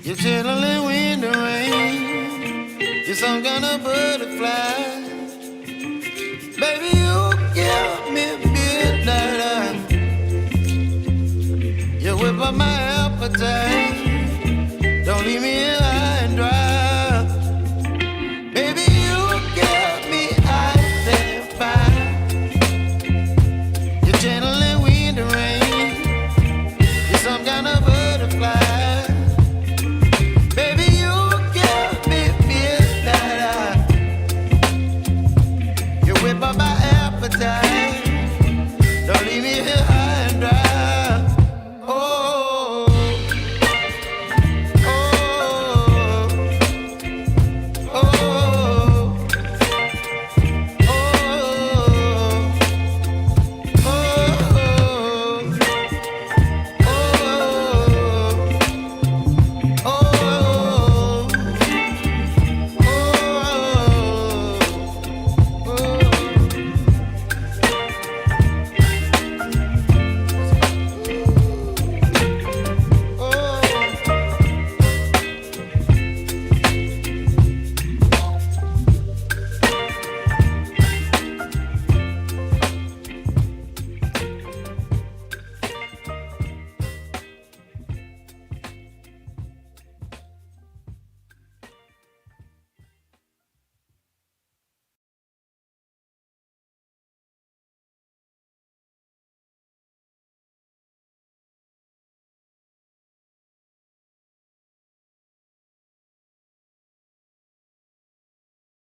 You're chilling when the rain. You're some kind of butterfly. Baby, you give me midnight. You whip up my appetite. Don't leave me here high and dry. Baby, you give me ice and fire. You're channeling wind and rain. You're some kind of butterfly. Baby, you give me midnight. You whip up my appetite. Don't leave me here high and dry.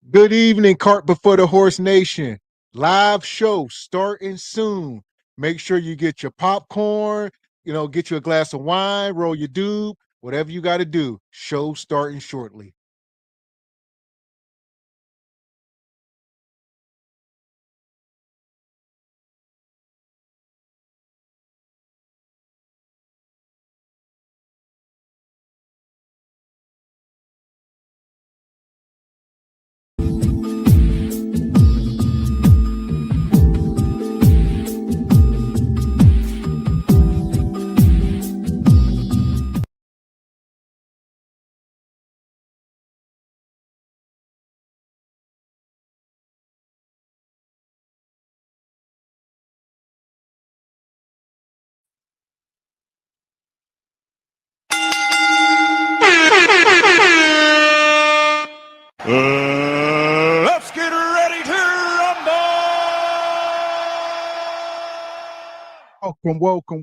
Good evening, Cart Before the Horse Nation. Live show starting soon. Make sure you get your popcorn, get you a glass of wine, roll your doob, whatever you got to do. Show starting shortly. Let's get ready to rumble!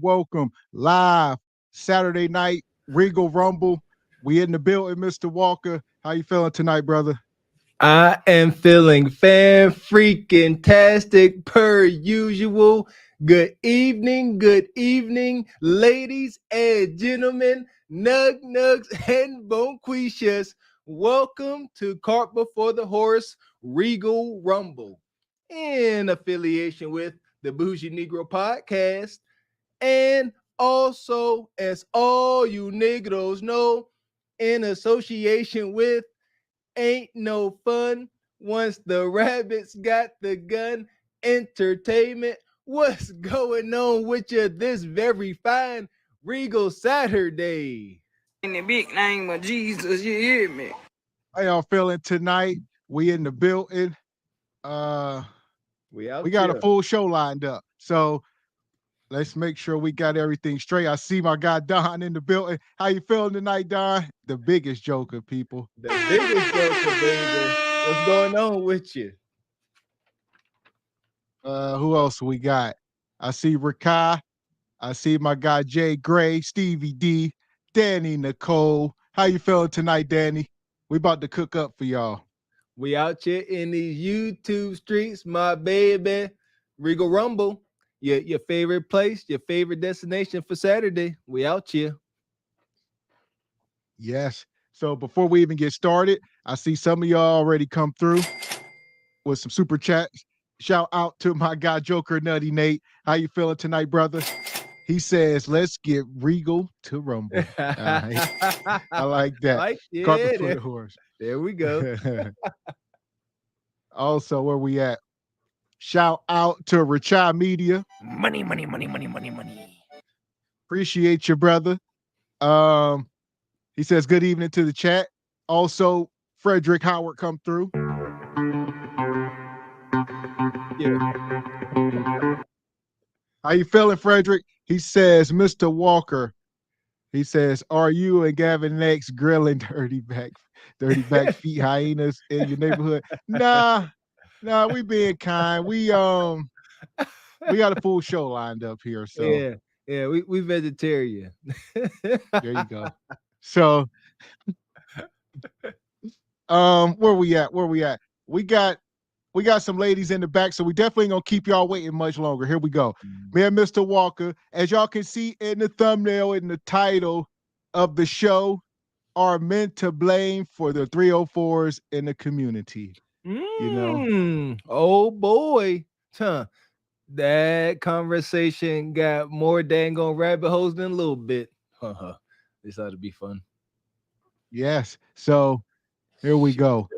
Welcome. Live Saturday night, Regal Rumble. We in the building, Mr. Walker. How you feeling tonight, brother? I am feeling fan-freaking-tastic per usual. Good evening, ladies and gentlemen, nugs and bonquishas. Welcome to Cart Before the Horse Regal Rumble, in affiliation with the Bougie Negro Podcast, and also, as all you Negros know, in association with Ain't No Fun Once the Rabbits Got the Gun Entertainment. What's going on with you this very fine Regal Saturday? In the big name of Jesus, you hear me? How y'all feeling tonight? We in the building. We got a full show lined up. So let's make sure we got everything straight. I see my guy Don in the building. How you feeling tonight, Don? The biggest joker, people. The biggest joker, baby. What's going on with you? Who else we got? I see Rakai. I see my guy Jay Gray, Stevie D, Danny Nicole. How you feeling tonight, Danny? We about to cook up for y'all. We out here in these YouTube streets, my baby. Regal Rumble, your favorite place, your favorite destination for Saturday. We out here. Yes. So before we even get started, I see some of y'all already come through with some super chats. Shout out to my guy Joker Nutty Nate. How you feeling tonight, brother? He says, let's get Regal to Rumble. Right. I like that. Cart before the horse. There we go. Also, where we at? Shout out to Rachai Media. Money. Appreciate you, brother. He says, good evening to the chat. Also, Frederick Howard come through. Yeah. How you feeling, Frederick? He says, Mr. Walker. He says, are you and Gavin X grilling dirty back feet hyenas in your neighborhood? Nah, we being kind. We got a full show lined up here. So yeah, we vegetarian. there you go. So where we at? We got some ladies in the back, so we definitely ain't gonna keep y'all waiting much longer. Here we go. Me and Mr. Walker, as y'all can see in the thumbnail, in the title of the show, are men to blame for the 304s in the community. You know? Oh boy. Huh. That conversation got more dang on rabbit holes than a little bit. This ought to be fun. Yes. So here we go.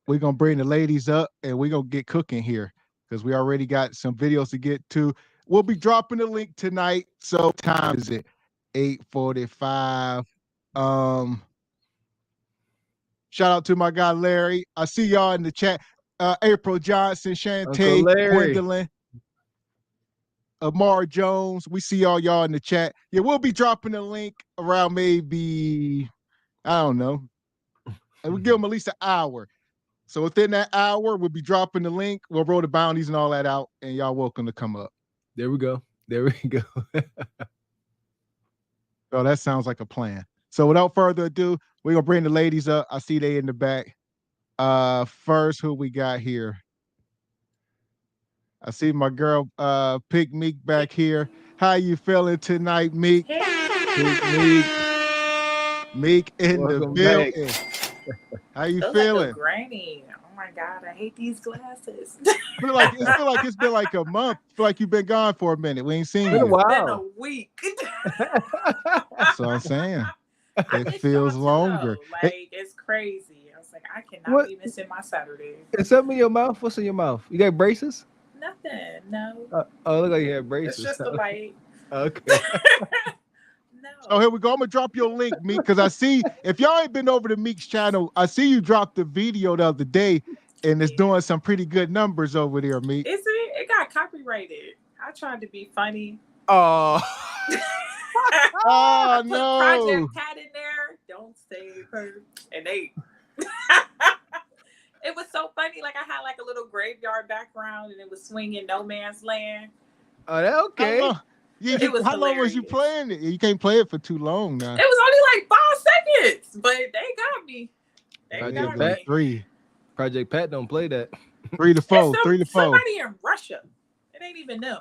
We're going to bring the ladies up and we're going to get cooking here because we already got some videos to get to. We'll be dropping the link tonight. So what time is it? 8:45. Shout out to my guy, Larry. I see y'all in the chat. April Johnson, Shantae, Gwendolyn, Amar Jones. We see y'all in the chat. Yeah, we'll be dropping the link around maybe, I don't know. We'll give them at least an hour. So within that hour, we'll be dropping the link. We'll roll the bounties and all that out, and y'all welcome to come up. There we go. Oh, that sounds like a plan. So without further ado, we're going to bring the ladies up. I see they in the back. First, who we got here? I see my girl, Pick Meek back here. How you feeling tonight, Meek? Meek in Welcome the building. How you feeling? Like a granny. Oh my God, I hate these glasses. feel like it's been like a month. Feel like you've been gone for a minute. We ain't seen you. It's been a week. That's what I'm saying. It feels longer. Like it's crazy. I was like, I cannot be missing my Saturday. Is something in your mouth? What's in your mouth? You got braces? Nothing. No. Oh, look like you have braces. It's just the light. Okay. No. So here we go. I'm gonna drop your link, Meek, because I see if y'all ain't been over to Meek's channel, I see you dropped the video the other day, and it's doing some pretty good numbers over there, Meek. Is it? It got copyrighted. I tried to be funny. Oh. Oh I put no! Project Pat in there. Don't save her. And they. It was so funny. Like I had like a little graveyard background, and it was swinging No Man's Land. Oh, that okay. How long was you playing it? You can't play it for too long now. It was only like 5 seconds, but they got me. Project Pat. 3. Project Pat don't play that. 3 to 4. 3 to 4. Somebody in Russia. It ain't even them.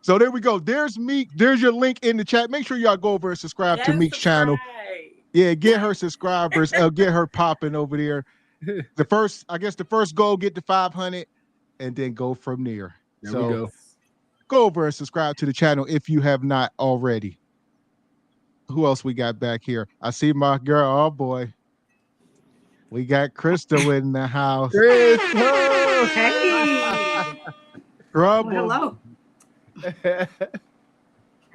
So there we go. There's Meek. There's your link in the chat. Make sure y'all go over and subscribe to Meek's channel. Yeah, get her subscribers. Get her popping over there. The first goal, get to 500, and then go from there. There we go. Go over and subscribe to the channel if you have not already. Who else we got back here? I see my girl. Oh boy, we got Crystal in the house. Crystal, hey, Trouble. Well, hello.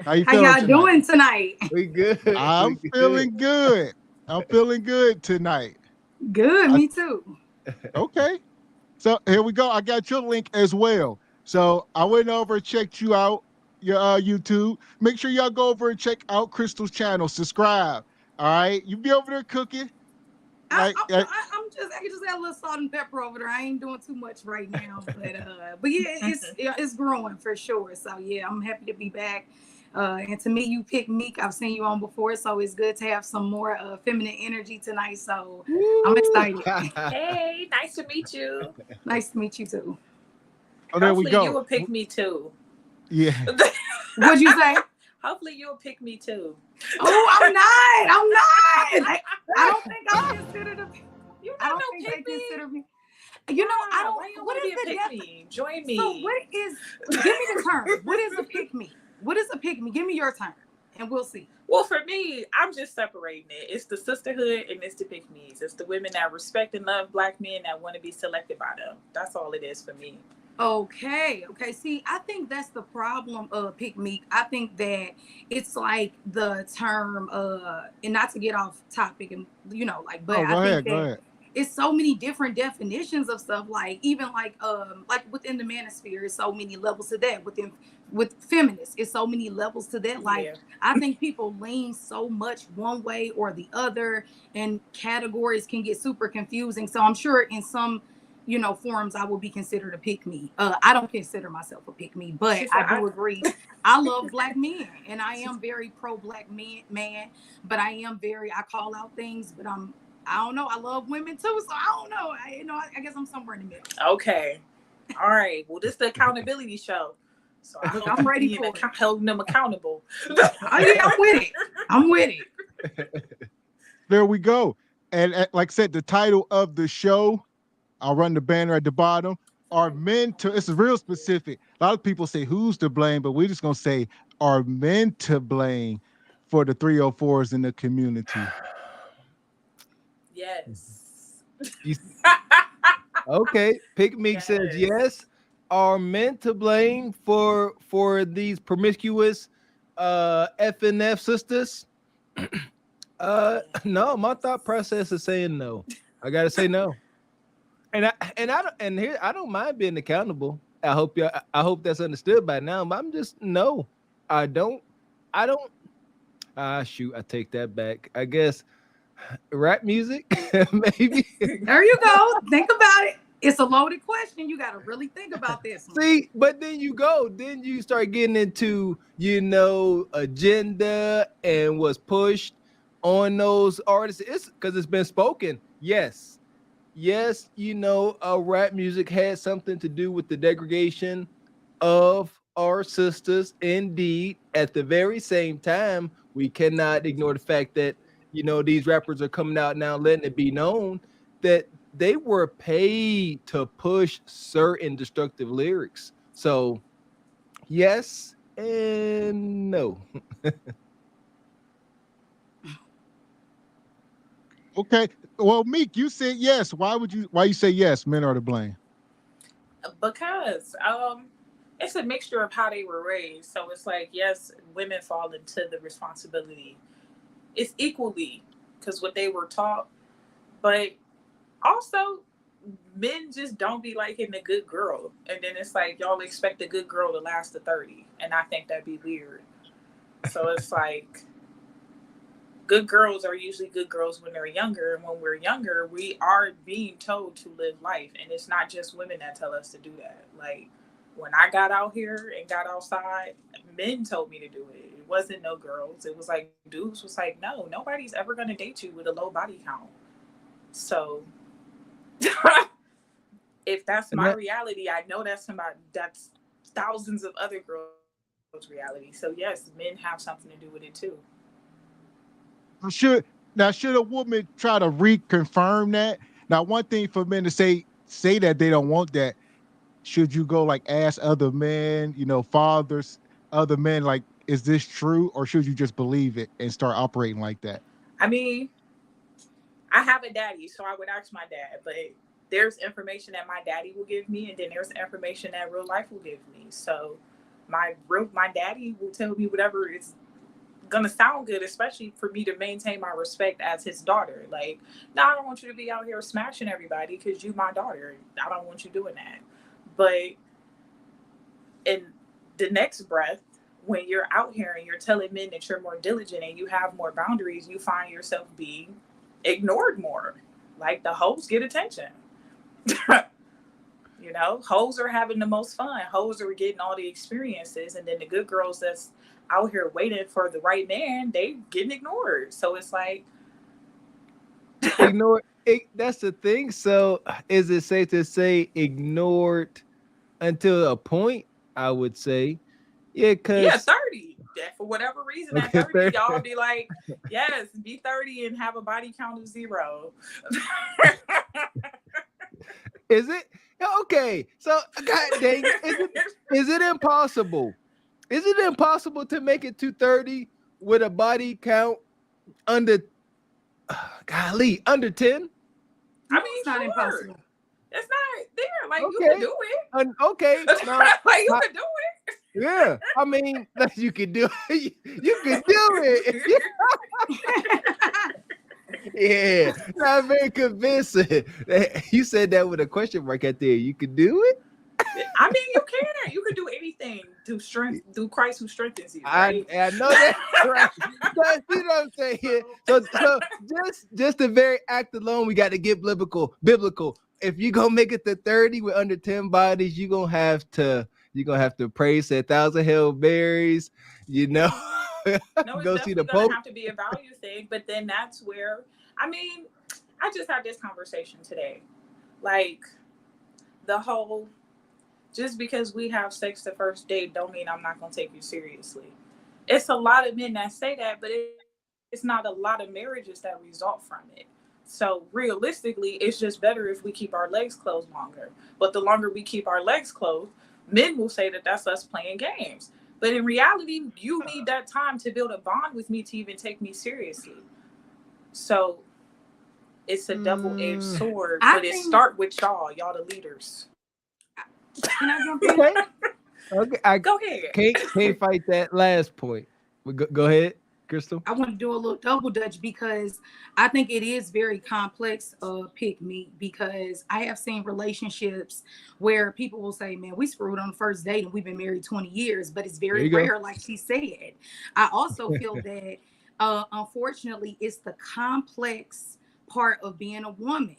How you How feeling y'all doing tonight? We good. I'm feeling good. I'm feeling good tonight. Good, me too. Okay. So here we go. I got your link as well. So I went over and checked you out, your YouTube. Make sure y'all go over and check out Crystal's channel. Subscribe. All right. You be over there cooking. I just got a little salt and pepper over there. I ain't doing too much right now, but yeah, it's growing for sure. So yeah, I'm happy to be back. And to me, you pick Meek. I've seen you on before, so it's good to have some more feminine energy tonight. So I'm excited. Hey, nice to meet you. Nice to meet you too. Oh, there Hopefully we go. You will pick me too. Yeah. What'd you say? Hopefully you'll pick me too. Oh, I'm not. I don't think I'm considered a. I don't think pick they me. consider me. You know, I don't. What is the pick me? Join me. So what is? Give me the term. What is a pick me? What is a pick me? Give me your term, and we'll see. Well, for me, I'm just separating it. It's the sisterhood and it's the pick me's. It's the women that respect and love Black men that want to be selected by them. That's all it is for me. Okay. See, I think that's the problem of pick me. I think that it's like the term and not to get off topic and but Oh, I think go that ahead. it's so many different definitions of stuff, like even like within the manosphere, it's so many levels to that. With feminists, it's so many levels to that. Like Yeah. I think people lean so much one way or the other, and categories can get super confusing. So I'm sure in some forums I will be considered a pick me. I don't consider myself a pick me, but I do agree. I love black men, and I am very pro black man, but I call out things, but I don't know. I love women too, so I don't know. I guess I'm somewhere in the middle. Okay. All right. Well, this is the accountability show. So I'm ready for it. Holding them accountable. I'm with it. There we go. And like I said, the title of the show, I'll run the banner at the bottom. Are men to, it's real specific. A lot of people say who's to blame, but we're just going to say, are men to blame for the 304s in the community? Yes. Okay. Pick me says yes. Are men to blame for these promiscuous FNF sisters? No, my thought process is saying no. I gotta say no. I don't mind being accountable. I hope that's understood by now. But I'm just no. I don't. Shoot, I take that back. I guess rap music, maybe. There you go. Think about it. It's a loaded question. You got to really think about this one. See, but then you start getting into, agenda and what's pushed on those artists. It's because it's been spoken. Yes, rap music has something to do with the degradation of our sisters. Indeed, at the very same time, we cannot ignore the fact that, these rappers are coming out now letting it be known that they were paid to push certain destructive lyrics. So, yes and no. Okay. Well, Meek, you said yes. Why you say yes? Men are to blame. Because it's a mixture of how they were raised. So it's like, yes, women fall into the responsibility. It's equally because what they were taught, but also men just don't be liking the good girl. And then it's like, y'all expect a good girl to last to 30. And I think that'd be weird. So it's like, good girls are usually good girls when they're younger. And when we're younger, we are being told to live life. And it's not just women that tell us to do that. Like, when I got out here and got outside, men told me to do it. It wasn't no girls. It was like, dudes was like, no, nobody's ever going to date you with a low body count. So if that's my reality, I know that's thousands of other girls' reality. So yes, men have something to do with it too. Should a woman try to reconfirm that? Now, one thing for men to say that they don't want that, should you go like ask other men, fathers, other men, like, is this true? Or should you just believe it and start operating like that? I mean, I have a daddy, so I would ask my dad, but there's information that my daddy will give me, and then there's information that real life will give me. So my daddy will tell me whatever is gonna sound good, especially for me to maintain my respect as his daughter. Like, no, I don't want you to be out here smashing everybody because you my daughter. I don't want you doing that. But in the next breath, when you're out here and you're telling men that you're more diligent and you have more boundaries, you find yourself being ignored more. Like, the hoes get attention. Hoes are having the most fun. Hoes are getting all the experiences, and then the good girls that's out here waiting for the right man, they getting ignored. So it's like, ignored. That's the thing. So is it safe to say ignored until a point? I would say, yeah, 30. For whatever reason, at 30, y'all be like, yes, be 30 and have a body count of 0. Is it? Okay. So, God dang, is it impossible? Is it impossible to make it to 30 with a body count under 10? I mean, it's not impossible. It's not there. Like you Okay. can do it. Okay. Now, Like you can do it. yeah. I mean, like, you can do it. You can do it. Yeah. Not very convincing. You said that with a question mark at there. You can do it? I mean, you can. You can do anything through Christ who strengthens you. Right? I know that. Right. You know what I'm saying? So just the very act alone, we got to get biblical. If you gonna make it to 30 with under 10 bodies, you're gonna have to pray, say 1,000 Hail Marys, you know. No, Go it's see the definitely gonna Pope. have to be a value thing. But then that's where, I mean, I just had this conversation today. Like the whole, just because we have sex the first date don't mean I'm not gonna take you seriously. It's a lot of men that say that, but it's not a lot of marriages that result from it. So realistically, it's just better if we keep our legs closed longer. But the longer we keep our legs closed, men will say that that's us playing games. But in reality, you need that time to build a bond with me to even take me seriously. So it's a double-edged sword, but it start with y'all the leaders. Can I jump in? Okay, Go ahead. Can't fight that last point. Go ahead, Crystal. I want to do a little double dutch because I think it is very complex pick me, because I have seen relationships where people will say, man, we screwed on the first date and we've been married 20 years, but it's very rare, like she said. I also feel that unfortunately it's the complex part of being a woman,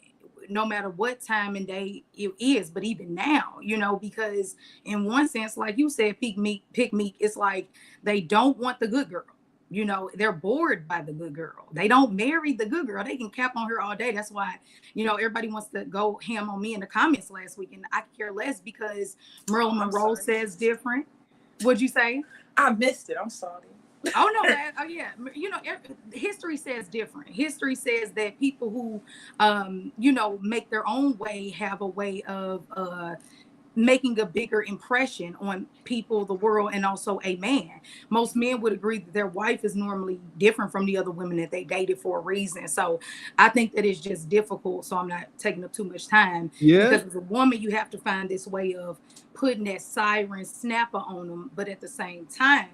no matter what time and day it is, but even now, you know, because in one sense, like you said, pick me, it's like they don't want the good girl. You know, they're bored by the good girl. They don't marry the good girl. They can cap on her all day. That's why, you know, everybody wants to go ham on me in the comments last week, and I care less because Marilyn Monroe says different. What'd you say? I missed it. I'm sorry. Oh no, yeah. You know, history says different. History says that people who, you know, make their own way have a way of making a bigger impression on people, the world, and also a man. Most men would agree that their wife is normally different from the other women that they dated for a reason. So I think that it's just difficult. So I'm not taking up too much time. Yeah. Because as a woman, you have to find this way of putting that siren snapper on them, but at the same time,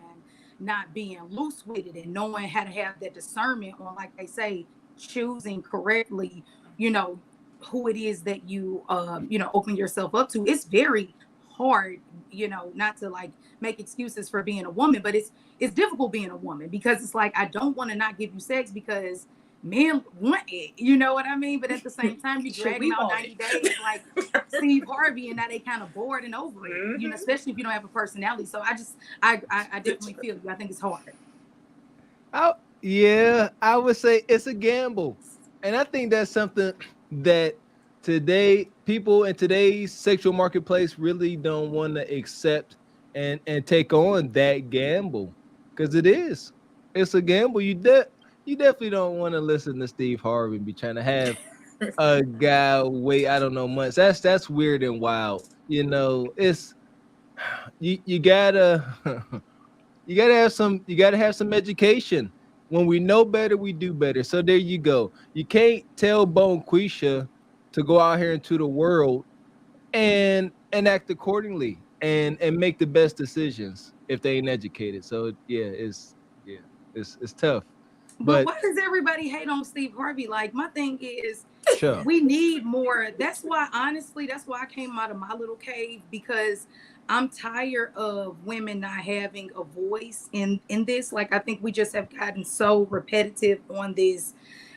not being loose with it and knowing how to have that discernment on, like they say, choosing correctly, you know, who it is that you you know, open yourself up to. It's very hard, you know, not to like make excuses for being a woman, but it's difficult being a woman, because it's like, I don't want to not give you sex because men want it, you know what I mean? But at the same time, you drag them out 90 days like Steve Harvey, and now they kind of bored and over it, you know, especially if you don't have a personality. So I definitely feel you. I think it's hard. Yeah, I would say it's a gamble. And I think that's something that today, people in today's sexual marketplace really don't want to accept and take on that gamble, because it's a gamble. You definitely don't want to listen to Steve Harvey and be trying to have a guy wait, I don't know, months. That's weird and wild. You know, it's you gotta have some education. When we know better, we do better. So there you go. You can't tell Bonquisha to go out here into the world and act accordingly and make the best decisions if they ain't educated. So yeah, it's tough. But why does everybody hate on Steve Harvey? Like, my thing is, sure, we need more. That's why I came out of my little cave, because I'm tired of women not having a voice in this. Like, I think we just have gotten so repetitive on this.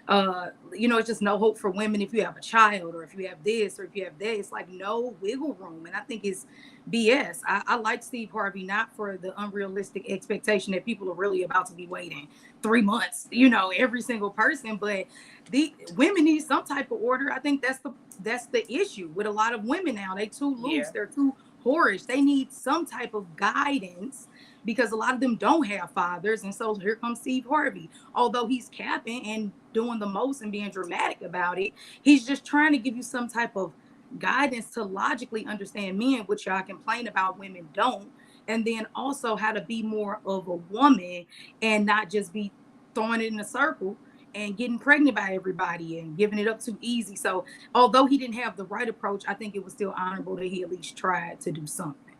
You know, it's just no hope for women if you have a child, or if you have this, or if you have that. It's like no wiggle room. And I think it's BS. I like Steve Harvey, not for the unrealistic expectation that people are really about to be waiting 3 months, you know, every single person. But the women need some type of order. I think that's the issue with a lot of women now. They too loose. Yeah. They're too whorish. They need some type of guidance, because a lot of them don't have fathers. And so here comes Steve Harvey. Although he's capping and doing the most and being dramatic about it, he's just trying to give you some type of guidance to logically understand men, which y'all complain about women don't. And then also how to be more of a woman and not just be throwing it in a circle and getting pregnant by everybody and giving it up too easy. So although he didn't have the right approach, I think it was still honorable that he at least tried to do something.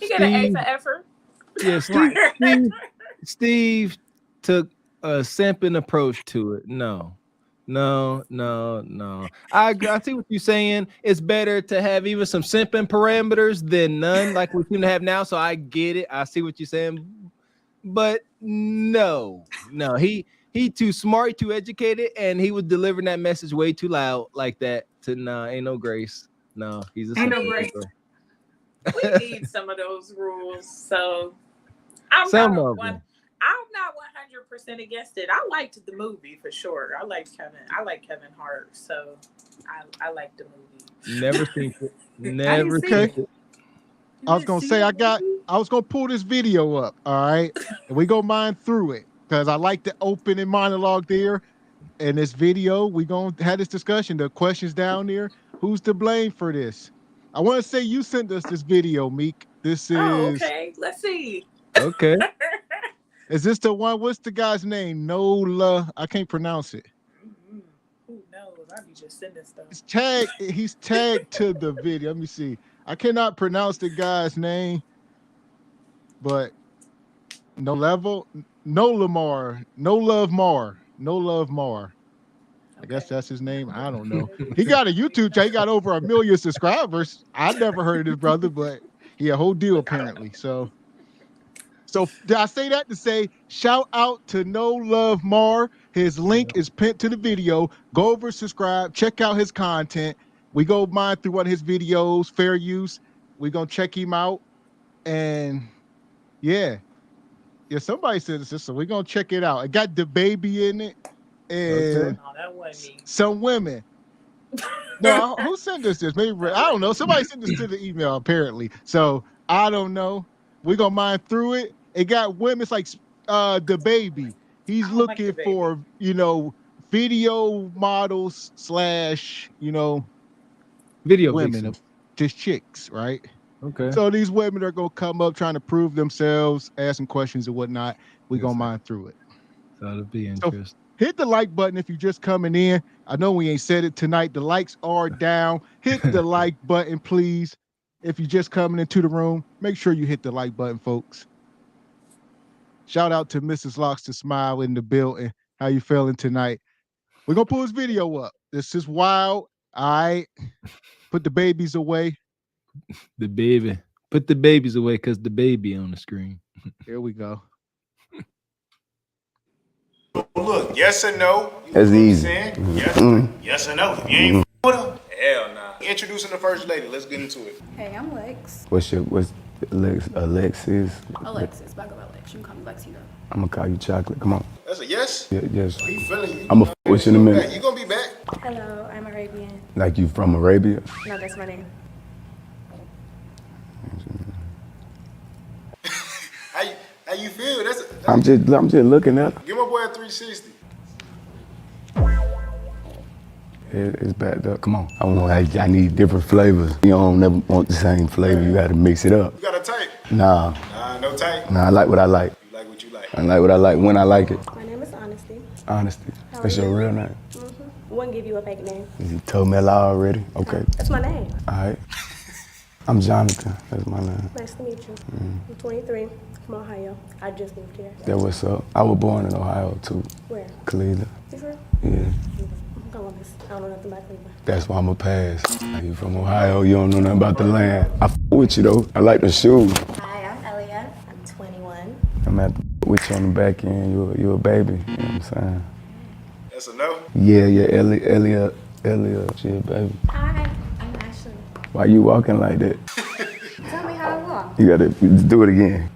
He got an A for effort. Yeah, Steve took a simping approach to it. No. I see what you're saying. It's better to have even some simping parameters than none, like we seem to have now. So I get it. I see what you're saying. But no, he too smart, too educated, and he was delivering that message way too loud like that. Ain't no grace. No, he's a ain't no grace. We need some of those rules. So I'm not 100% against it. I liked the movie for sure. I like Kevin Hart, so I like the movie. Never seen it. Never seen it. I was gonna say I was gonna pull this video up, all right, and we go mine through it because I like the opening monologue there. In this video, we gonna have this discussion. The questions down there. Who's to blame for this? I want to say you sent us this video, Meek. This is okay. Let's see. Okay. Is this the one? What's the guy's name? Nola. I can't pronounce it. Who knows? I be just sending stuff. He's tagged to the video. Let me see. I cannot pronounce the guy's name, but No Love Mar. I guess that's his name. I don't know. He got a YouTube channel. He got over 1 million subscribers. I never heard of this brother, but he a whole deal apparently. So I say that to say shout out to No Love Mar. His link is pinned to the video. Go over, subscribe, check out his content. We go mine through one of his videos, fair use. We're gonna check him out. And yeah, somebody said this, so we're gonna check it out. It got the baby in it. And that wasn't me. Some women. No, who sent us this? Maybe I don't know. Somebody sent this to the email apparently. So I don't know. We're gonna mine through it. It got women. It's like the baby. He's looking for video models / video women, vixens. Just chicks, right? Okay. So these women are gonna come up trying to prove themselves, asking questions and whatnot. We're gonna mine through it. That'll be interesting. So, hit the like button if you're just coming in. I know we ain't said it tonight. The likes are down. Hit the like button, please. If you're just coming into the room, make sure you hit the like button, folks. Shout out to Mrs. Locks to Smile in the building. How you feeling tonight? We're going to pull this video up. This is wild. All right. Put the babies away. The baby. Put the babies away because the baby on the screen. Here we go. Look, yes or no. That's easy. Yes or no. If you ain't with her, hell nah. Introducing the first lady. Let's get into it. Hey, I'm Lex. What's Alexis? Alexis, but I go by Lex. You can call me Lexi though. I'm gonna call you Chocolate. Come on. That's a yes? Yes. How you feeling? I'm gonna with you in a minute. You gonna be back? Hello, I'm Arabian. Like you from Arabia? No, that's my name. How you feel? I'm just looking at her. Give my boy a 360. It's backed up. Come on. I need different flavors. You don't never want the same flavor. You gotta mix it up. You got a type? Nah, no type. I like what I like. You like what you like. I like what I like when I like it. My name is Honesty. Honesty. How That's are your you? real name. Wouldn't give you a fake name. You told me a lie already. Okay. That's my name. All right. I'm Jonathan. That's my name. Nice to meet you. I'm 23, from Ohio. I just moved here. That what's up. I was born in Ohio too. Where? Cleveland. You from? Yeah. Columbus. I don't know nothing about Cleveland. That's why I'm a pass. You from Ohio, you don't know nothing about the land. I f with you though. I like the shoes. Hi, I'm Elia. I'm 21. I'm at with you on the back end. You a baby. You know what I'm saying? That's a no? Yeah, Elia, she a baby. Hi, I'm Ashley. Why you walking like that? Tell me how I walk. You gotta do it again.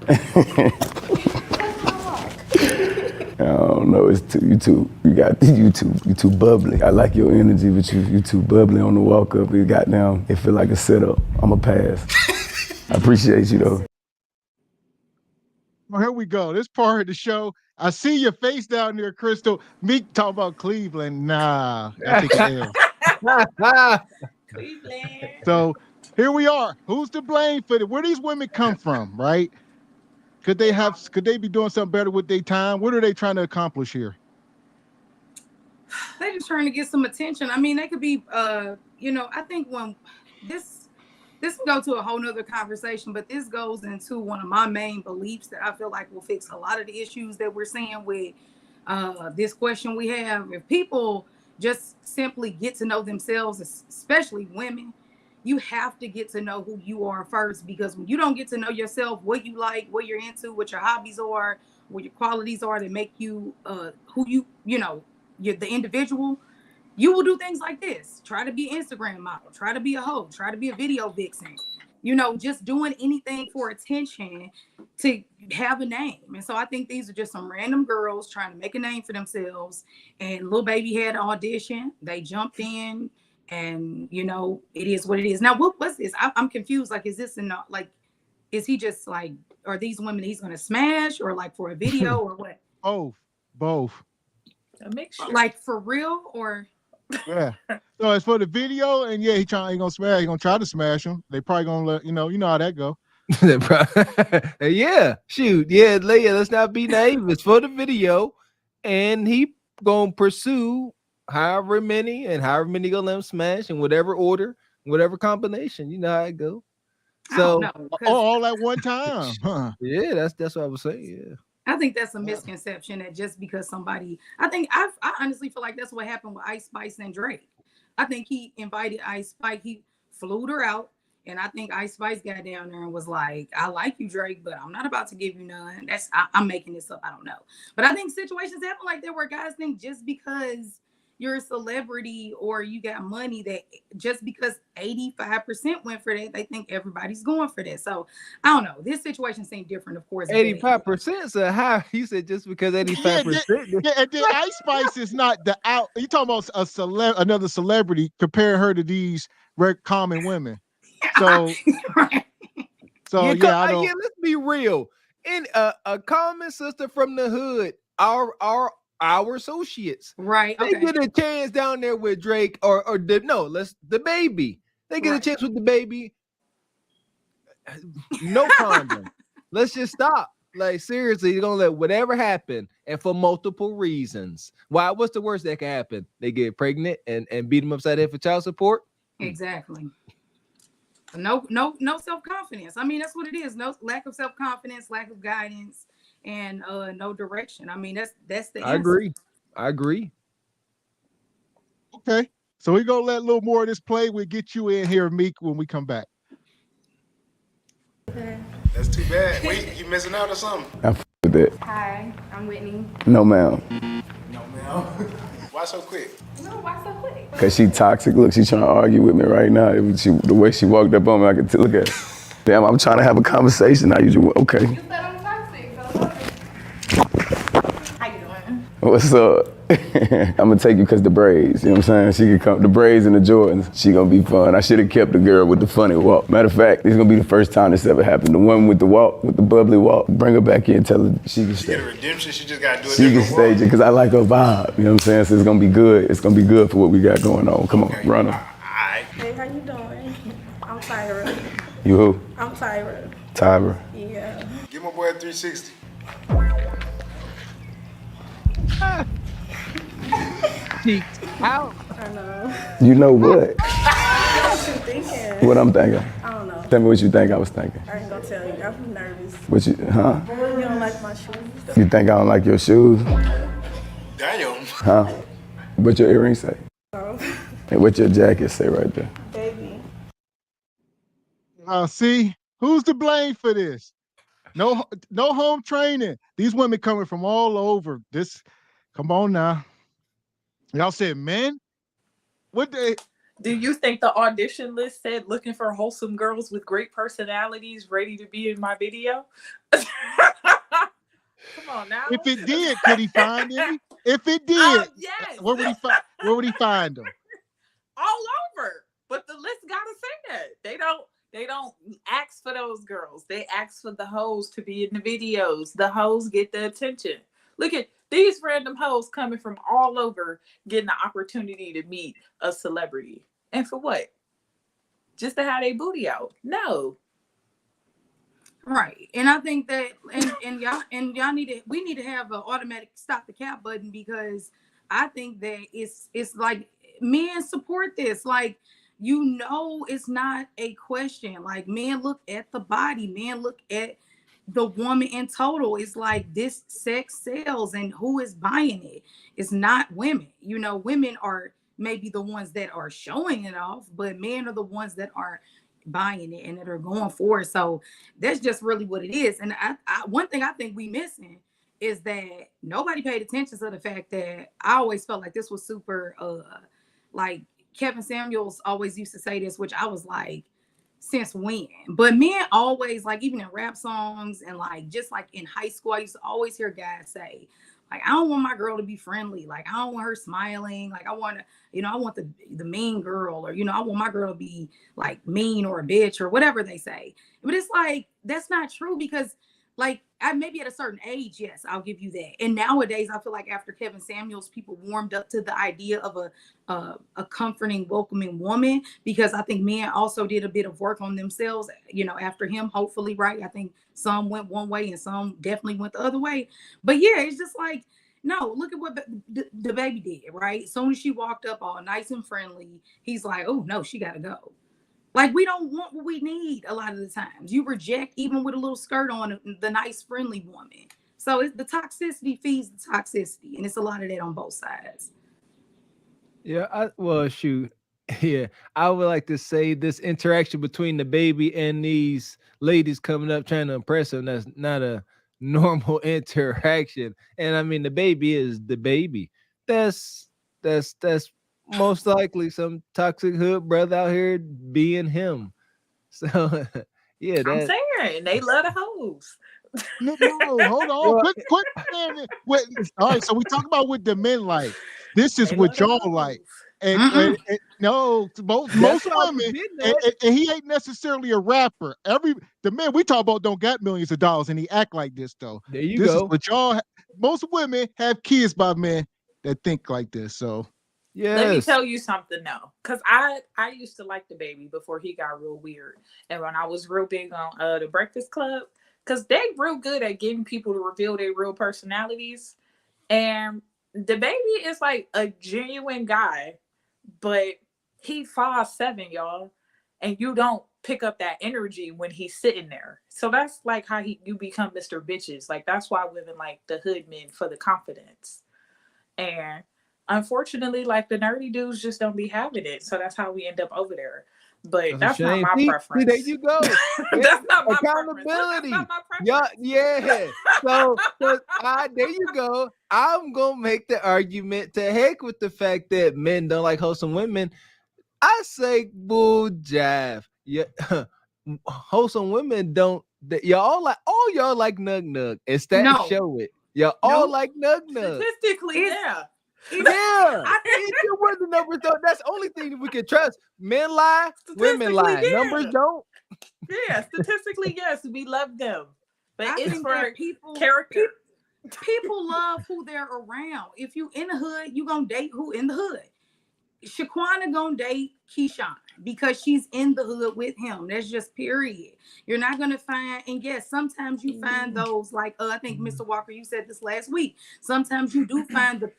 I don't know, it's you too bubbly. I like your energy, but you too bubbly on the walk up. You got down, it feel like a setup. I'ma pass. I appreciate you though. Well, here we go. This part of the show. I see your face down there, Crystal. Me talk about Cleveland. Nah, I think Cleveland. So here we are. Who's to blame for it? Where these women come from, right? Could they be doing something better with their time? What are they trying to accomplish here? They're just trying to get some attention. I mean, they could be, I think when this will go to a whole nother conversation, but this goes into one of my main beliefs that I feel like will fix a lot of the issues that we're seeing with this question we have. If people just simply get to know themselves, especially women, you have to get to know who you are first, because when you don't get to know yourself, what you like, what you're into, what your hobbies are, what your qualities are that make you who you're the individual, you will do things like this. Try to be an Instagram model, try to be a hoe, try to be a video vixen, just doing anything for attention to have a name. And so I think these are just some random girls trying to make a name for themselves. And Lil Baby had an audition. They jumped in, and it is what it is. Now, what's this? I'm confused. Like, is this is he just like, are these women he's gonna smash, or like for a video, or what? Both. A mixture. Like for real, or yeah. So it's for the video, and yeah, he gonna smash. He gonna try to smash him. They probably gonna let you know how that go. Yeah, shoot, yeah, let's not be naive. It's for the video, and he gonna pursue however many gonna let him smash in whatever order, whatever combination. You know how it go. So all at one time, huh? Yeah, that's what I was saying. Yeah. I think that's a misconception that just because somebody, I honestly feel like that's what happened with Ice Spice and Drake. I think he invited Ice Spice, he flew her out, and I think Ice Spice got down there and was like, I like you, Drake, but I'm not about to give you none. I'm making this up, I don't know. But I think situations happen like that where guys think just because you're a celebrity or you got money, that just because 85% went for that, they think everybody's going for that. So I don't know. This situation seemed different, of course. 85%. So how you said just because 85%? Yeah, and then Ice Spice is not the out. You talking about another celebrity? Compare her to these very common women. So, I don't. Let's be real. In a common sister from the hood, our associates, right? They get a chance down there with Drake the Baby. They get a chance with the Baby. No condom. Let's just stop. Like, seriously, you're gonna let whatever happen, and for multiple reasons. Why? What's the worst that can happen? They get pregnant and beat them upside the head for child support. Exactly. No self-confidence. I mean, that's what it is. No lack of self-confidence, lack of guidance, and no direction. I mean, that's the answer. I agree. Okay, so we're gonna let a little more of this play. We'll get you in here, Meek, when we come back. That's too bad. Wait, you missing out or something? I with it. Hi, I'm Whitney. No, ma'am. Why so quick? No, why so quick? Cause she toxic. Look, she's trying to argue with me right now. The way she walked up on me, I could look at her. Damn, I'm trying to have a conversation. Now okay. You said I'm toxic. How you doing? What's up? I'm gonna take you because the braids, you know what I'm saying? She could come, the braids and the Jordans, she gonna be fun. I should have kept the girl with the funny walk. Matter of fact, this is gonna be the first time this ever happened. The one with the walk, with the bubbly walk, bring her back in, tell her she can stay. Get a redemption, she just gotta do it. She can stage it because I like her vibe, you know what I'm saying? So it's gonna be good. It's gonna be good for what we got going on. Come on, run her. Alright. Hey, how you doing? I'm Tyra. You who? I'm Tyra. Tyra. Yeah. Give my boy a 360. Out. I know. You know what? What you thinking? What I'm thinking? I don't know. Tell me what you think I was thinking. I ain't gonna tell you. I'm nervous. What you, huh? You don't like my shoes? You think I don't like your shoes? Damn. Huh? What your earrings say? Oh. And what your jacket say right there? Baby. See, who's to blame for this? No home training. These women coming from all over. Come on now. Y'all said men? Do you think the audition list said looking for wholesome girls with great personalities ready to be in my video? Come on now. If it did, could he find any? If it did, yes. Where would he find them? All over. But the list gotta say that. They don't ask for those girls. They ask for the hoes to be in the videos. The hoes get the attention. Look at these random hoes coming from all over getting the opportunity to meet a celebrity. And for what? Just to have their booty out? No. Right. And I think that we need to have an automatic stop the cap button, because I think that it's like men support this. Like, it's not a question. Like, men look at the body, men look at the woman in total. It's like this sex sells, and who is buying it? It's not women. Women are maybe the ones that are showing it off, but men are the ones that are buying it and that are going for it. So that's just really what it is. And I one thing I think we missing is that nobody paid attention to the fact that I always felt like this was super like Kevin Samuels always used to say this, which I was like, since when? But men always, like, even in rap songs and like just like in high school, I used to always hear guys say, like, I don't want my girl to be friendly. Like, I don't want her smiling. Like, I want to, I want the mean girl, or, I want my girl to be like mean or a bitch or whatever they say. But it's like, that's not true, because like, maybe at a certain age, yes, I'll give you that. And nowadays, I feel like after Kevin Samuels, people warmed up to the idea of a comforting, welcoming woman, because I think men also did a bit of work on themselves, after him, hopefully, right? I think some went one way and some definitely went the other way. But yeah, it's just like, no, look at what the baby did, right? As soon as she walked up all nice and friendly, he's like, oh, no, she got to go. Like, we don't want what we need a lot of the times. You reject, even with a little skirt on, the nice, friendly woman. So the toxicity feeds the toxicity, and it's a lot of that on both sides. Yeah, shoot. Yeah, I would like to say this interaction between the baby and these ladies coming up trying to impress him, that's not a normal interaction. And I mean, the baby is the baby. That's most likely some toxic hood brother out here being him. So yeah, I'm saying they love the hoes. No, hold on. Quick, man. All right, so we talk about what the men like. This is what y'all like. And no, most women, and he ain't necessarily a rapper. The men we talk about don't got millions of dollars, and he act like this though. There you this go. Is what y'all. Most women have kids by men that think like this. So yeah, let me tell you something though, because I used to like the baby before he got real weird, and when I was real big on the Breakfast Club, because they real good at getting people to reveal their real personalities, and the baby is like a genuine guy, but he 5'7", y'all, and you don't pick up that energy when he's sitting there. So that's like how you become Mr. Bitches. Like, that's why women like the hood men, for the confidence. And unfortunately, like, the nerdy dudes just don't be having it. So that's how we end up over there. But that's not my preference. There you go. That's not my accountability. Preference. That's not my preference. Yeah. So there you go. I'm gonna make the argument to heck with the fact that men don't like wholesome women. I say bull jive. Yeah, wholesome women don't. Y'all like nug. Instead, show it. Y'all all like nug. Statistically, yeah. Yeah, it wasn't numbers though. That's the only thing that we can trust. Men lie, women lie. Yeah. Numbers don't. Yeah, statistically, yes, we love them, but I it's for people character. People love who they're around. If you in the hood, you gonna date who in the hood. Shaquana gonna date Keyshawn because she's in the hood with him. That's just period. You're not gonna find, and yes, sometimes you find those like I think Mr. Walker, you said this last week. Sometimes you do find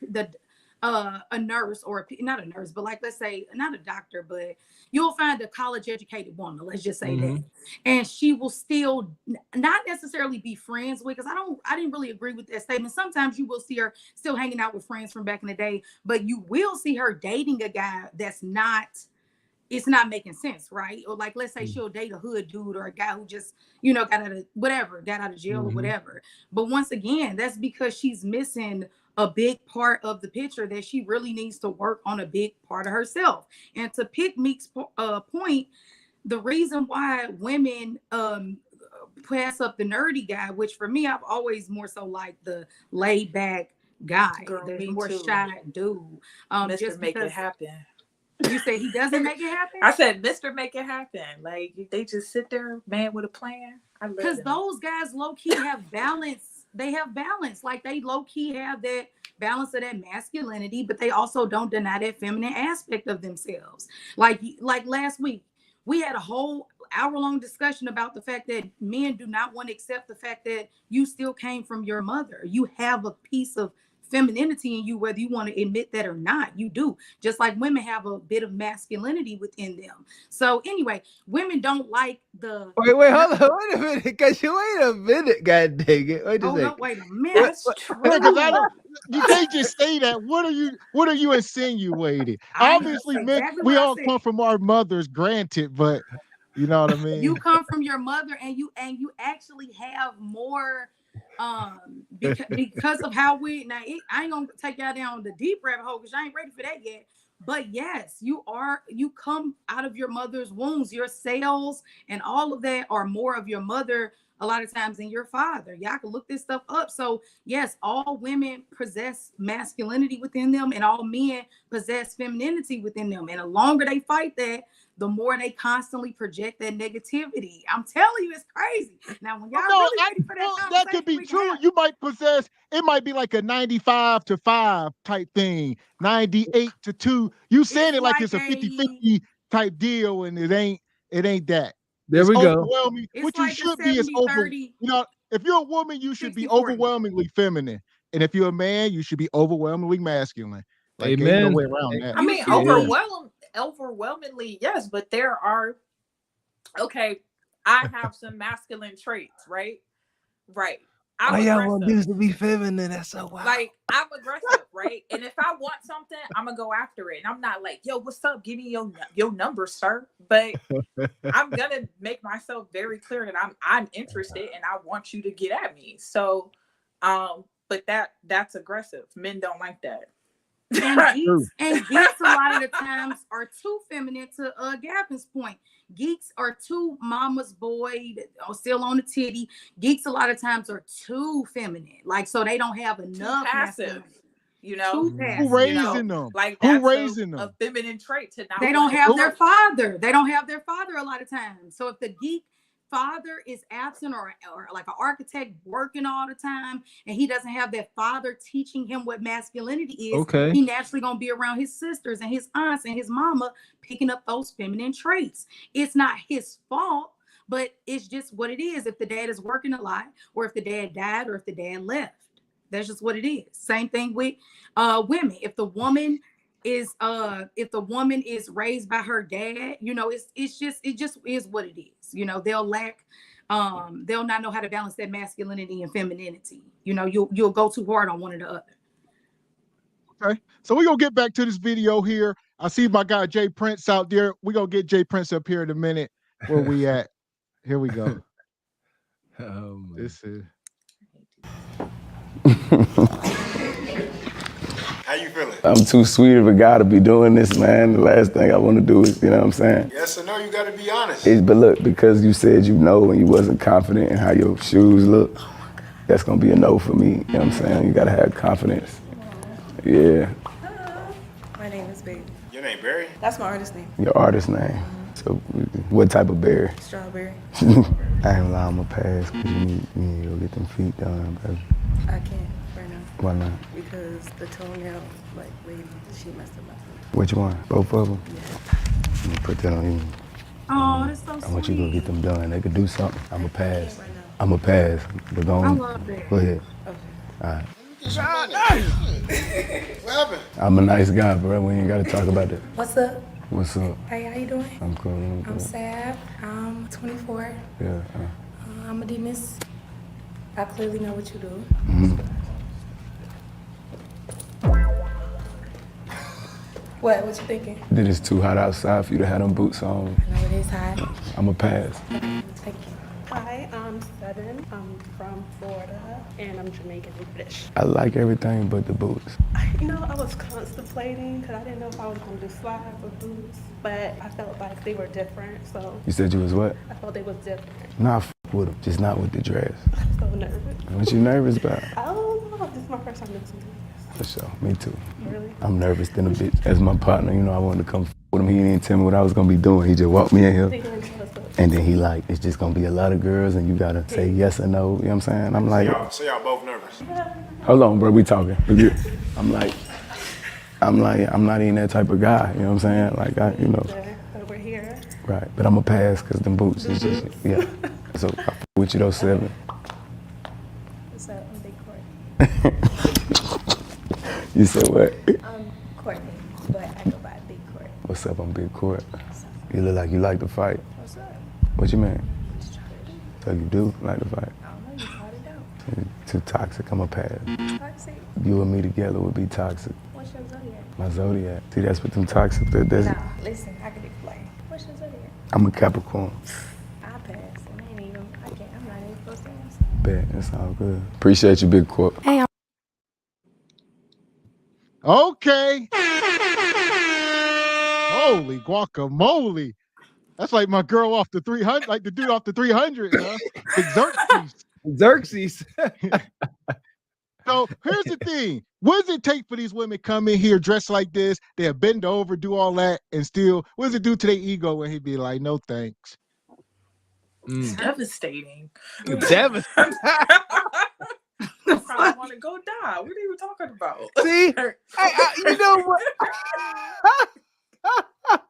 a nurse, or not a nurse, but like, let's say not a doctor, but you'll find a college educated woman, let's just say that, and she will still not necessarily be friends with, because I didn't really agree with that statement. Sometimes you will see her still hanging out with friends from back in the day, but you will see her dating a guy that's not, it's not making sense, right? Or like, let's say she'll date a hood dude or a guy who just, got out of jail or whatever. But once again, that's because she's missing a big part of the picture, that she really needs to work on a big part of herself. And to pick Meek's point, the reason why women pass up the nerdy guy, which for me, I've always more so like the laid back guy, the more shy dude. Mr. Just make it happen. You say he doesn't make it happen? I said, Mr. Make it happen. Like, they just sit there, man with a plan. Because those guys low-key have balance. They have balance. Like, they low-key have that balance of that masculinity, but they also don't deny that feminine aspect of themselves. Like last week, we had a whole hour-long discussion about the fact that men do not want to accept the fact that you still came from your mother. You have a piece of femininity in you, whether you want to admit that or not. You do. Just like women have a bit of masculinity within them. So anyway, women don't like the Wait, hold on, wait a minute, because you wait a minute, god dang it. Wait a second. no, wait a minute. That's true. Because I don't, you can't just say that. What are you insinuating? Obviously, men, we all come from our mothers, granted, but you know what I mean? You come from your mother, and you actually have more because of how we I ain't gonna take y'all down the deep rabbit hole because I ain't ready for that yet. But yes, you come out of your mother's wombs. Your cells and all of that are more of your mother a lot of times than your father. Y'all can look this stuff up. So yes, all women possess masculinity within them, and all men possess femininity within them. And the longer they fight that, the more they constantly project that negativity. I'm telling you, it's crazy. Now, when y'all really ready for that could be true. You might possess, it might be like a 95-5 type thing, 98-2. You saying it like it's a 50-50 type deal, and it ain't that. There we go. Which you should be as over. You know, if you're a woman, you should be overwhelmingly feminine, and if you're a man, you should be overwhelmingly masculine. Like, Amen. Ain't no way around that. I mean, overwhelmingly, yes, but there are. Okay, I have some masculine traits, right? Right. Why y'all want dudes to be feminine? That's so wild. Like, I'm aggressive, right? And if I want something, I'm gonna go after it. And I'm not like, yo, what's up? Give me your number, sir. But I'm gonna make myself very clear that I'm interested and I want you to get at me. So, but that's aggressive. Men don't like that. And geeks a lot of the times are too feminine. To Gavin's point, geeks are too mama's boy, still on the titty. Geeks a lot of times are too feminine, like, so they don't have enough passive. You know, who raising them? Like, who raising them? A feminine trait to not. They don't have their father. They don't have their father a lot of times. So if the geek father is absent, or like an architect working all the time, and he doesn't have that father teaching him what masculinity is, he naturally gonna be around his sisters and his aunts and his mama, picking up those feminine traits. It's not his fault, but it's just what it is. If the dad is working a lot, or if the dad died, or if the dad left, that's just what it is. Same thing with women. If the woman is raised by her dad, you know, it just is what it is. You know, they'll not know how to balance that masculinity and femininity. You know, you'll go too hard on one or the other. Okay, so we're gonna get back to this video here. I see my guy Jay Prince out there. We're gonna get Jay Prince up here in a minute. Where we at? Here we go. This is How you feeling? I'm too sweet of a guy to be doing this, man. The last thing I want to do is, you know what I'm saying? Yes or no, you gotta be honest. But look, because you said you know and you wasn't confident in how your shoes look, that's gonna be a no for me. You know what I'm saying? You gotta have confidence. Yeah. My name is Baby. Your name Barry? That's my artist name. Your artist name. So what type of berry? Strawberry. I ain't gonna lie, I'ma pass because you need to go get them feet done, baby. I can't right now. Why not? Because the toenail, like, lady, she messed up my foot. Which one? Both of them? Yeah. Let me put that on you. Oh, that's so sweet. I want you to go get them done. They could do something. I'ma pass. Right now. I'ma pass. We're going. I love that. Go ahead. Okay. All right. What happened? I'm a nice guy, bro. We ain't gotta talk about that. What's up? What's up? Hey, how you doing? I'm cool. I'm Sav. I'm 24. Yeah. I'm a demons. I clearly know what you do. Mm-hmm. What you thinking? That it's too hot outside for you to have them boots on. I know it is hot. I'ma pass. Thank you. Hi, I'm Seven. I'm from Florida, and I'm Jamaican and British. I like everything but the boots. You know, I was contemplating because I didn't know if I was going to do slides or boots, but I felt like they were different, so. You said you was what? I felt they was different. Nah, with them, just not with the dress. I'm so nervous. What you nervous about? I don't know. This is my first time doing something like For sure, me too. Really? I'm nervous than a bitch. As my partner, you know, I wanted to come with him. He didn't tell me what I was gonna be doing. He just walked me in here. And then he like, it's just gonna be a lot of girls and you gotta say yes or no, you know what I'm saying? I'm like, So y'all both nervous? hold on, bro, we talking. I'm not even that type of guy, you know what I'm saying? Like, you know. Over here. Right, but I'ma pass because them boots is just, yeah. So I f with you though, Seven. What's up? I'm Big Court. You said what? Courtney, but I go by Big Court. What's up? I'm Big Court. You look like you like to fight. What's up? What you mean? Just try to do. So you do like to fight? I don't know, you tried it out. Too toxic. I'm a pass. Toxic? You and me together would be toxic. What's your zodiac? My zodiac. See, that's what them toxic. That's Nah, listen, I can explain. What's your zodiac? I'm a Capricorn. I pass, and I ain't even, I'm not even supposed to answer. Bet, it's all good. Appreciate you, Big Court. Hey, Okay. Holy guacamole. That's like my girl off the 300, like the dude off the 300, huh? Xerxes. Xerxes. So here's the thing. What does it take for these women come in here dressed like this? They'll bend over, do all that, and still, what does it do to their ego when he be like, no thanks? It's devastating. Devastating. I probably want to go die. What are you talking about? See, you know what?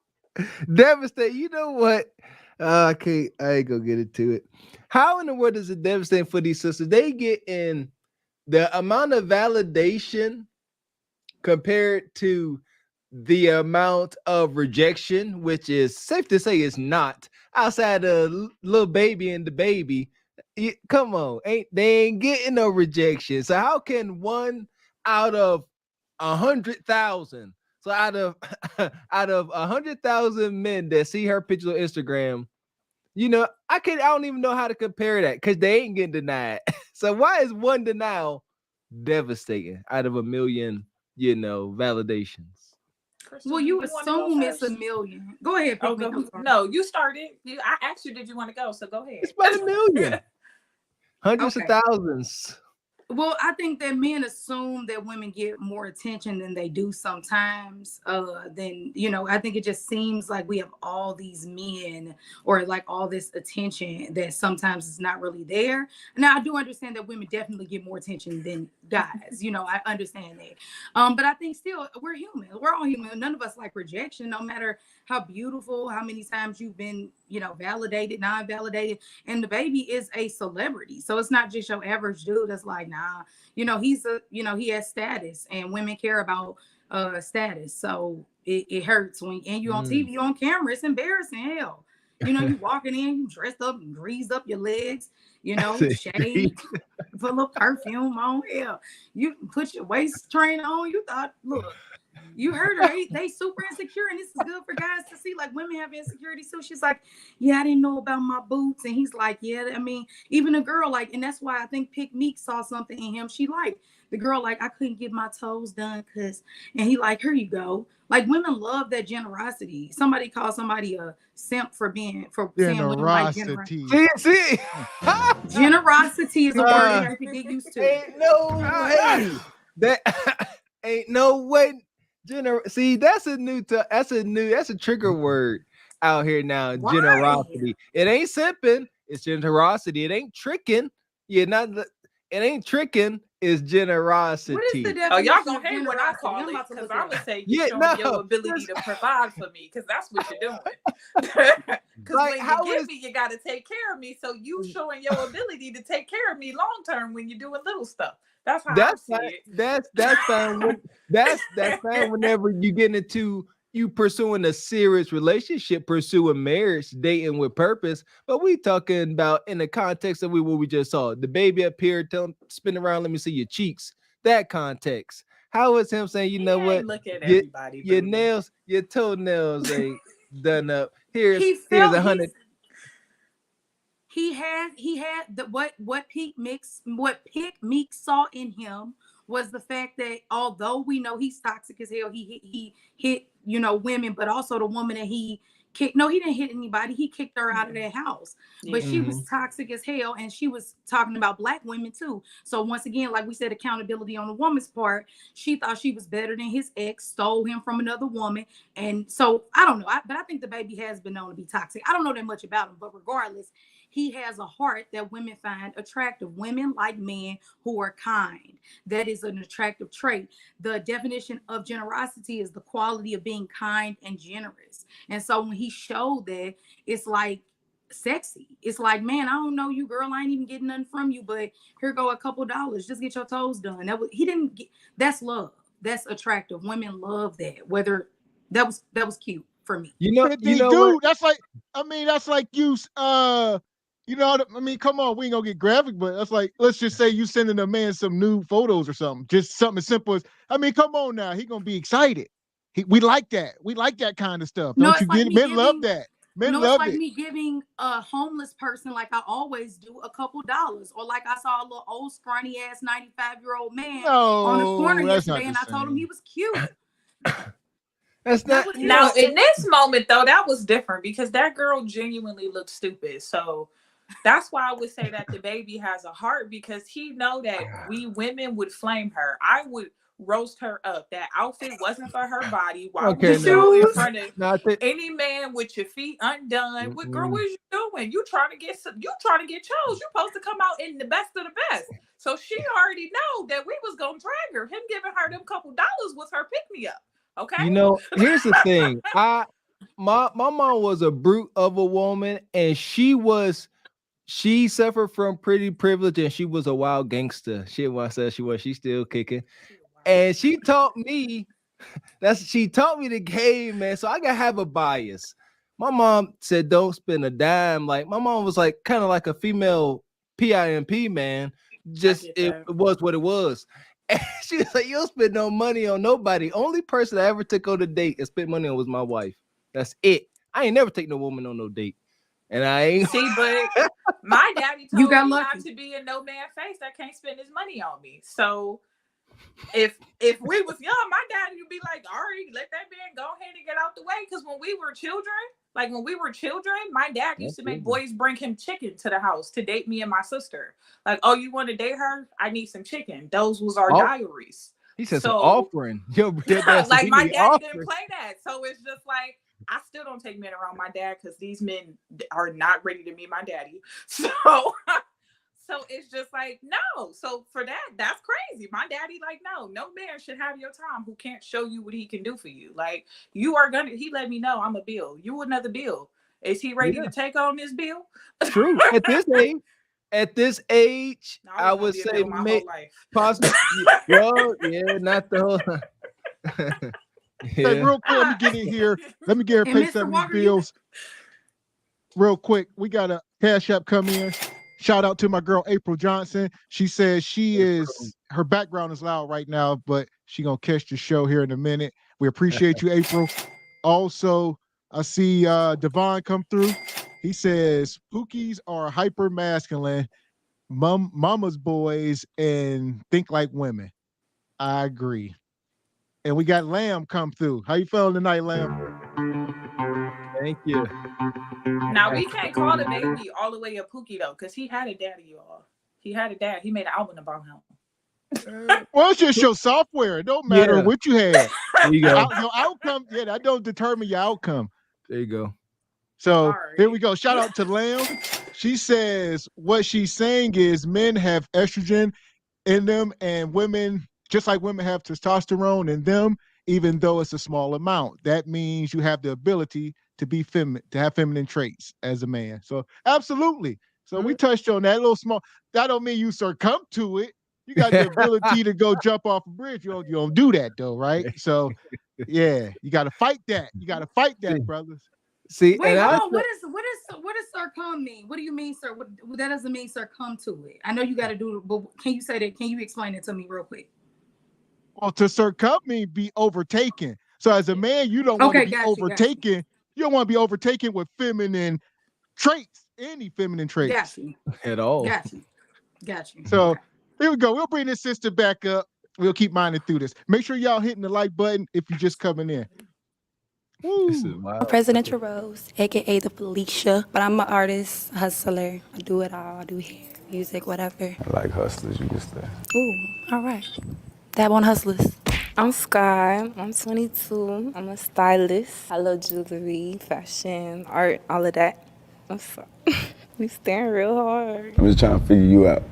Devastating. You know what? I ain't gonna get into it. How in the world is it devastating for these sisters? They get in the amount of validation compared to the amount of rejection, which is safe to say is not outside of little baby and the baby. Come on, they ain't getting no rejection. So how can one out of 100,000? So out of 100,000 men that see her pictures on Instagram, you know, I don't even know how to compare that because they ain't getting denied. So why is one denial devastating out of a million, you know, validations? Well, you assume it's a million. Go ahead. No, you started. I asked you, did you want to go? So go ahead. It's about a million. Hundreds of thousands. Well, I think that men assume that women get more attention than they do sometimes. Then, you know, I think it just seems like we have all these men or like all this attention that sometimes is not really there. Now, I do understand that women definitely get more attention than guys. You know, I understand that. But I think still we're human. We're all human. None of us like rejection, no matter how beautiful, how many times you've been, you know, validated, non-validated. And the baby is a celebrity. So it's not just your average dude that's like, nah, you know, he has status and women care about status. So it hurts when you on TV, you on camera, it's embarrassing. Hell, you know, you walking in, you dressed up and greased up your legs, you know, shaved, put a little perfume on. Hell, you put your waist train on. You thought, look, you heard her. They super insecure, and this is good for guys to see. Like women have insecurity too. She's like, yeah, I didn't know about my boots, and he's like, yeah. I mean, even a girl like, and that's why I think Pick Meek saw something in him. She liked the girl. Like I couldn't get my toes done and he like, here you go. Like women love that generosity. Somebody called somebody a simp for saying women like generosity. See? Generosity is a word you have to get used to. Ain't no way. That ain't no way. See, that's a trigger word out here now. Why? Generosity. It ain't simping, it's generosity. It ain't tricking. It ain't tricking, it's generosity. What is the definition? Oh, y'all gonna hate when I call it because I'm gonna say you're showing your ability to provide for me because that's what you're doing. Because like, when you give me, you gotta take care of me. So you showing your ability to take care of me long term when you're doing little stuff. That's how I see it. That's fine. That's fine whenever you get into you pursuing a serious relationship, pursuing marriage, dating with purpose. But we talking about in the context of what we just saw. The baby up here, tell him, spin around, let me see your cheeks. That context. How is him saying, you know what? Look at everybody. Your nails, your toenails ain't done up. Here's 100. He had what Pick Meek saw in him was the fact that although we know he's toxic as hell, he hit, you know, women, but also the woman that he kicked. No, he didn't hit anybody. He kicked her out of their house, but she was toxic as hell, and she was talking about black women too. So once again, like we said, accountability on the woman's part. She thought she was better than his ex, stole him from another woman, and so I don't know. But I think the baby has been known to be toxic. I don't know that much about him, but regardless, he has a heart that women find attractive. Women like men who are kind. That is an attractive trait. The definition of generosity is the quality of being kind and generous. And so when he showed that, it's like sexy. It's like, man, I don't know you, girl. I ain't even getting nothing from you, but here go a couple dollars. Just get your toes done. He didn't get, that's love. that's attractive. Women love that. Whether that was cute for me. You know, Dude, that's like, that's like you, come on, we ain't gonna get graphic, but that's like, let's just say you sending a man some nude photos or something, just something as simple as, come on now, he gonna be excited. We like that. We like that kind of stuff. Don't you get it? Men love that. Men love it's like it. me giving a homeless person, like I always do, a couple dollars. Or like I saw a little old scrawny ass 95-year-old man on the corner yesterday, and I told him he was cute. That's not now in this moment though, that was different because that girl genuinely looked stupid. So that's why I would say that the baby has a heart, because he know that we women would flame her. I would roast her up. That outfit wasn't for her body. Why would you go in front of any man with your feet undone? What girl, what are you doing? You trying to get chose. You supposed to come out in the best of the best. So she already know that we was gonna drag her. Him giving her them couple dollars was her pick me up. Okay. You know, here's the thing. My mom was a brute of a woman, and she suffered from pretty privilege, and she was a wild gangster. Shit, what I said she was, she's still kicking. And she taught me the game, man. So I gotta have a bias. My mom said, don't spend a dime. Like my mom was like kind of like a female PIMP, man. Just it was what it was. And she was like, you don't spend no money on nobody. Only person I ever took on a date and spent money on was my wife. That's it. I ain't never take no woman on no date. And I ain't but my daddy told me not to be in no man's face that can't spend his money on me. So if we was young, my daddy would be like, all right, let that man go ahead and get out the way. Because when we were children, my dad used to make boys bring him chicken to the house to date me and my sister. Like, oh, you want to date her? I need some chicken. Those was our diaries. He said, so, an offering. Like my dad didn't play that. So it's just like, I still don't take men around my dad because these men are not ready to meet my daddy. So it's just like, no. So for that's crazy. My daddy, like, no man should have your time who can't show you what he can do for you. Like, he let me know I'm a bill. You another bill. Is he ready to take on this bill? True. At this age, I would say possibly. Well, yeah, not the whole. Hey, real quick, let me get in here. Let me get her pay some of these bills. Real quick, we got a Cash App come in. Shout out to my girl April Johnson. She says her background is loud right now, but she gonna catch the show here in a minute. We appreciate you, April. Also, I see Devon come through. He says Pookies are hyper masculine, mama's boys, and think like women. I agree. And we got Lamb come through. How you feeling tonight, Lamb? Thank you. Now we can't call the baby all the way a Pookie though, because he had a daddy, y'all. He had a dad. He made an album about him. Well, it's just your software. It don't matter what you have. There you go. Your outcome, that don't determine your outcome. There you go. So here we go. Shout out to Lamb. She says what she's saying is men have estrogen in them, and women, just like women have testosterone in them, even though it's a small amount. That means you have the ability to be feminine, to have feminine traits as a man. So absolutely. So we touched on that little small. That don't mean you succumb to it. You got the ability to go jump off a bridge. You don't do that though, right? So yeah, you got to fight that. You got to fight that, brothers. See, wait, hold on. What does succumb mean? What do you mean, sir? What that doesn't mean succumb to it. I know you got to do it, but can you say that? Can you explain it to me real quick? Well, to succumb means be overtaken. So as a man, you don't want to be overtaken. You don't want to be overtaken with feminine traits, any feminine traits. Got you. At all. Got you. So here we go. We'll bring this sister back up. We'll keep minding through this. Make sure y'all hitting the like button if you're just coming in. I'm Presidential Rose, aka the Felicia, but I'm an artist, hustler. I do it all. I do hair, music, whatever. I like hustlers, you can say. Ooh, all right. Dab on hustlers. I'm Sky. I'm 22. I'm a stylist. I love jewelry, fashion, art, all of that. What's up? You staring real hard. I'm just trying to figure you out.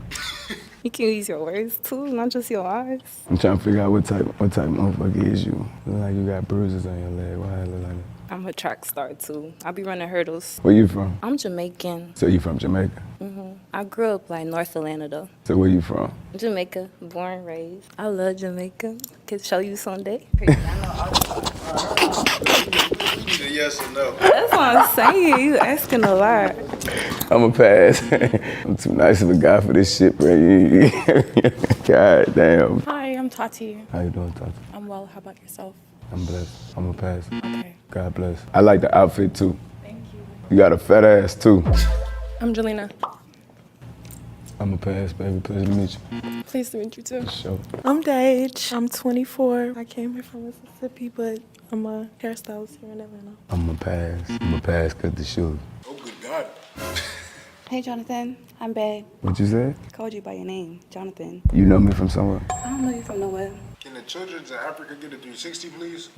You can use your words too, not just your eyes. I'm trying to figure out what type of motherfucker is you. Look like you got bruises on your leg. Why it look like that? I'm a track star too. I be running hurdles. Where you from? I'm Jamaican. So you from Jamaica? Mm-hmm. I grew up like North Atlanta though. So where you from? Jamaica, born, raised. I love Jamaica. Could show you someday. Yes or no? That's what I'm saying. You asking a lot. I'm a pass. I'm too nice of a guy for this shit, bro. God damn. Hi, I'm Tati. How you doing, Tati? I'm well. How about yourself? I'm blessed. I'm a pass. Okay. God bless. I like the outfit too. Thank you. You got a fat ass too. I'm Jelena. I'm a pass, baby. Pleasure to meet you. Pleased to meet you too. For sure. I'm Dage. I'm 24. I came here from Mississippi, but I'm a hairstylist here in Atlanta. I'm a pass. I'm a pass cut the shoes. Oh, good God. Hey, Jonathan. I'm Babe. What you said? I called you by your name, Jonathan. You know me from somewhere? I don't know you from nowhere. Can the children in Africa get a 360, please?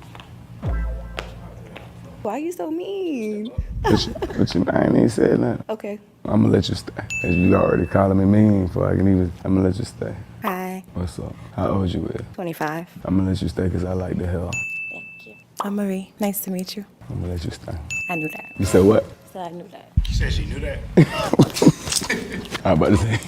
Why are you so mean? But you, I ain't even said nothing. Okay. I'm gonna let you stay. As you already calling me mean before I can even, I'm gonna let you stay. Hi. What's up? How old you is? 25. I'm gonna let you stay because I like the hell. Thank you. I'm Marie. Nice to meet you. I'm gonna let you stay. I knew that. You said what? I knew that. She said she knew that. I'm about to say.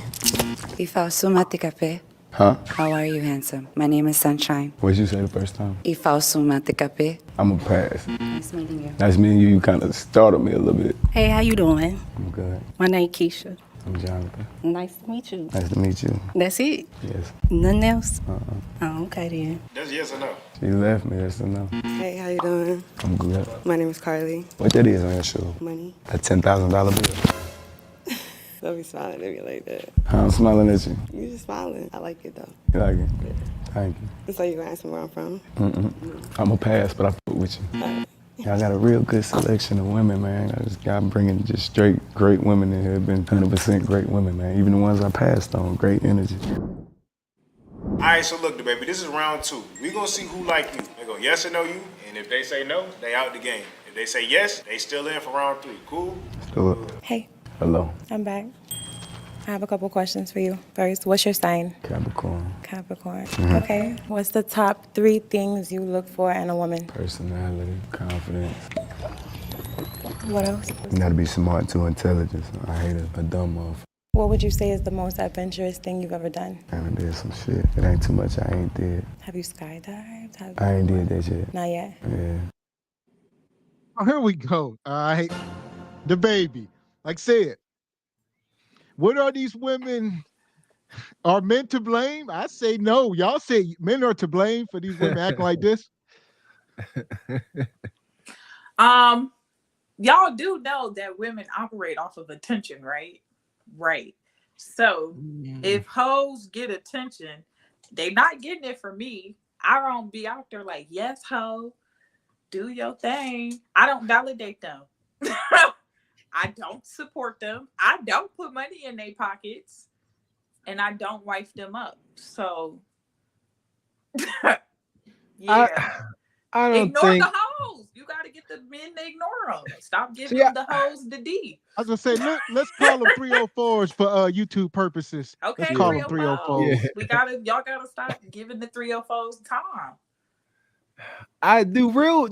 Ifausumatikape. Huh? How are you, handsome? My name is Sunshine. What'd you say the first time? Ifausumatikape. I'm a pass. Nice meeting you. Nice meeting you. You kind of startled me a little bit. Hey, how you doing? I'm good. My name Keisha. I'm Jonathan. Nice to meet you. Nice to meet you. That's it? Yes. Nothing else? Uh-uh. Oh, okay then. That's yes or no? She left me, that's a no. Hey, how you doing? I'm good. My name is Carly. What that is on your shoe? Money. A $10,000 bill. Don't be smiling at me like that. I'm smiling at you. You just smiling. I like it though. You like it? Thank you. So you gonna ask me where I'm from? I'm a pass, but I fuck with you. Y'all got a real good selection of women, man. I'm bringing just straight great women in here. Been 100% great women, man. Even the ones I passed on, great energy. All right, so look, baby, this is round 2. We gonna see who like you. They go yes or no you, and if they say no, they out the game. If they say yes, they still in for round 3. Cool? Hello. Hey. Hello. I'm back. I have a couple questions for you. First, what's your sign? Capricorn. Capricorn. Mhm. Okay. What's the top 3 things you look for in a woman? Personality, confidence. What else? You gotta be smart too, intelligent. I hate a dumb motherfucker. What would you say is the most adventurous thing you've ever done? I done did some shit. It ain't too much I ain't did. Have you skydived? I ain't did that shit. Not yet. Yeah. Oh, here we go. All right. The baby. Like said, what are these women? Are men to blame? I say no. Y'all say men are to blame for these women acting like this? Y'all do know that women operate off of attention, right? Right. So if hoes get attention, they not getting it from me. I don't be out there like, yes, hoe, do your thing. I don't validate them. I don't support them. I don't put money in their pockets, and I don't wife them up. So, yeah. I don't ignore think. the hoes. You got to get the men to ignore them. Stop giving the hoes the D. I was gonna say let's call them 304s for YouTube purposes. Okay, let's call them 304s. Yeah. Y'all gotta stop giving the 304s time. I do real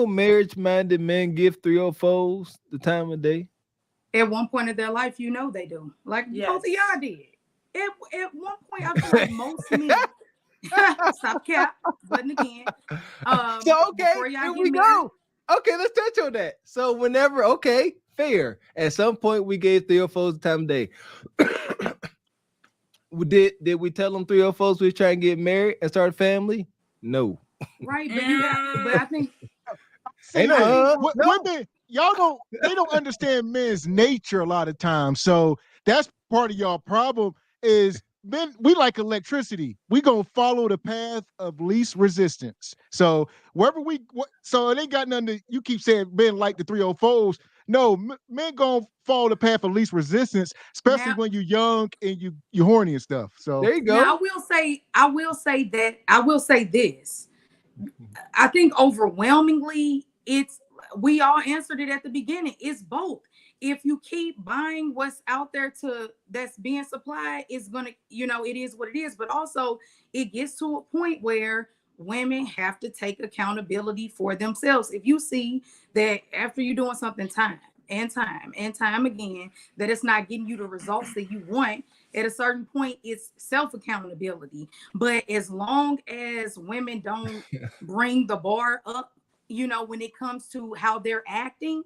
marriage-minded men give 304s the time of day? At one point in their life, you know they do. Like both of y'all did. At one point, I feel like most men. Stop cap, button again. So okay, here we go. Okay, let's touch on that. So whenever, okay, fair. At some point, we gave 304s the time of day. Did we tell them 304s we try and get married and start a family? No. Right, but you have. But I think. Hey, women, they don't understand men's nature a lot of times. So that's part of y'all problem is men, we like electricity. We gonna follow the path of least resistance. So wherever so it ain't got nothing to, you keep saying men like the 304s. No, men gonna follow the path of least resistance, especially when you're young and you horny and stuff. So there you go. Now, I will say this. I think overwhelmingly we all answered it at the beginning. It's both. If you keep buying what's out there that's being supplied, it's gonna, it is what it is. But also it gets to a point where women have to take accountability for themselves. If you see that after you're doing something time, and time again that it's not getting you the results that you want, at a certain point, it's self-accountability. But as long as women don't bring the bar up, when it comes to how they're acting,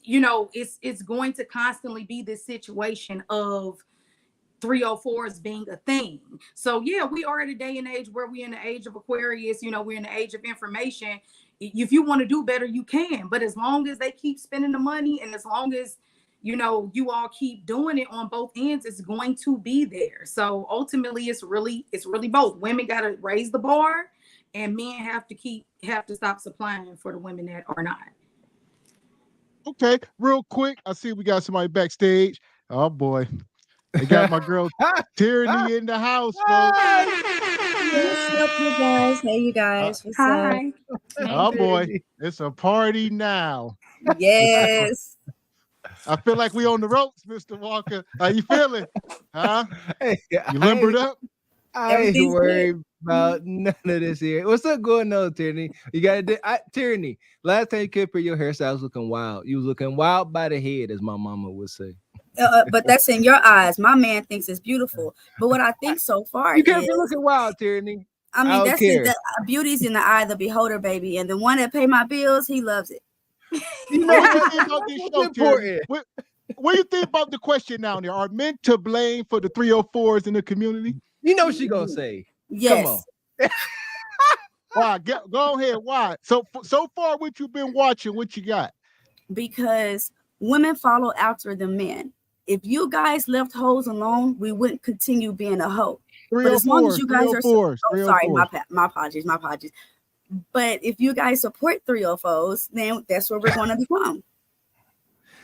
it's going to constantly be this situation of 304s being a thing. So yeah, we are at a day and age where we're in the age of Aquarius, we're in the age of information. If you want to do better, you can. But as long as they keep spending the money, and as long as you all keep doing it on both ends, it's going to be there. So ultimately, it's really both. Women got to raise the bar, and men have to stop supplying for the women that are not. Okay, real quick, I see we got somebody backstage. Oh boy, they got my girl Tyranny in the house, folks. What's up, you guys? Hey, you guys. What's up? Oh boy, it's a party now. Yes. I feel like we on the ropes, Mr. Walker. How you feeling? Huh? Hey, you limbered up? I ain't worried about none of this here. What's up going on, Tyranny? You got to Tyranny. Last time you could put your hairstyle was looking wild. You was looking wild by the head, as my mama would say. But that's in your eyes. My man thinks it's beautiful. But what I think so far, you can't be looking wild, Tyranny. I mean, that's the beauty's in the eye of the beholder, baby. And the one that pay my bills, he loves it. You know what you think about this show, Tyranny? What do you think about the question down there? Are men to blame for the 304s in the community? You know she gonna say yes. Come on. Why? Go ahead. Why? So far, what you've been watching? What you got? Because women follow after the men. If you guys left hoes alone, we wouldn't continue being a hoe. But as long as you guys are sorry, my apologies. But if you guys support 304s, then that's what we're going to become.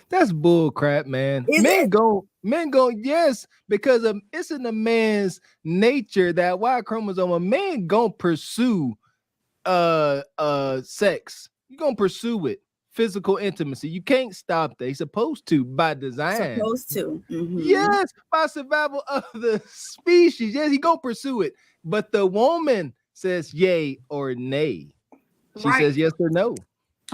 That's bull crap, man. Men go, yes, because it's in the man's nature that Y chromosome, a man gonna pursue sex. You're gonna pursue it. Physical intimacy. You can't stop that. He's supposed to by design. Supposed to. Mm-hmm. Yes, by survival of the species. Yes, he gonna pursue it. But the woman says yay or nay. She says yes or no.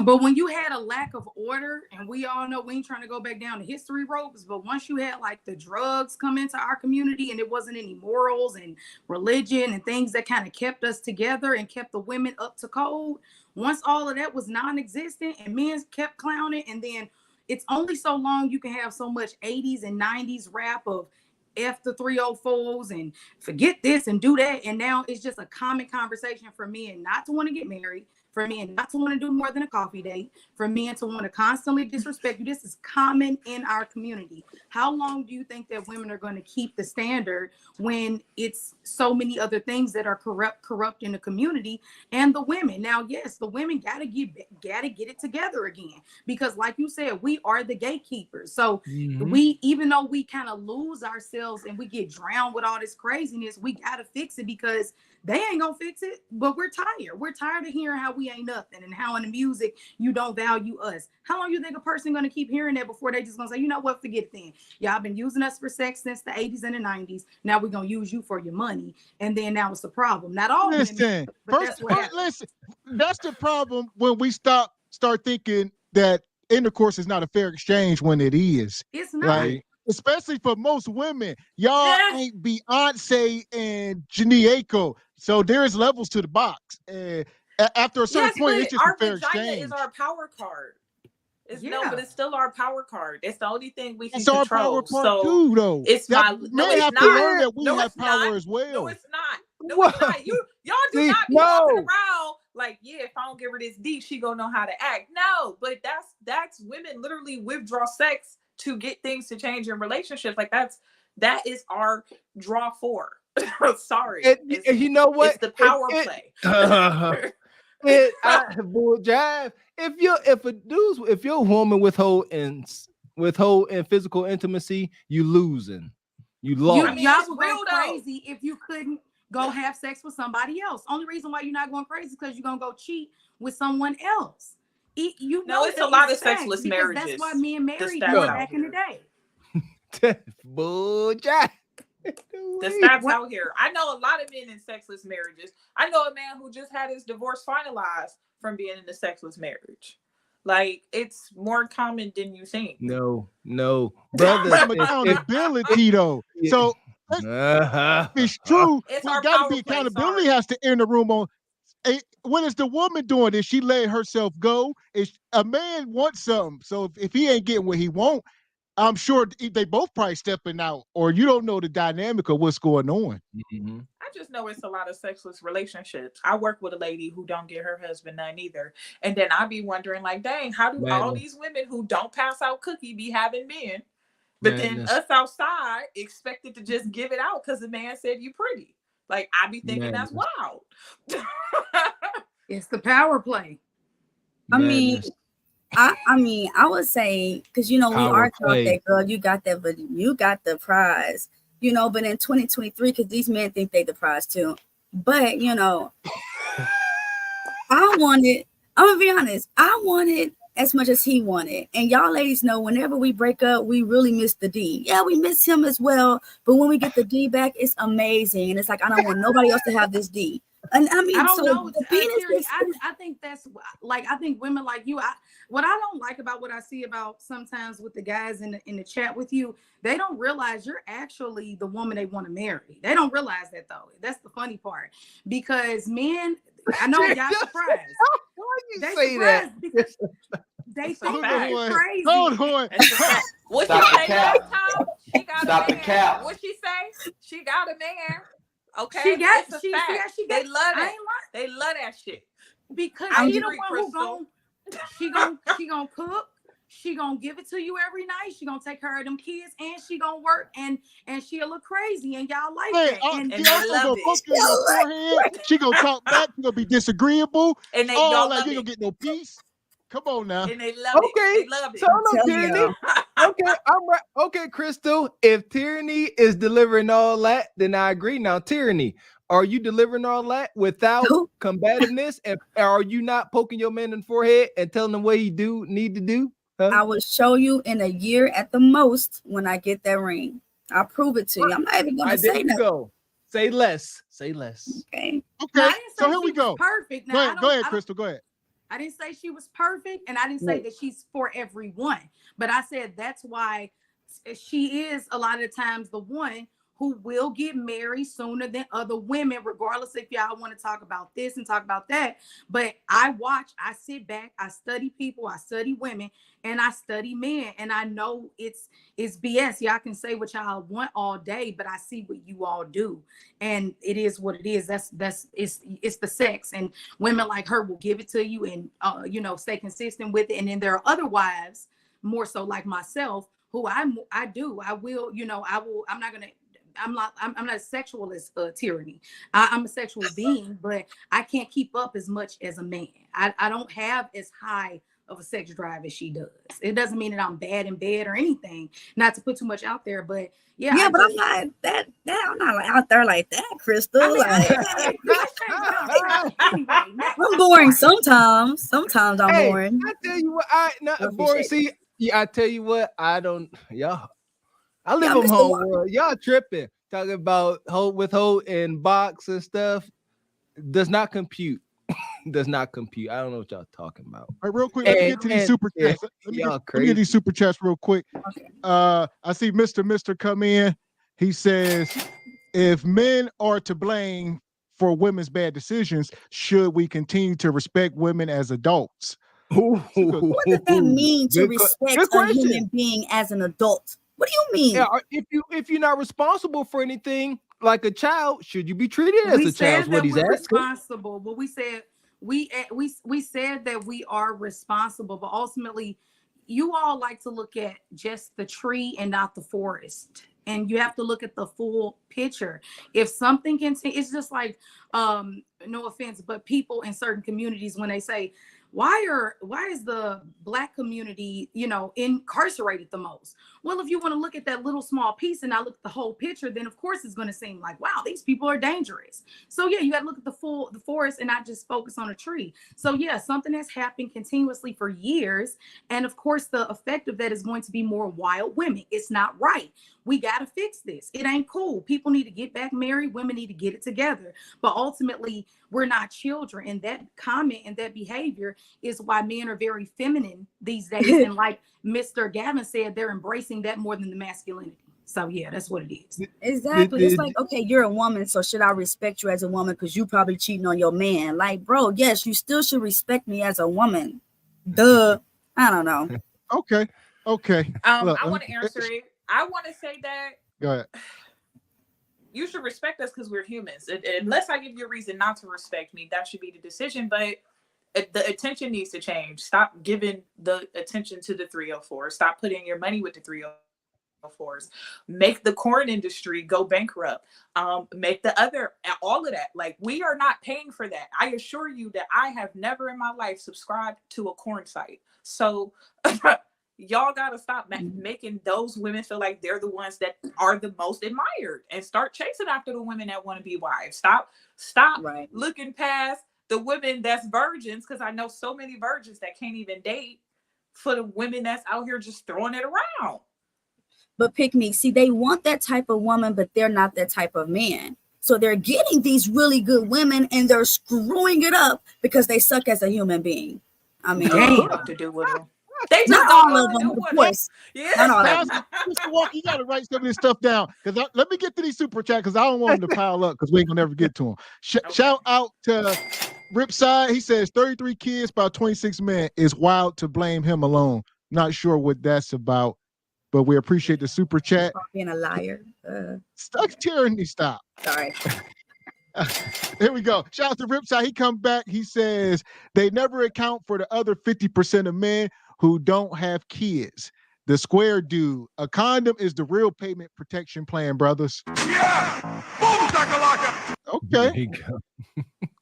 But when you had a lack of order, and we all know we ain't trying to go back down the history ropes, but once you had like the drugs come into our community and it wasn't any morals and religion and things that kind of kept us together and kept the women up to code, once all of that was non-existent and men kept clowning, and then it's only so long you can have so much 80s and 90s rap of F the 304s and forget this and do that. And now it's just a common conversation for men not to want to get married, for men not to want to do more than a coffee date, for men to want to constantly disrespect you. This is common in our community. How long do you think that women are going to keep the standard when it's so many other things that are corrupt in the community and the women? Now, yes, the women gotta get it together again, because like you said, we are the gatekeepers. So we, even though we kind of lose ourselves and we get drowned with all this craziness, we gotta fix it, because they ain't gonna fix it. But we're tired of hearing how we ain't nothing and how in the music you don't value us. How long you think a person gonna keep hearing that before they just gonna say, you know what, forget it then. Y'all been using us for sex since the 80s and the 90s. Now we're gonna use you for your money, and then now it's the problem. Not all women, but listen, that's the problem when we start thinking that intercourse is not a fair exchange when it is. It's not. Like, especially for most women, y'all ain't Beyonce and Janae Aiko. So there's levels to the box. And after a certain point, it's just a fair exchange. Our vagina is our power card. But it's still our power card. It's the only thing we can control. It's our power card too, though. It's men have to learn that we have power as well. No, it's not. No, it's not. Y'all do not be walking around like, if I don't give her this D, she gonna know how to act. No, but that's women literally withdraw sex to get things to change in relationships. Like that is our draw for. Sorry. You know what? It's the power play. Bull jive. If you're a woman withhold in physical intimacy, you losing. You lost. Y'all would go crazy if you couldn't go have sex with somebody else. Only reason why you're not going crazy is because you're gonna go cheat with someone else. It's a lot of sexless marriages. That's why men married back in the day. Bull jive. The stats out here. I know a lot of men in sexless marriages. I know a man who just had his divorce finalized from being in a sexless marriage. Like, it's more common than you think. No, brother. Some accountability though. So if it's true, It's we our got to power be play, accountability sorry. has to enter the room on. What is the woman doing? Is she letting herself go? Is a man wants something? So if he ain't getting what he want, I'm sure they both probably stepping out, or you don't know the dynamic of what's going on. Mm-hmm. I just know it's a lot of sexless relationships. I work with a lady who don't get her husband none either. And then I be wondering, like, dang, how do all these women who don't pass out cookie be having men? But then us outside expected to just give it out because the man said you pretty. Like, I be thinking that's wild. It's the power play. I mean, I would say, because we are taught that, girl, you got that, but you got the prize, but in 2023, because these men think they the prize too. But I wanted, I'm gonna be honest, I wanted as much as he wanted. And y'all ladies know, whenever we break up, we really miss the D. Yeah, we miss him as well. But when we get the D back, it's amazing. And it's like, I don't want nobody else to have this D. And I mean, I don't know. the penis Terry, I think that's like, I think women like you, what I don't like about what I see about sometimes with the guys in the chat with you, they don't realize you're actually the woman they want to marry. They don't realize that though. That's the funny part, because men, I know y'all surprised. Why you they say surprised that? because they think it's crazy. Hold on. What Stop she the say cap. last time? She got Stop a the man. cap. What she say? She got a man. Okay, She got. it's a She fact. got. They love I that. ain't lying. They love that shit. Because I she the agree, one who Crystal. she gonna cook. She gonna give it to you every night. She gonna take care of them kids, and she gonna work, and she'll look crazy, and y'all like that. And they she also love gonna it. poke you in your forehead. She gonna talk back. She gonna be disagreeable. And they All y'all that, love you it. gonna get no peace. Come on now. And they love it. They love it. So look, Tyranny. Okay, I'm right. Okay, Crystal. If Tyranny is delivering all that, then I agree. Now, Tyranny, are you delivering all that without combativeness? And are you not poking your man in the forehead and telling him what he need to do? Huh? I will show you in a year at the most when I get that ring. I'll prove it to you. I'm not even gonna say that. Go. Say less. Say less. Okay. Okay. So here we go. Perfect. Now, Go ahead, Crystal. Go ahead. I didn't say she was perfect, and I didn't say that she's for everyone, but I said that's why she is a lot of the times the one who will get married sooner than other women, regardless if y'all want to talk about this and talk about that. But I sit back, I study people, I study women, and I study men, and I know it's BS. Y'all can say what y'all want all day, but I see what you all do, and it is what it is. It's the sex, and women like her will give it to you, and stay consistent with it. And then there are other wives, more so like myself, who I'm not as sexual as Tyranny. I'm a sexual being, but I can't keep up as much as a man. I don't have as high of a sex drive as she does. It doesn't mean that I'm bad in bed or anything. Not to put too much out there, but yeah. Yeah, but I'm not that. I'm not out there like that, Crystal. I'm boring sometimes. Sometimes I'm boring. I tell you what, boring. See, I tell you what, I don't. Y'all. I live in home world. Y'all tripping. Talking about withhold and box and stuff. Does not compute. Does not compute. I don't know what y'all talking about. All right, real quick, let me get to these super chats. Let me get these super chats real quick. Okay. I see Mr. come in. He says, if men are to blame for women's bad decisions, should we continue to respect women as adults? What does that mean to respect a human being as an adult? What do you mean? Yeah, if you're not responsible for anything like a child, should you be treated as a child? What he's asking. Responsible. But we said we said that we are responsible, but ultimately, you all like to look at just the tree and not the forest. And you have to look at the full picture. If something it's just like, no offense, but people in certain communities, when they say, why is the Black community, incarcerated the most? Well, if you want to look at that little small piece and not look at the whole picture, then of course it's going to seem like, wow, these people are dangerous. So yeah, you got to look at the forest and not just focus on a tree. So yeah, something has happened continuously for years. And of course, the effect of that is going to be more wild women. It's not right. We got to fix this. It ain't cool. People need to get back married. Women need to get it together. But ultimately, we're not children. And that comment and that behavior is why men are very feminine these days. And like Mr. Gavin said, they're embracing that more than the masculinity. So yeah, that's what it is. Exactly. It's like, okay, you're a woman, so should I respect you as a woman because you probably cheating on your man? Like, bro, yes, you still should respect me as a woman. Duh. I don't know. Okay. Look, I want to answer it. I want to say that. Go ahead. You should respect us because we're humans. Unless I give you a reason not to respect me, that should be the decision. But the attention needs to change. Stop giving the attention to the 304. Stop putting your money with the 304s. Make the corn industry go bankrupt. Make the other, all of that. Like, we are not paying for that. I assure you that I have never in my life subscribed to a corn site. So y'all got to stop making those women feel like they're the ones that are the most admired and start chasing after the women that want to be wives. Stop looking past the women that's virgins, because I know so many virgins that can't even date, for the women that's out here just throwing it around. But pick me. See, they want that type of woman, but they're not that type of man. So they're getting these really good women and they're screwing it up because they suck as a human being. I mean, what to do with them. They just not all of them, of course. Yeah. Not all of them. Mr. Walker, you got to write some of this stuff down, because let me get to these super chat, because I don't want them to pile up because we ain't gonna never get to them. Shout out to Ripside. He says 33 kids by 26 men is wild to blame him alone. Not sure what that's about, but we appreciate the super chat. Being a liar. Stop tearing me. Stop. Sorry. Here we go. Shout out to Ripside. He come back. He says they never account for the other 50% of men who don't have kids. The square dude. A condom is the real payment protection plan, brothers. Yeah. Boom, shakalaka. Okay. There you go.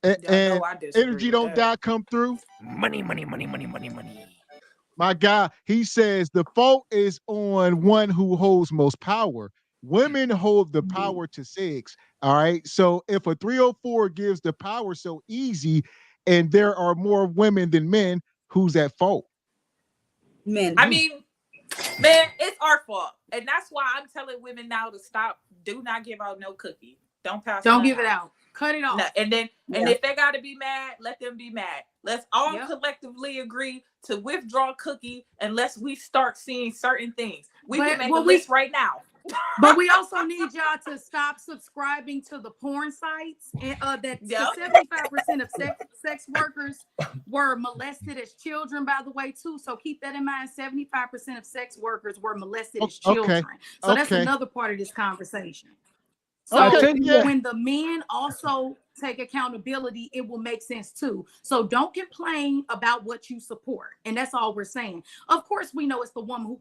And energy don't die come through. Money, money, money, money, money, money. My guy, he says the fault is on one who holds most power. Women hold the power to sex. All right. So if a 304 gives the power so easy, and there are more women than men, who's at fault? Men. I mean, man, it's our fault. And that's why I'm telling women now to stop. Do not give out no cookie. Don't pass. Don't give it out. Cut it off. No, and if they got to be mad, let them be mad. Let's all collectively agree to withdraw cookie unless we start seeing certain things. We can make a list right now. But we also need y'all to stop subscribing to the porn sites. And that 75% of sex workers were molested as children, by the way, too. So keep that in mind. 75% of sex workers were molested as children. So that's another part of this conversation. So when the men also take accountability, it will make sense too. So don't complain about what you support. And that's all we're saying. Of course, we know it's the woman who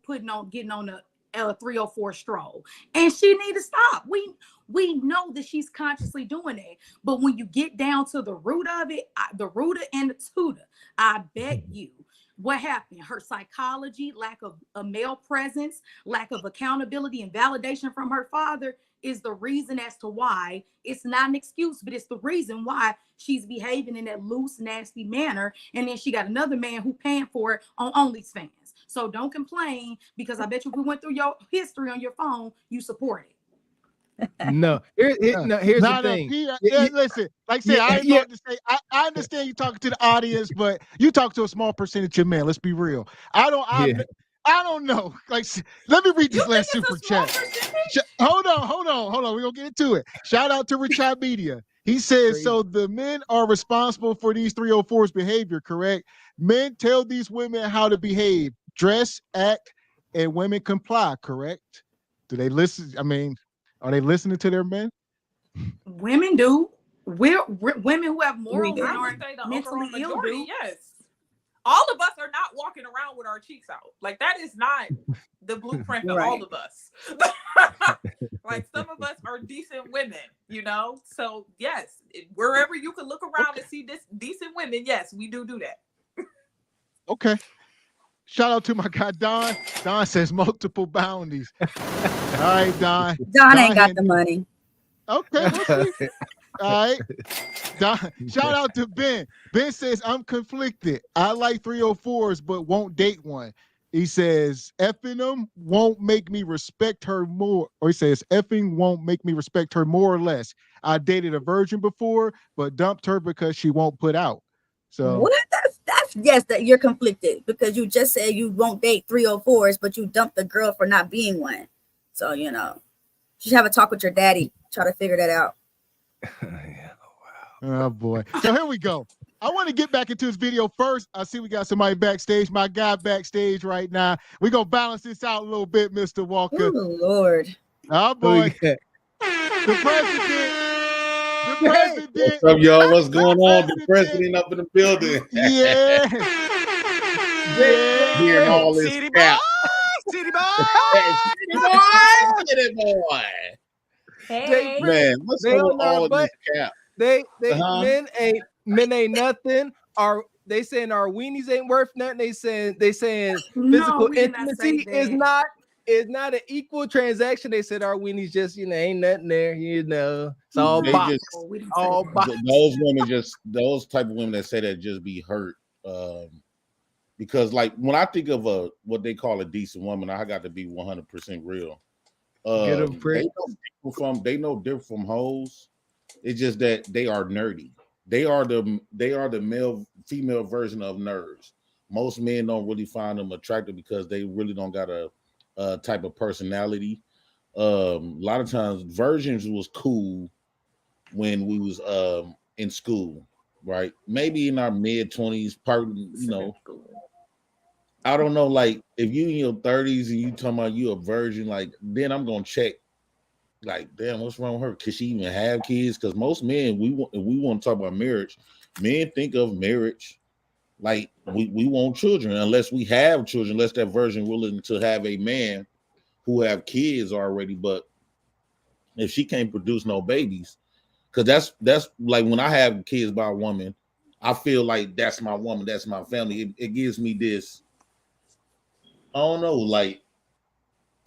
getting on a 304 stroll, and she need to stop. We know that she's consciously doing it, but when you get down to the root of it, the rooter and the tutor, I bet you what happened. Her psychology, lack of a male presence, lack of accountability and validation from her father is the reason as to why. It's not an excuse, but it's the reason why she's behaving in that loose, nasty manner. And then she got another man who paying for it on OnlyFans. So don't complain, because I bet you if we went through your history on your phone, you support it. No, here's the thing. Listen, like I said, I understand you talking to the audience, but you talk to a small percentage of men. Let's be real. I don't know. Like, let me read this last super chat. Hold on. We're gonna get into it. Shout out to Richard Media. He says, so the men are responsible for these 304's behavior, correct? Men tell these women how to behave, dress, act, and women comply, correct? Do they listen? I mean, are they listening to their men? Women do. We're women who have morals and aren't mentally ill do. Yes. All of us are not walking around with our cheeks out. Like, that is not the blueprint of all of us. Like, some of us are decent women, you know? So, yes, wherever you can look around and see this decent women, yes, we do that. Okay. Shout out to my guy, Don. Don says multiple bounties. All right, Don. Don ain't got the money. Okay. We'll see. All right. Don, shout out to Ben. Ben says, I'm conflicted. I like 304s, but won't date one. He says, effing them won't make me respect her more. Or he says, effing won't make me respect her more or less. I dated a virgin before, but dumped her because she won't put out. So what? That's yes, that you're conflicted because you just said you won't date 304s, but you dumped the girl for not being one. So, you know, you should have a talk with your daddy, try to figure that out. Oh boy. So here we go. I want to get back into this video first. I see we got somebody backstage. My guy backstage right now. We're going to balance this out a little bit, Mr. Walker. Oh, Lord. Oh, boy. The president. What's up, y'all? What's going on? The president up in the building. Yeah. Hearing all this City cap. City boy. City boy. Hey. Man, what's They going on our on with butt. this cap? Men ain't nothing. They saying our weenies ain't worth nothing. They saying No, physical we did not say intimacy is not an equal transaction. They said our weenies just ain't nothing there. It's all They box. just- All box. Those women those type of women that say that just be hurt. Because like when I think of what they call a decent woman, I got to be 100% real. Get 'em prick. They know different from hoes. It's just that they are nerdy. They are the male female version of nerds. Most men don't really find them attractive because they really don't got a type of personality. A lot of times virgins was cool when we was in school, right? Maybe in our mid-20s, I don't know, like if you in your 30s and you talking about you a virgin, like then I'm gonna check, like, damn, what's wrong with her? Could she even have kids? Because most men, we want to talk about marriage. Men think of marriage like we want children, unless we have children, unless that virgin willing to have a man who have kids already. But if she can't produce no babies, because that's like when I have kids by a woman, I feel like that's my woman, that's my family. It gives me this, I don't know, like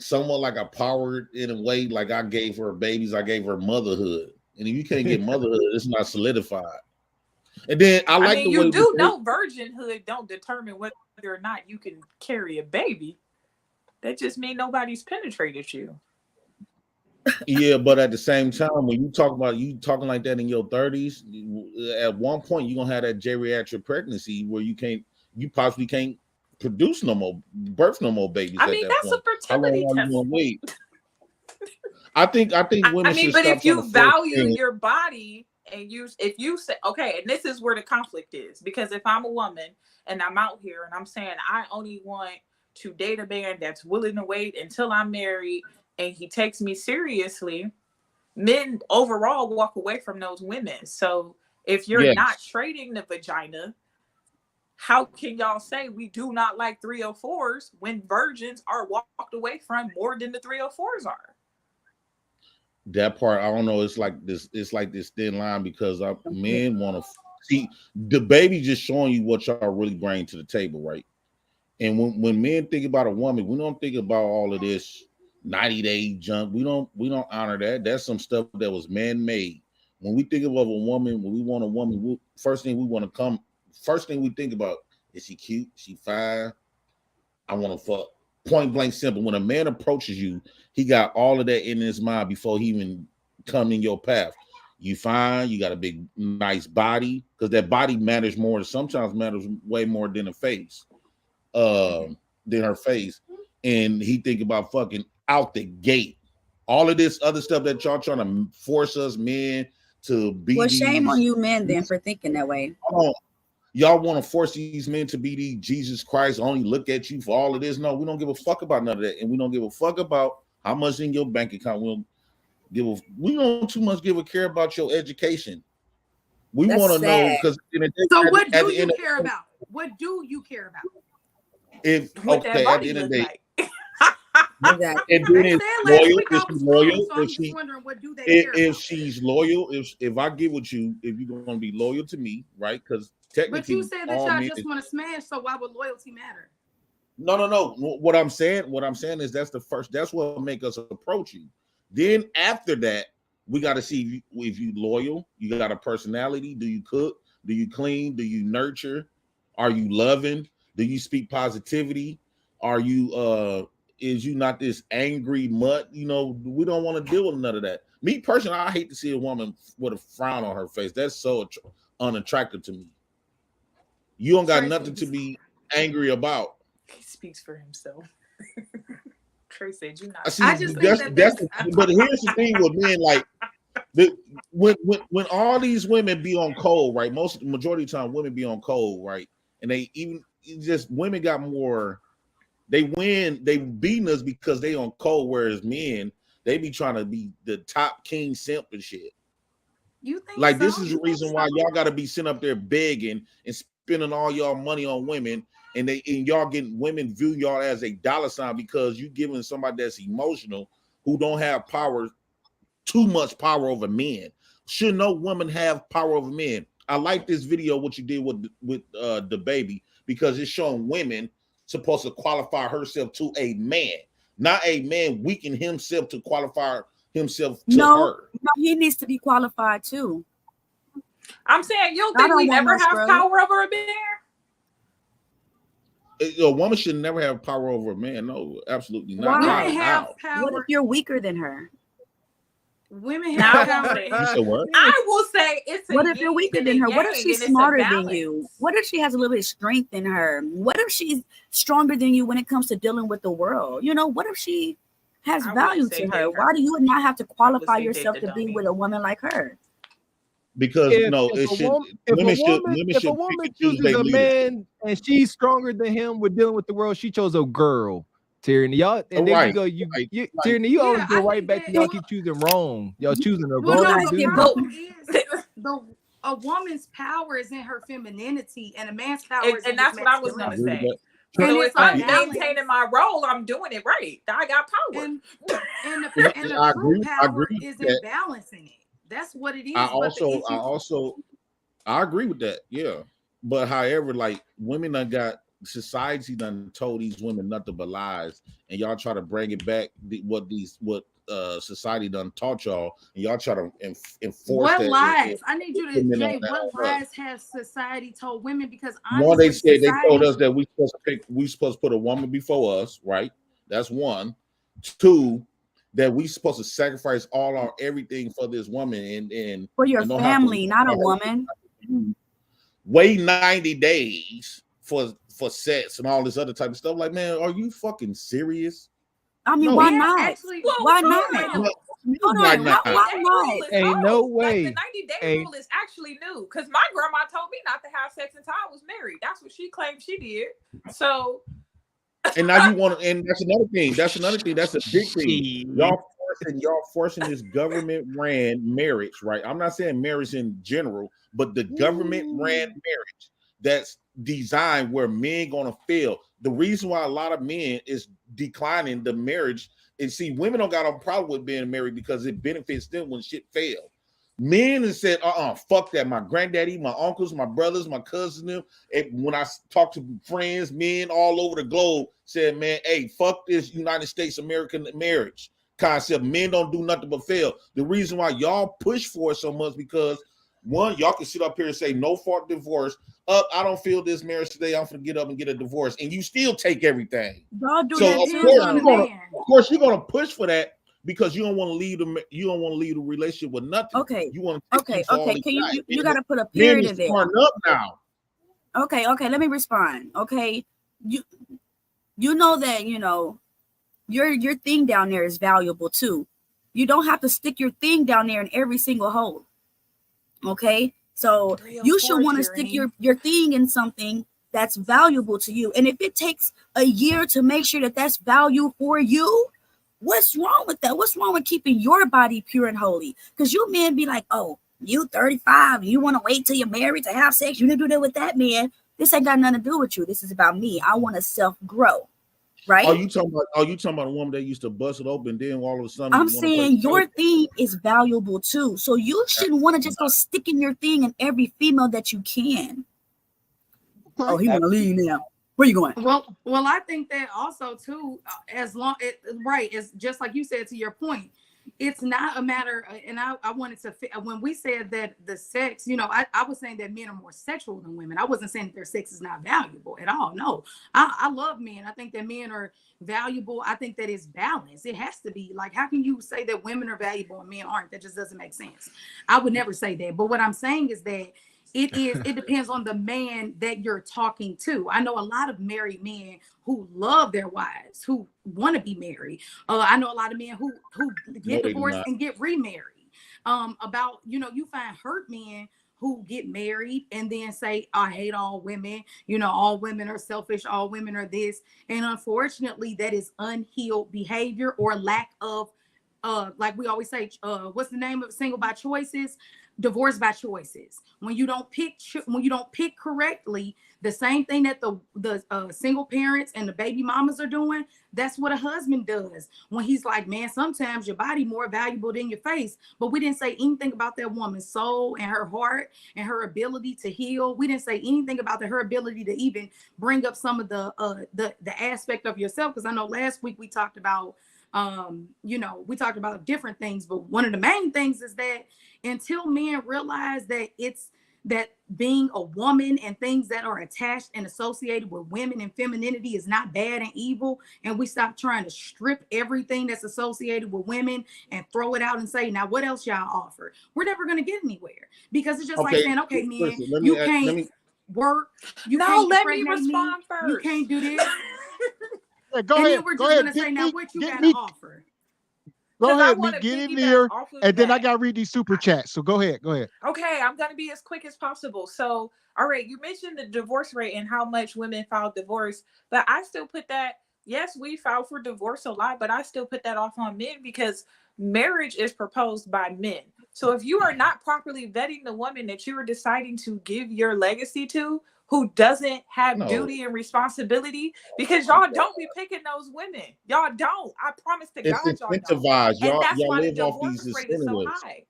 somewhat like a power in a way, like I gave her babies, I gave her motherhood. And if you can't get motherhood, it's not solidified. And then I like the way you do know virginhood don't determine whether or not you can carry a baby. That just means nobody's penetrated you. Yeah, but at the same time, when you talk about you talking like that in your 30s, at one point you're gonna have that geriatric pregnancy where you possibly can't produce no more, birth no more babies. I mean, that's a fertility test. Wait. I think women. I mean, but if you value your body and if you say, okay, and this is where the conflict is, because if I'm a woman and I'm out here and I'm saying I only want to date a man that's willing to wait until I'm married and he takes me seriously, men overall walk away from those women. So if you're not trading the vagina, how can y'all say we do not like 304s when virgins are walked away from more than the 304s are? That part, I don't know. It's like this thin line because men want to see the baby just showing you what y'all really bring to the table, right? And when men think about a woman, we don't think about all of this 90-day junk. We don't honor that. That's some stuff that was man-made. When we think of a woman, when we want a woman, first thing we think about, is she cute? She fine? I want to fuck. Point blank simple. When a man approaches you, he got all of that in his mind before he even come in your path. You fine, you got a big, nice body, because that body sometimes matters way more than a face, than her face. And he think about fucking out the gate. All of this other stuff that y'all trying to force us men to be. Well, shame on you men then for thinking that way. Y'all want to force these men to be these Jesus Christ, only look at you for all of this. No, we don't give a fuck about none of that. And we don't give a fuck about how much in your bank account. We don't too much give a care about your education. We want to know, because so what do you care about? What do you care about? If what okay, at the end of the day, like. and then it's loyal. If she's loyal, if I get with you, if you're gonna be loyal to me, right? Because technically, but you said that y'all just want to smash, so why would loyalty matter? No. What I'm saying is that's what make us approach you. Then after that, we got to see if you loyal, you got a personality. Do you cook? Do you clean? Do you nurture? Are you loving? Do you speak positivity? Are you is you not this angry mutt? You know, we don't want to deal with none of that. Me personally, I hate to see a woman with a frown on her face. That's so unattractive to me. You don't got nothing to be angry about. He speaks for himself. Trey said you not. I just but here's the thing with men, like when all these women be on cold, right? Majority of the time women be on cold, right? And women got more. They beating us because they on cold, whereas men, they be trying to be the top king simp and shit. You think like so? This is the reason why y'all gotta be sitting up there begging and spending all y'all money on women, and y'all getting women view y'all as a dollar sign because you giving somebody that's emotional who don't have power, too much power over men. Should no woman have power over men? I like this video what you did with the baby, because it's showing women supposed to qualify herself to a man, not a man weaken himself to qualify himself to her. No, he needs to be qualified too. I'm saying you don't think we never have power over a man? A woman should never have power over a man. No, absolutely not. Why? Have power. What if you're weaker than her? Women have power. I will say it's. What if you're weaker than her? What if she's smarter than you? What if she has a little bit of strength in her? What if she's stronger than you when it comes to dealing with the world? You know, what if she has value to her? Why do you not have to qualify yourself to be with a woman like her? Because if a woman chooses a man and she's stronger than him with dealing with the world, she chose a girl. Tyranny, y'all, and then you go, Tyranny, you always go right back to y'all keep choosing wrong. Y'all choosing the wrong dude. A woman's power is in her femininity, and a man's power is in his that's what I was gonna say. So if I'm maintaining my role, I'm doing it right. I got power. And the true power is in balancing it. That's what it is. I agree with that. Yeah, but however, like women done got. Society done told these women nothing but lies, and y'all try to bring it back what society done taught y'all, and y'all try to enforce what lies. I need you to say what lies has society told women, because one, they said they told us that we supposed to put a woman before us, right? That's one. Two, that we supposed to sacrifice all our everything for this woman and for your family, not a woman. Wait 90 days for sex and all this other type of stuff. Like, man, are you fucking serious? I mean, why not? Actually, why not? Why not? Ain't no way. The 90-day rule is actually new, because my grandma told me not to have sex until I was married. That's what she claimed she did. So, and now you want to, and that's another thing. That's a big thing. Y'all forcing this government ran marriage, right? I'm not saying marriage in general, but the government ran marriage that's designed where men gonna fail. The reason why a lot of men is declining the marriage is, see, women don't got a problem with being married because it benefits them when shit fail. Men have said, fuck that. My granddaddy, my uncles, my brothers, my cousins, them. And when I talk to friends, men all over the globe said, man, hey, fuck this United States American marriage concept. Men don't do nothing but fail. The reason why y'all push for it so much because, one, y'all can sit up here and say no fault divorce. I don't feel this marriage today. I'm gonna get up and get a divorce, and you still take everything. So of course you're gonna push for that because you don't want to leave the relationship with nothing. Okay. You want to okay. Can you got to put a period in there. Up now. Okay. Let me respond. Okay. You know that your thing down there is valuable too. You don't have to stick your thing down there in every single hole. Okay. So you should want to stick your thing in something that's valuable to you. And if it takes a year to make sure that that's value for you, what's wrong with that? What's wrong with keeping your body pure and holy? Because you men be like, oh, you 35, you want to wait till you're married to have sex. You didn't do that with that man. This ain't got nothing to do with you. This is about me. I want to self-grow. Right? Are you talking about a woman that used to bust it open, then all of a sudden? I'm saying your thing is valuable too. So you shouldn't want to just go sticking your thing in every female that you can. Oh, he want to leave now. Where you going? Well, I think that also too, as long it's just like you said, to your point, it's not a matter, and I wanted to, when we said that the sex, you know, I was saying that men are more sexual than women. I wasn't saying that their sex is not valuable at all. No, I love men. I think that men are valuable. I think that it's balanced. It has to be. Like, how can you say that women are valuable and men aren't? That just doesn't make sense. I would never say that. But what I'm saying is that it depends on the man that you're talking to. I know a lot of married men who love their wives, who want to be married. I know a lot of men who get divorced and get remarried. About, you know, you find hurt men who get married and then say, I hate all women, you know, all women are selfish, all women are this. And unfortunately, that is unhealed behavior or lack of, like we always say, what's the name of single by choices? Divorce by choices. When you don't pick correctly, the same thing that the single parents and the baby mamas are doing, that's what a husband does. When he's like, man, sometimes your body more valuable than your face. But we didn't say anything about that woman's soul and her heart and her ability to heal. We didn't say anything about her ability to even bring up some of the aspect of yourself. Because I know last week we talked about you know, we talked about different things, but one of the main things is that until men realize that it's that being a woman and things that are attached and associated with women and femininity is not bad and evil, and we stop trying to strip everything that's associated with women and throw it out and say, now what else y'all offer? We're never going to get anywhere, because it's just like saying, okay, man, listen, you can't work, you can't let me respond first. You can't do this. Yeah, go and ahead. Then we're go just ahead. gonna say, now what you got me, to offer? Go ahead, me get in there, and then I got to read these super chats. So go ahead. Okay, I'm going to be as quick as possible. So, all right, you mentioned the divorce rate and how much women file divorce, but I still put that, yes, we file for divorce a lot, but I still put that off on men because marriage is proposed by men. So if you are not properly vetting the woman that you are deciding to give your legacy to, who doesn't have duty and responsibility, because y'all don't be picking those women. Y'all don't. I promise to God, y'all don't. Incentivized. And that's why the live off divorce these rate is so incentives. high.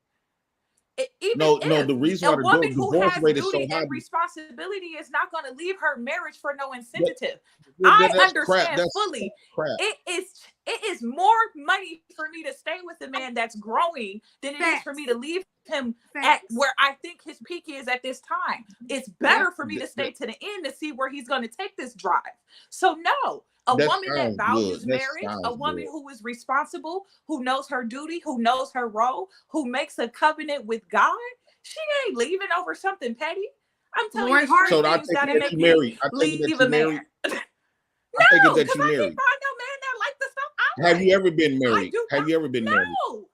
The reason why the woman who divorce has rate is so duty high and responsibility is not going to leave her marriage for no incentive. That's I understand crap. fully. Crap. It is more money for me to stay with a man that's growing than it is for me to leave him at where I think his peak is at this time. It's better for me to stay to the end to see where he's going to take this drive. So no. A woman that values marriage, a woman who is responsible, who knows her duty, who knows her role, who makes a covenant with God, she ain't leaving over something petty. I'm telling you, so I things take that it make you me married. leave a man. I take it that you married. Have you ever been married? Have you ever been married? No,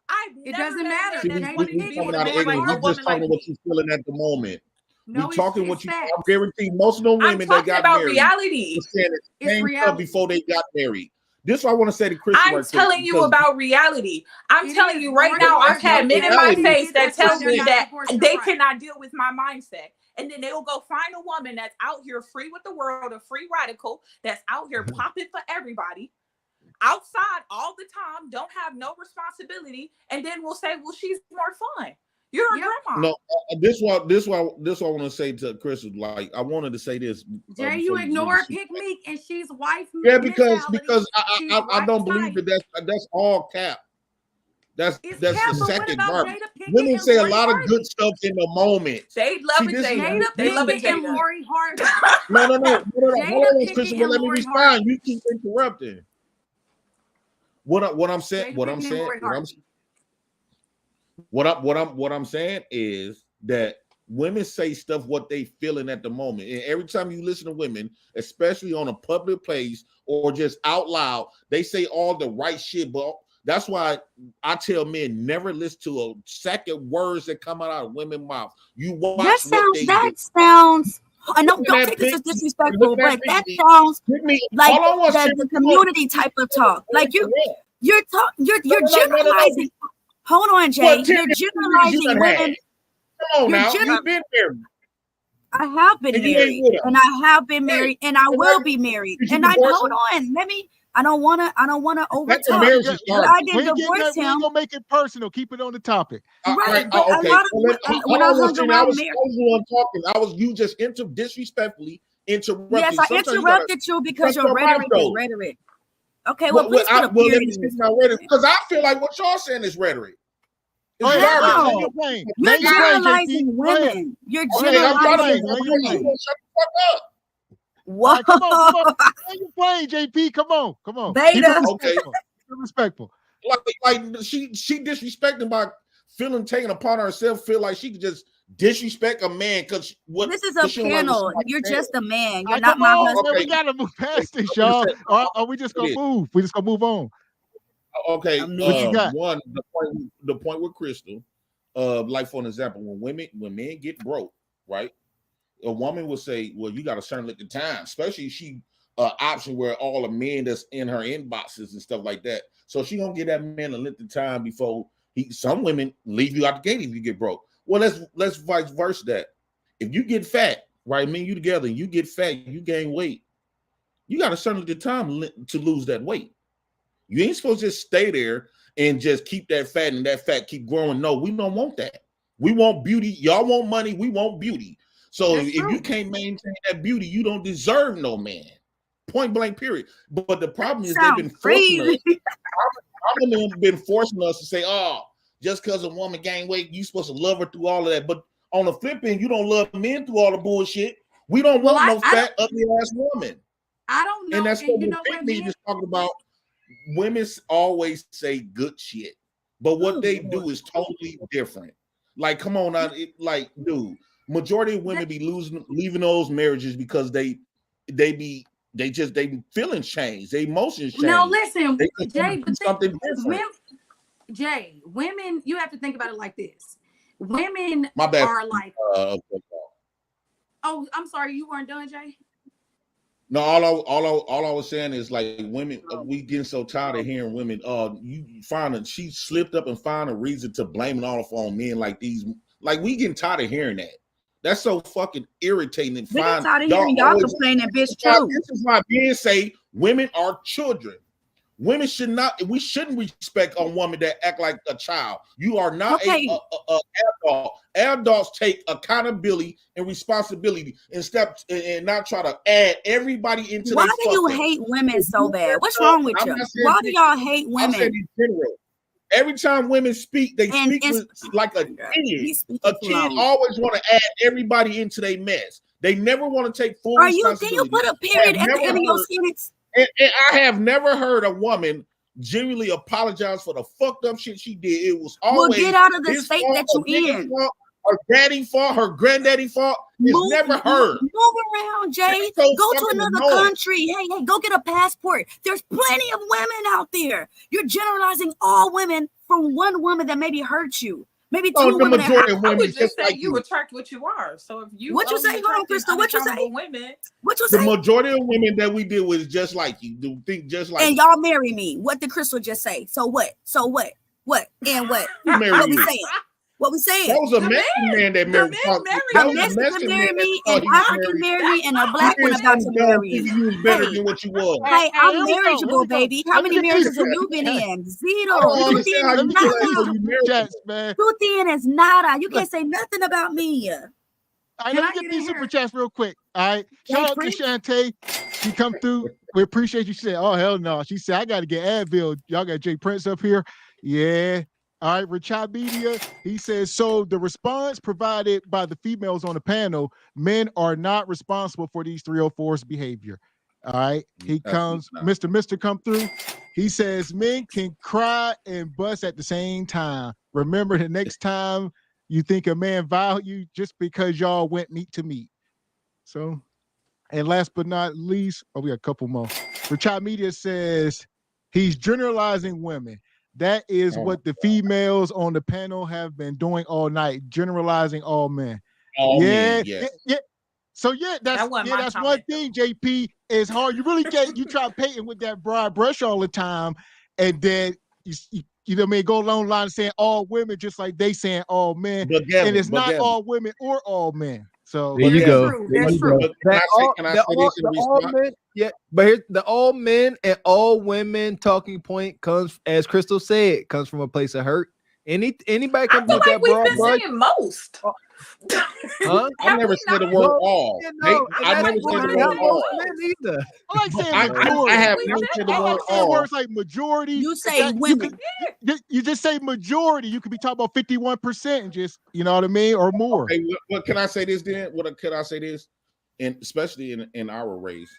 It doesn't matter. See, we talking out of ignorance. We just talking what you're feeling at the moment. No, we talking what you. I guarantee most of the women that got married. Reality. Saying the same stuff before they got married. This is what I want to say to Chris. I'm telling you about reality. I'm telling you right now. I've had men in my face that tell me that they cannot deal with my mindset. And then they'll go find a woman that's out here free with the world, a free radical that's out here popping for everybody, outside all the time, don't have no responsibility, and then we'll say, well, she's more fun. You're a grandma. No, this what I want to say to Chris is like, I wanted to say this. Jay, you ignore Pick Meek and she's wife. Yeah, because I don't believe that that's all cap. That's the second garbage. Women say a lot of good stuff in the moment. They love it, Jada. They love it, Jada. No. Hold on, Chris, but let me respond. You keep interrupting. What I'm saying is that women say stuff what they feeling at the moment, and every time you listen to women, especially on a public place or just out loud, they say all the right shit. But that's why I tell men never listen to a second words that come out of women's mouth. You watch that sounds. I know, don't take this as disrespectful, but that sounds like the community type of talk. Like you're generalizing. Hold on, Jay. You're generalizing women. Come on now, you've been married. I have been married, and I have been married, and I will be married. And hold on, let me. I don't want to overtalk. But I didn't divorce him. We ain't gonna make it personal. Keep it on the topic. Right. But a lot of when I hung around marriage, you just disrespectfully interrupted. Yes, I interrupted you because your rhetoric is rhetoric. Okay, well, please put a well, let period me in speak this. my rhetoric because I feel like what y'all saying is rhetoric. It's Go ahead, garbage. land your plane. You're Land your plane, generalizing JP. Go ahead. women. You're Go ahead, I'm trying to generalizing be land your plane. women. shut the fuck up. Whoa. All right, come on. Land your plane, JP. Come on. Keep it Beta. respectful. Keep it respectful. Like she disrespecting by feeling taken upon herself, feel like she could just disrespect a man because what This is a she don't like what panel. somebody You're said. just a man. All You're right, not come my on, husband. man. We Okay. gotta move past this, I'm gonna y'all. say- Or are we just gonna move? We just gonna move on. Okay, A What you man. got? one the point with Crystal, like for an example, when men get broke, right? A woman will say, "Well, you got a certain length of time," especially if she option where all the men that's in her inboxes and stuff like that. So she gonna give that man a length of time before he. Some women leave you out the gate if you get broke. Well, let's vice versa that. If you get fat, right, me and you together, and you get fat, you gain weight. You got a certain length of time to lose that weight. You ain't supposed to just stay there and just keep that fat and that fat keep growing. No, we don't want that. We want beauty. Y'all want money. We want beauty. So if you can't maintain that beauty, you don't deserve no man. Point blank, period. But the problem is they've been forcing us. Women have been forcing us to say, "Oh, just because a woman gained weight, you supposed to love her through all of that." But on the flip end, you don't love men through all the bullshit. We don't want no fat, ugly ass woman. I don't know. And that's what you the know big what, need is talking about. Women always say good shit, but what they do is totally different. Like, come on, now, dude, majority of women be leaving those marriages because they feelings change, their emotions change. No, listen, They Jay, but something different. Women, you have to think about it like this. Women My bad. are like, oh, I'm sorry, you weren't done, Jay. No, all I was saying is like women, we getting so tired of hearing women. She slipped up and found a reason to blame it all on men like these. Like we getting tired of hearing that. That's so fucking irritating. And We get tired of hearing y'all complaining, bitch, too. This is why men say women are children. Women should not. We shouldn't respect a woman that act like a child. You are not a adult. Adults take accountability and responsibility and not try to add everybody into. Why do you hate women so bad? What's wrong with you? Why do y'all hate women? I'm saying in general. Every time women speak, they speak with like a kid. A kid always want to add everybody into their mess. They never want to take full responsibility. Can you put a period at the end of your sentence? And I have never heard a woman genuinely apologize for the fucked up shit she did. It was always get out of the state that you in. Her daddy fault, her granddaddy fault. It's never heard. Move around, Jay. Go to another country. Hey, go get a passport. There's plenty of women out there. You're generalizing all women from one woman that maybe hurt you. Maybe two women. I would just say you attract what you are. So if you what you say, hold on, Crystal, what you say? Women, what you say? The majority of women that we deal with is just like you. Do think just like and y'all marry me. What did Crystal just say? So what? So what? What? And what? What we saying? What we saying? That was a Mexican man that married me. A Mexican married me, an African married me, and a black one about to marry you. You was better than what you was. Hey, I'm marriageable, baby. How many marriages have you been in? Zero. Tuti is nada. You can't say nothing about me. All right, let me get these super chats real quick. All right, shout out to Shantae. She come through. We appreciate you. She said, "Oh hell no." She said, "I got to get Advil." Y'all got Jay Prince up here. Yeah. All right, Richard Media, he says, so the response provided by the females on the panel, men are not responsible for these 304's behavior. All right, he comes, Mr. come through. He says, men can cry and bust at the same time. Remember, the next time you think a man violate you just because y'all went meet to meet. So, and last but not least, we got a couple more. Richard Media says, he's generalizing women. That is what the females on the panel have been doing all night, generalizing all men. Men, yeah. So that's one thing, JP. It's hard. You really can't. You try painting with that broad brush all the time, and then you know what I mean, go along the line saying all women, just like they saying all men, and it's not all women or all men. So there you go. That's true. Can I say this in response? But here's the all men and all women talking point comes, as Crystal said, comes from a place of hurt. Anybody can put that broad brush. Most. Huh? I never said the word all. I never said the word all. Either. I like saying I majority. have never said the I word like saying all. words like majority. You say women. You just say majority. You could be talking about 51% and just, you know what I mean, or more. Hey, what can I say this then? What can I say this? And especially in our race,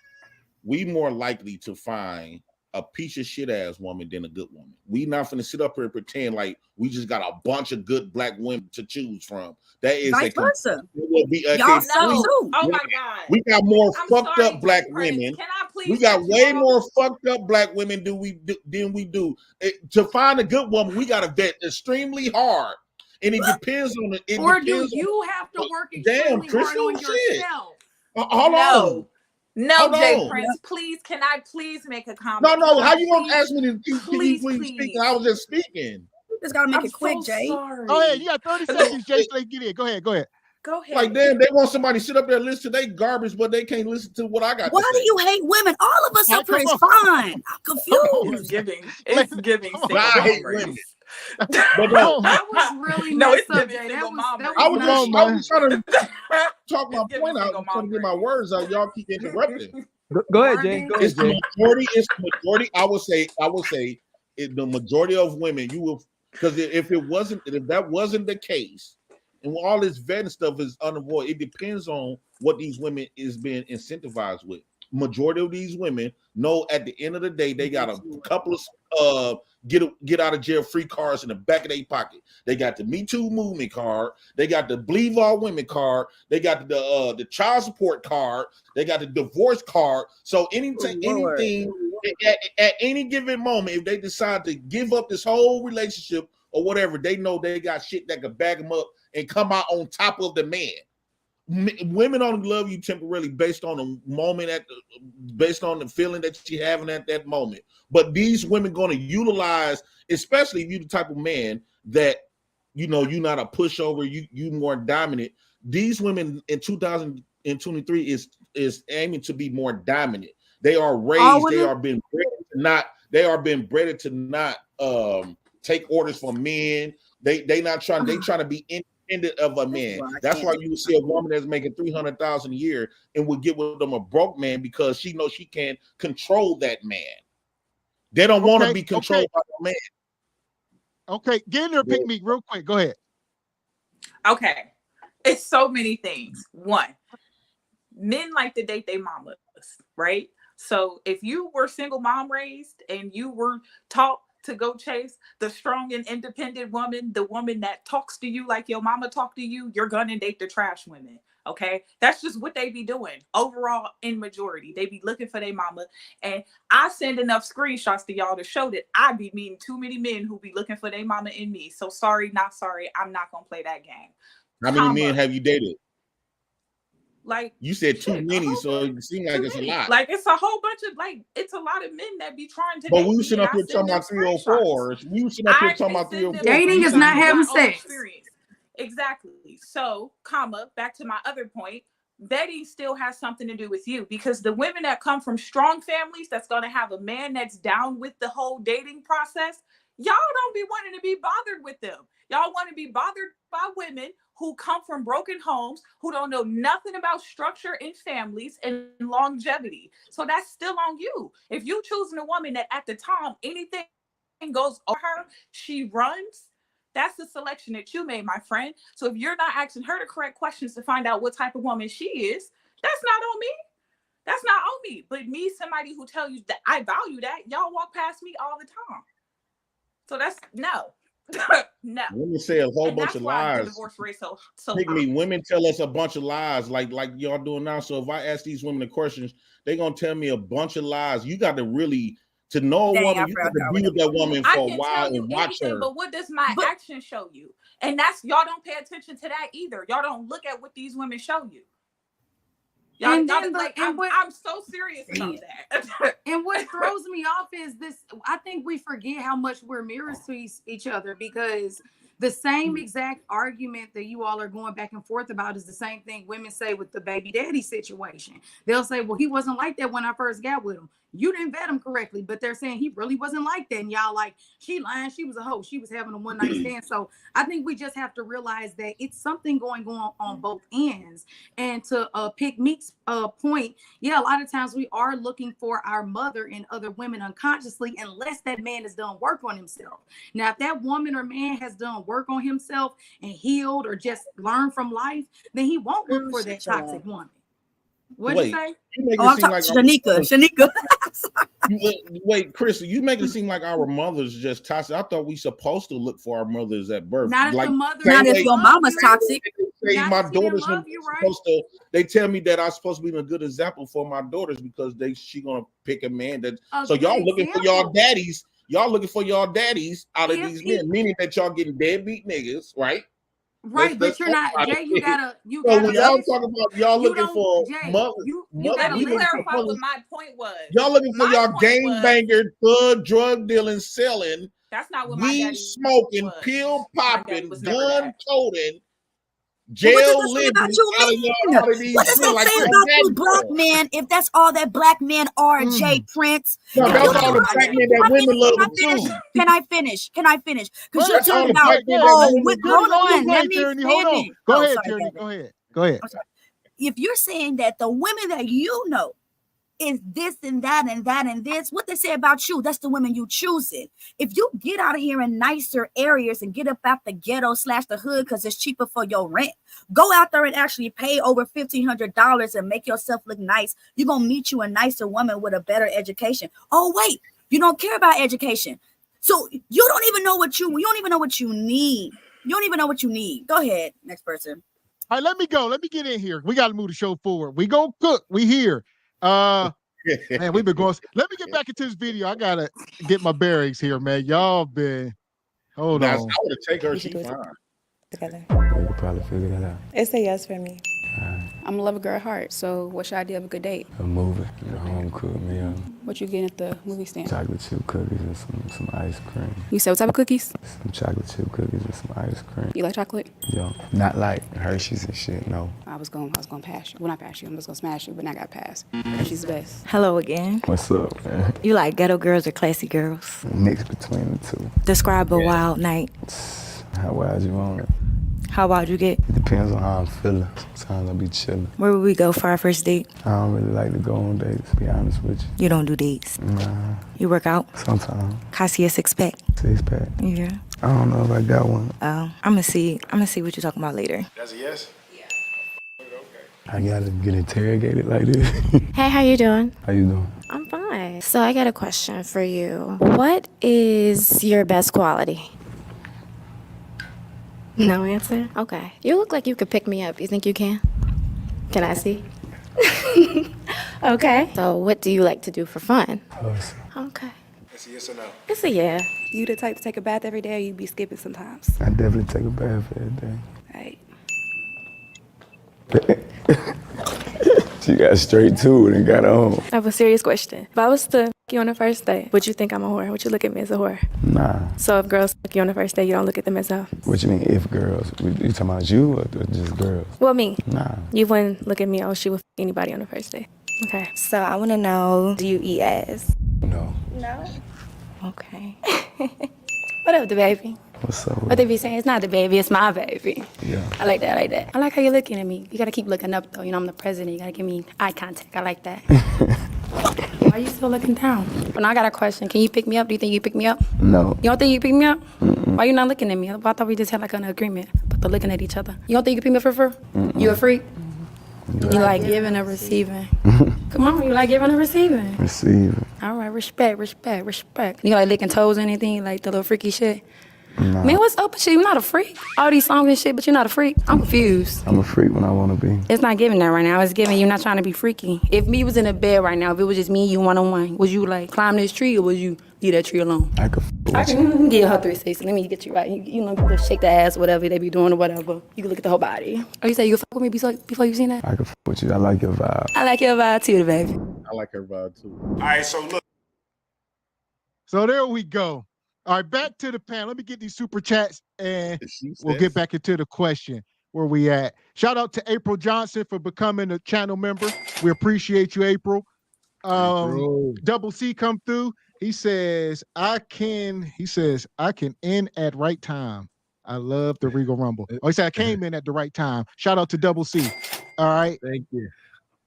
we more likely to find a piece of shit ass woman than a good woman. We not finna sit up here and pretend like we just got a bunch of good black women to choose from. That is vice versa. Y'all too. Oh my God. We got more fucked sorry, up black Prince. women. Can I please We got cut you way off? more fucked up black women than we do. To find a good woman, we gotta vet extremely hard. And it depends on it. Or do you have to work extremely hard on yourself? Hold on. No, Jay on. Prince, please, can I please make a comment? No, how you please, gonna ask me to please speak? I was just speaking. You just gotta make I'm it quick, so Jay. sorry. Go ahead. You got 30 seconds, Jay. So get in. Go ahead. Go ahead. Like, damn, they want somebody to sit up there and listen to their garbage, but they can't listen to what I got Why to do say. you hate women? All of us up here is fine. I'm confused. It's giving single I hate mom women. race. But That was really No, messed it's up, giving Jay. single mom race. I was trying to talk my It's point out, giving trying to get my words out. Y'all keep interrupting. Go ahead, Jay. It's the majority. It's the majority. I would say the majority of women. You will, because if that wasn't the case, and all this vetting stuff is unavoidable, it depends on what these women is being incentivized with. Majority of these women know at the end of the day they got a couple of get out of jail free cards in the back of their pocket. They got the Me Too movement card, they got the Believe All Women card, they got the child support card, they got the divorce card. So anything at any given moment, if they decide to give up this whole relationship or whatever, they know they got shit that could bag them up and come out on top of the man. Women only love you temporarily based on the moment, based on the feeling that you're having at that moment. But these women going to utilize, especially if you're the type of man that, you know, you're not a pushover, you more dominant. These women in 2023 is aiming to be more dominant. They are raised, they are being bred to not take orders from men. They trying to be independent of a man. That's why you would see a woman that's making $300,000 a year and would get with them a broke man because she knows she can't control that man. They don't want to be controlled by the man. Okay, get in there, pick me real quick. Go ahead. Okay, it's so many things. One, men like to date their mamas, right? So if you were single mom raised and you were taught to go chase the strong and independent woman, the woman that talks to you like your mama talked to you, you're gonna date the trash women. Okay, that's just what they be doing overall. In majority, they be looking for their mama, and I send enough screenshots to y'all to show that I be meeting too many men who be looking for their mama in me. So sorry, not sorry, I'm not gonna play that game. How many men have you dated? Like, you said too many, so it seems like it's a lot. Like, it's a whole bunch of, like, it's a lot of men that be trying to. But we sitting up here talking about 304s. We sitting up here talking about 304s. Dating is not having sex. Exactly. So, back to my other point. Betty still has something to do with you, because the women that come from strong families that's going to have a man that's down with the whole dating process, y'all don't be wanting to be bothered with them. Y'all want to be bothered by women who come from broken homes, who don't know nothing about structure in families and longevity. So that's still on you. If you choosing a woman that at the time anything goes over her, she runs, that's the selection that you made, my friend. So if you're not asking her the correct questions to find out what type of woman she is, that's not on me. That's not on me. But me, somebody who tells you that I value that, y'all walk past me all the time. So that's no. No. Women say a whole bunch of lies. Divorce rate so women tell us a bunch of lies like y'all doing now. So if I ask these women the questions, they're gonna tell me a bunch of lies. You got to really to know a woman, you got to be with that woman for a while and watch her. But what does my action show you? And that's, y'all don't pay attention to that either. Y'all don't look at what these women show you. I'm so serious about that. And what throws me off is this. I think we forget how much we're mirrors to each other, because The same exact argument that you all are going back and forth about is the same thing women say with the baby daddy situation. They'll say, well, he wasn't like that when I first got with him. You didn't vet him correctly, but they're saying he really wasn't like that. And y'all like, she lying, she was a hoe, she was having a one night stand. So I think we just have to realize that it's something going on both ends. And to pick Meek's point, yeah, a lot of times we are looking for our mother and other women unconsciously, unless that man has done work on himself. Now, if that woman or man has done work on himself and healed or just learned from life, then he won't look for that toxic woman. What'd you say? I'm talking Shanika. Wait, Chris, you make it seem like our mothers just toxic. I thought we supposed to look for our mothers at birth. Not like, if the mother, not if your mama's toxic. My daughters are supposed to. They tell me that I'm supposed to be a good example for my daughters because she gonna pick a man that. So y'all looking for y'all daddies. Y'all looking for y'all daddies out of these men, meaning that y'all getting deadbeat niggas, right? Right, but you're not, Jay. You gotta. So when y'all talking about y'all looking for mother, you gotta clarify what my point was. Y'all looking for y'all gang banger, drug dealing, selling. That's not what my weed daddy smoking, pill popping, gun toting, jail living. What does it say about you black men if that's all that black men are, Jay Prince? No, that's all the black men that women love too. Can I finish? Because you're That's all talking the about, black men that women hold love. on, let me finish. Go ahead, Tierney. Go ahead. If you're saying that the women that you know is this and that and that and this, what they say about you, that's the women you choosing. If you get out of here in nicer areas and get up out the ghetto / the hood because it's cheaper for your rent, go out there and actually pay over $1,500 and make yourself look nice. You're going to meet you a nicer woman with a better education. Oh, wait, you don't care about education. So you don't even know what you need. You don't even know what you need. Go ahead. Next person. All right, let me go. Let me get in here. We got to move the show forward. We go cook. We here. Man, we've been going. Let me get back into this video. I gotta get my bearings here, man. Y'all been. Hold on. I would have taken her. She fine. Together. We could probably figure that out. It's a yes for me. I'm a lover girl at heart, so what's your idea of a good date? A movie, home cooked meal. What you getting at the movie stand? Chocolate chip cookies and some ice cream. You said what type of cookies? Some chocolate chip cookies and some ice cream. You like chocolate? Yeah, not like Hershey's and shit, no. I was gonna pass you. Well, not pass you, I'm just gonna smash you, but not got passed. Hershey's the best. Hello again. What's up, man? You like ghetto girls or classy girls? Mix between the two. Describe a wild night. How wild you want it? How wild you get? It depends on how I'm feeling. Sometimes I'll be chilling. Where would we go for our first date? I don't really like to go on dates, to be honest with you. You don't do dates? Nah. You work out? Sometimes. Can I see a six-pack? Six-pack? Yeah. I don't know if I got one. I'm gonna see what you're talking about later. That's a yes? I gotta get interrogated like this. Hey, how you doing? How you doing? I'm fine. So I got a question for you. What is your best quality? No answer? Okay. You look like you could pick me up. You think you can? Can I see? Okay. So what do you like to do for fun? Okay. That's a yes or no? It's a yeah. You the type to take a bath every day or you be skipping sometimes? I definitely take a bath every day. Right. She got straight to it and got on. I have a serious question. If I was to you on the first date, would you think I'm a whore? Would you look at me as a whore? Nah. So if girls fuck you on the first date, you don't look at them as a... What you mean if girls? You talking about you or just girls? Well, me. Nah. You wouldn't look at me, oh, she would fuck anybody on the first date. Okay. So I want to know, do you eat ass? No. No? Okay. What up, the baby? What's up? What they be saying? It's not the baby, it's my baby. Yeah. I like that, I like how you're looking at me. You gotta keep looking up, though. You know, I'm the president. You gotta give me eye contact. I like that. Why are you still looking down? Well, now I got a question. Can you pick me up? Do you think you pick me up? No. You don't think you pick me up? Why you not looking at me? I thought we just had like an agreement, but they're looking at each other. You don't think you can pick me up for free? You a freak? You like giving or receiving? Come on, you like giving or receiving? Receiving. All right, respect. You like licking toes or anything, like the little freaky shit? No. Man, what's up with you? You're not a freak. All these songs and shit, but you're not a freak. I'm confused. I'm a freak when I want to be. It's not giving that right now. It's giving you not trying to be freaky. If me was in a bed right now, if it was just me and you one-on-one, would you like climb this tree or would you leave that tree alone? I could give her 360. Let me get you right. You know, just shake the ass, whatever they be doing or whatever. You can look at the whole body. Or you say you can fuck with me before you seen that? I could fuck with you. I like your vibe. I like your vibe too, baby. I like her vibe too. All right, so look. So there we go. All right, back to the panel. Let me get these super chats and we'll get back into the question where we at. Shout out to April Johnson for becoming a channel member. We appreciate you, April. Double C come through. He says, I can end at right time. I love the Regal Rumble. Oh, he said I came in at the right time. Shout out to Double C. All right. Thank you.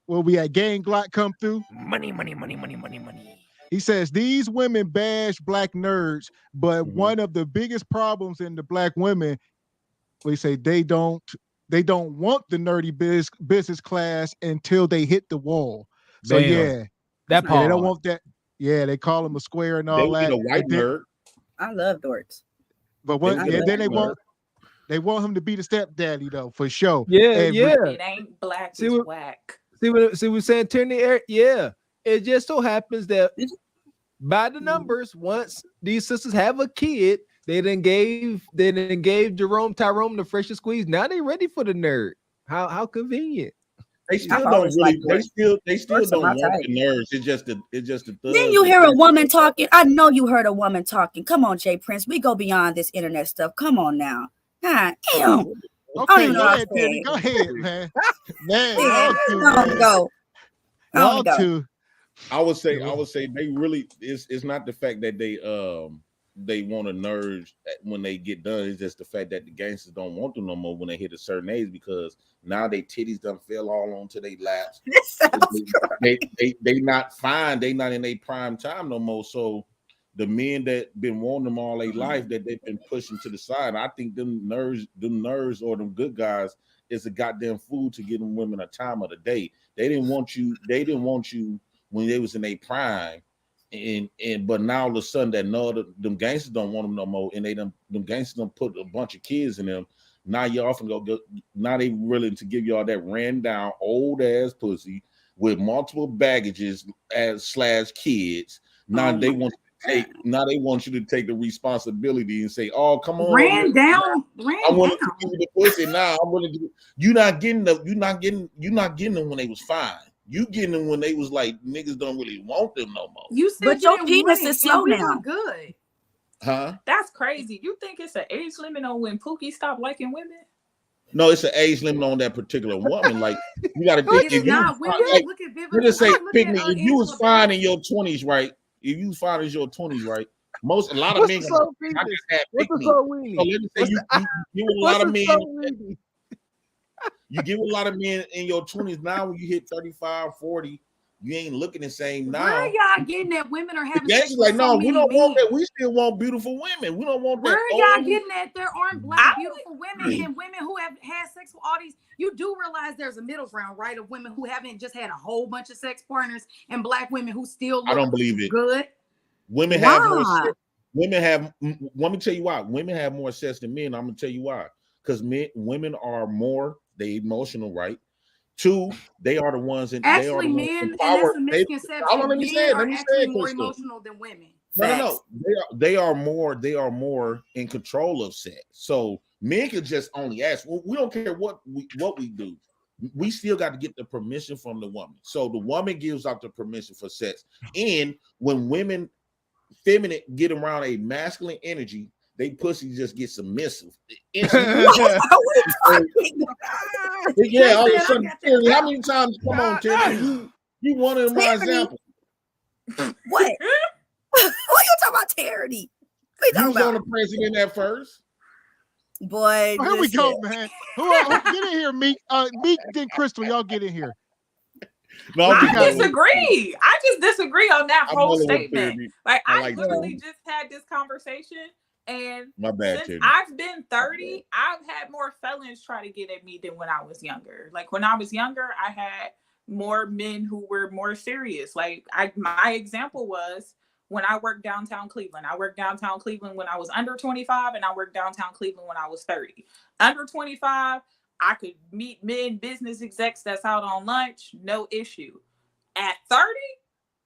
Where we at? Gang Glock come through. Money. He says these women bash black nerds, but one of the biggest problems in the black women, we say they don't want the nerdy business class until they hit the wall. So Damn. they don't want that. Yeah, they call them a square and all that. A white nerd. I love dorks. But then they want him to be the stepdaddy though, for sure. Yeah, It ain't black, it's whack. See what Santorini? Yeah. It just so happens that by the numbers, once these sisters have a kid, they then gave Tyrone the freshest squeeze. Now they ready for the nerd. How convenient. They still don't really. They still don't want the nerds. It's just the. Then you hear a woman talking. I know you heard a woman talking. Come on, Jay Prince. We go beyond this internet stuff. Come on now. God damn. Okay, go ahead, Penny. Go ahead, man. Go. I would say they really. It's not the fact that they want a nerd when they get done. It's just the fact that the gangsters don't want them no more when they hit a certain age, because now they titties done fell all onto their laps. They not fine. They not in their prime time no more. So the men that been wanting them all their life, that they've been pushing to the side, I think them nerds or them good guys is a goddamn fool to give them women a time of the day. They didn't want you when they was in their prime. But now all of a sudden that them gangsters don't want them no more, and them gangsters don't put a bunch of kids in them. Now you often now they willing to give y'all that ran down old ass pussy with multiple baggages / kids. Now they want you to take the responsibility and say, "Oh, come on, ran down. I want to give you the pussy now. I'm willing to." You're not getting them when they was fine. You getting them when they was like niggas don't really want them no more. You said but your penis is slow now. Good. Huh? That's crazy. You think it's an age limit on when Pookie stopped liking women? No, it's an age limit on that particular woman. Like you got to think. If you was fine in your 20s, right? If you was fine in your 20s, right? A lot of men. So let me say you give a lot of men. You give a lot of men in your 20s. Now when you hit 35, 40, you ain't looking the same now. Where are y'all getting that women are having sex with like, no, so we don't men? Want that. We still want beautiful women. We don't want that. Where are y'all getting that there aren't black beautiful women and women who have had sex with all these? You do realize there's a middle ground, right? Of women who haven't just had a whole bunch of sex partners and black women who still look I don't believe it. Good. Women have more sex. Let me tell you why. Women have more sex than men. I'm gonna tell you why. Because women are more, they emotional, right? 2, they are the ones in actually men, and that's a misconception. Men are actually more emotional than women. No. They are more in control of sex. So men can just only ask. Well, we don't care what we do. We still got to get the permission from the woman. So the woman gives out the permission for sex. And when women feminine get around a masculine energy, they pussy just get submissive. Yeah, all of a sudden, how many times? Come on, Terry. You one of my examples. What? Who you talking about, Terry? You was on the president at first. Boy, here we go, man. Get in here, Meek. Meek and Crystal, y'all get in here. No, I disagree. I just disagree on that whole statement. Like I literally just had this conversation. And my bad, since I've been 30, I've had more felons try to get at me than when I was younger. Like when I was younger, I had more men who were more serious. Like my example was when I worked downtown Cleveland. I worked downtown Cleveland when I was under 25, and I worked downtown Cleveland when I was 30. Under 25, I could meet men, business execs that's out on lunch, no issue. At 30,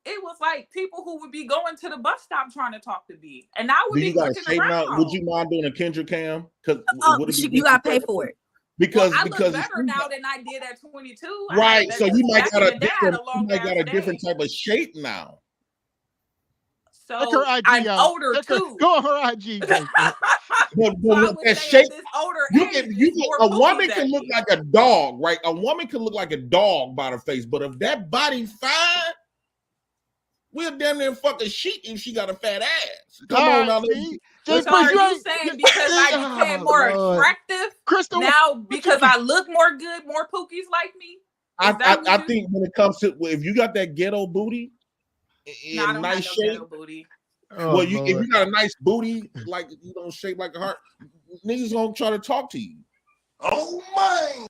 it was like people who would be going to the bus stop trying to talk to me, and I would be looking around. Would you mind doing a Kendra cam? Because you got to pay for it. Because I look better now than I did at 22. Right, so you might got a different type of shape now. So her IG I'm out. older too. Go on her IG. But So that shape, this older you age can, is more a woman pookies can at look me. like a dog, right? A woman can look like a dog by the face, but if that body fine, we'll damn near fuck a sheep if she got a fat ass. Come on now. So are you saying because I became more attractive Crystal, now because I look more good, more pookies like me? I think when it comes to if you got that ghetto booty in nice shape, booty. Well, if you got a nice booty, like you don't shape like a heart, niggas gonna try to talk to you. Oh my!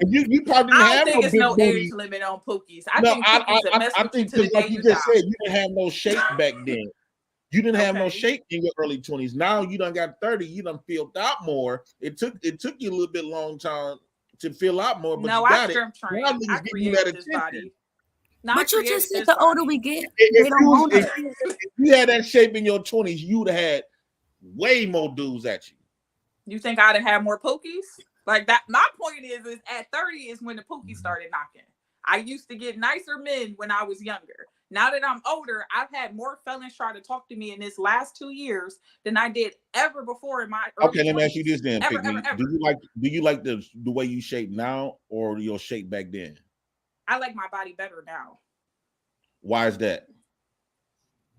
you probably didn't I have don't think no it's big no booty. age limit on pookies. I think pookies are mess with you to the day like you you just die. said, you didn't have no shape back then. You didn't have no shape in your early 20s. Now you done got 30. You done filled out more. It took you a little bit long time to fill out more, but No, you got I strength trained. Now niggas I giving you that created this body. attention. No, But you just said this the older body. we get, If they don't want us. you had that shape in your 20s, you'd have had way more dudes at you. You think I'd have had more pookies? Like that. My point is at 30 is when the pookies started knocking. I used to get nicer men when I was younger. Now that I'm older, I've had more felons try to talk to me in this last 2 years than I did ever before in my early Okay, let me 20s. ask you this then, Ever, Pygmy. ever. Do you like the way you shape now or your shape back then? I like my body better now. Why is that?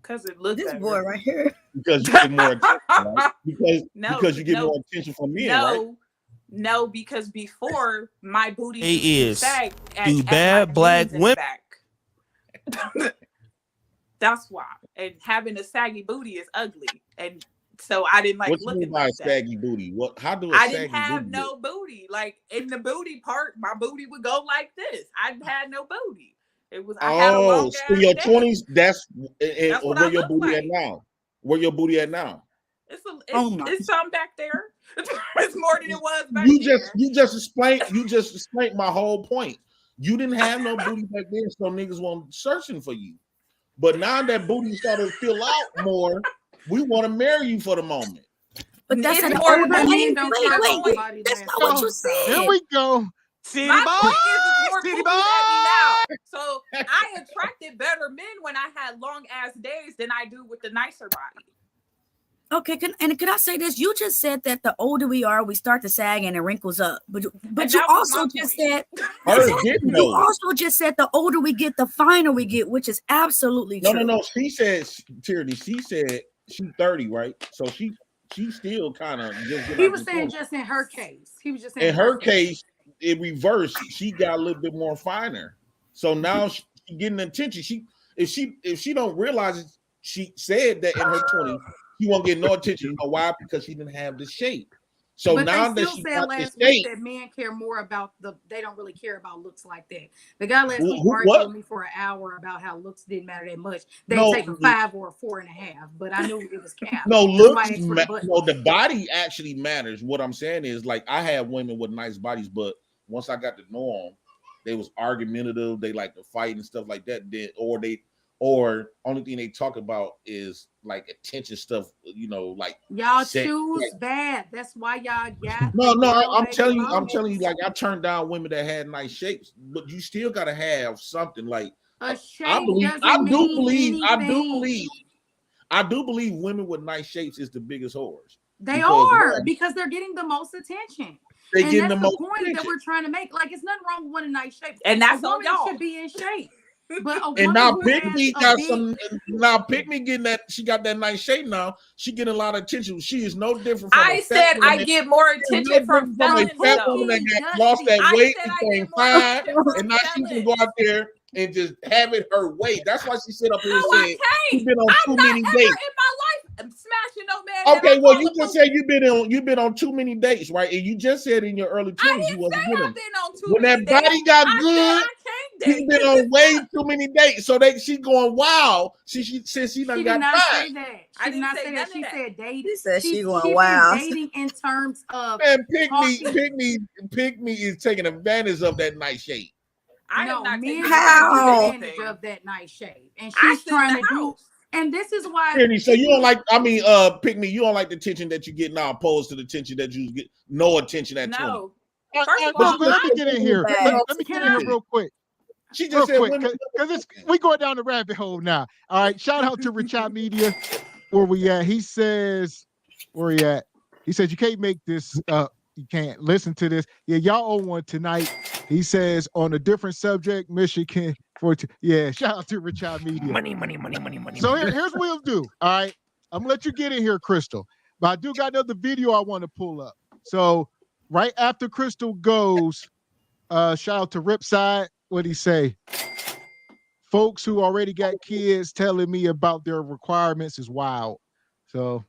Because it looks this better. boy right here. Because you get more attention, right? Because you get more attention from men, right? No, because before my booty is sag do bad black women. That's why. And having a saggy booty is ugly. And so I didn't like What you looking mean by like a saggy booty? What? How do a I saggy didn't have booty no look? booty. Like in the booty part, my booty would go like this. I had no booty. It was I had a long So your ass 20s, that's what where I your look booty like. at now. Where your booty at now? It's some back there. It's more than it was back You just explained my whole point. You didn't have no booty back then, so niggas weren't searching for you. But now that booty started to fill out more, we want to marry you for the moment. But that's an more older than man. wait. That's not what you said. Here we go. My point is more pookies at me now. So I attracted better men when I had long ass days than I do with the nicer body. Okay, can I say this? You just said that the older we are, we start to sag and it wrinkles up. But you that was also my just point. said you also just said the older we get, the finer we get, which is absolutely true. No. She said, Tyranny, she said she's 30, right? So she still kind of just. He was saying just in her case. He was just saying in her case, in reverse, she got a little bit more finer. So now she's getting attention. If she don't realize it, she said that in her 20s. She won't get no attention. You know why? Because she didn't have the shape. So but now they that still she said got last the week shape, that men care more about they don't really care about looks like that. The guy last week What? argued with me for an hour about how looks didn't matter that much. They take a 5 or a 4.5, but I knew it was cap. no, That's looks. why I asked for the button. No, the body actually matters. What I'm saying is, like, I have women with nice bodies, but once I got to know them, they was argumentative. They like to fight and stuff like that. Or only thing they talk about is like attention stuff, you know, like y'all choose bad. That's why y'all got no. I'm telling you, like I turned down women that had nice shapes, but you still gotta have something like a shape. I do believe women with nice shapes is the biggest whores. They are because they're getting the most attention. They and getting that's the most point attention. that we're trying to make. Like it's nothing wrong with one in nice shape. And that's a on woman y'all. should be in shape. But and now Pygmy got some. Now Pygmy getting that. She got that nice shape now. She getting a lot of attention. She is no different. From I said I get more attention from felons. Fat woman that lost that weight and became fine, and now she can go out there and just have it her way. That's why she sit up here and said she's been on too many dates. In my life, I'm smashing no man. Okay, well, you just said you've been on too many dates, right? And you just said in your early 20s you wasn't getting them. When that body got good, she's been on way too many dates. So she going wild. She said she done got not tired. say that. She did not say that. She said dating. She said she going been wild. dating in terms of Pygmy is taking advantage of that nice shape. I am not taking advantage of that nice shape, and she's trying to do. And this is why. So you don't like? I mean, Pygmy, you don't like the attention that you get now, opposed to the attention that you get no attention at 20. First of all, let me get in here. Let me get in here real quick. She just said quick, women. because we going down the rabbit hole now. All right, shout out to Richard Media. Where we at? He says, where he at? He says, you can't make this up. You can't listen to this. Yeah, y'all own one tonight. He says, on a different subject, Michigan. Yeah, shout out to Richard Media. Money. So here's what we'll do. All right, I'm gonna let you get in here, Crystal. But I do got another video I want to pull up. So right after Crystal goes, shout out to Ripside. What'd he say? Folks who already got kids telling me about their requirements is wild. So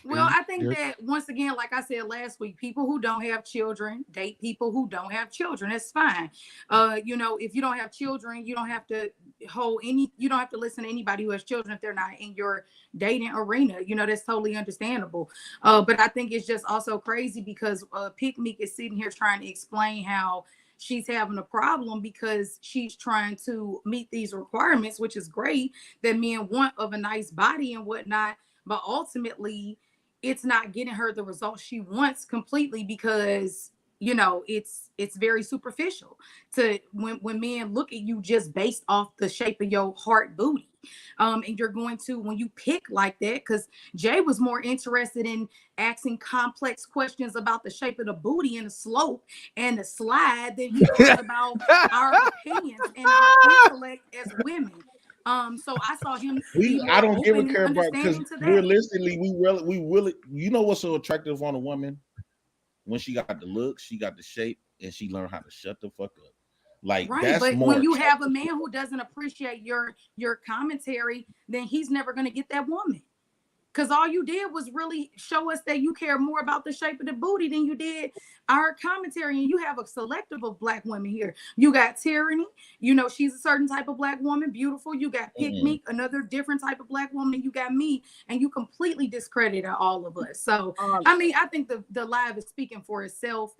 well, I think that once again, like I said last week, people who don't have children date people who don't have children. It's fine. You know, if you don't have children, you don't have to you don't have to listen to anybody who has children if they're not in your dating arena. You know, that's totally understandable. But I think it's just also crazy because Pick Meek is sitting here trying to explain how she's having a problem because she's trying to meet these requirements, which is great that men want of a nice body and whatnot. But ultimately, it's not getting her the results she wants completely because, you know, it's very superficial to when men look at you just based off the shape of your heart booty. And you're going to, when you pick like that, because Jay was more interested in asking complex questions about the shape of the booty and the slope and the slide than he was about our opinions and our intellect as women. So I saw him. I don't give a care about because realistically, we really, you know what's so attractive on a woman? When she got the look, she got the shape, and she learned how to shut the fuck up. Like right, that's but more when you have a man who doesn't appreciate your commentary, then he's never gonna get that woman. Because all you did was really show us that you care more about the shape of the booty than you did our commentary. And you have a selective of black women here. You got Tyranny, you know, she's a certain type of black woman, beautiful. You got Pick Meek, another different type of black woman. And you got me, and you completely discredited all of us. So, I mean, I think the live is speaking for itself.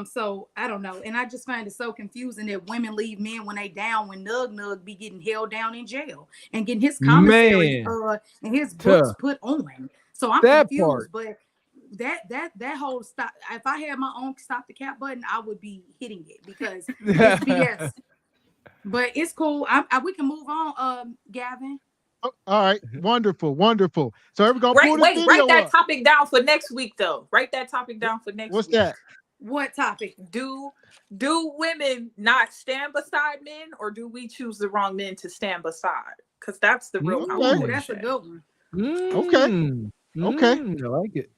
So I don't know. And I just find it so confusing that women leave men when they down, when Nug be getting held down in jail and getting his commentary and his books put on. So I'm confused, but that whole stop. If I had my own stop the cap button, I would be hitting it because it's BS. But it's cool. We can move on, Gavin. Oh, all right, wonderful. So everybody write that topic down for next week, though. Write that topic down for next week. What's that? What topic? Do women not stand beside men, or do we choose the wrong men to stand beside? Because that's the real conversation. That's a good one. Okay. I like it.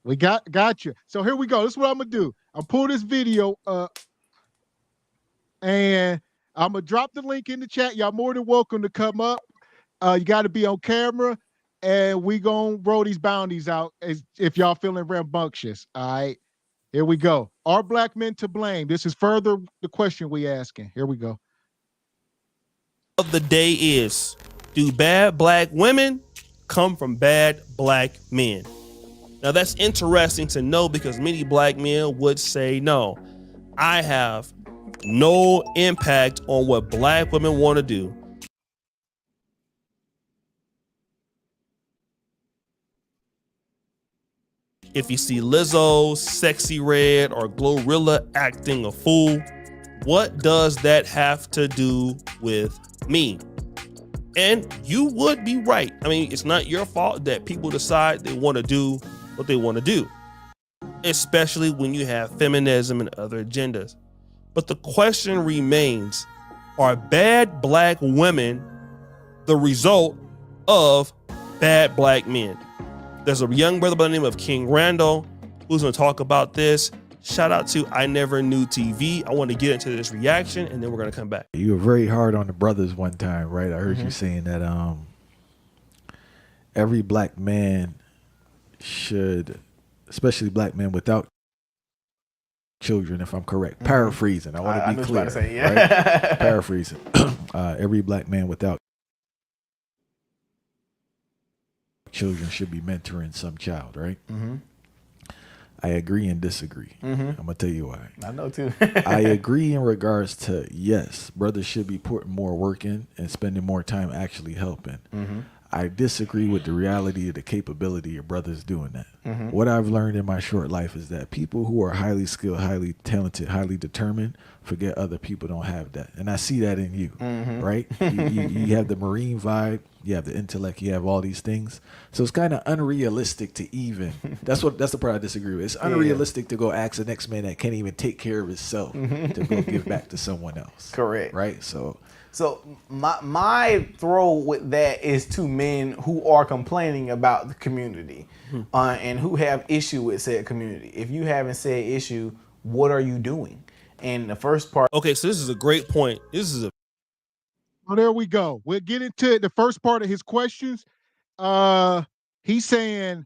We got you. So here we go. This is what I'm gonna do. I'm pull this video up, and I'm gonna drop the link in the chat. Y'all more than welcome to come up. You got to be on camera, and we gonna roll these bounties out as if y'all feeling rambunctious. All right. Here we go. Are black men to blame? This is further the question we asking. Here we go. Of the day is, do bad black women come from bad black men? Now that's interesting to know because many black men would say no. I have no impact on what black women want to do. If you see Lizzo, Sexy Red, or Glorilla acting a fool, what does that have to do with me? And you would be right. I mean, it's not your fault that people decide they want to do what they want to do, especially when you have feminism and other agendas. But the question remains, are bad black women the result of bad black men? There's a young brother by the name of King Randall who's going to talk about this. Shout out to I Never Knew TV. I want to get into this reaction, and then we're going to come back. You were very hard on the brothers one time, right? I heard you saying that every black man should, especially black men without children, if I'm correct. Paraphrasing. I want to be clear. Say, yeah. Right? Paraphrasing. Every black man without children should be mentoring some child, right? I agree and disagree. I'm gonna tell you why. I know too. I agree in regards to, yes, brothers should be putting more work in and spending more time actually helping. I disagree with the reality of the capability of brothers doing that. What I've learned in my short life is that people who are highly skilled, highly talented, highly determined forget other people don't have that. And I see that in you, Mhm. right? You have the Marine vibe, you have the intellect, you have all these things. So it's kind of unrealistic to even, that's the part I disagree with. It's unrealistic to go ask an X-Man that can't even take care of himself to go give back to someone else. Correct. Right? So my throw with that is to men who are complaining about the community and who have issue with said community. If you haven't said issue, what are you doing? And the first part. Okay, so this is a great point. This is a. Well, there we go. We'll get into the first part of his questions. He's saying,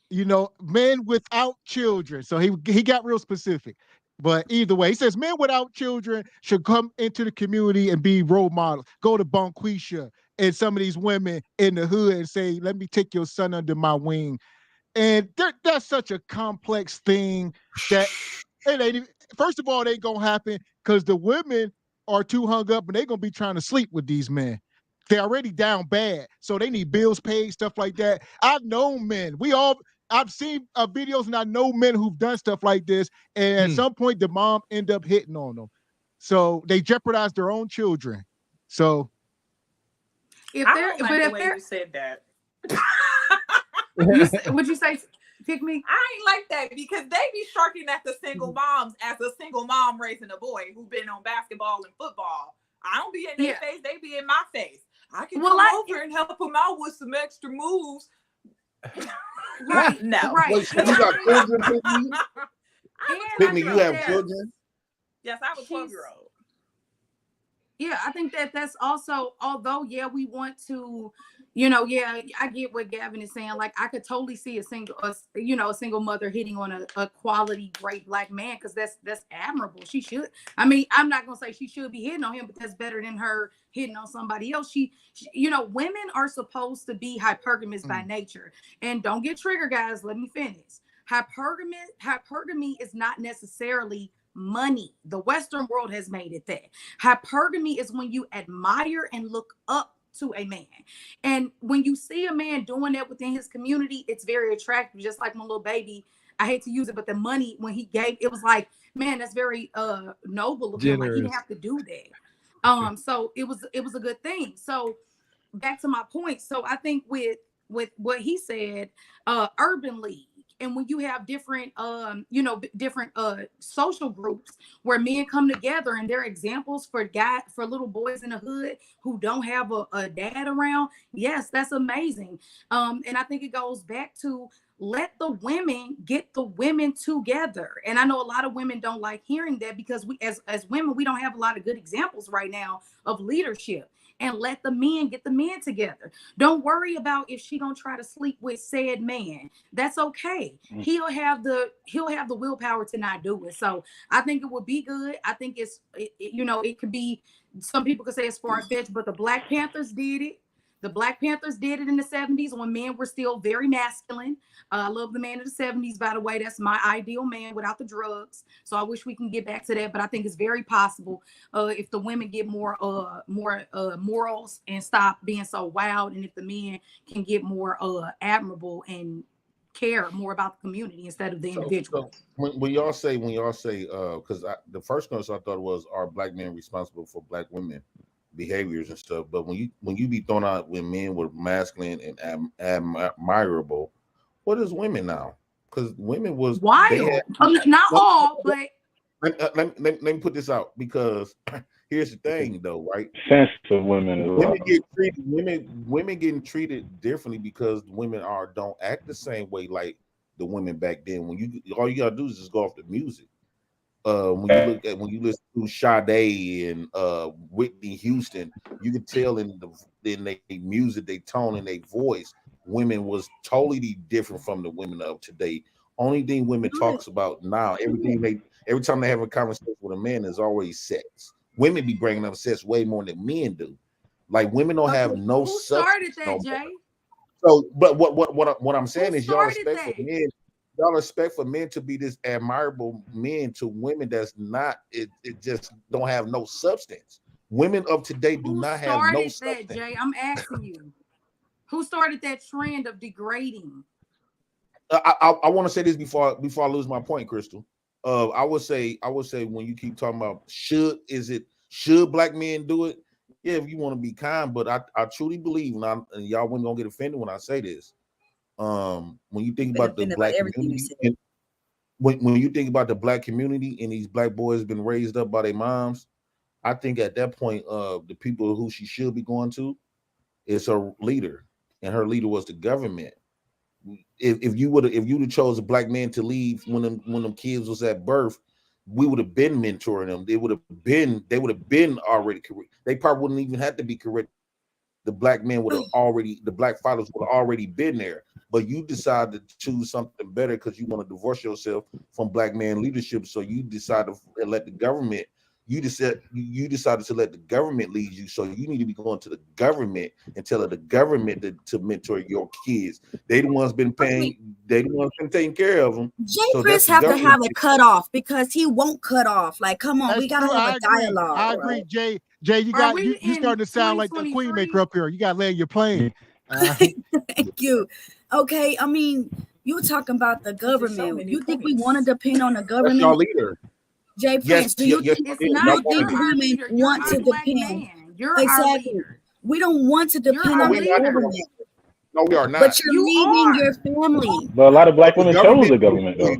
men without children. So he got real specific. But either way, he says men without children should come into the community and be role models. Go to Bonquisha and some of these women in the hood and say, let me take your son under my wing. And that's such a complex thing that it ain't even, first of all, it ain't gonna happen because the women are too hung up and they're gonna be trying to sleep with these men. They're already down bad, so they need bills paid, stuff like that. I've known men. I've seen videos and I know men who've done stuff like this, and at some point the mom end up hitting on them. So they jeopardize their own children. So I don't like the way you said that. What'd you say? Pick me. I ain't like that because they be sharking at the single moms as a single mom raising a boy who been on basketball and football. I don't be in their face; they be in my face. I can come over and help them out with some extra moves. Right? No. Right. Wait, so you got children, Pickney? You have children? Yes, I have a 12-year-old. Yeah, I think that's also, although, we want to, I get what Gavin is saying. Like, I could totally see a single mother hitting on a quality, great black man, because that's admirable. She should. I mean, I'm not going to say she should be hitting on him, but that's better than her hitting on somebody else. She women are supposed to be hypergamous by nature. And don't get triggered, guys. Let me finish. Hypergamy is not necessarily money. The Western world has made it that. Hypergamy is when you admire and look up to a man. And when you see a man doing that within his community, it's very attractive. Just like my little baby, I hate to use it, but the money when he gave, it was like, man, that's very noble of him. Like, he didn't have to do that. So it was a good thing. So back to my point. So I think with what he said, Urban League. And when you have different, different social groups where men come together and they're examples for little boys in the hood who don't have a dad around. Yes, that's amazing. And I think it goes back to let the women get the women together. And I know a lot of women don't like hearing that because we, as women, we don't have a lot of good examples right now of leadership. And let the men get the men together. Don't worry about if she gonna try to sleep with said man. That's okay. He'll have the willpower to not do it. So I think it would be good. I think it could be. Some people could say it's far-fetched, but the Black Panthers did it. The Black Panthers did it in the 70s when men were still very masculine. I love the man of the 70s, by the way. That's my ideal man without the drugs. So I wish we can get back to that, but I think it's very possible if the women get more morals and stop being so wild, and if the men can get more admirable and care more about the community instead of the individual. So when y'all say, because the first notice I thought was, are black men responsible for black women behaviors and stuff? But when you be thrown out when men were masculine and admirable, what is women now? Because women was wild. Not all, but let me put this out, because here's the thing though, right? Sense of women as well. Women getting treated differently because women don't act the same way like the women back then. When all you gotta do is just go off the music. When you listen to Sade and Whitney Houston, you can tell in their music, their tone, and their voice, women was totally different from the women of today. Only thing women talks about now, every time they have a conversation with a man, is always sex. Women be bringing up sex way more than men do. Like, women don't have no substance. Who started that, Jay? So, but what I'm saying is, y'all expect for men to be this admirable men to women that's not. It just don't have no substance. Women of today do not have no substance. Who started that, Jay? I'm asking you. Who started that trend of degrading? I want to say this before I lose my point, Crystal. I would say when you keep talking about should black men do it? Yeah, if you want to be kind, but I truly believe, and y'all wouldn't gonna get offended when I say this. When you think about the black community, when you think about the black community and these black boys been raised up by their moms, I think at that point, the people who she should be going to is her leader, and her leader was the government. If you'd have chose a black man to leave when them kids was at birth, we would have been mentoring them. They would have been already correct. They probably wouldn't even have to be correct. The black men the black fathers would have already been there. But you decided to choose something better because you want to divorce yourself from black man leadership. So you decided to let the government. You decided to let the government lead you. So you need to be going to the government and telling the government to mentor your kids. They the ones been paying. They the ones been taking care of them. Chris have to have a cutoff because he won't cut off. Like, come on, we gotta have a dialogue. I agree, Jay. Jay, you starting to sound like the queen maker up here. You got to land your plane. Thank you. Okay, I mean, you were talking about the government. You think we want to depend on the government? That's our leader. Jay Prince, do you think women want to depend? Exactly. We don't want to depend on the government. No, we are not. But you're leaving your family. But a lot of black women chose the government, though.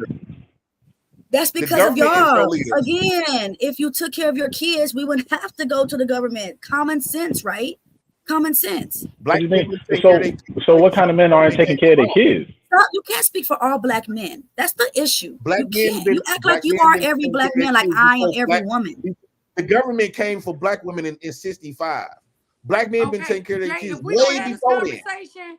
That's because of y'all. Again, if you took care of your kids, we wouldn't have to go to the government. Common sense, right? Common sense. So what kind of men aren't taking care of their kids? You can't speak for all black men. That's the issue. You act like you are every black man, like I am every woman. The government came for black women in 65. Black men been taking care of their kids way before that.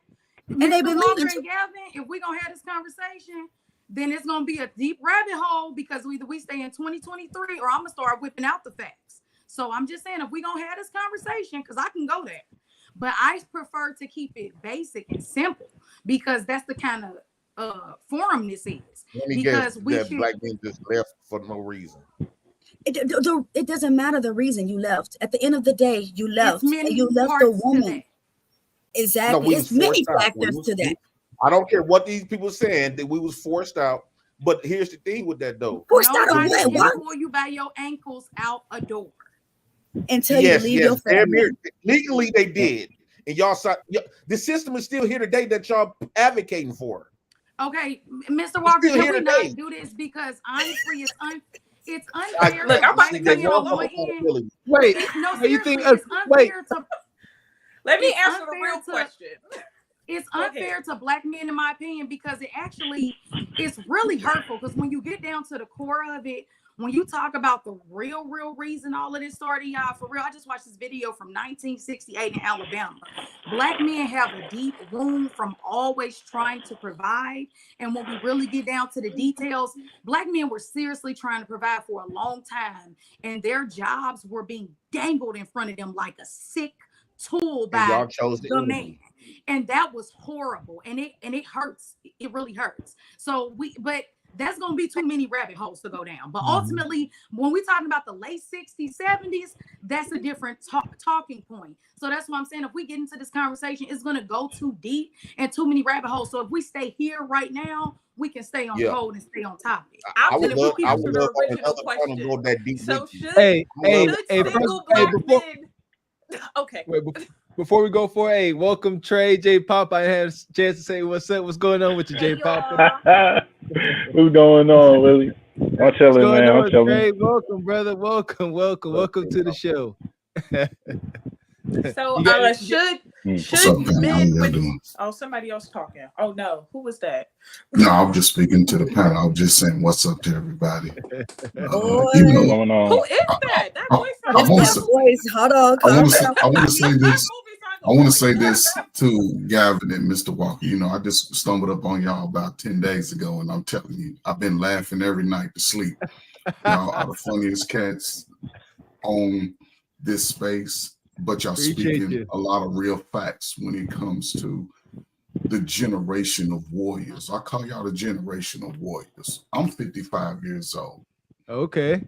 And they've been leaving. Gavin, if we're gonna have this conversation, then it's gonna be a deep rabbit hole because either we stay in 2023 or I'm gonna start whipping out the facts. So I'm just saying, if we're gonna have this conversation, because I can go there, but I prefer to keep it basic and simple because that's the kind of forum this is. Because black men just left for no reason. It doesn't matter the reason you left. At the end of the day, you left. And you left a woman. Exactly. No, it's many factors to that. I don't care what these people saying that we was forced out. But here's the thing with that though. Forced out of what? Why pull you by your ankles out a door? Until you leave your family. Legally they did. And y'all saw the system is still here today that y'all advocating for. Okay, Mr. Walker, can we not do this because honestly it's unfair. Look, I'm about to cut you off. Wait, no, you think? Let me answer the real question. It's unfair to black men, in my opinion, because it's really hurtful. Because when you get down to the core of it, when you talk about the real reason all of this started, y'all, for real, I just watched this video from 1968 in Alabama. Black men have a deep wound from always trying to provide. And when we really get down to the details, black men were seriously trying to provide for a long time. And their jobs were being dangled in front of them like a sick tool by the man. And that was horrible. And it hurts. It really hurts. But that's going to be too many rabbit holes to go down. But ultimately, when we're talking about the late 60s, 70s, that's a different talking point. So that's what I'm saying. If we get into this conversation, it's going to go too deep and too many rabbit holes. So if we stay here right now, we can stay on code and stay on topic. I would love another question to go that deep. So okay. Wait, before we go welcome Trey, J Pop. I had a chance to say what's up. What's going on with you, J Pop? What's going on, Willie? I'm chilling, man. I'm chilling. Trey, welcome, brother. Welcome to the show. So should men somebody else talking? Oh no, who was that? No, I'm just speaking to the panel. I'm just saying what's up to everybody. Who is that? That voice. Hold on. I want to say this. I want to say this to Gavin and Mr. Walker. You know, I just stumbled up on y'all about 10 days ago, and I'm telling you, I've been laughing every night to sleep. Y'all are the funniest cats on this space, but y'all speaking a lot of real facts when it comes to the generation of warriors. I call y'all the generation of warriors. I'm 55 years old. Okay.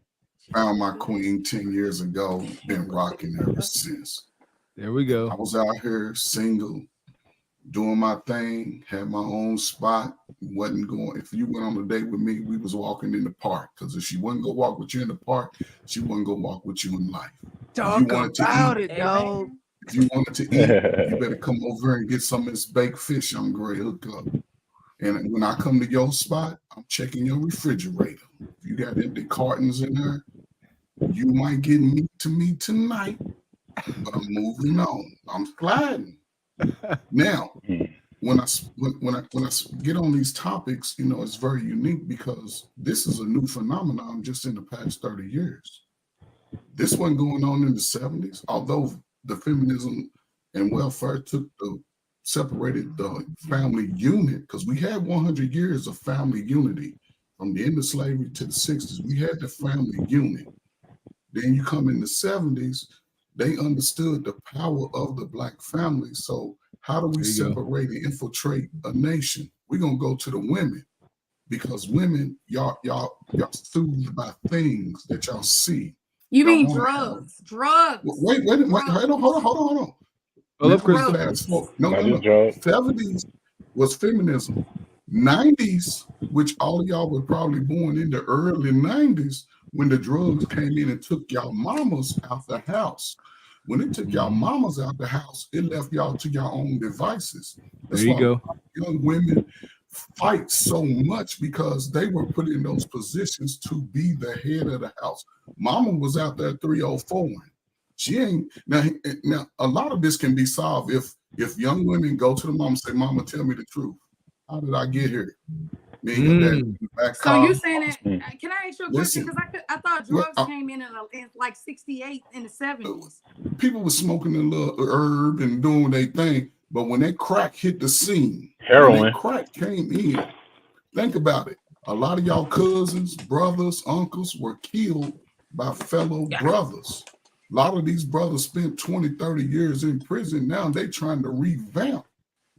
Found my queen 10 years ago, been rocking ever since. There we go. I was out here single, doing my thing, had my own spot. Wasn't going. If you went on a date with me, we was walking in the park. Because if she wasn't gonna walk with you in the park, she wasn't gonna walk with you in life. Talk about it, dog. If you wanted to eat, you better come over and get some of this baked fish. I'm great hook up. And when I come to your spot, I'm checking your refrigerator. If you got empty cartons in there, you might get meat to me tonight. But I'm moving on. I'm sliding. Now, when I get on these topics, you know, it's very unique because this is a new phenomenon just in the past 30 years. This wasn't going on in the 70s, although the feminism and welfare separated the family unit, because we had 100 years of family unity from the end of slavery to the 60s. We had the family unit. Then you come in the 70s, they understood the power of the Black family. So how do we separate and infiltrate a nation? We're gonna go to the women, because women, y'all soothed by things that y'all see. You mean drugs? Drugs. Wait, hold on. No. 70s was feminism. 90s, which all of y'all were probably born in the early 90s, when the drugs came in and took y'all mamas out the house. When it took y'all mamas out the house, it left y'all to your own devices. That's there you go. Young women fight so much because they were put in those positions to be the head of the house. Mama was out there 304. She ain't now. A lot of this can be solved if young women go to the mom and say, "Mama, tell me the truth. How did I get here?" So you saying that? Can I ask you a question? Because I thought drugs came in like 68 in the 70s. People were smoking a little herb and doing their thing, but when that crack hit the scene, heroin, when that crack came in. Think about it. A lot of y'all cousins, brothers, uncles were killed by fellow brothers. A lot of these brothers spent 20, 30 years in prison. Now they trying to revamp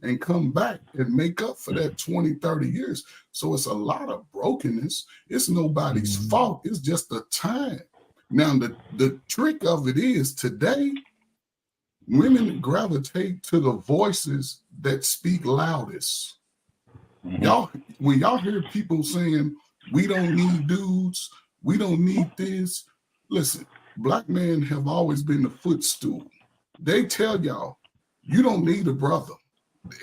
and come back and make up for that 20, 30 years. So it's a lot of brokenness. It's nobody's fault. It's just the time. Now, the trick of it is today, women gravitate to the voices that speak loudest. Y'all, when y'all hear people saying, we don't need dudes, we don't need this, listen, Black men have always been the footstool. They tell y'all, you don't need a brother.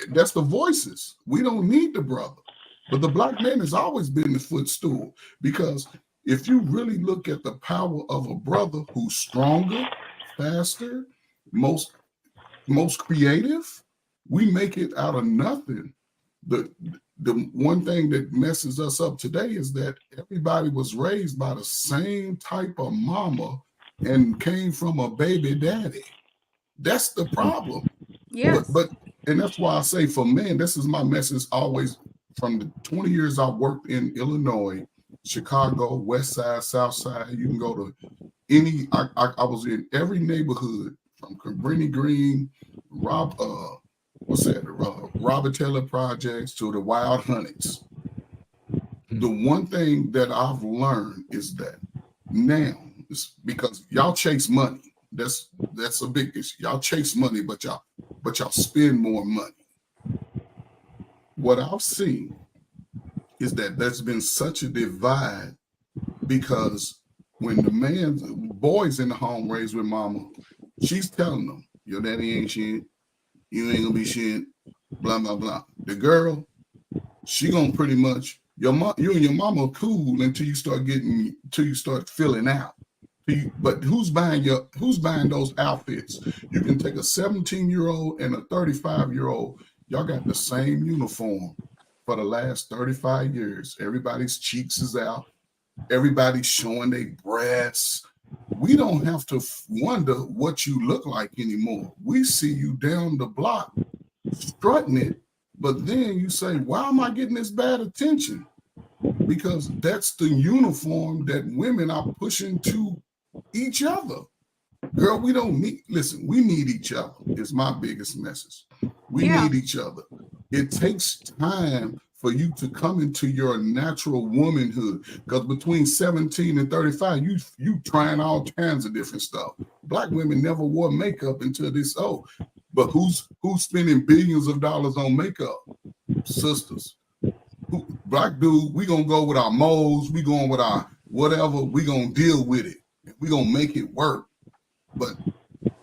That's the voices. We don't need the brother. But the Black man has always been the footstool, because if you really look at the power of a brother who's stronger, faster, most creative, we make it out of nothing. The one thing that messes us up today is that everybody was raised by the same type of mama and came from a baby daddy. That's the problem. Yes. But and that's why I say for men, this is my message always from the 20 years I worked in Illinois, Chicago, West Side, South Side. You can go to any, I was in every neighborhood from Cabrini Green, Robert Taylor Projects to the Wild Hunteds. The one thing that I've learned is that now, it's because y'all chase money. That's a big issue. Y'all chase money, but y'all spend more money. What I've seen is that there's been such a divide, because when the boys in the home raised with mama, she's telling them, your daddy ain't shit, you ain't gonna be shit, blah, blah, blah. The girl, she gonna pretty much, you and your mama are cool until you start filling out. But who's buying those outfits? You can take a 17-year-old and a 35-year-old. Y'all got the same uniform for the last 35 years. Everybody's cheeks is out. Everybody's showing their breasts. We don't have to wonder what you look like anymore. We see you down the block strutting it, but then you say, why am I getting this bad attention? Because that's the uniform that women are pushing to each other. Girl, we need each other is my biggest message. We need each other. It takes time for you to come into your natural womanhood, because between 17 and 35, you trying all kinds of different stuff. Black women never wore makeup until this, But who's spending billions of dollars on makeup? Sisters. Black dude, we gonna go with our moles, we going with our whatever, we gonna deal with it. We gonna make it work. But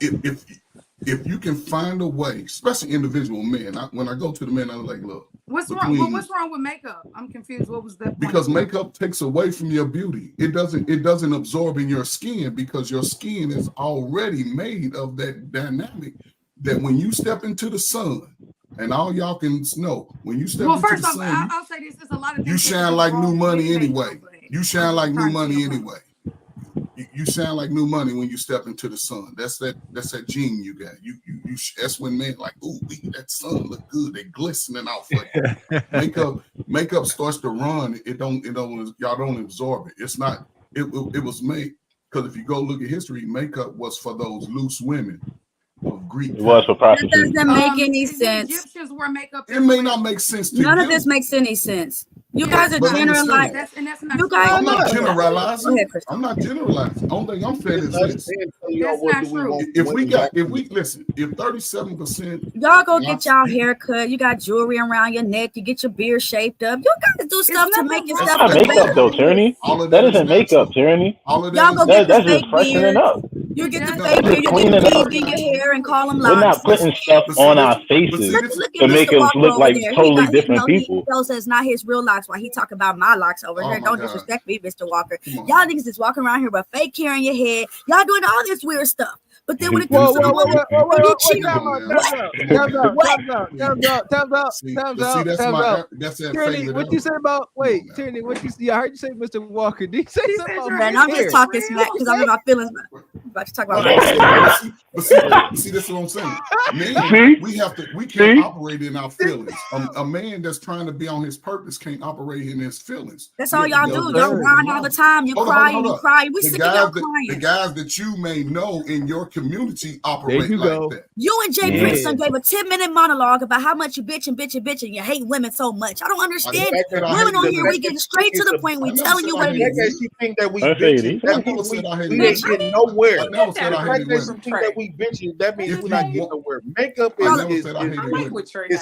if you can find a way, especially individual men, when I go to the men, I'm like, look, what's wrong with makeup? I'm confused. What was that? Because makeup takes away from your beauty. It doesn't absorb in your skin because your skin is already made of that dynamic that when you step into the sun, and all y'all can know, when you step into the sun, I'll say this: there's a lot of you shine like new money anyway. You shine like new money anyway. You sound like new money when you step into the sun. That's that gene you got. You that's when men like, ooh, that sun look good. They glistening off like makeup starts to run. It don't y'all don't absorb it. It's not. It was made because if you go look at history, makeup was for those loose women of Greek. It was for prostitutes. That doesn't make any sense. Egyptians wear makeup. It may not make sense to you. None of this makes any sense. You guys are generalizing. You guys, I'm not generalizing. I'm not generalizing. Only thing I'm saying is this. That's not true. If 37%, y'all go get y'all hair cut. You got jewelry around your neck. You get your beard shaped up. You guys do stuff to make yourself look better. Makeup though, Tyranny. That isn't makeup, Tyranny. Y'all go get the fake beard. Up. You get the fake beard. You get the weave in your hair and call them locks. We're not putting stuff on our faces to make us look like totally different people. He says not his real locks. While he talk about my locks over here. Don't disrespect me, Mr. Walker. Y'all niggas is walking around here with fake hair in your head. Y'all doing all this weird stuff. But then when it comes to the woman, you cheat. Tyranny, what you say about? Wait, Tyranny, what you see? I heard you say, Mr. Walker. Did you say something about? Man, I'm just talking smack because I'm in my feelings. About to talk about. See, this is what I'm saying. Man, we can't operate in our feelings. A man that's trying to be on his purpose can't operate in his feelings. That's all y'all do. Y'all whine all the time. You cry. You cry. We sick of y'all crying. The guys that you may know in your community operate like that. You and Jay Princeton gave a 10-minute monologue about how much you bitch and you hate women so much. I don't understand. Women on here, we get straight to the point. We telling you what it is. She think that we bitching. That means we ain't getting nowhere. I never said I hated women. Something that we bitching, that means we're not getting nowhere. Makeup is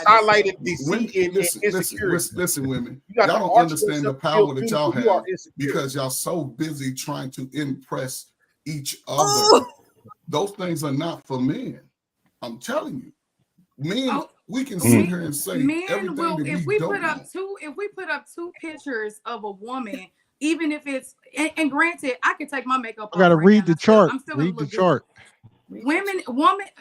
highlighted deceit and insecurity. Listen, women, y'all don't understand the power that y'all have because y'all so busy trying to impress each other. Those things are not for men. I'm telling you, men. We can sit here and say men will. If we put up two pictures of a woman, even if it's and granted, I can take my makeup. I gotta read the chart. Read the chart. Woman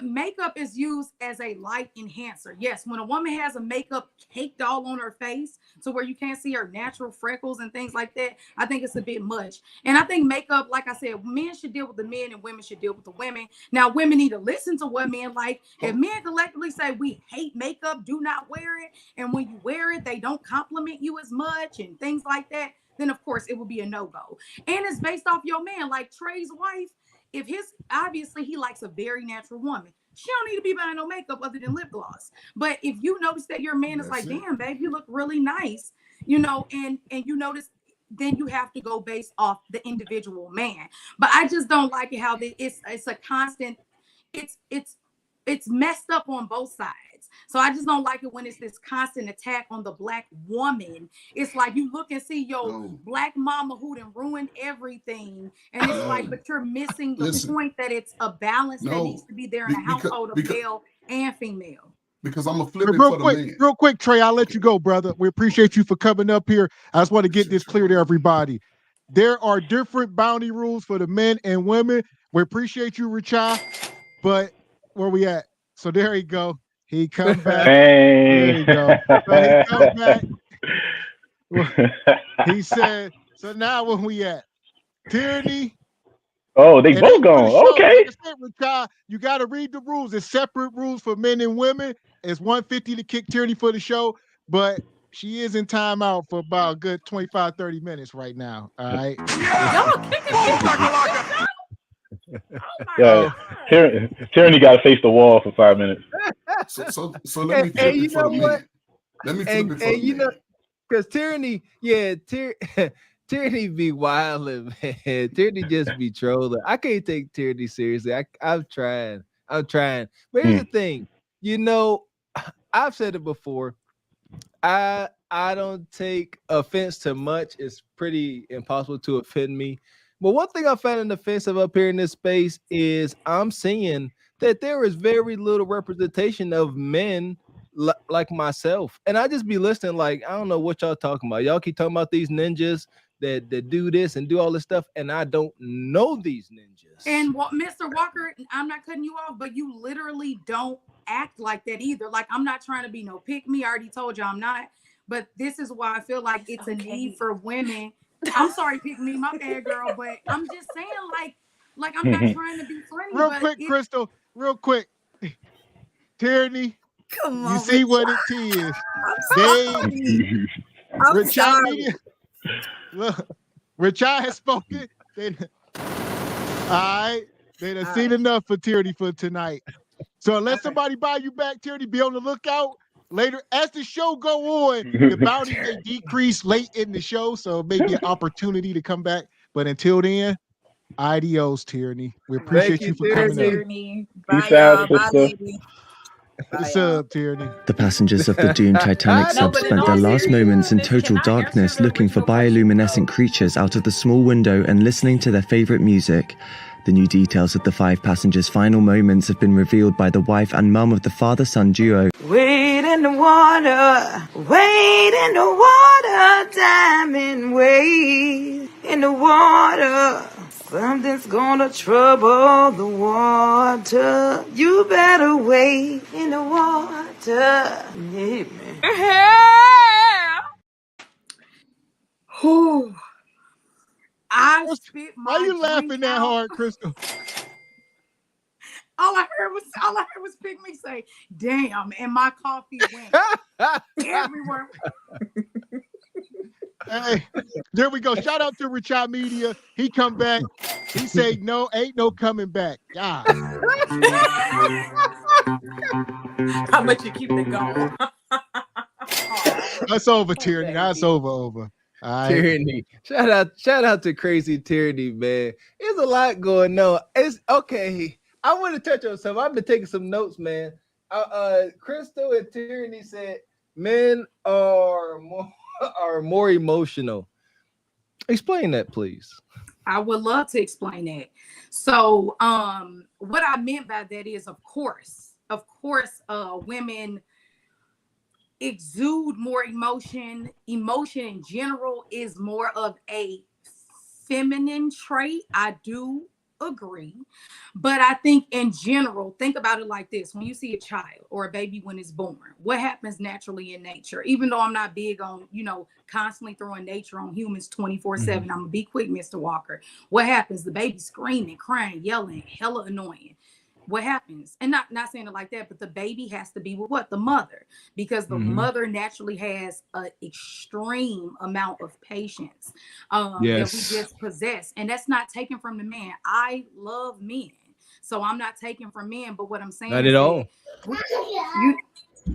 makeup is used as a light enhancer. Yes, when a woman has a makeup caked all on her face to where you can't see her natural freckles and things like that, I think it's a bit much. And I think makeup, like I said, men should deal with the men and women should deal with the women. Now, women need to listen to what men like. If men collectively say we hate makeup, do not wear it, and when you wear it, they don't compliment you as much and things like that, then of course it will be a no-go. And it's based off your man, like Trey's wife. If obviously he likes a very natural woman, she don't need to be buying no makeup other than lip gloss. But if you notice that your man is like, damn, babe, you look really nice, and you notice, then you have to go based off the individual man. But I just don't like it how it's a constant, it's messed up on both sides. So I just don't like it when it's this constant attack on the black woman. It's like you look and see your black mama who done ruined everything. And it's like, but you're missing the point that it's a balance that needs to be there in a household of male and female. Because I'm a flip it for the man. Real quick, Trey, I'll let you go, brother. We appreciate you for coming up here. I just want to get this clear to everybody. There are different bounty rules for the men and women. We appreciate you, Richard. But where we at? So there you go. He come back. Hey. There you go. So he come back. He said, so now where we at? Tyranny. Oh, they both gone. Okay. Like I said, Richard, you got to read the rules. It's separate rules for men and women. It's $150 to kick Tyranny for the show, but she is in timeout for about a good 25, 30 minutes right now. All right. Yeah, Tyranny got to face the wall for 5 minutes. So let me flip it for the man. Let me flip it for the man. Because Tyranny, Tyranny be wilding, man. Tyranny just be trolling. I can't take Tyranny seriously. I'm trying. But here's the thing. You know, I've said it before. I don't take offense to much. It's pretty impossible to offend me. But one thing I found offensive up here in this space is I'm seeing that there is very little representation of men like myself. And I just be listening like, I don't know what y'all talking about. Y'all keep talking about these ninjas that do this and do all this stuff, and I don't know these ninjas. And Mr. Walker, I'm not cutting you off, but you literally don't act like that either. Like, I'm not trying to be no pick me. I already told you I'm not. But this is why I feel like it's a need for women. I'm sorry, pick me, my bad, girl. But I'm just saying, like I'm not trying to be funny. Real quick, Crystal. Real quick, Tyranny. Come on, you see what it is? I'm sorry. Look, Richard has spoken. All right, they done seen enough for Tyranny for tonight. So unless somebody buy you back, Tyranny, be on the lookout. Later, as the show go on, the bounty may decrease late in the show, so maybe an opportunity to come back. But until then, adios, Tyranny. We appreciate you for coming in. Peace out, sister. What's up, Tyranny? The passengers of the doomed Titanic sub spent their last moments in total darkness looking for bioluminescent creatures out of the small window and listening to their favorite music. The new details of the 5 passengers' final moments have been revealed by the wife and mum of the father-son duo. Wade in the water, wade in the water, diamond wade in the water. Something's gonna trouble the water. You better wade in the water. Yeah, man. Whew. I spit my Why you laughing that hard, Crystal? All I heard was Pick Me say, "Damn," and my coffee went everywhere. Hey, there we go. Shout out to Richard Media. He come back. He say, "No, ain't no coming back." God. How much you keep it going? That's over, Tyranny. That's over. All right. Tyranny. Shout out to Crazy Tyranny, man. There's a lot going on. It's okay. I want to touch on something. I've been taking some notes, man. Crystal and Tyranny said men are more emotional. Explain that, please. I would love to explain that. So, what I meant by that is, of course, women exude more emotion. Emotion in general is more of a feminine trait. I do agree. But I think in general, think about it like this. When you see a child or a baby when it's born, what happens naturally in nature? Even though I'm not big on, constantly throwing nature on humans 24/7, I'm gonna be quick, Mr. Walker. What happens? The baby screaming, crying, yelling, hella annoying. What happens? And not saying it like that, but the baby has to be with what? The mother, because the mother naturally has an extreme amount of patience that we just possess. And that's not taken from the man. I love men, so I'm not taking from men. But what I'm saying not at all.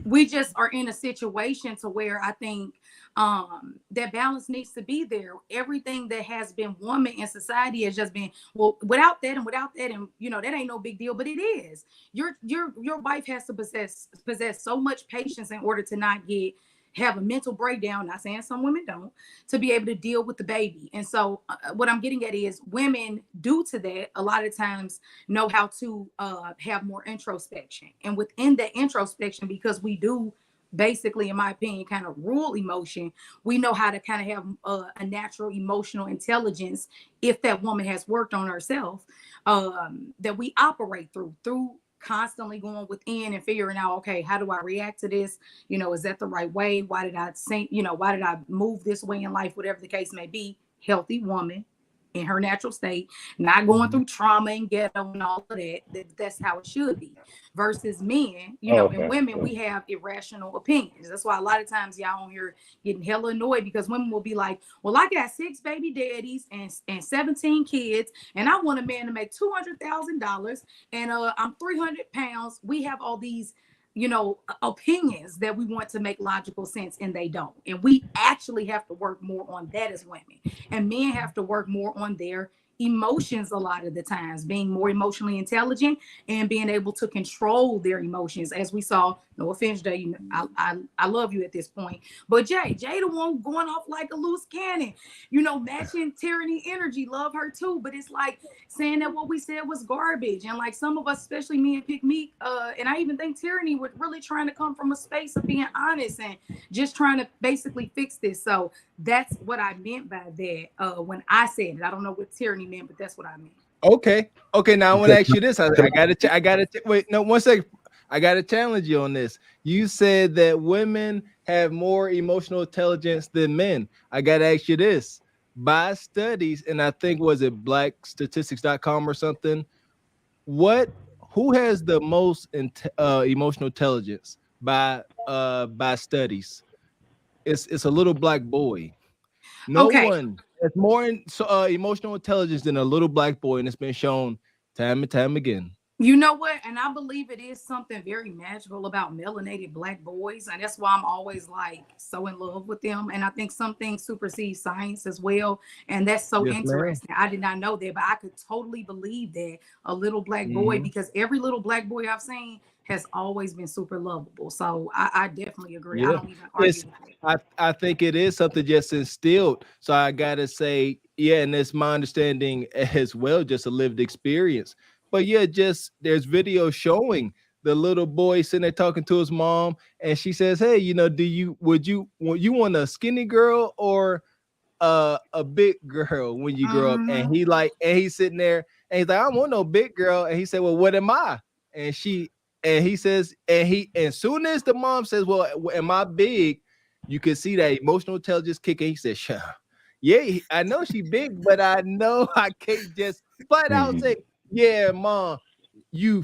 We just are in a situation to where I think that balance needs to be there. Everything that has been woman in society has just been, well, without that, and that ain't no big deal, but it is. Your wife has to possess so much patience in order to not have a mental breakdown. Not saying some women don't, to be able to deal with the baby. And so what I'm getting at is women, due to that, a lot of times know how to have more introspection. And within that introspection, because we do basically, in my opinion, kind of rule emotion, we know how to kind of have a natural emotional intelligence, if that woman has worked on herself, that we operate through constantly going within and figuring out, okay, how do I react to this? Is that the right way? Why did I why did I move this way in life? Whatever the case may be, healthy woman in her natural state, not going through trauma and ghetto and all of that. That's how it should be. Versus men, and women, we have irrational opinions. That's why a lot of times y'all on here getting hella annoyed, because women will be like, well, I got 6 baby daddies and 17 kids, and I want a man to make $200,000, and I'm 300 pounds. We have all these opinions that we want to make logical sense, and they don't. And we actually have to work more on that as women, and men have to work more on their emotions a lot of the times, being more emotionally intelligent and being able to control their emotions. As we saw, no offense, Jay, I love you at this point, but Jay the one going off like a loose cannon, matching tyranny energy, love her too. But it's like saying that what we said was garbage. And like some of us, especially me and Pick Me, and I even think tyranny was really trying to come from a space of being honest and just trying to basically fix this. So that's what I meant by that when I said it. I don't know what tyranny meant, but that's what I meant. Okay. Now I want to ask you this. I gotta wait. No, 1 second. I gotta challenge you on this. You said that women have more emotional intelligence than men. I gotta ask you this. By studies, and I think was it blackstatistics.com or something. Who has the most emotional intelligence by studies? It's a little black boy. No one has more emotional intelligence than a little black boy, and it's been shown time and time again. You know what? And I believe it is something very magical about melanated black boys. And that's why I'm always like so in love with them. And I think some things supersede science as well. And that's so interesting. Ma'am. I did not know that, but I could totally believe that a little black boy, because every little black boy I've seen has always been super lovable. So I definitely agree. Yeah. I don't even argue with it. I think it is something just instilled. So I got to say, and it's my understanding as well, just a lived experience. But just there's videos showing the little boy sitting there talking to his mom, and she says, "Hey, would you want a skinny girl or a big girl when you grow up?" And he's sitting there and he's like, "I don't want no big girl." And he said, "Well, what am I?" And he says, and soon as the mom says, "Well, am I big?" You can see that emotional intelligence kicking. He says, "Sure, yeah, I know she big, but I know I can't just flat out say." Yeah, mom, you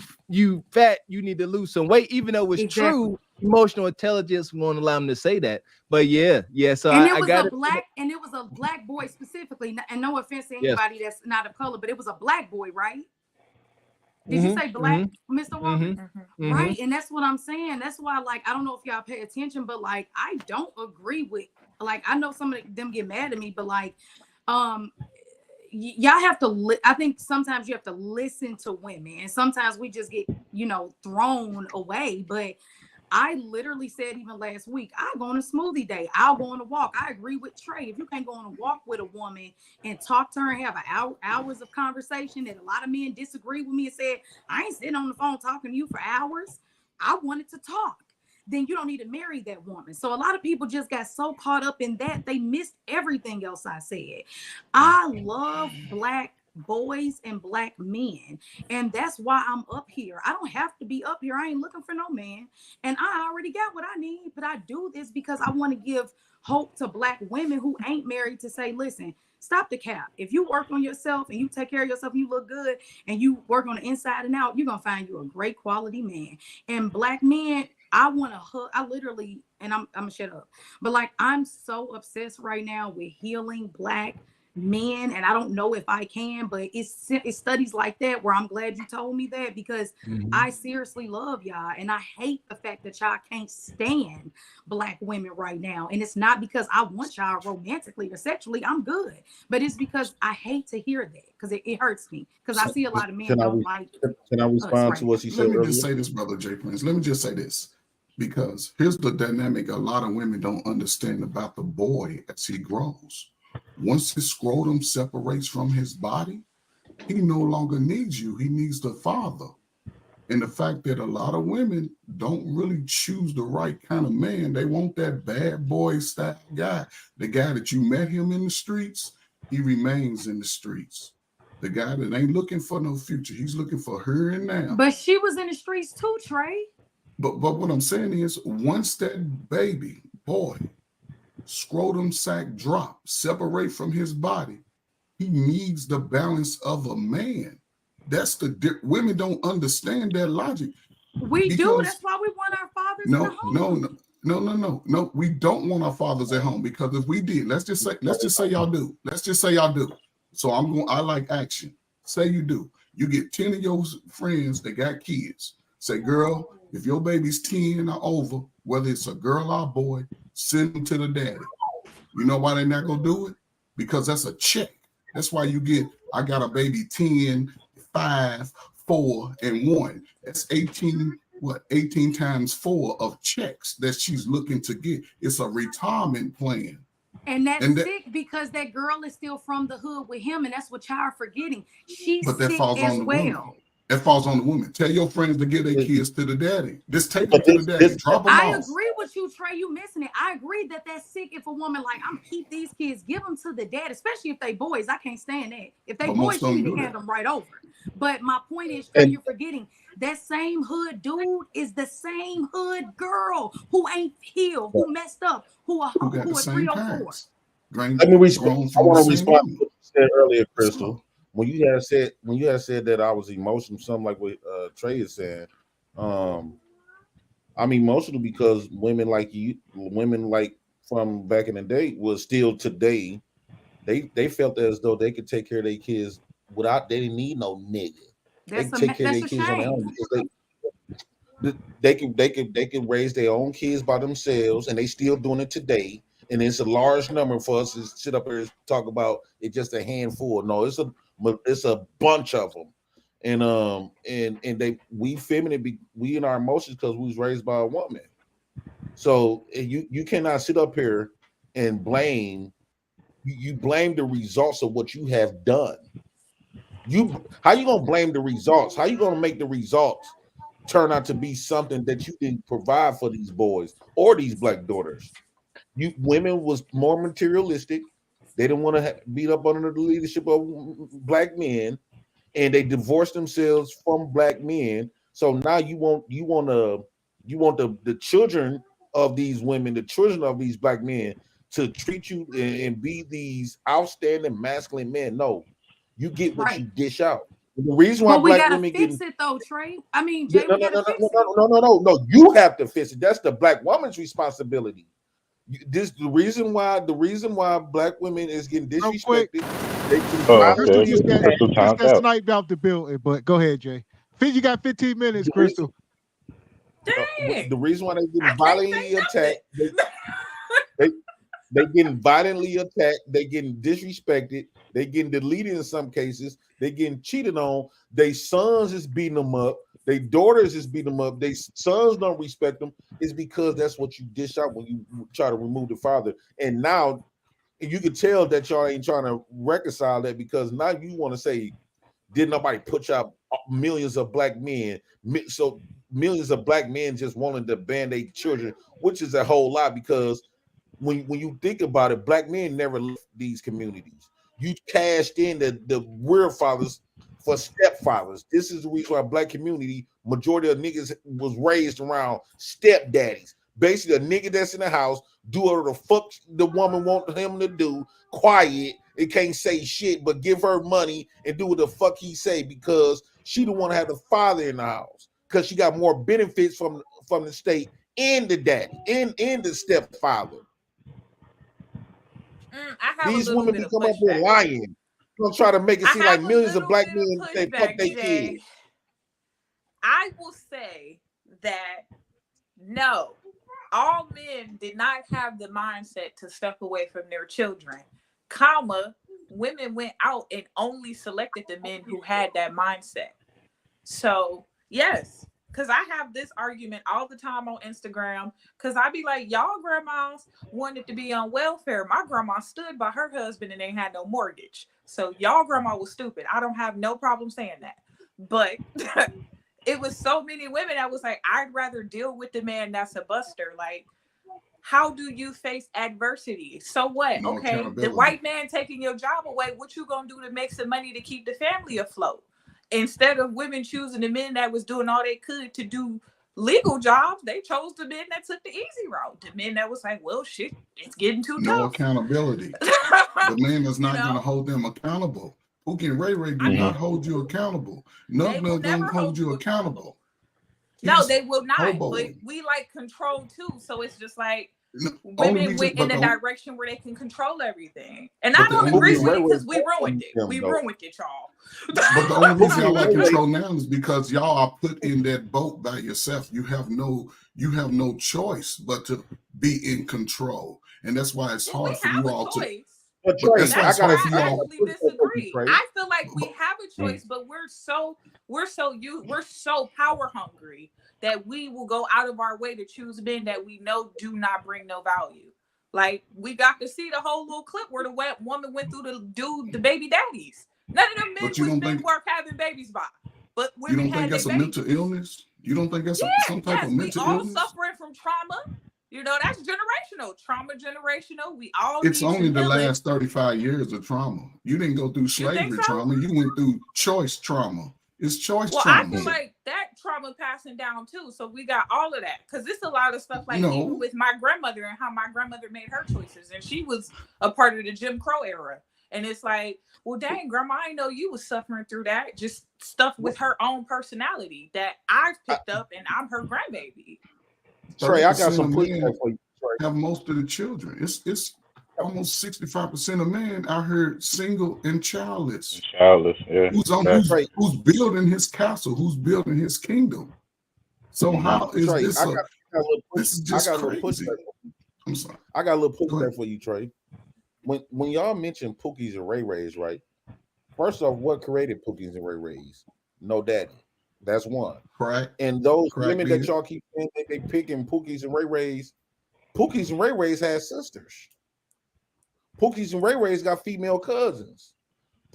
fat, you need to lose some weight, even though it's true. Emotional intelligence won't allow him to say that. But yeah. So and it was a black boy specifically, and no offense to anybody that's not of color, but it was a black boy, right? Did you say black, Mr. Walker? Right. And that's what I'm saying. That's why, like, I don't know if y'all pay attention, but like, I don't agree with, like, I know some of them get mad at me, but like, y'all have to I think sometimes you have to listen to women, and sometimes we just get thrown away. But I literally said even last week, I'll go on a smoothie day, I'll go on a walk. I agree with Trey. If you can't go on a walk with a woman and talk to her and have hours of conversation, that a lot of men disagree with me and said, I ain't sitting on the phone talking to you for hours, I wanted to talk, then you don't need to marry that woman. So a lot of people just got so caught up in that they missed everything else I said. I love black boys and black men, and that's why I'm up here. I don't have to be up here. I ain't looking for no man, and I already got what I need, but I do this because I want to give hope to black women who ain't married to say, listen, stop the cap. If you work on yourself and you take care of yourself, you look good, and you work on the inside and out, you're gonna find you a great quality man. And black men, I want to hug. I literally, and I'm gonna shut up, but like, I'm so obsessed right now with healing black men, and I don't know if I can, but it's studies like that where I'm glad you told me that, because I seriously love y'all, and I hate the fact that y'all can't stand black women right now. And it's not because I want y'all romantically or sexually, I'm good, but it's because I hate to hear that, because it hurts me, because I see a lot of men don't like. Can I respond to what she said? Let me just say this, brother J Prince. Let me just say this, because here's the dynamic a lot of women don't understand about the boy as he grows. Once his scrotum separates from his body, he no longer needs you. He needs the father. And the fact that a lot of women don't really choose the right kind of man. They want that bad boy style guy. The guy that you met him in the streets, he remains in the streets. The guy that ain't looking for no future. He's looking for her and now. But she was in the streets too, Trey. But what I'm saying is, once that baby boy scrotum sac drop, separate from his body, he needs the balance of a man. That's women don't understand that logic. We do. That's why we want our fathers at home. No. We don't want our fathers at home, because if we did, let's just say y'all do. Let's just say y'all do. So I like action. Say you do. You get 10 of your friends that got kids. Say, girl, if your baby's 10 or over, whether it's a girl or a boy, send them to the daddy. You know why they're not gonna do it? Because that's a check. That's why you get, I got a baby 10, 5, 4, and 1. That's 18. 18 times 4 of checks that she's looking to get. It's a retirement plan. And that's sick because that girl is still from the hood with him, and that's what y'all are forgetting. She's sick as well. That falls on the woman. Tell your friends to give their kids to the daddy. Just take them to the daddy. Drop them off. I agree with you, Trey. You missing it. I agree that that's sick if a woman like, I'm keep these kids, give them to the dad, especially if they boys. I can't stand that. If they boys, you need to hand them right over. But my point is, Trey, you're forgetting that same hood dude is the same hood girl who ain't healed, who messed up, who a 304. Let me respond. I want to respond to what you said earlier, Crystal. When you had said that I was emotional, something like what Trey is saying. I'm emotional because women like from back in the day was still today. They felt as though they could take care of their kids without they didn't need no nigga. They can take care of their kids on their own because they can raise their own kids by themselves, and they still doing it today. And it's a large number for us to sit up here and talk about it. Just a handful. No, it's a bunch of them, and we feminine, we in our emotions because we was raised by a woman. So you cannot sit up here and blame. You blame the results of what you have done. How you gonna blame the results? How you gonna make the results turn out to be something that you didn't provide for these boys or these black daughters? Women was more materialistic. They didn't want to beat up under the leadership of black men, and they divorced themselves from black men. So now you want the children of these women, the children of these black men, to treat you and be these outstanding masculine men. No, you get what you dish out. The reason why black women fix it though, Trey. I mean, Jay, no. You have to fix it. That's the black woman's responsibility. The reason why black women is getting disrespected. That's tonight about the building, but go ahead, Jay. You got 15 minutes, Crystal. The reason why they getting violently attacked, they getting violently attacked, they getting disrespected, they getting deleted in some cases, they getting cheated on. Their sons is beating them up. Their daughters is beating them up. Their sons don't respect them. It's because that's what you dish out when you try to remove the father. And now you can tell that y'all ain't trying to reconcile that because now you want to say, did nobody put out millions of black men? So millions of black men just wanted to ban their children, which is a whole lot because when you think about it, black men never left these communities. You cashed in the real fathers for stepfathers. This is the reason why black community, majority of niggas was raised around stepdaddies. Basically, a nigga that's in the house, do whatever the fuck the woman want him to do, quiet, it can't say shit, but give her money and do what the fuck he say because she don't want to have the father in the house because she got more benefits from the state and the daddy, and the stepfather. These women become up here lying. Don't try to make it seem like millions of black men say fuck they kids. I will say that no, all men did not have the mindset to step away from their children. Women went out and only selected the men who had that mindset. So yes, because I have this argument all the time on Instagram because I be like, y'all grandmas wanted to be on welfare. My grandma stood by her husband and they had no mortgage. So y'all grandma was stupid. I don't have no problem saying that. But it was so many women that was like, I'd rather deal with the man that's a buster. Like, how do you face adversity? So what? No okay, the white man taking your job away. What you gonna do to make some money to keep the family afloat? Instead of women choosing the men that was doing all they could to do legal jobs, they chose the men that took the easy route. The men that was like, well, shit, it's getting too tough. No accountability. The man is not going to hold them accountable. Pookie and Ray Ray do not hold you accountable. Nug don't hold you accountable. No, they will not. But we like control too. So it's just like women went in the direction where they can control everything. And I don't agree with it because we ruined it. We ruined it, y'all. But the only reason y'all like control now is because y'all are put in that boat by yourself. You have no choice but to be in control. And that's why it's hard for you all to. That's where I actually disagree. I feel like we have a choice, but we're so power hungry that we will go out of our way to choose men that we know do not bring no value. Like, we got to see the whole little clip where the woman went through the baby daddies. None of them men was been worth having babies by. But women you don't think that's a mental illness? You don't think that's some type of mental illness? We all suffering from trauma. You know, that's generational. Trauma generational. We all It's only the last 35 years of trauma. You didn't go through slavery trauma. You went through choice trauma. It's choice trauma. I feel like that trauma passing down too. So we got all of that. Because it's a lot of stuff like even with my grandmother and how my grandmother made her choices. And she was a part of the Jim Crow era. And it's like, well, dang, grandma, I know you was suffering through that. Just stuff with her own personality that I've picked up, and I'm her grandbaby. Trey, I got some pushback for you. Have most of the children. It's almost 65% of men out here single and childless. Childless, yeah. Who's building his castle? Who's building his kingdom? So how is Trey, this? This is just crazy. I'm sorry. I got a little pushback for you, Trey. When y'all mention Pookies and Ray Rays, right? First off, what created Pookies and Ray Rays? No daddy. That's one. Correct. And those women that y'all keep saying that they picking Pookies and Ray Rays had sisters. Pookies and Ray Rays got female cousins.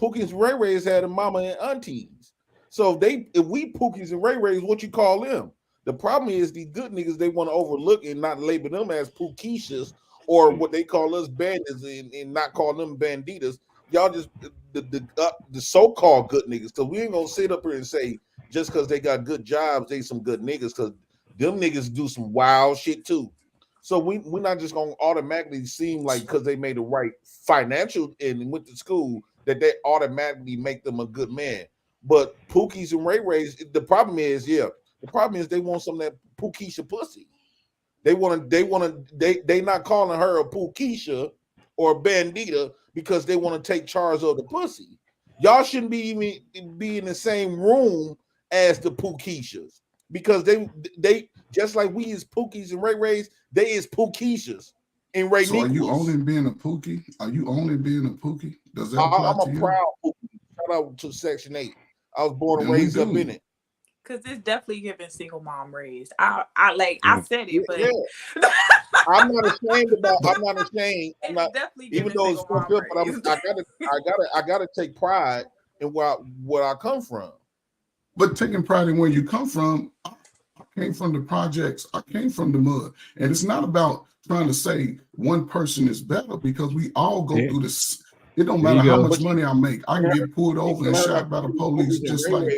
Pookies and Ray Rays had a mama and aunties. So if we Pookies and Ray Rays, what you call them? The problem is these good niggas, they want to overlook and not label them as Pookishas or what they call us bandits and not call them banditas. Y'all just the so-called good niggas, because we ain't gonna sit up here and say just because they got good jobs, they some good niggas, because them niggas do some wild shit too. So we're not just gonna automatically seem like because they made the right financial and went to school that they automatically make them a good man. But Pookies and Ray Rays, the problem is they want some of that Pookisha pussy. They not calling her a Pookisha or a bandita because they want to take charge of the pussy. Y'all shouldn't be in the same room as the Pookishas because they just like we is Pookies and Ray Rays, they is Pookishas and Ray. So are you only being a Pookie? Are you only being a Pookie? Does that I'm a proud Pookie. Shout out to Section 8. I was born and raised up in it. Cause it's definitely giving single mom raised. I said it, but I'm not ashamed. I'm not definitely even though it's so good, but I gotta take pride in where I come from. But taking pride in where you come from, I came from the projects. I came from the mud, and it's not about trying to say one person is better because we all go through this. It don't matter how much money I make. I can get pulled over and shot by the police just like.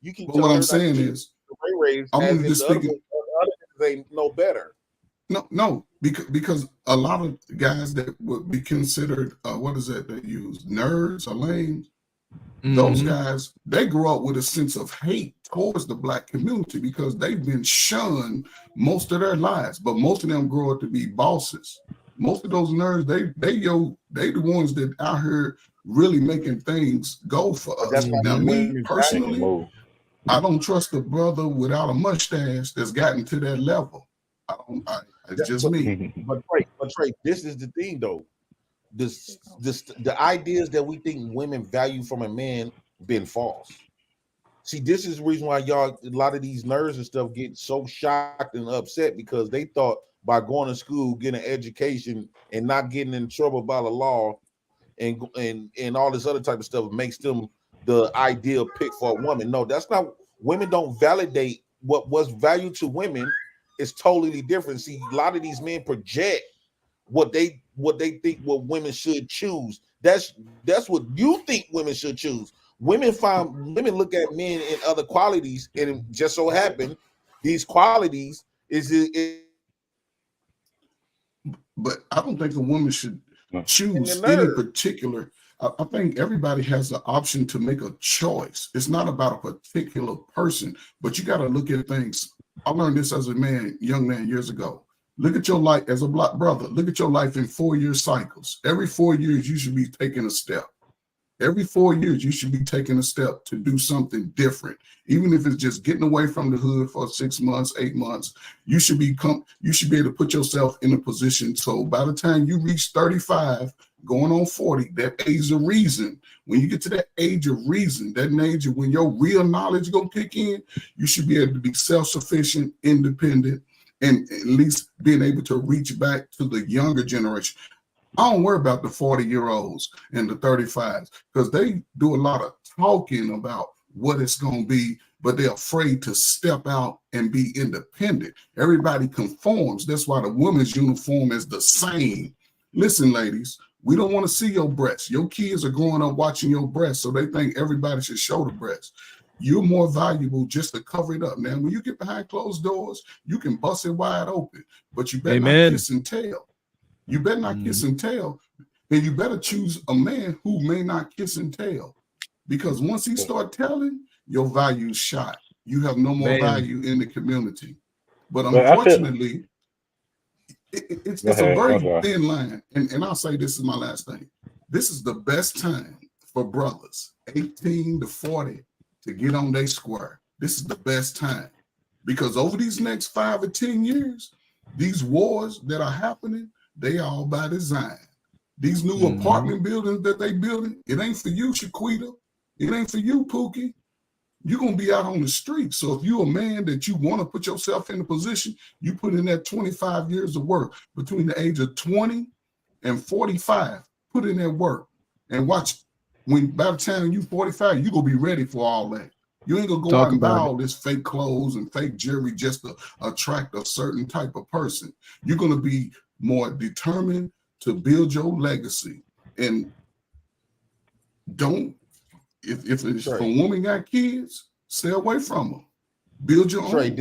You can. But what I'm saying is, I'm going to speak. They know better. No, because a lot of guys that would be considered what is that they use, nerds or lames. Mm-hmm. Those guys, they grow up with a sense of hate towards the black community because they've been shunned most of their lives. But most of them grow up to be bosses. Most of those nerds, they the ones that out here really making things go for us. Now, me personally, I don't trust a brother without a mustache that's gotten to that level. It's just me. But Trey, this is the thing though. The ideas that we think women value from a man been false. See, this is the reason why a lot of these nerds and stuff get so shocked and upset because they thought by going to school, getting an education, and not getting in trouble by the law, and all this other type of stuff makes them the ideal pick for a woman. No, that's not. Women don't validate what's valued to women is totally different. See, a lot of these men project what they think what women should choose. That's what you think women should choose. Women look at men in other qualities, and it just so happen these qualities is. But I don't think a woman should choose any particular. I think everybody has the option to make a choice. It's not about a particular person, but you got to look at things. I learned this as a young man years ago. Look at your life as a black brother. Look at your life in 4-year cycles. Every 4 years, you should be taking a step. Every 4 years, you should be taking a step to do something different. Even if it's just getting away from the hood for 6 months, 8 months, you should be able to put yourself in a position. So by the time you reach 35, going on 40, that age of reason. When you get to that age of reason, that age of when your real knowledge gonna kick in, you should be able to be self-sufficient, independent, and at least being able to reach back to the younger generation. I don't worry about the 40-year-olds and the 35s because they do a lot of talking about what it's going to be, but they're afraid to step out and be independent. Everybody conforms. That's why the women's uniform is the same. Listen, ladies, we don't want to see your breasts. Your kids are growing up watching your breasts, so they think everybody should show the breasts. You're more valuable just to cover it up. Now, when you get behind closed doors, you can bust it wide open, but you better not kiss and tell. You better not kiss and tell, and you better choose a man who may not kiss and tell, because once he start telling, your value is shot. You have no more value in the community. But unfortunately, it's a very thin line. And I'll say this is my last thing. This is the best time for brothers, 18 to 40, to get on their square. This is the best time, because over these next 5 or 10 years, these wars that are happening, they all by design. These new apartment buildings that they building, it ain't for you, Shaquita. It ain't for you, Pookie. You're going to be out on the street. So if you're a man that you want to put yourself in a position, you put in that 25 years of work between the age of 20 and 45. Put in that work and watch. When by the time you 45, you're going to be ready for all that. You ain't going to go out and buy all this fake clothes and fake jewelry just to attract a certain type of person. You're going to be more determined to build your legacy. And don't, if a woman got kids, stay away from her. Build your own. We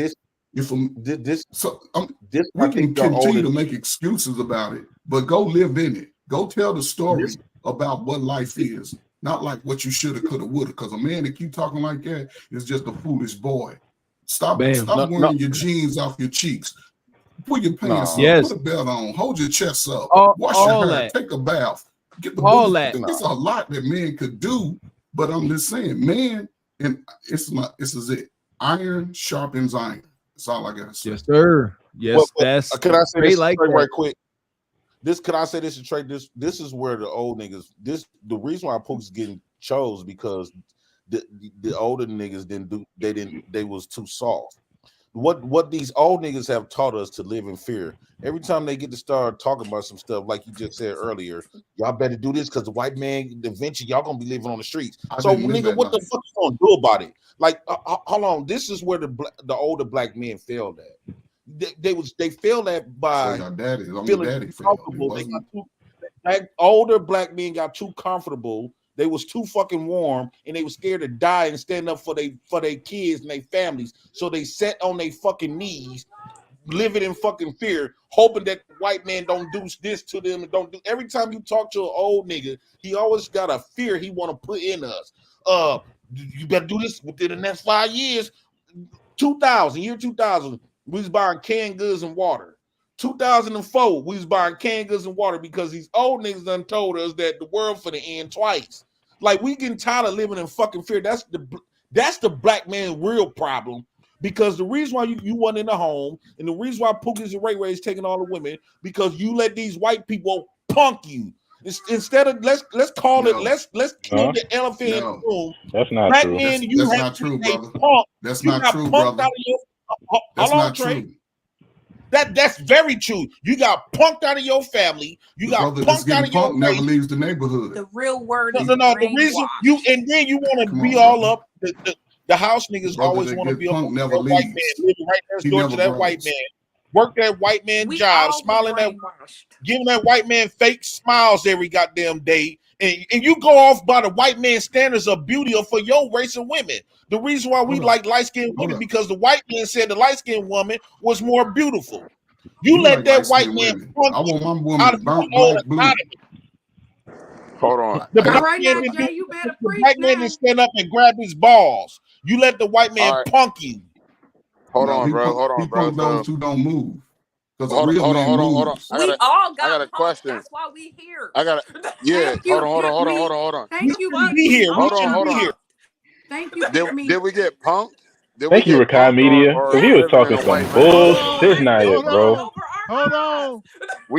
can continue to make excuses about it, but go live in it. Go tell the story about what life is, not like what you shoulda, coulda, woulda. Because a man that keep talking like that is just a foolish boy. Stop wearing your jeans off your cheeks. Put your pants on, put a belt on, hold your chest up, wash your hair, take a bath, get the all that. It's a lot that men could do, but I'm just saying, man, and this is it. Iron sharpens iron. That's all I gotta say. Yes, sir. Yes, that's can I say this like right quick? Can I say this to Trey? This is where the old niggas. The reason why Pook's getting chose because the older niggas they was too soft. What these old niggas have taught us to live in fear. Every time they get to start talking about some stuff, like you just said earlier, y'all better do this because the white man, eventually y'all gonna be living on the streets. So nigga, what the fuck you gonna do about it? Like, hold on, this is where the older black men failed at. They failed at by feeling comfortable. Older black men got too comfortable. They was too fucking warm, and they was scared to die and stand up for their kids and their families. So they sat on their fucking knees, living in fucking fear, hoping that the white man don't do this to them and don't do. Every time you talk to an old nigga, he always got a fear he want to put in us. You better do this within the next 5 years. 2000, we was buying canned goods and water. 2004, we was buying canned goods and water because these old niggas done told us that the world finna end twice. Like, we getting tired of living in fucking fear. That's the black man's real problem. Because the reason why you wasn't in the home, and the reason why Pookies and Ray Ray is taking all the women, because you let these white people punk you. Instead of let's kill the elephant in the room. That's not black true. Men, That's not true, brother. That's not true, brother. That's not true. That's very true. You got punked out of your family. You got punked out of your never leaves the neighborhood. The real word is no. The reason you want to be all up. The house niggas always want to be up. Never leaves. White man living right next door to that white man. Work that white man job, smiling giving that white man fake smiles every goddamn day. And you go off by the white man standards of beauty for your race of women. The reason why we like light-skinned women because the white man said the light-skinned woman was more beautiful. You let that white man I want my woman burnt black blue. Hold on. The black man didn't stand up and grab his balls. You let the white man punk you. Hold on, bro. Those two don't move. Hold on. We all got a question. That's why we here. Hold on. Thank you. Be here. Hold on. Thank you. Did we get punked? Thank you, Rakai Media. Because he was talking some bullshit now, bro. Hold on.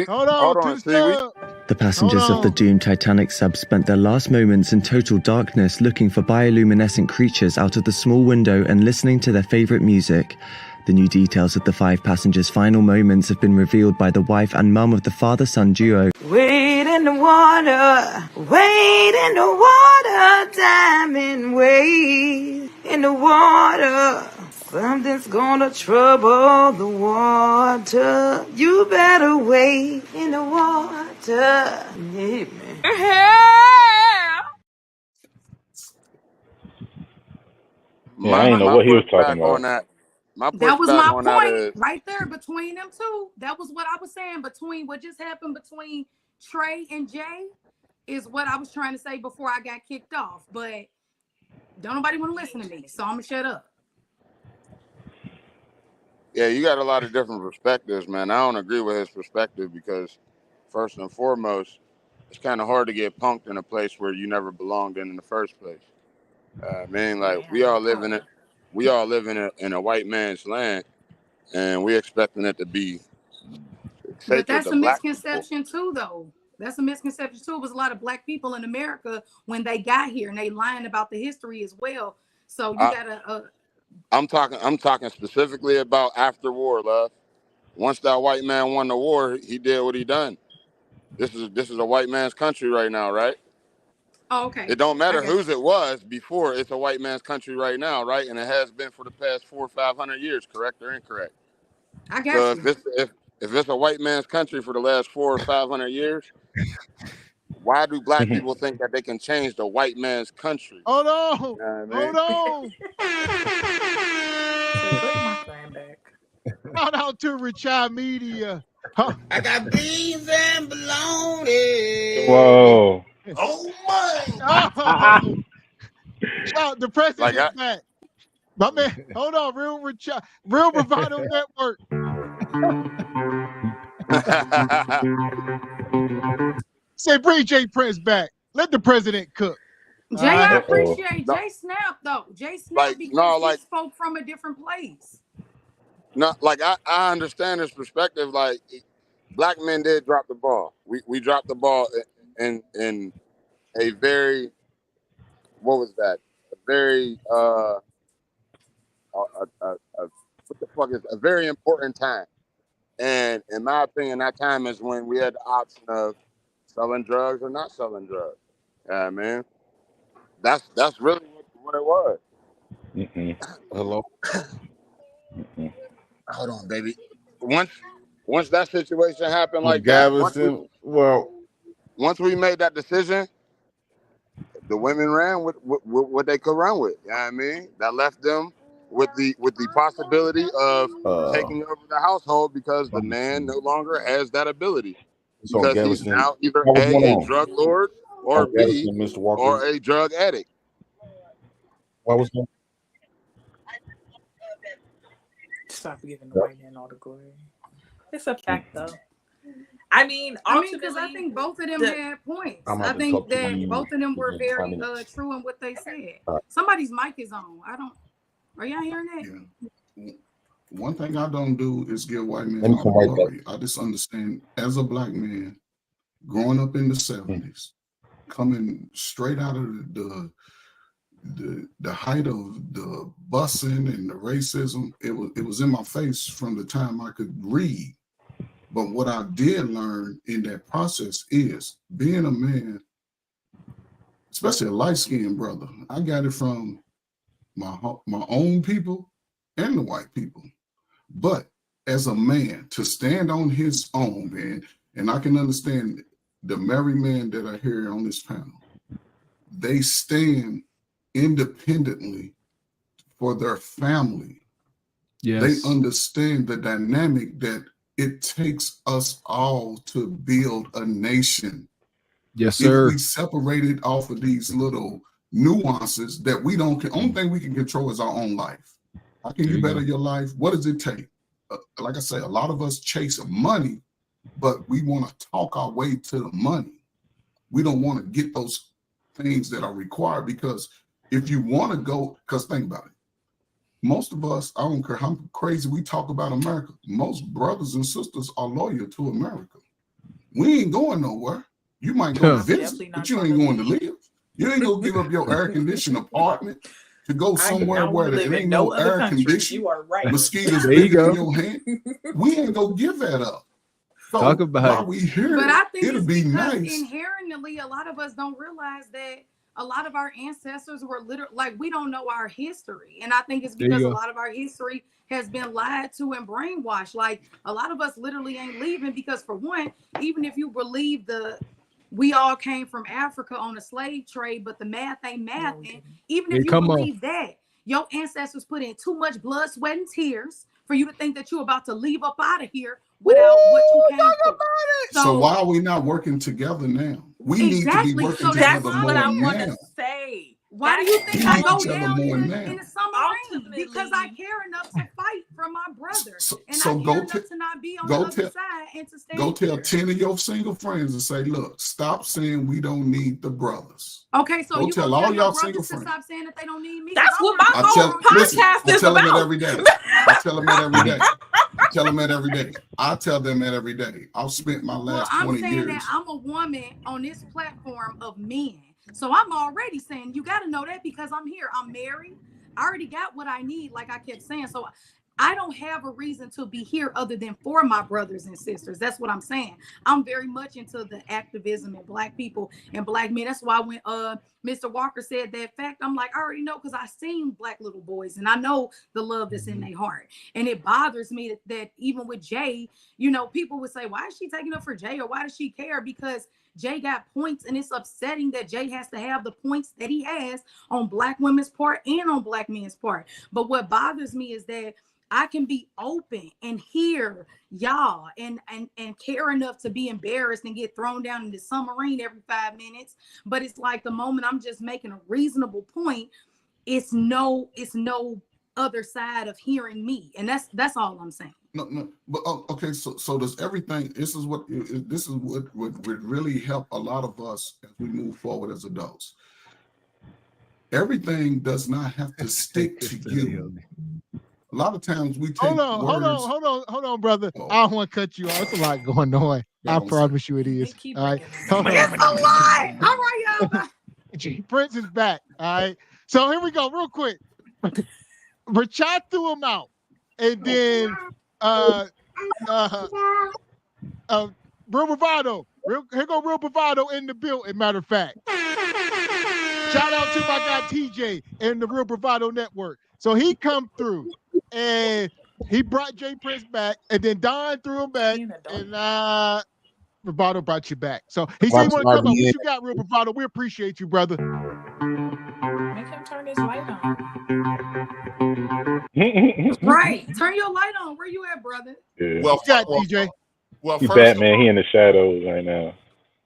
Hold on. See, The passengers of the doomed Titanic sub spent their last moments in total darkness looking for bioluminescent creatures out of the small window and listening to their favorite music. The new details of the 5 passengers' final moments have been revealed by the wife and mum of the father-son duo. Wade in the water, diamond wade in the water. Something's gonna trouble the water. You better wade in the water. Yeah, man. Yeah, I didn't know what he was talking about. That was my point right there between them two. That was what I was saying between what just happened between Trey and Jay is what I was trying to say before I got kicked off. But don't nobody want to listen to me, so I'm gonna shut up. Yeah, you got a lot of different perspectives, man. I don't agree with his perspective because first and foremost, it's kind of hard to get punked in a place where you never belonged in the first place. I mean, like we all live in a white man's land, and we expecting it to be. But that's a misconception too, though. That's a misconception too. It was a lot of black people in America when they got here, and they lying about the history as well. So you gotta. I'm talking specifically about after war, love. Once that white man won the war, he did what he done. This is a white man's country right now, right? Oh, okay. It don't matter whose it was before. It's a white man's country right now, right? And it has been for the past 400 or 500 years, correct or incorrect? I got you. If it's a white man's country for the last 400 or 500 years, why do black people think that they can change the white man's country? Hold on. You know what I mean? Hold on. Shout out to Richard Media. Huh? I got beans and bologna. Whoa. Oh my! Shout, the president is back. My man, hold on, Real Bravado Network. Say, bring Jay Prince back. Let the president cook. Jay, I appreciate Jay Snap though. Jay Snap because he spoke from a different place. No, like I understand his perspective. Like black men did drop the ball. We dropped the ball in a very what very what the fuck is a very important time. And in my opinion, that time is when we had the option of selling drugs or not selling drugs. Yeah, man. That's really what it was. Hello. Hold on, baby. Once that situation happened, like Gavin, once we made that decision, the women ran with what they could run with. You know what I mean? That left them with the possibility of taking over the household because the man no longer has that ability. Because he's now either A drug lord or B or a drug addict. What was going? Stop giving the white man all the glory. It's a fact, though. I mean, because I think both of them had points. I think that both of them were very true in what they said. Somebody's mic is on. Are y'all hearing that? Yeah. One thing I don't do is give white men all the glory. I just understand as a black man, growing up in the 70s, coming straight out of the height of the busing and the racism, it was in my face from the time I could read. But what I did learn in that process is being a man, especially a light-skinned brother. I got it from my own people and the white people. But as a man, to stand on his own, man, and I can understand the married men that are here on this panel, they stand independently for their family. Yes. They understand the dynamic that it takes us all to build a nation. Yes, sir. If we separated off of these little nuances that we don't, only thing we can control is our own life. How can you better your life? What does it take? Like I say, a lot of us chase money, but we want to talk our way to the money. We don't want to get those things that are required, because if you want to go, because think about it. Most of us, I don't care how crazy we talk about America, most brothers and sisters are loyal to America. We ain't going nowhere. You might go to visit, but you ain't going to live. You ain't gonna give up your air conditioned apartment to go somewhere where there ain't no air conditioning. You are right. Mosquitoes living in your hand. We ain't gonna give that up. So Talk about while it. we here, But I think it'll it's be because nice. inherently, a lot of us don't realize that a lot of our ancestors were literally like, we don't know our history. And I think it's because a lot of our history has been lied to and brainwashed. Like a lot of us literally ain't leaving because, for one, even if you believe we all came from Africa on a slave trade, but the math ain't mathing. Even if you believe that, your ancestors put in too much blood, sweat, and tears for you to think that you're about to leave up out of here without what you came for. So why are we not working together now? We need to be working together more what I now. want to say. Why do you think I go down more in now. the submarine? Because I care enough to fight for my brother. And So I care enough to not be on the other side and to stand. Go tell 10 of your single friends and say, look, stop saying we don't need the brothers. Okay, so you tell all y'all single friends. Stop saying that they don't need me. That's what my whole podcast is I tell about. them that every day. I tell them that every day. Tell them that every day. I tell them that every day. I've spent my last 20 years. I'm saying that I'm a woman on this platform of men. So I'm already saying you got to know that because I'm here. I'm married. I already got what I need, like I kept saying. So I don't have a reason to be here other than for my brothers and sisters. That's what I'm saying. I'm very much into the activism and Black people and Black men. That's why when Mr. Walker said that fact, I'm like, I already know because I've seen Black little boys and I know the love that's in their heart. And it bothers me that even with Jay, you know, people would say, why is she taking up for Jay or why does she care? Because Jay got points and it's upsetting that Jay has to have the points that he has on Black women's part and on Black men's part. But what bothers me is that I can be open and hear y'all and care enough to be embarrassed and get thrown down in the submarine every 5 minutes. But it's like the moment I'm just making a reasonable point, it's no other side of hearing me. And that's all I'm saying. No, but okay. So does everything? This is what would really help a lot of us as we move forward as adults. Everything does not have to stick to you. A lot of times we take hold on, brother. I don't want to cut you off. It's a lot going on. I promise you it is. All right. It's a lie. All right, y'all. Prince is back. All right. So here we go, real quick. Rashad threw him out. And then Real Bravado. Here go Real Bravado in the building, matter of fact. Shout out to my guy TJ and the Real Bravado Network. So he come through and he brought Jay Prince back, and then Don threw him back, and Bravado brought you back. So he said he want to come up. What you got, Real Bravado? We appreciate you, brother. Make him turn his light on. Right. Turn your light on. Where you at, brother? Yeah. Well, TJ. He Batman. He in the shadows right now.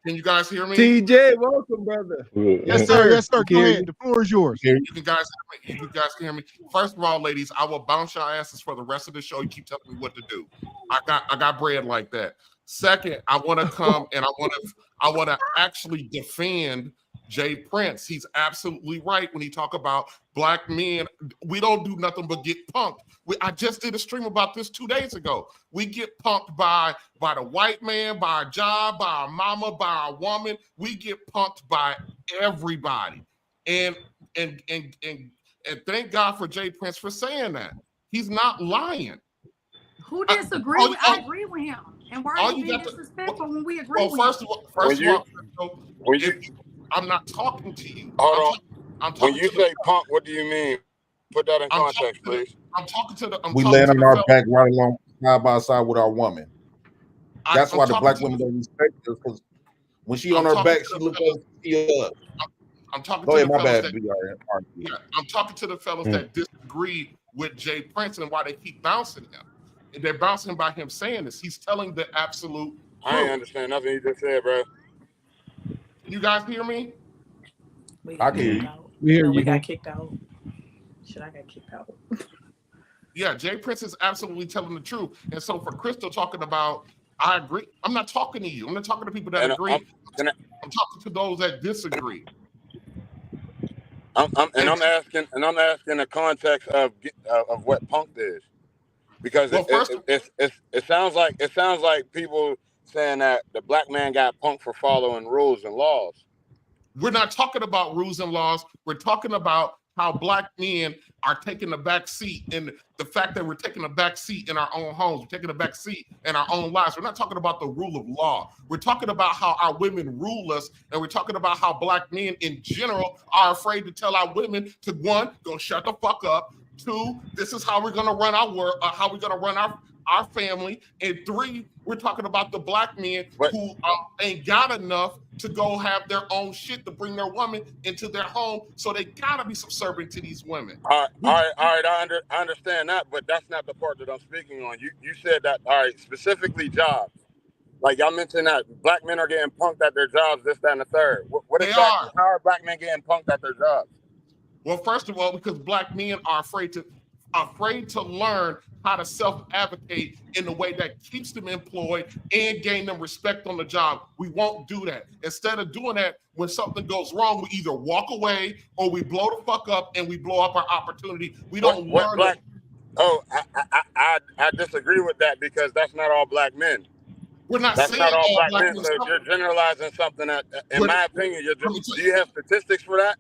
Can you guys hear me? TJ, welcome, brother. Yes, sir. Yes, sir. Go ahead. The floor is yours. You guys can hear me. First of all, ladies, I will bounce your asses for the rest of the show. You keep telling me what to do. I got bread like that. Second, I want to come and I want to actually defend Jay Prince. He's absolutely right when he talk about Black men. We don't do nothing but get punked. I just did a stream about this 2 days ago. We get punked by the white man, by our job, by our mama, by our woman. We get punked by everybody. And thank God for Jay Prince for saying that. He's not lying. Who disagree with? I agree with him. And why are you being disrespectful when we agree with him? First of all, I'm not talking to you. Hold on. When you say the, punk, what do you mean? Put that in context, please. I'm talking to the. We laying on our back right along side by side with our woman. That's why the Black women don't respect us, because when she on her back, she look up. I'm talking Go to ahead, the my bad. fellas I'm talking to the fellas that disagree with Jay Prince and why they keep bouncing him. And they're bouncing by him saying this. He's telling the absolute truth. I ain't understand nothing you just said, bro. You guys hear me? I can hear you. We got kicked out. Shit, I got kicked out. Yeah, Jay Prince is absolutely telling the truth. And so for Crystal talking about, I agree. I'm not talking to you. I'm not talking to people that agree. I'm talking to those that disagree. I'm asking the context of what punk is, because it sounds like people saying that the black man got punked for following rules and laws. We're not talking about rules and laws. We're talking about how black men are taking the back seat, and the fact that we're taking a back seat in our own homes, we're taking a back seat in our own lives. We're not talking about the rule of law. We're talking about how our women rule us, and we're talking about how black men in general are afraid to tell our women to, one, go shut the fuck up. Two, this is how we're gonna run our work, how we're gonna run our family. And three, we're talking about the black men who ain't got enough to go have their own shit to bring their woman into their home, so they gotta be subservient to these women. All right. I understand that, but that's not the part that I'm speaking on. You said that, all right, specifically jobs. Like y'all mentioned that black men are getting punked at their jobs, this, that, and the third. What exactly? How are black men getting punked at their jobs? Well, first of all, because black men are afraid to learn how to self-advocate in a way that keeps them employed and gain them respect on the job. We won't do that. Instead of doing that, when something goes wrong, we either walk away or we blow the fuck up and we blow up our opportunity. We don't learn. I disagree with that, because that's not all black men. We're not that's saying not all black men. men. So you're generalizing something that, in my opinion, do you have statistics for that?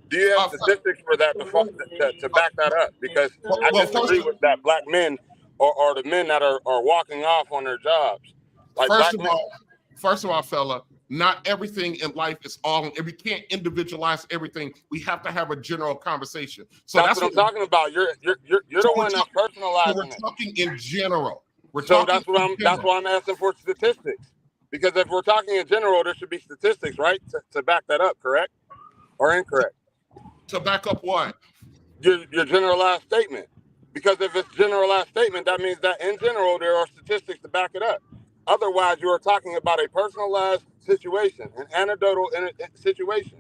Do you have statistics for that to back that up? Because I disagree with that. Black men are the men that are walking off on their jobs. Like first of all, fella, not everything in life is all. And we can't individualize everything. We have to have a general conversation. So that's what I'm talking about. You're the one that's personalizing. We're talking in general. That's why I'm asking for statistics. Because if we're talking in general, there should be statistics, right, to back that up. Correct or incorrect? To back up what? Your generalized statement. Because if it's generalized statement, that means that in general there are statistics to back it up. Otherwise, you are talking about a personalized situation, an anecdotal situation.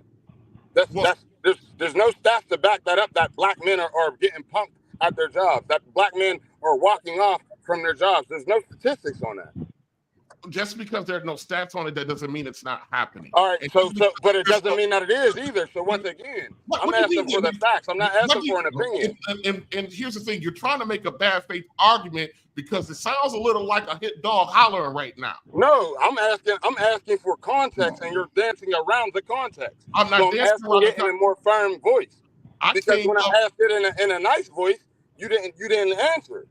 There's no stats to back that up, that black men are getting punked at their jobs, that black men are walking off from their jobs. There's no statistics on that. Just because there are no stats on it, that doesn't mean it's not happening. All right, but it doesn't mean that it is either. So once again, I'm asking for the facts. I'm not asking for an opinion. And here's the thing: you're trying to make a bad faith argument because it sounds a little like a hit dog hollering right now. No, I'm asking for context, and you're dancing around the context. I'm not dancing around it in a more firm voice. Because when I asked it in a nice voice, you didn't answer it.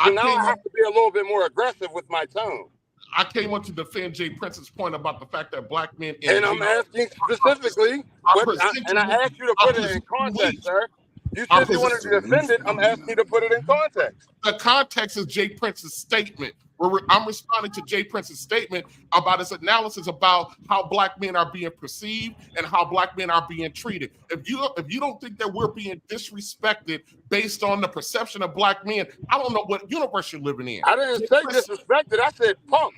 So now I have to be a little bit more aggressive with my tone. I came up to defend Jay Prince's point about the fact that black men. And I'm asking specifically, and I asked you to put it in context, sir. You said you wanted to defend it. I'm asking you to put it in context. The context is Jay Prince's statement. I'm responding to Jay Prince's statement about his analysis about how black men are being perceived and how black men are being treated. If you don't think that we're being disrespected based on the perception of black men, I don't know what universe you're living in. I didn't say disrespected. I said punk.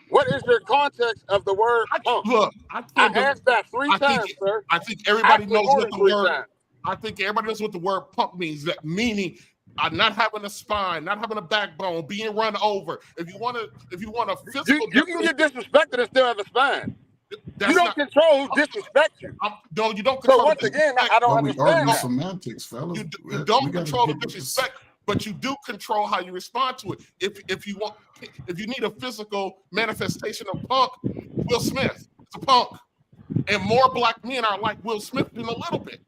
What is your context of the word punk? Look, I asked that three times, sir. I think everybody knows what the word. I think everybody knows what the word punk means. That meaning. Not having a spine, not having a backbone, being run over. If you want a physical, you can get disrespected and still have a spine. You don't control who disrespects you. No, you don't control. So once again, I don't understand that. Semantics, fellas. You don't control the disrespect, but you do control how you respond to it. If you need a physical manifestation of punk, Will Smith is a punk, and more black men are like Will Smith in a little bit.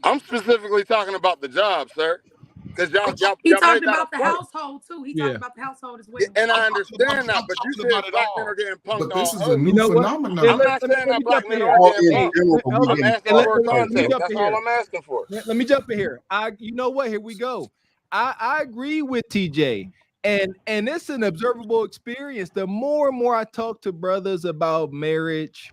I'm specifically talking about the job, sir. Because he talked about the household too. He talked about the household as well. And I understand that, but you said black men are getting punked. But this is a new phenomenon. I'm not saying that black men are getting punked. I'm asking for context. That's all I'm asking for. Let me jump in here. You know what? Here we go. I agree with TJ. And it's an observable experience. The more and more I talk to brothers about marriage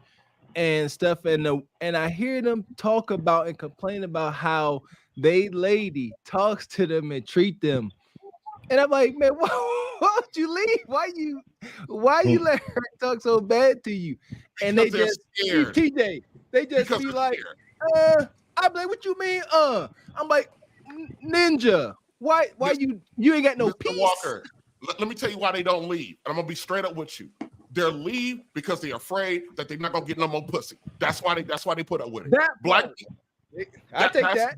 and stuff, and I hear them talk about and complain about how they lady talks to them and treat them, and I'm like, man, why'd you leave? Why you let her talk so bad to you? And because they just TJ, they just be like, I'm like, what you mean? I'm like, ninja, why you ain't got no peace? Walker, let me tell you why they don't leave, and I'm gonna be straight up with you. They'll leave because they're afraid that they're not gonna get no more pussy. That's why they put up with it. I take that.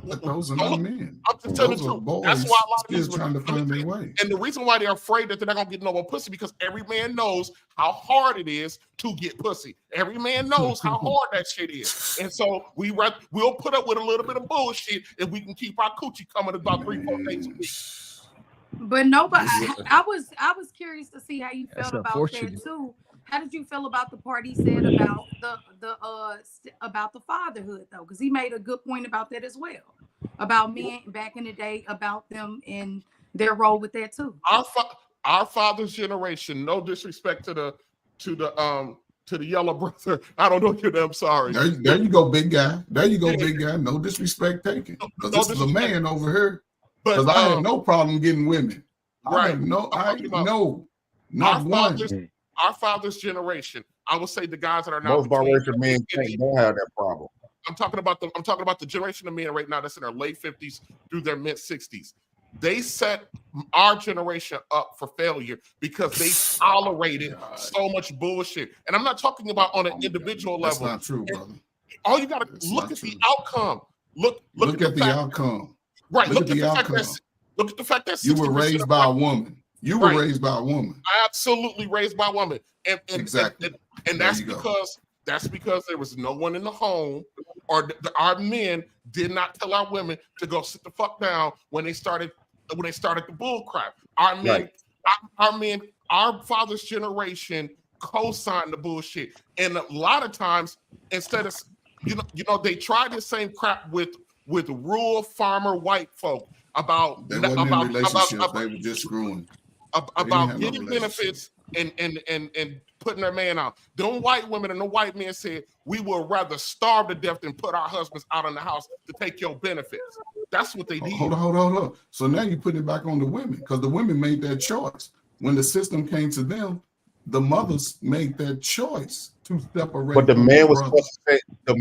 But those are not men. I'm just telling Those are you. boys That's why a lot of still these trying to find their way. And the reason why they're afraid that they're not gonna get no more pussy because every man knows how hard it is to get pussy. Every man knows how hard that shit is. And so we'll put up with a little bit of bullshit if we can keep our coochie coming about 3-4 days a week. But nobody. I was curious to see how you felt about unfortunate. that too. How did you feel about the part he said about about the fatherhood though? Because he made a good point about that as well. About men back in the day, about them and their role with that too. Our father's generation. No disrespect to the yellow brother. I don't know you. I'm sorry. There you go, big guy. There you go, big guy. No disrespect taken. Because this is a man over here. Because I have no problem getting women. Right. Not one. Our father's generation. I would say the guys that are now Most biracial men don't have that problem. I'm talking about the generation of men right now that's in their late 50s through their mid 60s. They set our generation up for failure because they tolerated so much bullshit. And I'm not talking about on an individual level. That's not true, brother. All you got to look at the outcome. Look at the outcome. Right. Look at the outcome. Look at the fact that you were raised by a woman. You were raised by a woman. Absolutely raised by a woman. And exactly. And that's because there was no one in the home, or our men did not tell our women to go sit the fuck down when they started the bull crap. Our father's generation co-signed the bullshit. And a lot of times, instead of they tried the same crap with rural farmer white folk about they wasn't in relationships, they were just screwing. About getting benefits and putting their man out. Them white women and the white men said, we would rather starve to death than put our husbands out in the house to take your benefits. That's what they did. Hold on. So now you put it back on the women because the women made that choice. When the system came to them, the mothers made that choice to separate. But the man was supposed to say, put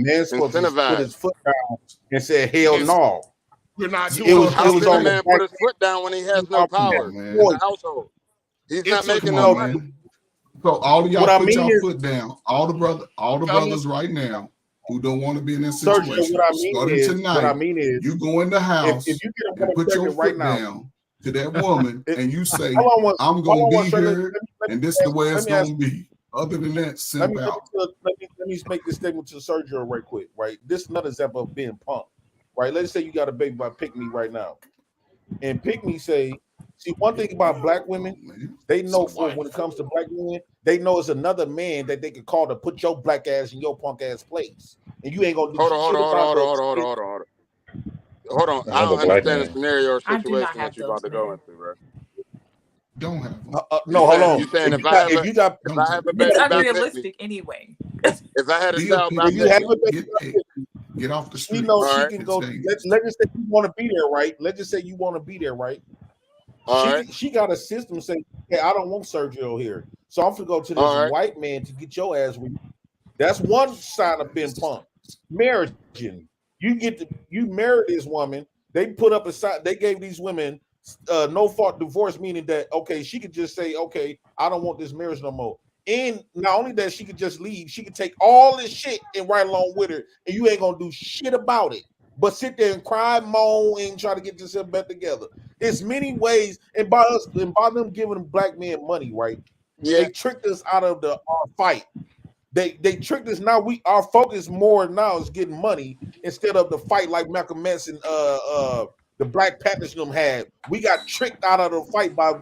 his foot down and said, hell no. We're not doing it. Was on the man put his foot down when he has no power in the household. He's not making no money. So all of y'all put your foot down. All the brothers right now who don't want to be in that situation. What I mean is, you go in the house and put your foot down to that woman and you say, I'm going to be here and this is the way it's going to be. Other than that, simp out. Let me make this statement to Sergio right quick, right? This is another example of being punked, right? Let's say you got a baby by Pick Me right now. And Pick Me say, see, one thing about black women, they know when it comes to black women, they know it's another man that they can call to put your black ass in your punk ass place. And you ain't gonna do Hold on. I don't understand the scenario or situation that you're about to go into, bro. Don't have no, hold on. You saying if I have a baby, it's unrealistic anyway. If I had a child, get off the street. She knows she can go. Let's just say you want to be there, right? Let's just say you want to be there, right? She got a system saying, "Hey, I don't want Sergio here, so I'm gonna go to this white man to get your ass with." That's one sign of being punked. Marriage, you married this woman. They put up a sign. They gave these women no fault divorce, meaning that she could just say, "Okay, I don't want this marriage no more." And not only that, she could just leave. She could take all this shit and ride along with her, and you ain't gonna do shit about it. But sit there and cry, moan, and try to get yourself back together. It's many ways, and by them giving black men money, right? Yeah. They tricked us out of our fight. They tricked us. Now our focus more now is getting money instead of the fight like Malcolm X and the Black Panthers had. We got tricked out of the fight by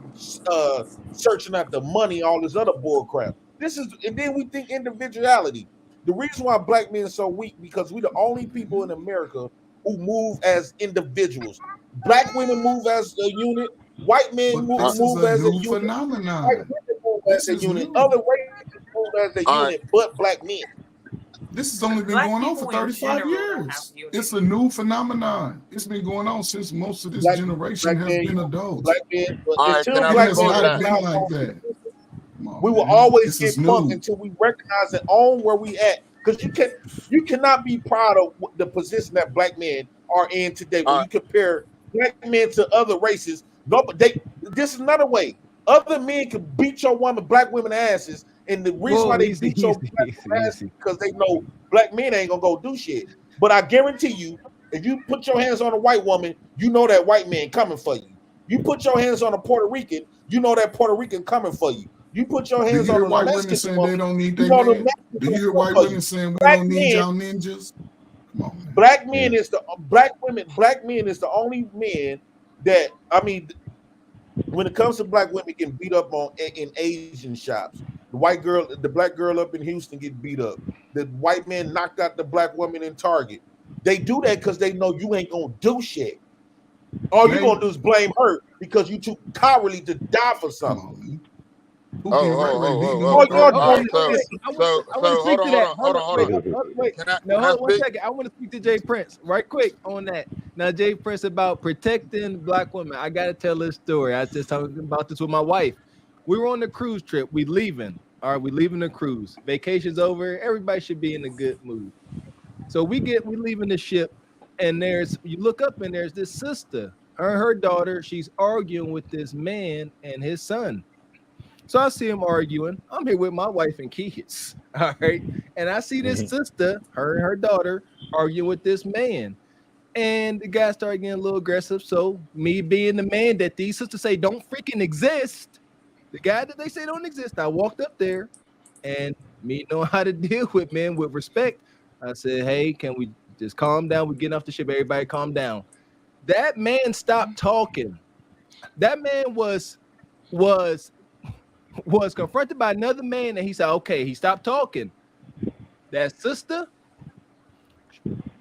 searching out the money, all this other bull crap. And then we think individuality. The reason why black men are so weak because we're the only people in America who move as individuals. Black women move as a unit. White men move as a unit. Phenomenon. White women move as a unit. Other races move as a unit, but black men. This has only been going on for 35 years. It's a new phenomenon. It's been going on since most of this generation has been adults. Black men, until black men been like that. We will always get punked until we recognize and own where we at. Because you cannot be proud of the position that black men are in today. When you compare black men to other races, no, but this is another way. Other men can beat your woman, black women asses, and the reason why they beat your black asses because they know black men ain't gonna go do shit. But I guarantee you, If you put your hands on a white woman, you know that white man coming for you. You put your hands on a Puerto Rican, you know that Puerto Rican coming for you. You put your hands on a white women Mexican saying woman, they don't need you their know man? the Do you hear white for women you. saying we Black don't need men- y'all ninjas? Come on, man. Black men is the black men is the only men that when it comes to black women getting beat up on in Asian shops. The black girl up in Houston get beat up. The white man knocked out the black woman in Target. They do that because they know you ain't gonna do shit. All you gonna do is blame her because you too cowardly to die for something. Who can Hold on. Wait. Now, hold on 1 second. I want to speak to Jay Prince right quick on that. Now, Jay Prince about protecting black women. I got to tell this story. I just talking about this with my wife. We were on the cruise trip. We leaving. All right, we leaving the cruise. Vacation's over. Everybody should be in a good mood. So we leaving the ship, and you look up and there's this sister, her and her daughter. She's arguing with this man and his son. So I see him arguing. I'm here with my wife and kids. All right. And I see this sister, her and her daughter, arguing with this man. And the guy started getting a little aggressive. So me being the man that these sisters say don't freaking exist, the guy that they say don't exist, I walked up there and me knowing how to deal with men with respect. I said, hey, can we just calm down? We're getting off the ship. Everybody calm down. That man stopped talking. That man was confronted by another man, and he said, okay, he stopped talking. That sister,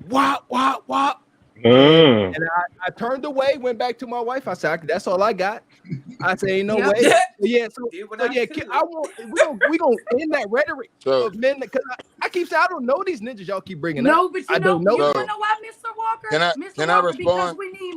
wop. And I turned away, went back to my wife. I said, that's all I got. I said, ain't no way. Yeah, we gonna end that rhetoric of men, because I keep saying I don't know these ninjas y'all keep bringing up. But you know why, Mr. Walker? Can I respond? Because we need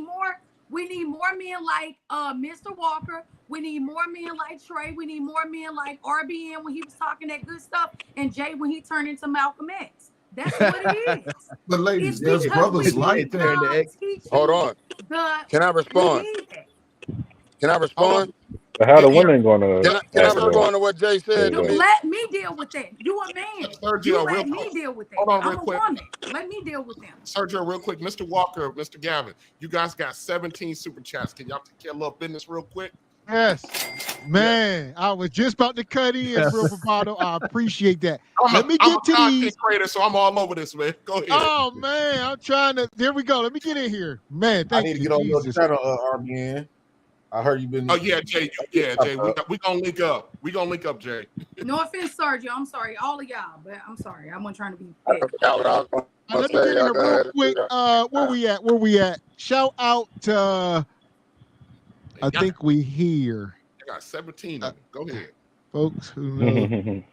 more men like Mr. Walker. We need more men like Trey. We need more men like RBN when he was talking that good stuff, and Jay when he turned into Malcolm X. That's what it is. But ladies, there's brothers like that. Hold on. Can I respond? Can I respond? How the women going to? Can I respond to what Jay said? Let me deal with that. You a man. Sergio, You let me deal with that. Hold on, I'm real a quick. woman. Let me deal with them. Sergio, real quick. Mr. Walker, Mr. Gavin, you guys got 17 super chats. Can y'all take care of a little business real quick? Yes, man. I was just about to cut in, real bravado. I appreciate that. Let me get to these. Creator, so I'm all over this, man. Go ahead. Oh man, I'm trying to. There we go. Let me get in here, man. Thank you. I need to get on your channel, RBN. I heard you've been. Oh yeah, Jay. Yeah, Jay. We gonna link up. We gonna link up, Jay. No offense, Sergio. I'm sorry, all of y'all, but I'm sorry. I wasn't trying to be. Let me get in here real quick. Where we at? Shout out to. I think we here. I got 17 of them. Go ahead. Folks who know.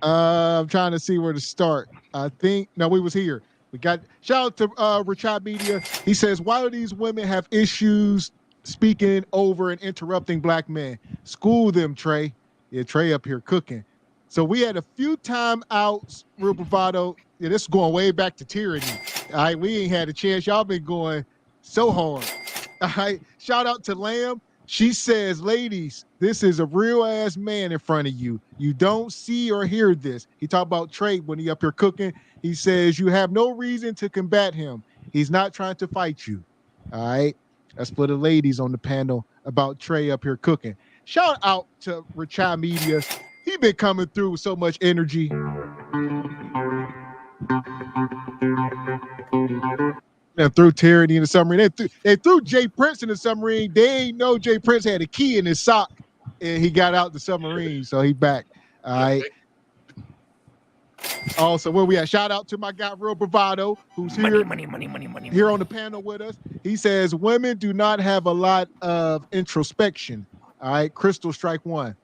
I'm trying to see where to start. I think we was here. We got shout out to Richard Media. He says, why do these women have issues speaking over and interrupting black men? School them, Trey. Yeah, Trey up here cooking. So we had a few timeouts, real bravado. Yeah, this is going way back to tyranny. All right, we ain't had a chance. Y'all been going so hard. All right, shout out to Lamb. She says, ladies, this is a real ass man in front of you. You don't see or hear this. He talked about Trey when he up here cooking. He says, you have no reason to combat him. He's not trying to fight you. All right. That's for the ladies on the panel about Trey up here cooking. Shout out to Richard Media. He been coming through with so much energy. And threw Tyranny in the submarine. They threw Jay Prince in the submarine. They ain't know Jay Prince had a key in his sock, and he got out the submarine, so he back. All right. Also, where we at? Shout out to my guy, Real Bravado, who's here. Money. Here on the panel with us. He says women do not have a lot of introspection. All right, Crystal strike one.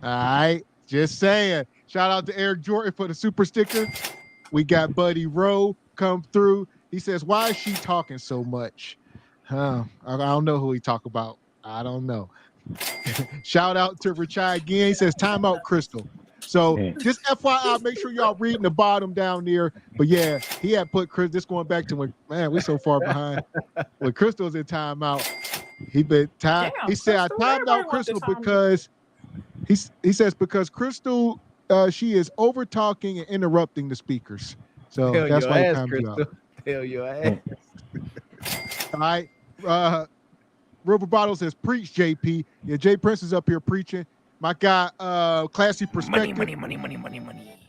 All right, just saying. Shout out to Eric Jordan for the super sticker. We got Buddy Rowe come through. He says, why is she talking so much? I don't know who he talk about. I don't know. Shout out to Richard again. He says, time out, Crystal. So just FYI, make sure y'all reading the bottom down there. But yeah, he had put Chris, this going back to when, man, we're so far behind. When Crystal's in timeout, he been time. He said, I timed out Crystal because he says because Crystal, she is over talking and interrupting the speakers. So that's why he timed you out. Hell your ass. All right. Real Bravado says, preach, JP. Yeah, Jay Prince is up here preaching. My guy, Classy Perspective. Money.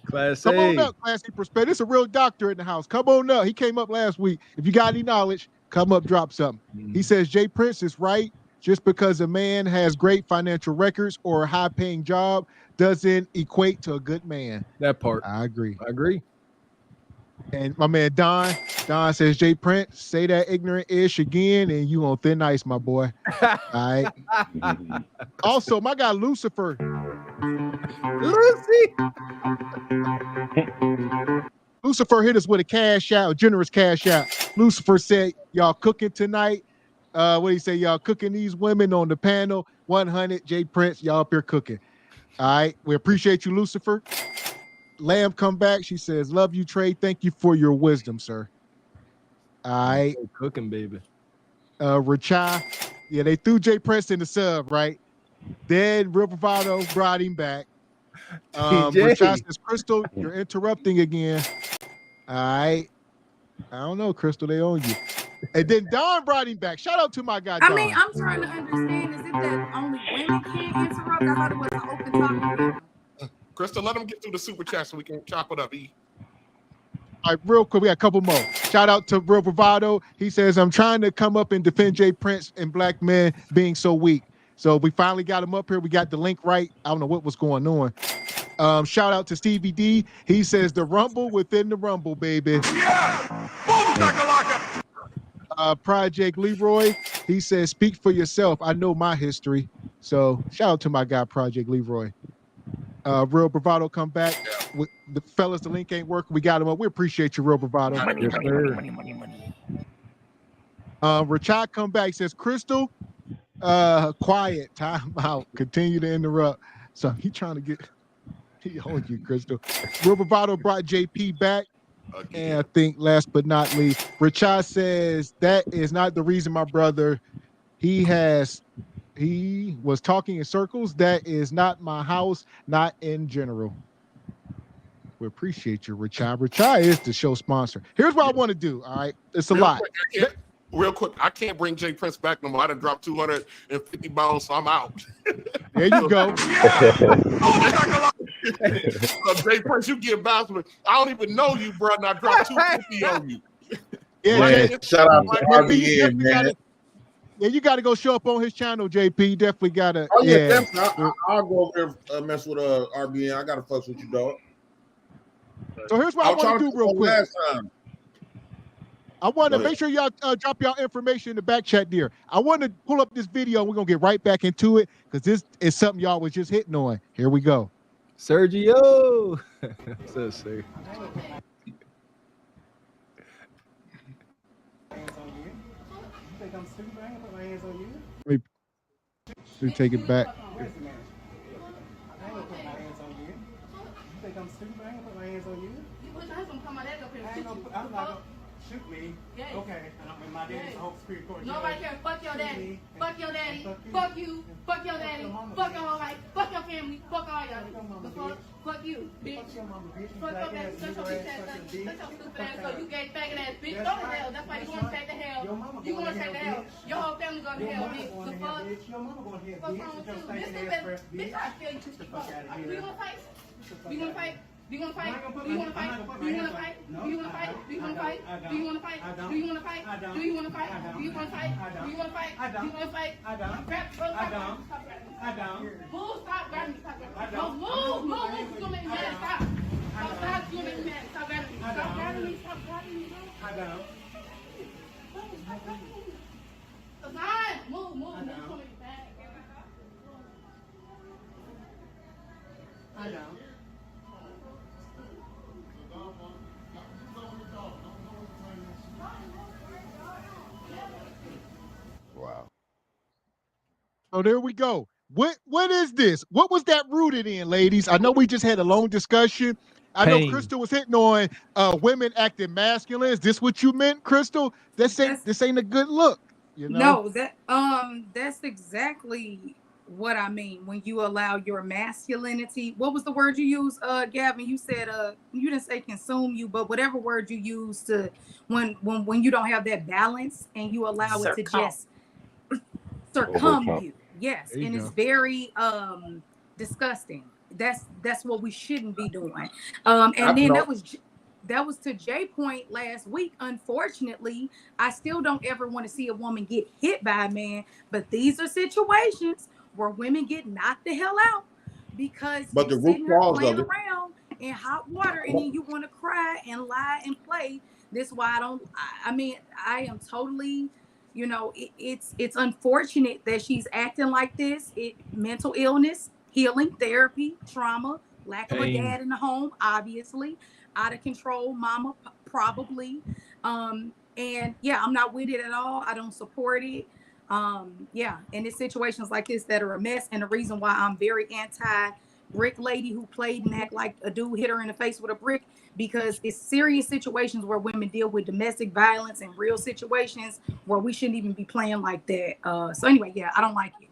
Class Come on A. up, Classy Perspective. It's a real doctor in the house. Come on up. He came up last week. If you got any knowledge, come up, drop something. He says, Jay Prince is right. Just because a man has great financial records or a high-paying job doesn't equate to a good man. That part. I agree. And my man Don says, Jay Prince, say that ignorant ish again, and you on thin ice, my boy. All right. Also, my guy Lucifer. Lucifer hit us with a generous cash out. Lucifer said, y'all cooking tonight? What do you say? Y'all cooking these women on the panel? 100, Jay Prince, y'all up here cooking. All right. We appreciate you, Lucifer. Lamb come back. She says, love you, Trey. Thank you for your wisdom, sir. All right. Cooking, baby. Rachai. Yeah, they threw Jay Prince in the sub, right? Then Real Bravado brought him back. Rachai says, Crystal, you're interrupting again. All right. I don't know, Crystal. They own you. And then Don brought him back. Shout out to my guy, Don. I mean, I'm trying to understand, is it that only women can't interrupt? I thought it was an open topic. Crystal, let them get through the super chat so we can chop it up. All right, real quick, we got a couple more. Shout out to Real Bravado. He says, I'm trying to come up and defend Jay Prince and black men being so weak. So we finally got him up here. We got the link right. I don't know what was going on. Shout out to Stevie D. He says, the rumble within the rumble, baby. Yeah! Project Leroy, he says, speak for yourself. I know my history. So shout out to my guy, Project Leroy. Real Bravado come back. With the fellas, the link ain't working. We got him up. We appreciate you, Real Bravado. Money. Rachai come back, says, Crystal, quiet, time out. Continue to interrupt. So he trying to get, he hold you, Crystal. Real Bravado brought JP back. And I think last but not least, Rachai says, that is not the reason, my brother. He was talking in circles. That is not my house, not in general. We appreciate you, Rachai. Rachai is the show sponsor. Here's what I want to do. All right. It's a lot. Real quick, I can't bring Jay Prince back no more. I done dropped 250 pounds, so I'm out. There you go. Jay Prince, you get bounced with. I don't even know you, bro, and I dropped 250 on you. Yeah, shout out to RBN, man. Yeah, you got to go show up on his channel, JP. Definitely got to. Oh, yeah, definitely. I'll go over there mess with RBN. I got to fuck with you, dog. So here's what I want to do real quick. I want to make sure y'all drop y'all information in the back chat there. I want to pull up this video. We're going to get right back into it because this is something y'all was just hitting on. Here we go. Sergio. So sick. Let me take it back. Shoot me. Yes. Okay. And my daddy's the whole Supreme Court. Nobody cares. Fuck your daddy. Fuck your daddy. Fuck you. Fuck your daddy. Fuck your whole life. Fuck your family. Fuck all y'all. Fuck you, bitch. Fuck your daddy. Shut your bitch ass up. Shut your stupid ass up. You gay faggot ass bitch. Go to hell. That's why you want to take the hell. You want to take the hell. Your whole family going to hell, bitch. The fuck? Your mama going to hell, What's wrong with you? Bitch, I feel you. Do you want to fight? Do you want to fight? Do you want to fight? Do you want to fight? Do you want to fight? Do you want to fight? Do you want to fight? Do you want to fight? Do you want to fight? Do you want to fight? Do you want to fight? Do you want to fight? Do you want to fight? I don't. Move, stop grabbing me. Stop grabbing me. Move. You're going to make me mad. Stop. Stop. You're going to make me mad. Stop grabbing me. Stop grabbing me. Stop grabbing me. I don't. Aside. Move. You're going to make me mad. I don't. Wow. So there we go. What is this? What was that rooted in, ladies? I know we just had a long discussion. I know Crystal was hitting on women acting masculine. Is this what you meant, Crystal? This ain't a good look. You know? No, that's exactly what I mean when you allow your masculinity. What was the word you used, Gavin? You said you didn't say consume you, but whatever word you use to when you don't have that balance and you allow it to just succumb you. Yes, and it's very disgusting. That's what we shouldn't be doing. And then that was to Jay point last week. Unfortunately, I still don't ever want to see a woman get hit by a man, but these are situations where women get knocked the hell out because but the you're root sitting there cause playing of it around in hot water, and then you want to cry and lie and play. This is why I am totally, it's unfortunate that she's acting like this. Mental illness, healing, therapy, trauma, lack of a dad in the home, obviously, out of control, mama, probably. And yeah, I'm not with it at all. I don't support it. And it's situations like this that are a mess. And the reason why I'm very anti brick lady who played and act like a dude hit her in the face with a brick, because it's serious situations where women deal with domestic violence and real situations where we shouldn't even be playing like that. So anyway, yeah, I don't like it.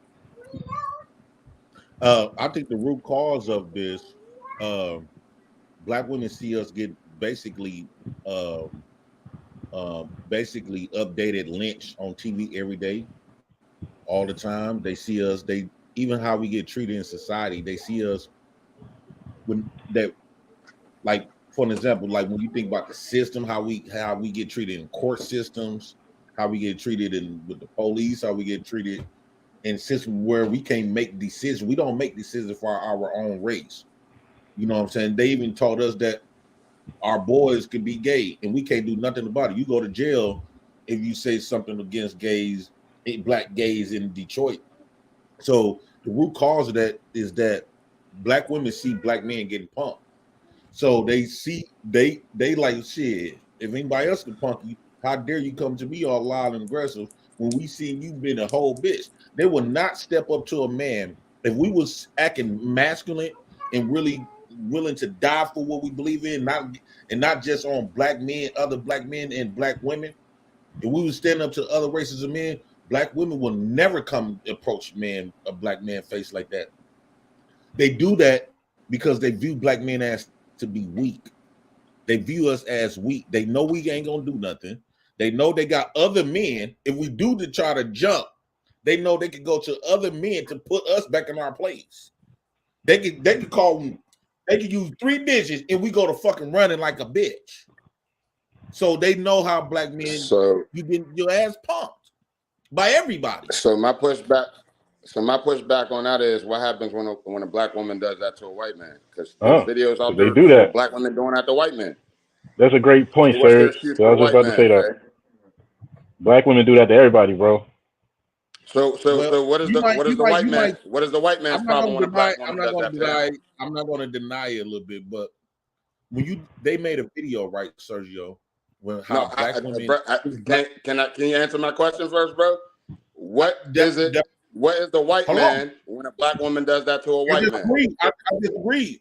I think the root cause of this, black women see us get basically updated lynch on TV every day, all the time. They see us, even how we get treated in society, they see us when that, like, for an example, like when you think about the system, how we get treated in court systems, how we get treated with the police, how we get treated in system where we can't make decisions. We don't make decisions for our own race. You know what I'm saying? They even taught us that our boys can be gay and we can't do nothing about it. You go to jail if you say something against gays, black gays in Detroit. So the root cause of that is that black women see black men getting punked. So they like, shit, if anybody else can punk you, how dare you come to me all loud and aggressive when we see you being a whole bitch? They will not step up to a man. If we was acting masculine and really willing to die for what we believe in, not just on black men, other black men and black women, if we would stand up to other races of men, black women will never come approach a black man face like that. They do that because they view black men as to be weak. They view us as weak. They know we ain't gonna do nothing. They know they got other men. If we do to try to jump, they know they could go to other men to put us back in our place. They could use 3 bitches and we go to fucking running like a bitch. So they know how black men, you get your ass pumped by everybody. So my pushback on that is, what happens when a black woman does that to a white man? Because videos out there, they do that. Black women doing that to white men. That's a great point, sir. So I was just about to say that. Right? Black women do that to everybody, bro. So what is the white man's problem when a black woman does that? I'm not going to deny it a little bit, but when they made a video, right, Sergio? When black women, can you answer my question first, bro? What is the white man when a black woman does that to a white man? I disagree.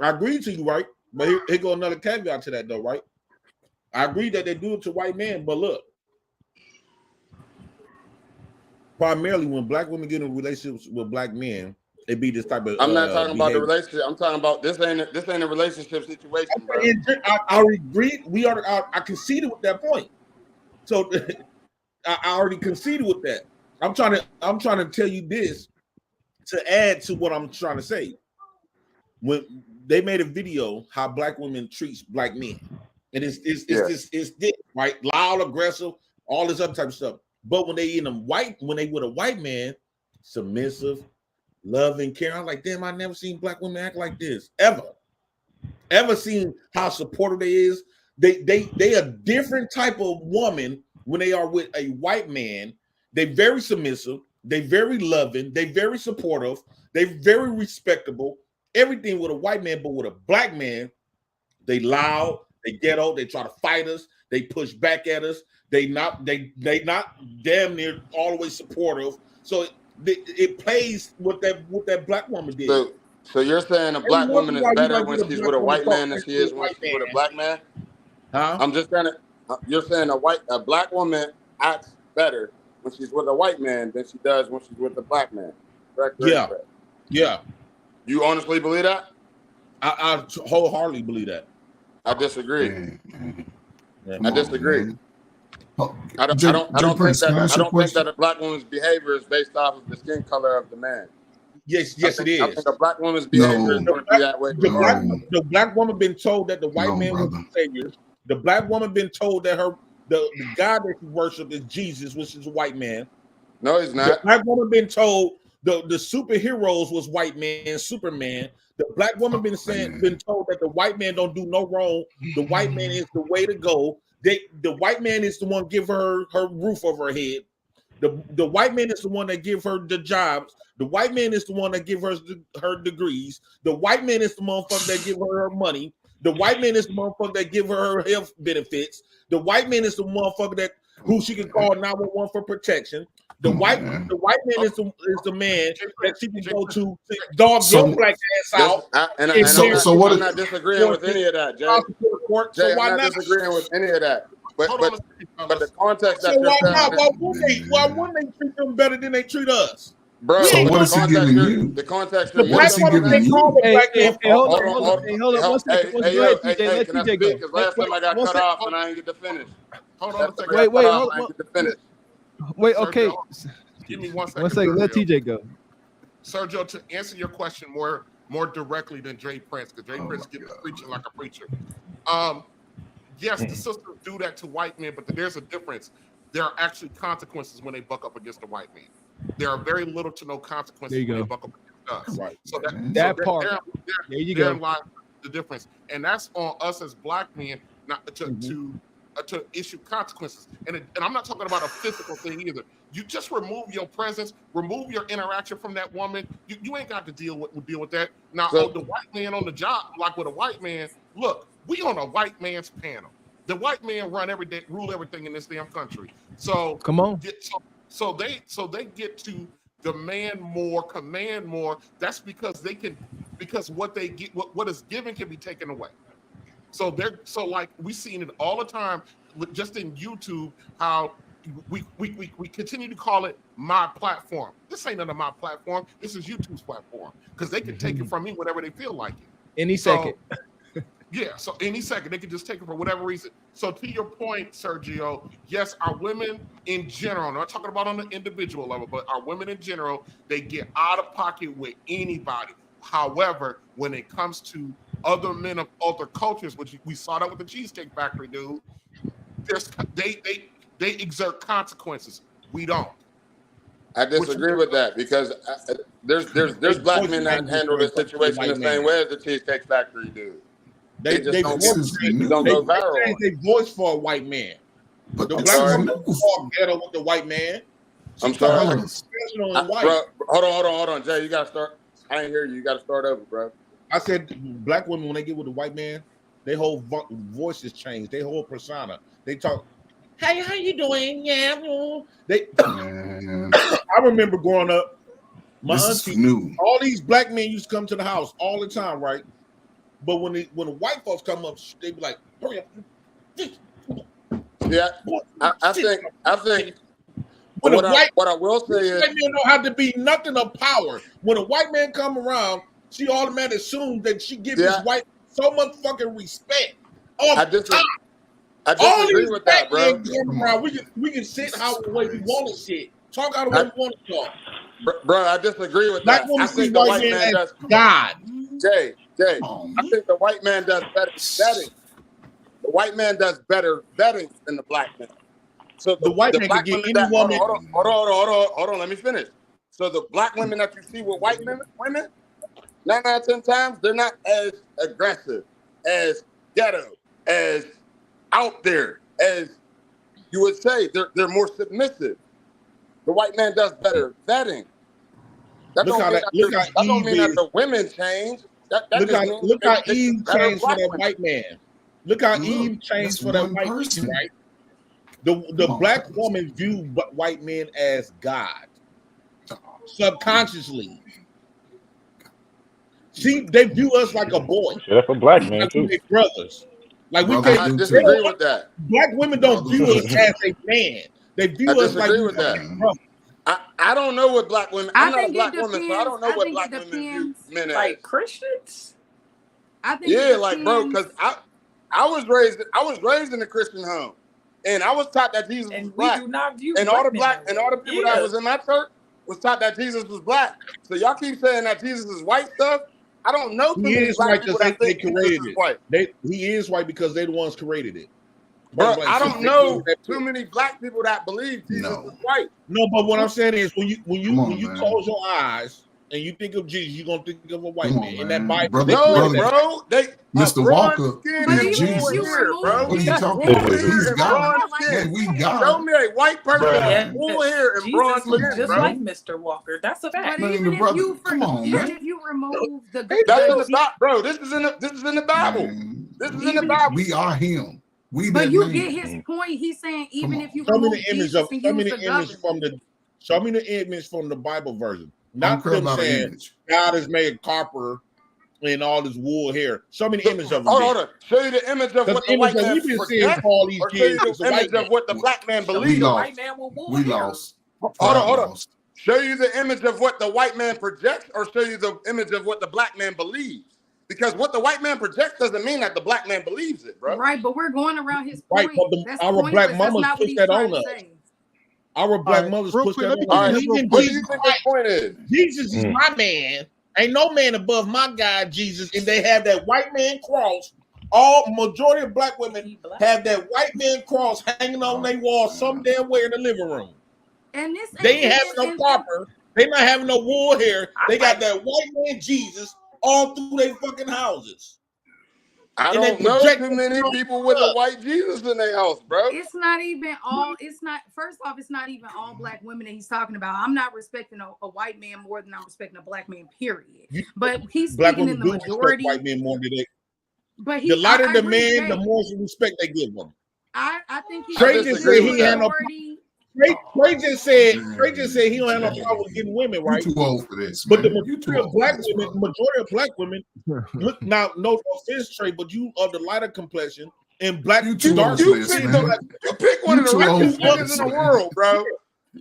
I agree to you, right? But here go another caveat to that, though, right? I agree that they do it to white men, but look, primarily when black women get in relationships with black men, it be this type of. I'm not talking about the relationship. I'm talking about this ain't a relationship situation, bro. I agree. I conceded with that point. So I already conceded with that. I'm trying to tell you this to add to what I'm trying to say. When they made a video how black women treats black men, and it's this, right, loud, aggressive, all this other type of stuff. But when they with a white man, submissive, loving, caring, I'm like, damn, I never seen black women act like this ever seen how supportive they is. They a different type of woman when they are with a white man. They very submissive, they very loving, they very supportive, they very respectable. Everything with a white man, but with a black man, they loud, they ghetto, they try to fight us, they push back at us, they not damn near always supportive. So it plays what that black woman did. So you're saying a black woman is better when she's with a white man than she is when she's with a black man? Huh? I'm just trying to. You're saying a black woman acts better when she's with a white man than she does when she's with a black man. Yeah. Yeah. You honestly believe that? I wholeheartedly believe that. I disagree. I disagree. I don't think that a black woman's behavior is based off of the skin color of the man. Yes, it is. I think a black woman's behavior is going to be that way. The black woman been told that the white man was the savior. The black woman been told that the God that she worships is Jesus, which is a white man. No, he's not. The black woman been told the superheroes was white man, Superman. The black woman been told that the white man don't do no wrong. The white man is the way to go. The white man is the one give her roof over her head. The white man is the one that give her the jobs. The white man is the one that give her degrees. The white man is the motherfucker that give her money. The white man is the motherfucker that give her health benefits. The white man is the motherfucker who she can call 911 for protection. The white man is the man that she can go to dog your black ass out. I'm not disagreeing with any of that, Jay. I'm not disagreeing with any of that. But the context that you're saying. Why wouldn't they treat them better than they treat us? Bro, so what is he giving you? The context. What is he giving you? Hold on. Hey, can I speak? Because last time I got cut off and I didn't get to finish. Hold on a second. Wait, okay. Give me 1 second. 1 second. Let TJ go. Sergio, to answer your question more directly than Jay Prince, because Jay Prince gets preaching like a preacher. Yes, the sisters do that to white men, but there's a difference. There are actually consequences when they buck up against a white man. There are very little to no consequences when they buck up against us. Right. So part. There you go. Lies the difference, and that's on us as black men not to issue consequences. And I'm not talking about a physical thing either. You just remove your presence, remove your interaction from that woman. You ain't got to deal with that. Now, the white man on the job, like with a white man, look, we on a white man's panel. The white man rule everything in this damn country. So come on. So they get to demand more, command more. That's because what they get, what is given can be taken away. So like we seen it all the time, just in YouTube, how we continue to call it my platform. This ain't none of my platform. This is YouTube's platform because they can take it from me whenever they feel like it. Any second. Yeah, so any second they can just take it for whatever reason. So to your point, Sergio, yes, our women in general, I'm not talking about on the individual level, but our women in general, they get out of pocket with anybody. However, when it comes to other men of other cultures, which we saw that with the Cheesecake Factory dude, they exert consequences. We don't. I disagree with that because there's black men that handle this situation the same way as the Cheesecake Factory dude. They don't go viral. They voice for a white man. But the black woman don't ghetto with the white man. I'm sorry. Hold on, Jay. You gotta start. I ain't hear you. You gotta start over, bro. I said black women when they get with the white man, their whole voices change. Their whole persona. They talk. Hey, how you doing? Yeah. I remember growing up. My auntie, all these black men used to come to the house all the time, right? But when the white folks come up, they be like, "Hurry up!" Yeah, I think. What I will say is, white men don't have to be nothing of power. When a white man come around, she automatically assumes that she gives this white so much fucking respect. I disagree with that, bro. Around, we can sit how the way we want to sit, talk how the way we want to talk. Bro, I disagree with that. I think the white man does God. Jay, I think the white man does better vetting. The white man does better vetting than the black man. So the white man can get any woman. Hold on, let me finish. So the black women that you see with white women, 9 out of 10 times, they're not as aggressive, as ghetto, as out there, as you would say. They're more submissive. The white man does better vetting. That don't mean that the women change. Look how Eve changed for that white man. Look how Eve changed for that white person, right? The black woman viewed white men as God, subconsciously. They view us like a boy. That's a black man too. Brothers, like we I disagree with that. Black women don't view us as a man. They view us like with that. I I don't know what black women. I'm not a black woman, depends. so I don't know what black women depends. view men as. Like Christians? I think yeah, like bro, because I was raised in a Christian home, and I was taught that Jesus was black. We do not view and all the people that was in my church was taught that Jesus was black. So y'all keep saying that Jesus is white stuff. I don't know. He is white because they created it. He is white because they're the ones created it. Bro, I don't know too many black people that believe Jesus is white. No, but what I'm saying is when you close your eyes and you think of Jesus, you're gonna think of a white man. In that Bible, bro. Mr. Walker, is Jesus. Here, bro. What are you talking about? He's God. Hey, we God. Show me a white person with full hair and bronze skin, just like Mr. Walker. That's a fact. But even if you remove the that's in the Bible, bro. This is in the Bible. This is in the Bible. We are him. But you get his point. He's saying even if you remove Jesus and use the government. Show me the image from the Bible version. Not them saying God has made copper and all this wool hair. Show me the image of him. Hold on. Show you the image of what the white man forgets, or show you the image of what the black man believes. We lost. Hold on. Show you the image of what the white man projects, or show you the image of what the black man believes. Because what the white man projects doesn't mean that the black man believes it, bro. Right, but we're going around his point. Right, but our black mamas put that on us. Our black mothers put that on us. What do you think the point is? Jesus is my man. Ain't no man above my God, Jesus. And they have that white man cross. All majority of black women have that white man cross hanging on their wall some damn way in the living room. And this they ain't having no copper. They not having no wool hair. They got that white man Jesus all through their fucking houses. I don't know too many people with a white Jesus in their house, bro. It's not even all. It's not. First off, it's not even all black women that he's talking about. I'm not respecting a white man more than I'm respecting a black man. Period. But he's speaking in the majority. White men more than they. But the lighter the man, the more respect they give them. I think he. Trey just said he had no. Trey just said he don't have no problem with getting women, right? You're too old for this. But the majority of black women, look now, no offense, Trey, but you are the lighter complexion and black. You pick one of the richest niggas in the world, bro.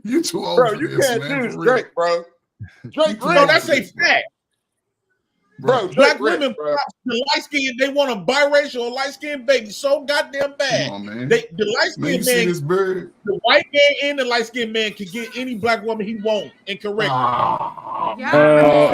You too old, bro. You can't choose Drake, bro. Drake, no, that's a fact. Bro, black women, the light skin, they want a biracial, light skinned baby so goddamn bad. Come on, man. The light skinned man, the white man and the light skinned man can get any black woman he want and correct. I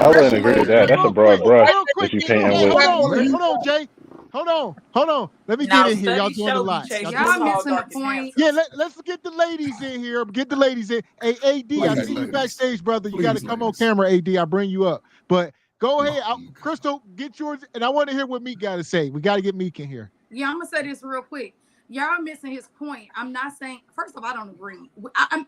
wouldn't agree with that. That's a broad brush that you can't with. Hold on, Jay. Hold on. Let me get in here. Y'all doing a lot. Y'all missing the point. Yeah, let's get the ladies in here. Get the ladies in. Hey, AD, I see you backstage, brother. You got to come on camera, AD. I'll bring you up. But go ahead, Crystal, get yours, and I want to hear what Meek got to say. We got to get Meek in here. Yeah, I'm gonna say this real quick. Y'all missing his point. I'm not saying. First off, I don't agree. I'm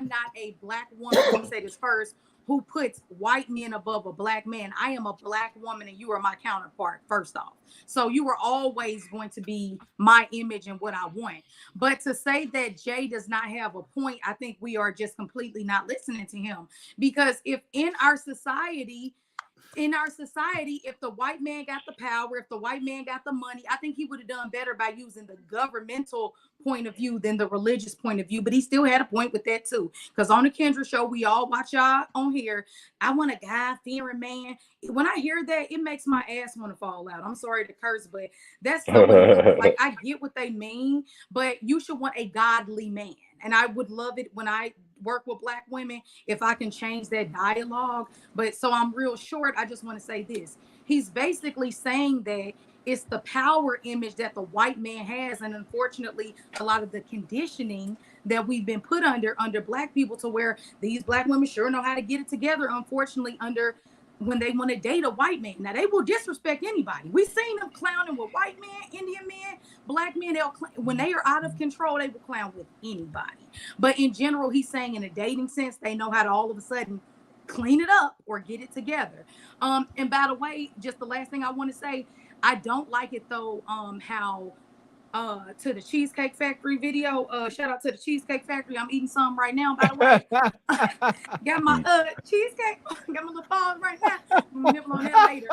not a black woman. Let me say this first. Who puts white men above a black man? I am a black woman, and you are my counterpart. First off, so you are always going to be my image and what I want. But to say that Jay does not have a point, I think we are just completely not listening to him. Because if in our society, if the white man got the power, if the white man got the money, I think he would have done better by using the governmental point of view than the religious point of view. But he still had a point with that too. Because on the Kendra show, we all watch y'all on here. I want a God-fearing man. When I hear that, it makes my ass want to fall out. I'm sorry to curse, but that's like I get what they mean, but you should want a godly man. And I would love it when I work with black women if I can change that dialogue. But so I'm real short. I just want to say this. He's basically saying that it's the power image that the white man has. And unfortunately, a lot of the conditioning that we've been put under black people to where these black women sure know how to get it together. Unfortunately, when they want to date a white man. Now, they will disrespect anybody. We've seen them clowning with white men, Indian men, black men. When they are out of control, they will clown with anybody. But in general, he's saying in a dating sense, they know how to all of a sudden clean it up or get it together. And by the way, just the last thing I want to say, I don't like it, though, how to the Cheesecake Factory video. Shout out to the Cheesecake Factory. I'm eating some right now, by the way. Got my cheesecake. Got my little paws right now. We'll nibble on that later.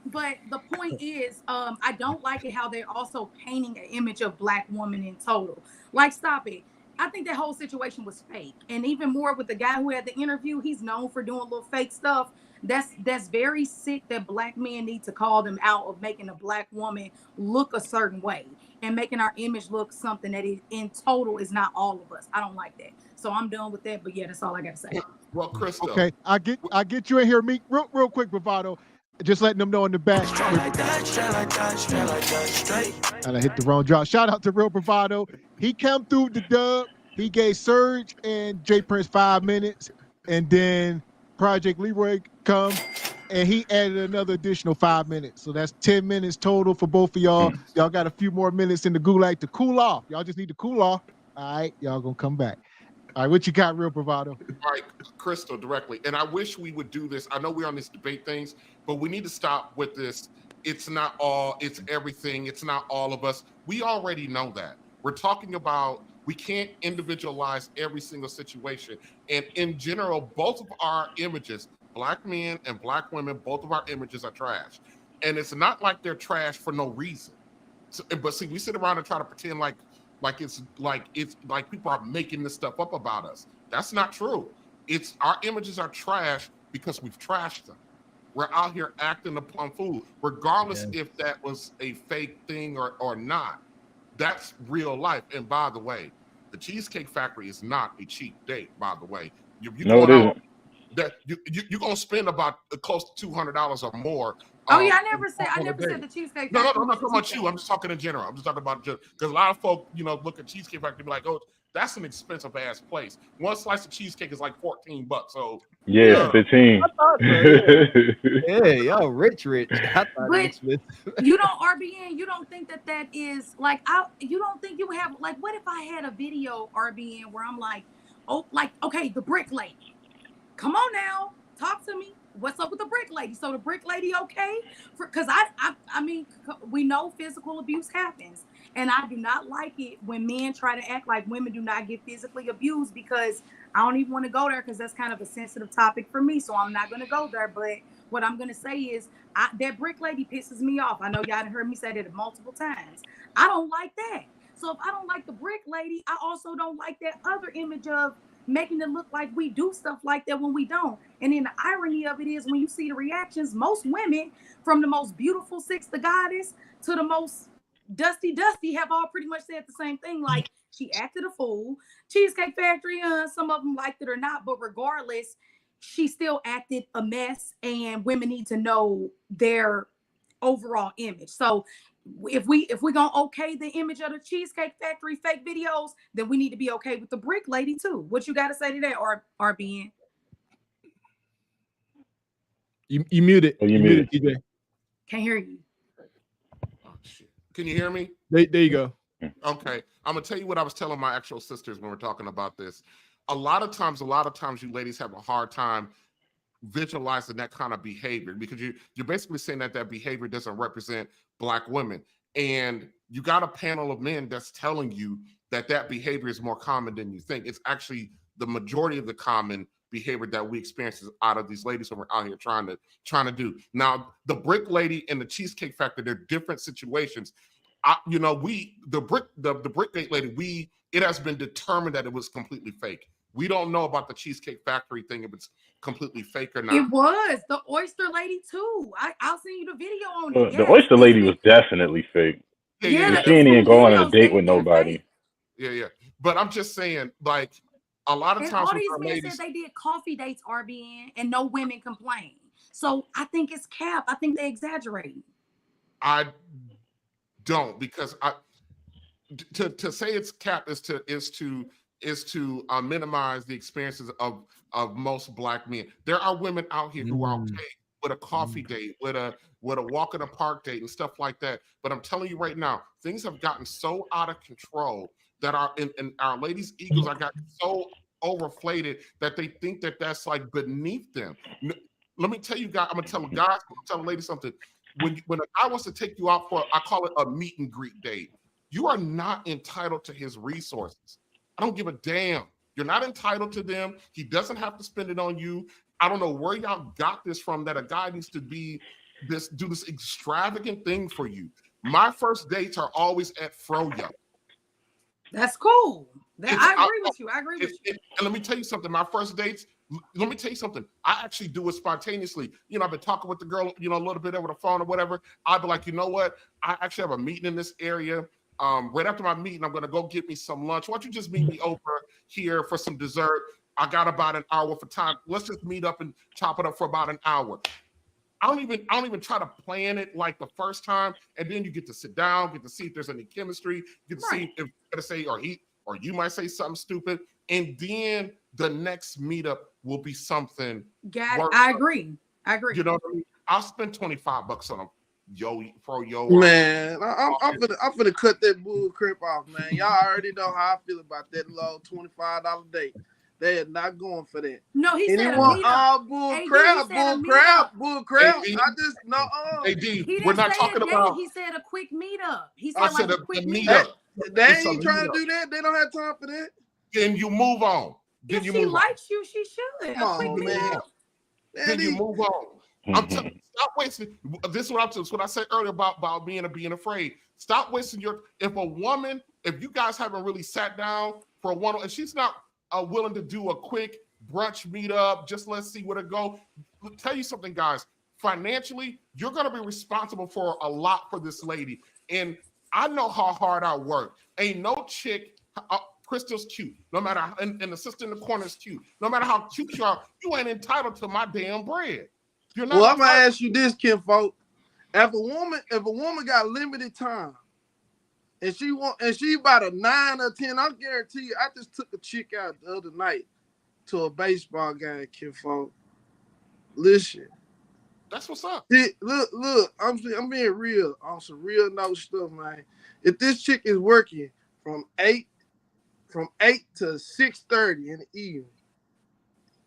But the point is, I don't like it how they're also painting an image of black woman in total. Like, stop it. I think that whole situation was fake. And even more with the guy who had the interview, he's known for doing little fake stuff. That's very sick that black men need to call them out of making a black woman look a certain way and making our image look something that is, in total is not all of us. I don't like that. So I'm done with that. But yeah, that's all I got to say. Well, Crystal. Okay, I get you in here, Meek. Real quick, Bravado. Just letting them know in the back. And I hit the wrong drop. Shout out to Real Bravado. He came through the dub. He gave Surge and J Prince 5 minutes. And then Project Leroy come and he added another additional 5 minutes. So that's 10 minutes total for both of y'all. Y'all got a few more minutes in the gulag to cool off. Y'all just need to cool off. All right, y'all gonna come back. All right, what you got, Real Bravado? All right, Crystal, directly. And I wish we would do this. I know we're on these debate things, but we need to stop with this. It's not all, it's everything. It's not all of us. We already know that. We're talking about, we can't individualize every single situation. And in general, both of our images, black men and black women, both of our images are trash. And it's not like they're trash for no reason. So, but see, we sit around and try to pretend like it's people are making this stuff up about us. That's not true. It's our images are trash because we've trashed them. We're out here acting upon food, regardless if that was a fake thing or not. That's real life. And by the way, the Cheesecake Factory is not a cheap date. By the way, No, it isn't. That you're gonna spend about close to $200 or more. Oh yeah, I never said the Cheesecake Factory. No, I'm not talking about you. I'm just talking in general. I'm just talking about because a lot of folk, look at Cheesecake Factory and be like, oh, that's an expensive ass place. One slice of cheesecake is like $14. So yeah, 15. Yeah, y'all rich. But you don't, RBN, you don't think that is like, you don't think you have, like, what if I had a video, RBN, where I'm like, oh, like, okay, the brick lady. Come on now, talk to me. What's up with the brick lady? So the brick lady okay? Because I mean, we know physical abuse happens. And I do not like it when men try to act like women do not get physically abused, because I don't even want to go there because that's kind of a sensitive topic for me. So I'm not going to go there. But what I'm going to say is that brick lady pisses me off. I know y'all done heard me say that multiple times. I don't like that. So if I don't like the brick lady, I also don't like that other image of making it look like we do stuff like that when we don't. And then the irony of it is when you see the reactions, most women, from the most beautiful Six the Goddess to the most dusty, have all pretty much said the same thing. Like, she acted a fool. Cheesecake Factory, some of them liked it or not, but regardless, she still acted a mess, and women need to know their overall image. So if we're gonna okay the image of the Cheesecake Factory fake videos, then we need to be okay with the brick lady too. What you got to say to that, RBN? You muted. Oh, you muted, DJ. Can't hear you. Oh, shit. Can you hear me? There you go. Okay, I'm gonna tell you what I was telling my actual sisters when we're talking about this. A lot of times, you ladies have a hard time visualizing that kind of behavior, because you're basically saying that behavior doesn't represent black women, and you got a panel of men that's telling you that behavior is more common than you think. It's actually the majority of the common behavior that we experience out of these ladies when we're out here trying to do. Now, the brick lady and the Cheesecake Factory, they're different situations. The brick lady, it has been determined that it was completely fake. We don't know about the Cheesecake Factory thing, if it's completely fake or not. It was the oyster lady too. I'll send you the video on it. The oyster lady was definitely fake. Yeah. She ain't even going on a date with nobody. Yeah. But I'm just saying, like, a lot of times all these men ladies said they did coffee dates, RBN, and no women complain. So I think it's cap. I think they exaggerate. I don't, because to say it's cap is to minimize the experiences of most black men. There are women out here who are okay with a coffee date, with a walk in the park date and stuff like that. But I'm telling you right now, things have gotten so out of control that our ladies' egos are gotten so overflated that they think that that's like beneath them. Let me tell you guys, I'm gonna tell guys, I'm gonna tell a lady something. When a guy wants to take you out for, I call it a meet and greet date, you are not entitled to his resources. I don't give a damn. You're not entitled to them. He doesn't have to spend it on you. I don't know where y'all got this from, that a guy needs to do this extravagant thing for you. My first dates are always at Froyo. That's cool. I agree with you. I agree with you. And let me tell you something. My first dates, let me tell you something. I actually do it spontaneously. I've been talking with the girl, a little bit over the phone or whatever. I'd be like, you know what? I actually have a meeting in this area. Right after my meeting, I'm going to go get me some lunch. Why don't you just meet me over here for some dessert? I got about an hour for time. Let's just meet up and chop it up for about an hour. I don't even try to plan it like the first time. And then you get to sit down, get to see if there's any chemistry, get to see if you're going to say, or you might say something stupid. And then the next meetup will be something. I agree. You know what I mean? I'll spend $25 on a Man, I'm finna cut that bull crap off, man. Y'all already know how I feel about that low $25 date. They are not going for that. No, he said bull crap. I just no. We're not talking about. He said a quick meetup. He said I said a quick meetup. They ain't trying to do that. They don't have time for that. Then you move on. If she likes you, she should. Come on, man. Then you move on. I'm telling you, stop wasting. This is what I said earlier about being afraid. Stop wasting if you guys haven't really sat down for a one, and she's not willing to do a quick brunch meetup, just let's see where it go. I'll tell you something, guys. Financially, you're going to be responsible for a lot for this lady. And I know how hard I work. Ain't no chick, Crystal's cute. No matter, and the sister in the corner is cute. No matter how cute you are, you ain't entitled to my damn bread. You're not. Well, I'm going to ask you this, kinfolk. If a woman got limited time, and she about a 9 or 10, I'll guarantee you, I just took a chick out the other night to a baseball game, kinfolk. Listen. That's what's up. Look, I'm being real on some real no stuff, man. If this chick is working from 8 to 6:30 in the evening,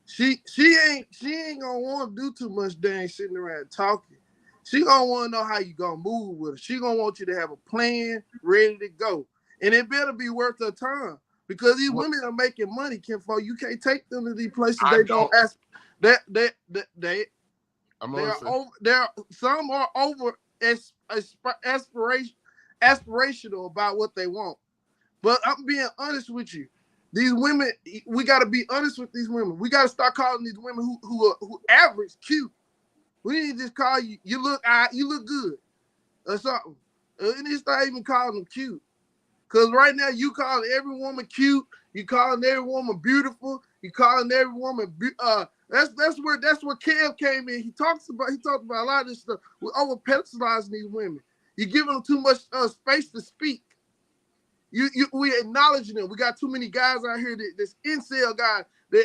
she ain't gonna want to do too much dang sitting around talking. She gonna want to know how you gonna move with her. She gonna want you to have a plan ready to go, and it better be worth her time because these women are making money, kinfolk. You can't take them to these places they don't ask. Some are over aspirational about what they want. But I'm being honest with you. These women, we got to be honest with these women. We got to start calling these women who average cute. We need to just call you. You look good, or something. We need to start even calling them cute. Cause right now you calling every woman cute. You calling every woman beautiful. You calling every woman. That's where Kev came in. He talked about a lot of this stuff. We're over pedestalizing these women. You're giving them too much space to speak. We acknowledging them. We got too many guys out here. This incel guy. They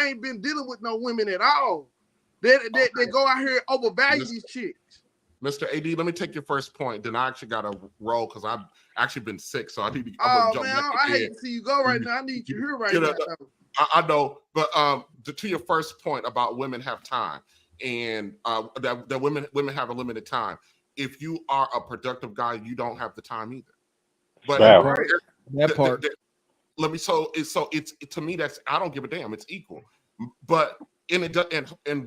ain't been dealing with no women at all. They go out here and overvalue these chicks. Mr. AD, let me take your first point. Then I actually got to roll because I've actually been sick, so I need to. I hate to see you go right now. I need you here right now. I know, but to your first point about women have time and that women have a limited time. If you are a productive guy, you don't have the time either. But that part. Let me. So it's to me that's I don't give a damn. It's equal, but. And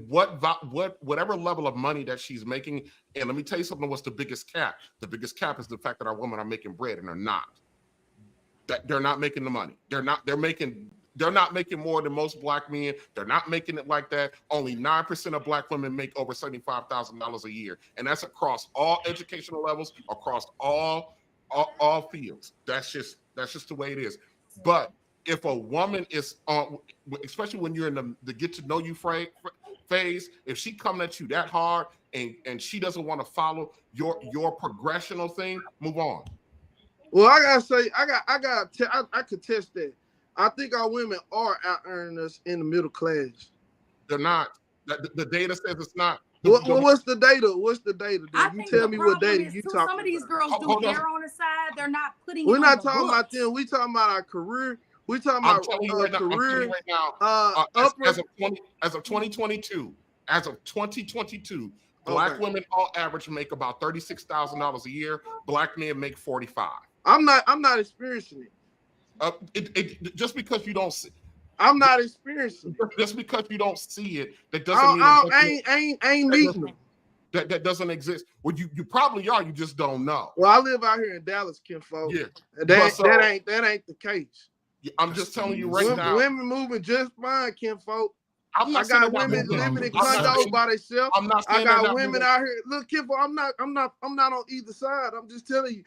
whatever level of money that she's making, and let me tell you something. What's the biggest cap? The biggest cap is the fact that our women are making bread, and they're not. That they're not making the money. They're not making more than most black men. They're not making it like that. Only 9% of black women make over $75,000 a year, and that's across all educational levels, across all fields. That's just the way it is. But if a woman is especially when you're in the get to know you phase, if she coming at you that hard and she doesn't want to follow your progressional thing, move on. Well, I gotta say, I could test that. I think our women are out earning us in the middle class. They're not. The data says it's not. What's the data? What's the data? You tell me what data you talking about. Some of these girls do hair on the side. They're not putting. We're not talking about them. We talking about our career. We talking about career. As of 2022, black women on average make about $36,000 a year. Black men make $45,000. I'm not experiencing it. Just because you don't see. I'm not experiencing it. Just because you don't see it, that doesn't mean I ain't meeting them. That doesn't exist. Well, you probably are. You just don't know. Well, I live out here in Dallas, kinfolk. Yeah, that ain't the case. I'm just telling you right now. Women moving just fine, kinfolk. I got women living in condos by themselves. I got women out here. Look, kinfolk, I'm not on either side. I'm just telling you.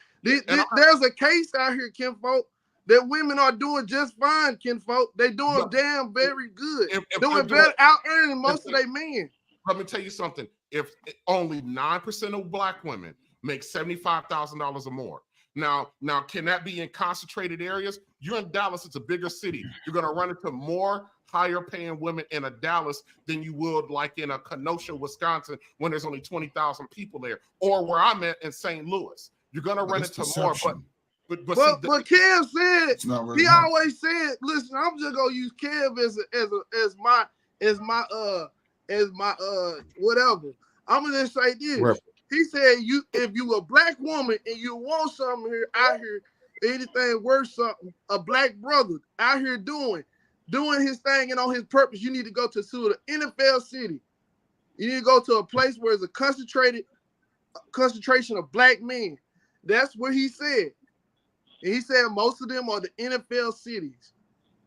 There's a case out here, kinfolk, that women are doing just fine, kinfolk. They doing damn very good. Doing better, out earning most of their men. Let me tell you something. If only 9% of black women make $75,000 or more. Now, can that be in concentrated areas? You're in Dallas, it's a bigger city. You're going to run into more higher paying women in a Dallas than you would like in a Kenosha, Wisconsin, when there's only 20,000 people there, or where I'm at in St. Louis. You're going to run into more, but Kev said, he always said, listen, I'm just going to use Kev as my whatever. I'm going to just say this. Right. He said, if you a black woman and you want something out here, anything worth something, a black brother out here doing his thing and on his purpose, you need to go to the NFL city. You need to go to a place where there's a concentration of black men. That's what he said. And he said most of them are the NFL cities.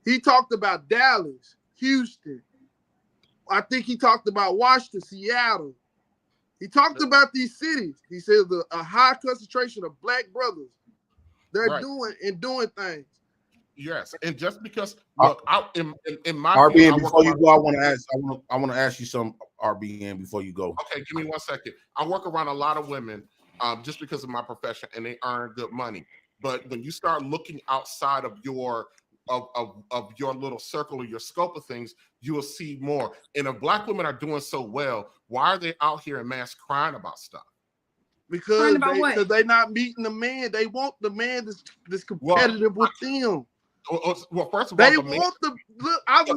He talked about Dallas, Houston. I think he talked about Washington, Seattle. He talked about these cities. He says a high concentration of black brothers. They're doing things. Yes, and just because look, in my RBN, before you go, I want to ask you some RBN before you go. Okay, give me 1 second. I work around a lot of women, just because of my profession, and they earn good money. But when you start looking outside of your little circle or your scope of things, you will see more. And if black women are doing so well, why are they out here in mass crying about stuff? Because they're not meeting the man. They want the man that's competitive with them. Well, first of all, they want the look. I'm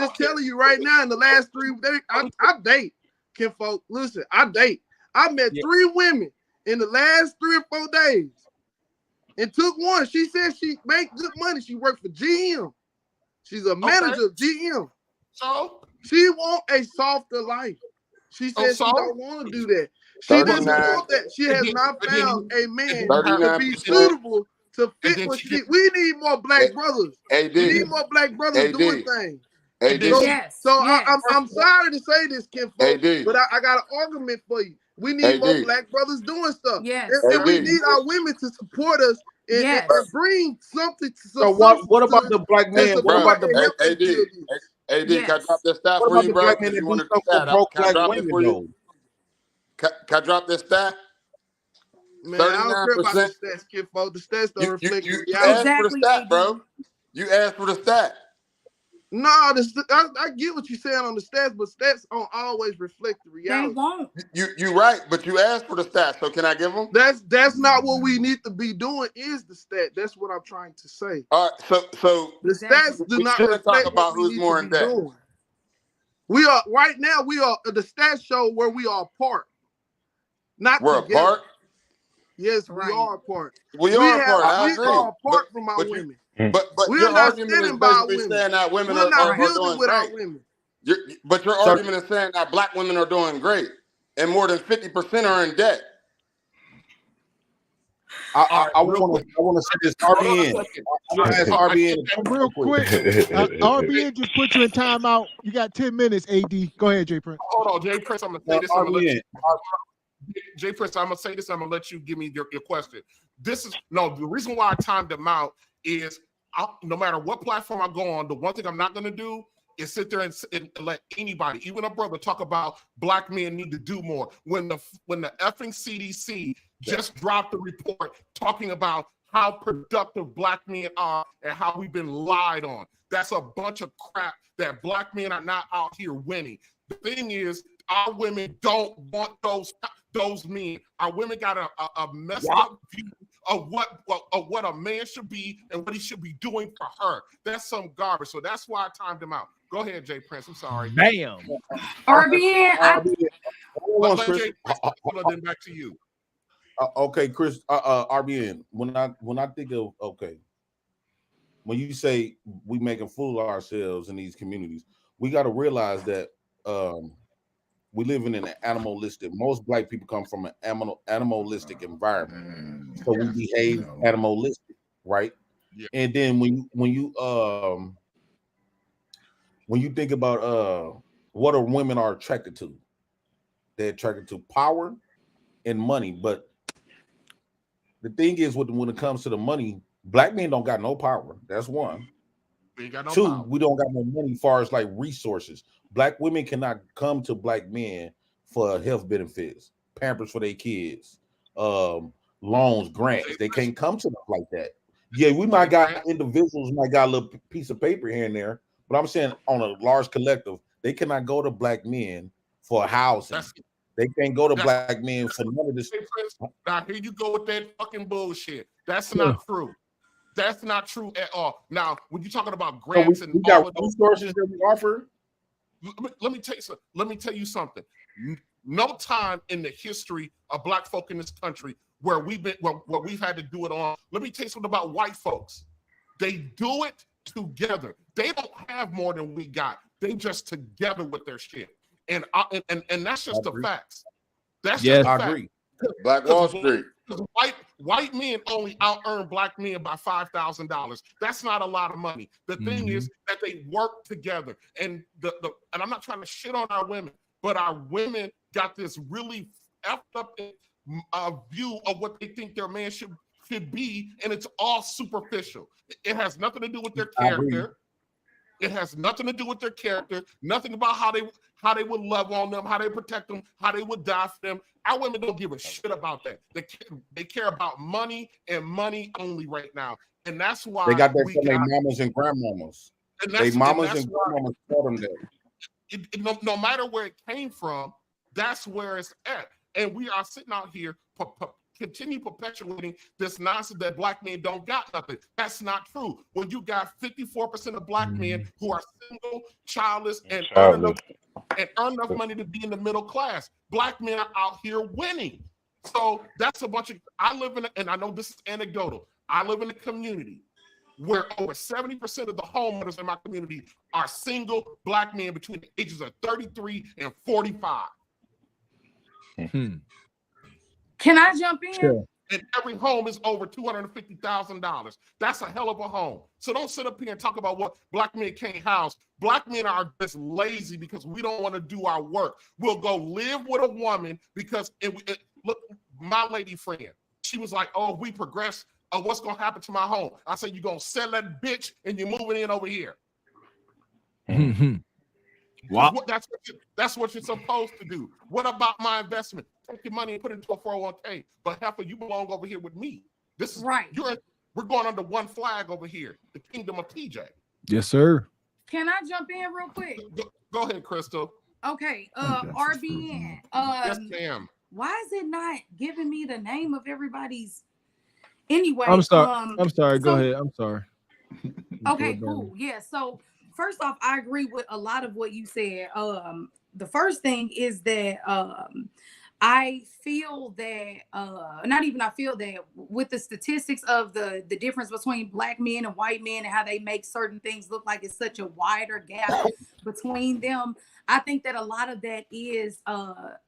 just telling you right now. In the last 3 days, I date. Kinfolk, listen, I date. I met 3 women in the last 3 or 4 days, and took one. She said she make good money. She worked for GM. She's a manager of GM. So she want a softer life. She said she don't want to do that. She doesn't want that. She has not found a man to be suitable to fit what she. We need more black brothers. We need more black brothers doing things. So I'm sorry to say this, kinfolk, but I got an argument for you. We need more black brothers doing stuff. Yes. And we need our women to support us and bring something to. So what about the black man? What about the AD? Can I drop this stat for you, bro? Can I drop this stat? Man, I don't care about the stats, kinfolk. The stats don't reflect you asked for the stat, bro. You asked for the stat. No, I get what you're saying on the stats, but stats don't always reflect the reality. They won't. You're right, but you asked for the stats, so can I give them? That's not what we need to be doing. Is the stat? That's what I'm trying to say. All right, so the stats do not reflect talk about who's more in debt. We are right now. We are the stats show where we are apart. We're apart. Yes, we are apart. We are apart. We are apart from our women. But we're not standing by our women. Saying that women we're not are building with great. our women. But your argument is saying that black women are doing great, and more than 50% are in debt. I want to say this. RBN. RBN real quick. RBN just put you in timeout. You got 10 minutes. AD, go ahead, J Prince. Hold on, J Prince. I'm gonna say this. J Prince, I'm gonna say this. I'm gonna let you give me your question. The reason why I timed them out is no matter what platform I go on, the one thing I'm not gonna do is sit there and let anybody, even a brother, talk about black men need to do more. When the effing CDC just dropped the report talking about how productive black men are and how we've been lied on. That's a bunch of crap that black men are not out here winning. The thing is, our women don't want those men. Our women got a messed up view of what a man should be and what he should be doing for her. That's some garbage. So that's why I timed him out. Go ahead, Jay Prince. I'm sorry. Bam. RBN. Then back to you. Okay, Chris. RBN. When I think of when you say we make a fool of ourselves in these communities, we got to realize that we live in an animalistic. Most black people come from an animalistic environment, so we behave animalistic, right? And then when you think about what are women are attracted to, they're attracted to power and money. But the thing is, when it comes to the money, black men don't got no power. That's one. We ain't got no Two, power. we don't got no money as far as like resources. Black women cannot come to black men for health benefits, Pampers for their kids, loans, grants. They can't come to them like that. Yeah, we might got individuals might got a little piece of paper here and there, but I'm saying on a large collective, they cannot go to black men for housing. They can't go to black men for none of this. Now here you go with that fucking bullshit. That's not true. That's not true at all. Now, when you're talking about grants and we got resources that we offer. Let me tell you something. No time in the history of black folk in this country where we've had to do it on. Let me tell you something about white folks. They do it together. They don't have more than we got. They just together with their shit. And that's just the facts. That's just I fact. agree. Black Wall Street. White men only out-earn black men by $5,000. That's not a lot of money. The thing is that they work together. And and I'm not trying to shit on our women, but our women got this really effed up view of what they think their man should be, and it's all superficial. It has nothing to do with their character. It has nothing to do with their character. Nothing about how they would love on them, how they protect them, how they would die for them. Our women don't give a shit about that. They care about money and money only right now, and that's why they got that from their mamas and grandmamas. They mamas and grandmamas taught them that. No matter where it came from, that's where it's at. And we are sitting out here continue perpetuating this nonsense that black men don't got nothing. That's not true. When you got 54% of black men who are single, childless, and earn enough money to be in the middle class, black men are out here winning. So that's a bunch of. I live in, and I know this is anecdotal. I live in a community where over 70% of the homeowners in my community are single black men between the ages of 33 and 45. Can I jump in? Sure. And every home is over $250,000. That's a hell of a home. So don't sit up here and talk about what black men can't house. Black men are just lazy because we don't want to do our work. We'll go live with a woman because look, my lady friend, she was like, "Oh, we progress. What's gonna happen to my home?" I said, "You're gonna sell that bitch and you're moving in over here." Wow. That's what you're supposed to do. What about my investment? Take your money and put it into a 401k. But Heifer, you belong over here with me. This is right. We're going under one flag over here, the kingdom of TJ. Yes, sir. Can I jump in real quick? Go ahead, Crystal. Okay. RBN. Yes, ma'am. Why is it not giving me the name of everybody's? Anyway, I'm sorry. I'm sorry. Go ahead. I'm sorry. Okay, cool. Yeah. So first off, I agree with a lot of what you said. The first thing is that I feel that with the statistics of the difference between black men and white men and how they make certain things look like it's such a wider gap between them, I think that a lot of that is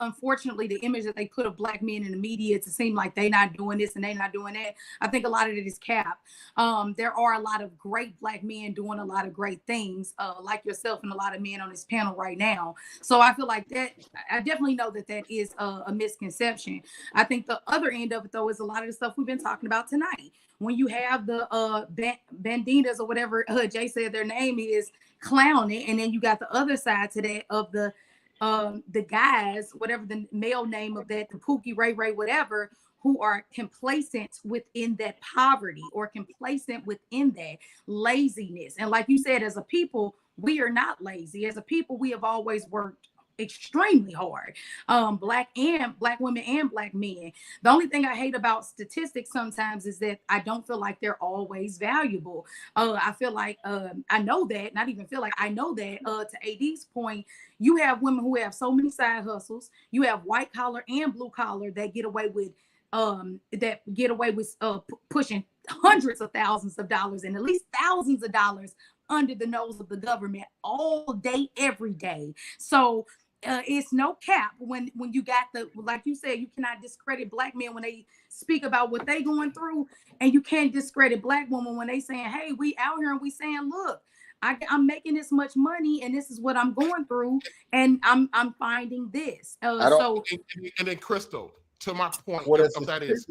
unfortunately the image that they put of black men in the media to seem like they not doing this and they not doing that. I think a lot of it is cap. There are a lot of great black men doing a lot of great things, like yourself and a lot of men on this panel right now. So I feel like that, I definitely know that is a misconception. I think the other end of it though is a lot of the stuff we've been talking about tonight. When you have the banditas or whatever Jay said their name is, clowning, and then you got the other side to that of the guys, whatever the male name of that, the Pookie, Ray, whatever, who are complacent within that poverty or complacent within that laziness. And like you said, as a people, we are not lazy. As a people, we have always worked extremely hard, black women and black men. The only thing I hate about statistics sometimes is that I don't feel like they're always valuable. I feel like I know that, not even feel like I know that to AD's point, you have women who have so many side hustles. You have white collar and blue collar that get away with pushing hundreds of thousands of dollars and at least thousands of dollars under the nose of the government all day, every day. So it's no cap when you got like you said, you cannot discredit black men when they speak about what they going through, and you can't discredit black women when they saying, hey, we out here and we saying, look, I'm making this much money and this is what I'm going through, and I'm finding this. So and then Crystal, to my point of that is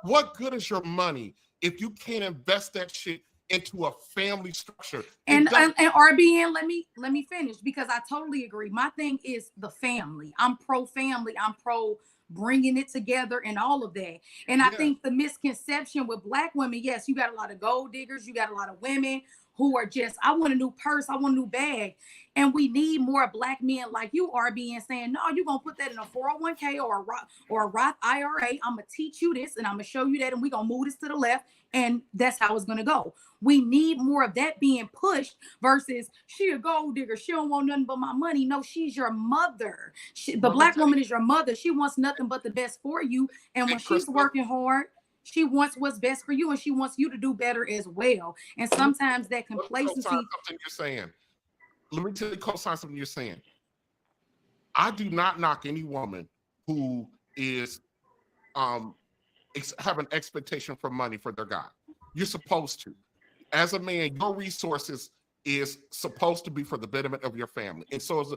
what good is your money if you can't invest that shit into a family structure? And RBN, let me finish, because I totally agree. My thing is the family. I'm pro family. I'm pro bringing it together and all of that. And I think the misconception with black women, yes, you got a lot of gold diggers. You got a lot of women who are just, I want a new purse. I want a new bag. And we need more black men like you, RBN, saying, no, you're going to put that in a 401k or a Roth IRA. I'm going to teach you this and I'm going to show you that. And we're going to move this to the left. And that's how it's going to go. We need more of that being pushed versus she a gold digger. She don't want nothing but my money. No, she's your mother. The black woman is your mother. She wants nothing but the best for you. And when she's working hard, she wants what's best for you, and she wants you to do better as well. And sometimes that complacency. Something you're saying. Let me tell you, co-sign something you're saying. I do not knock any woman who is have an expectation for money for their guy. You're supposed to. As a man, your resources is supposed to be for the betterment of your family, and so is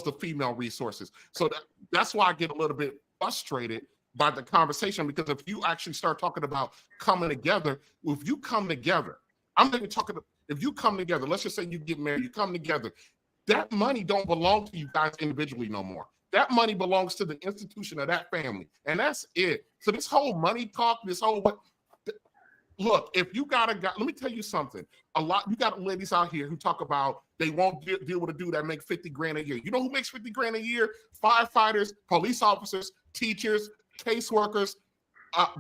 the female resources. So that's why I get a little bit frustrated by the conversation, because if you actually start talking about coming together, if you come together, I'm not even talking about, if you come together, let's just say you get married, you come together, that money don't belong to you guys individually no more. That money belongs to the institution of that family, and that's it. So this whole money talk, look, if you got a guy, let me tell you something. You got ladies out here who talk about they won't deal with a dude that make 50 grand a year. You know who makes 50 grand a year? Firefighters, police officers, teachers, caseworkers.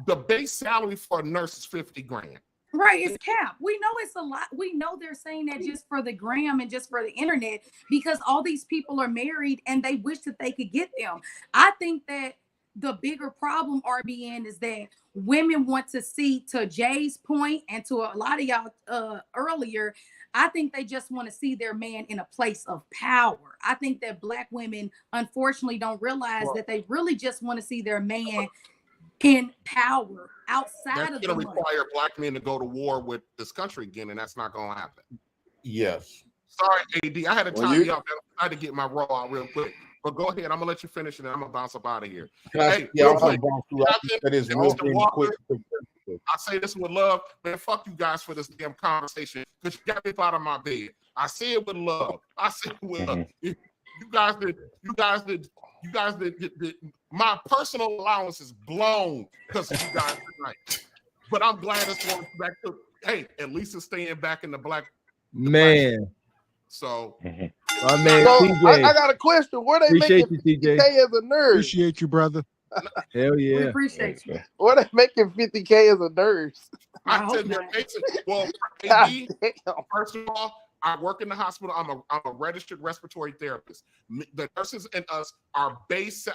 The base salary for a nurse is 50 grand. Right, it's cap. We know it's a lot. We know they're saying that just for the gram and just for the internet, because all these people are married and they wish that they could get them. I think that the bigger problem, RBN, is that women want to see, to Jay's point and to a lot of y'all earlier, I think they just want to see their man in a place of power. I think that black women, unfortunately, don't realize that they really just want to see their man in power outside of the money. That's going to require black men to go to war with this country again, and that's not going to happen. Yes. Sorry, AD. I had to time you up. I had to get my raw out real quick. But go ahead. I'm going to let you finish, and then I'm going to bounce up out of here. I say this with love. Man, fuck you guys for this damn conversation, because you got me out of my bed. I say it with love. Love. You guys did. My personal allowance is blown because of you guys tonight. But I'm glad it's going back to, hey, at least it's staying back in the black. Man. So, I got a question. Where they making 50K as a nurse? Appreciate you, brother. Hell yeah. We appreciate you. Where they making 50K as a nurse? I tell you, well, AD, first of all, I work in the hospital. I'm a registered respiratory therapist. The nurses and us, our base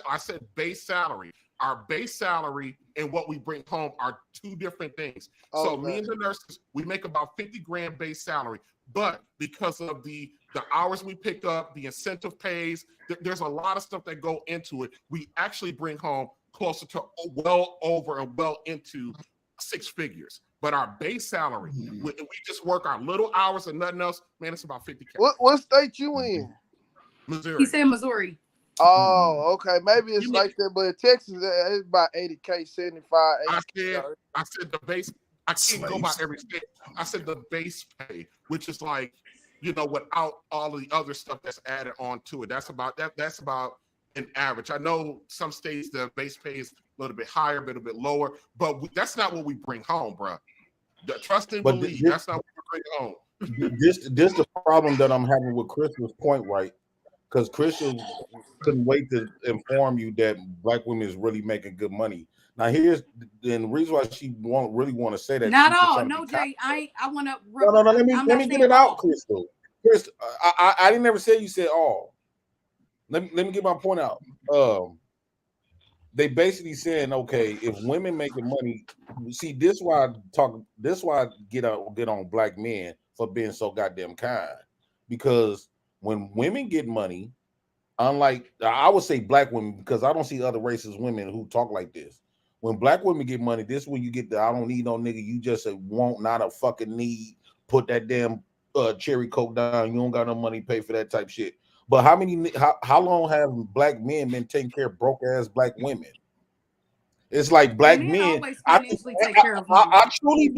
salary. Our base salary and what we bring home are two different things. Me and the nurses, we make about 50 grand base salary. But because of the hours we pick up, the incentive pays, there's a lot of stuff that go into it. We actually bring home closer to well over and well into 6 figures. But our base salary, we just work our little hours and nothing else, man, it's about 50K. What state you in? Missouri. He said Missouri. Oh, okay. Maybe it's like that, but in Texas, it's about 80K, 75, 80K. I said the base. I can't go by every state. I said the base pay, which is like, without all of the other stuff that's added on to it. That's about an average. I know some states the base pay is a little bit higher, a little bit lower, but that's not what we bring home, bro. Trust and believe. That's not what we bring home. This the problem that I'm having with Crystal's point, right? Because Crystal couldn't wait to inform you that black women is really making good money. Now here's the reason why she really want to say that. Not all, no, Jay. I want to. No. Let me get it out, Crystal. Crystal, I didn't ever say you said all. Let me get my point out. They basically saying, okay, if women making money, see, this why I get on black men for being so goddamn kind, because when women get money, unlike I would say black women, because I don't see other races women who talk like this. When black women get money, this is when you get the I don't need no nigga. You just want, not a fucking need. Put that damn cherry coke down. You don't got no money to pay for that type shit. But how long have black men been taking care of broke ass black women? It's like black men. I truly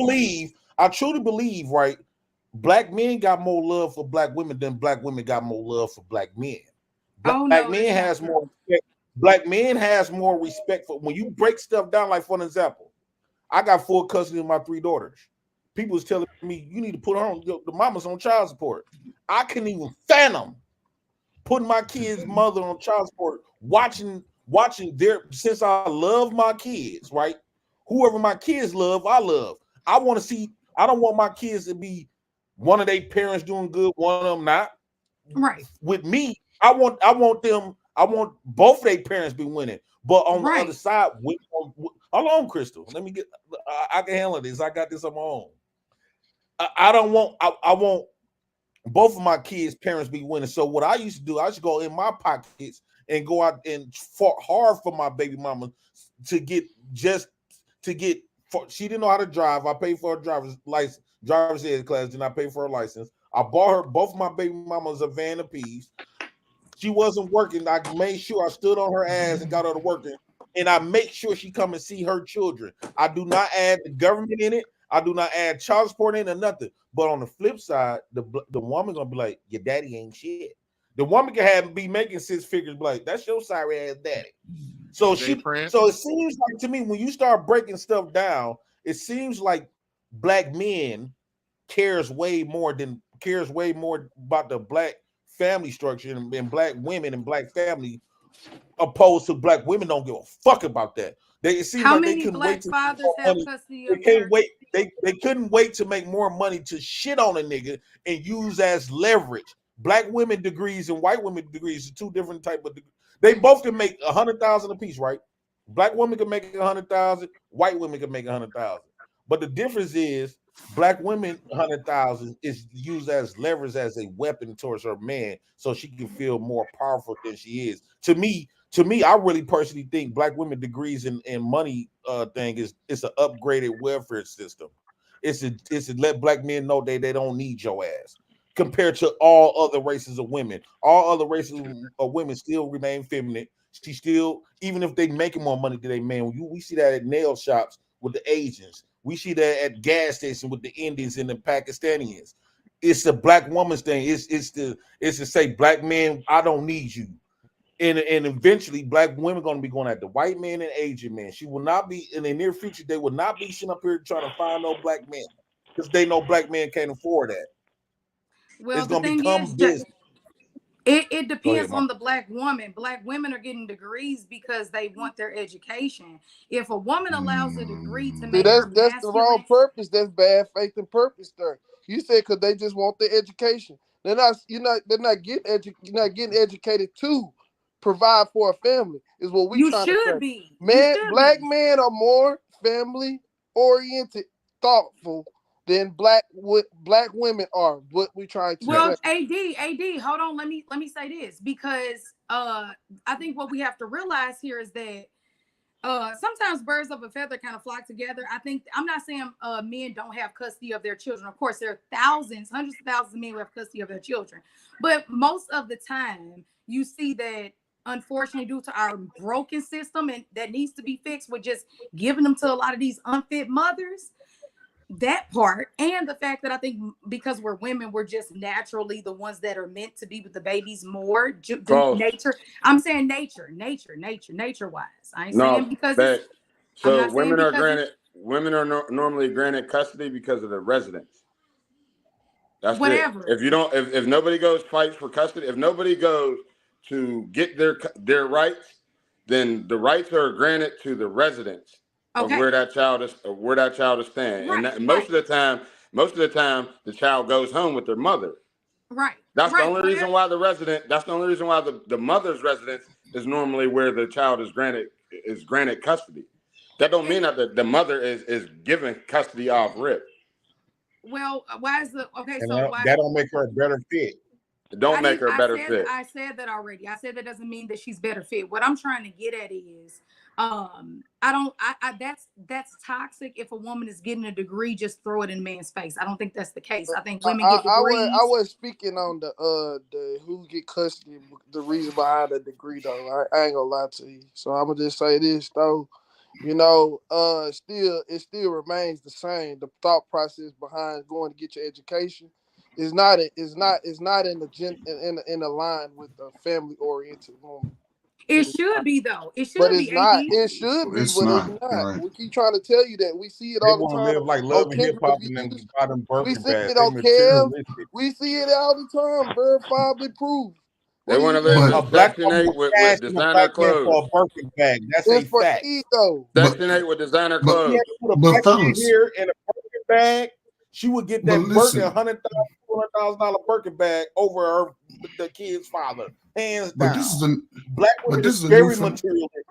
believe, right? Black men got more love for black women than black women got more love for black men. Black men has more respect. Black men has more respect for when you break stuff down. Like for an example, I got full custody of my 3 daughters. People was telling me you need to put her on the mama's on child support. I couldn't even fathom putting my kid's mother on child support, watching their, since I love my kids, right? Whoever my kids love, I love. I want to see, I don't want my kids to be one of their parents doing good, one of them not. Right. With me, I want both their parents be winning. But on the other side, hold on, Crystal. Let me get, I can handle this. I got this on my own. I want both of my kids' parents be winning. So what I used to do, I used to go in my pockets and go out and fought hard for my baby mama she didn't know how to drive. I paid for her driver's ed class, and I paid for her license. I bought her both of my baby mamas a van apiece. She wasn't working. I made sure I stood on her ass and got her to working, and I make sure she come and see her children. I do not add the government in it. I do not add child support in or nothing. But on the flip side, the woman gonna be like, your daddy ain't shit. The woman can be making 6 figures, be like, that's your sorry ass daddy. So it seems like to me, when you start breaking stuff down, it seems like black men cares way more about the black family structure and black women and black family, opposed to black women don't give a fuck about that. It seems How like many they couldn't black wait to fathers have custody of They couldn't wait to make more money to shit on a nigga and use as leverage. Black women degrees and white women degrees are 2 different type of degrees. They both can make 100,000 a piece, right? Black women can make 100,000, white women can make 100,000. But the difference is black women 100,000 is used as leverage, as a weapon towards her man, so she can feel more powerful than she is. To me, I really personally think black women degrees and money thing it's an upgraded welfare system. It's to let black men know they don't need your ass. Compared to all other races of women, all other races of women still remain feminine. She still, even if they making more money than they man, we see that at nail shops with the Asians. We see that at gas stations with the Indians and the Pakistanis. It's a black woman's thing. It's to say, black men, I don't need you. And eventually black women going to be going at the white man and Asian man. She will not be in the near future. They will not be sitting up here trying to find no black men because they know black men can't afford that. Well, it's going to become business. It depends on the black woman. Black women are getting degrees because they want their education. If a woman allows a degree to make her that's the wrong purpose. That's bad faith and purpose there. You said because they just want the education. They're not getting educated to provide for a family. Is what we trying to say. Be. Black men are more family oriented, thoughtful than black women are. What we trying to say. AD, hold on. Let me say this, because I think what we have to realize here is that sometimes birds of a feather kind of flock together. I'm not saying men don't have custody of their children. Of course, there are thousands, hundreds of thousands of men who have custody of their children. But most of the time, you see that, unfortunately, due to our broken system and that needs to be fixed, with just giving them to a lot of these unfit mothers. That part, and the fact that I think because we're women, we're just naturally the ones that are meant to be with the babies more. Nature. I'm saying nature wise. I ain't saying because so women are granted. Women are normally granted custody because of the residence. That's whatever. It. If nobody goes fights for custody, if nobody goes to get their rights, then the rights are granted to the residents. Of where that child is staying, and most of the time, the child goes home with their mother. Right. That's the only reason why the mother's residence is normally where the child is granted custody. That don't mean that the mother is given custody off rip. Well, why is the that don't make her a better fit. Don't make her better fit. I said that already. I said that doesn't mean that she's better fit. What I'm trying to get at is, that's toxic. If a woman is getting a degree, just throw it in a man's face. I don't think that's the case. I think women get degrees. I was speaking on the who get custody, the reason behind the degree though. I ain't gonna lie to you. So I'm gonna just say this though. You know, it still remains the same. The thought process behind going to get your education is not in the line with a family oriented woman. It should be though. It should but be. It's not. AB. It should be, It's but not. it's not. Right. We keep trying to tell you that. We see it They all the want time. to live like love and hip hop and then buy them We Birkin see bags. it on Kev. We see it all the time. Verifiably proved. They want to live in Section 8 with designer clothes. For a Birkin bag. That's It's a for fact. ego. Section 8 with designer clothes. She had to put a black kid here in a Birkin bag. She would get that Birkin $100,000, $200,000 Birkin bag over the kid's father. Hands down. But this is a black women is very materialistic.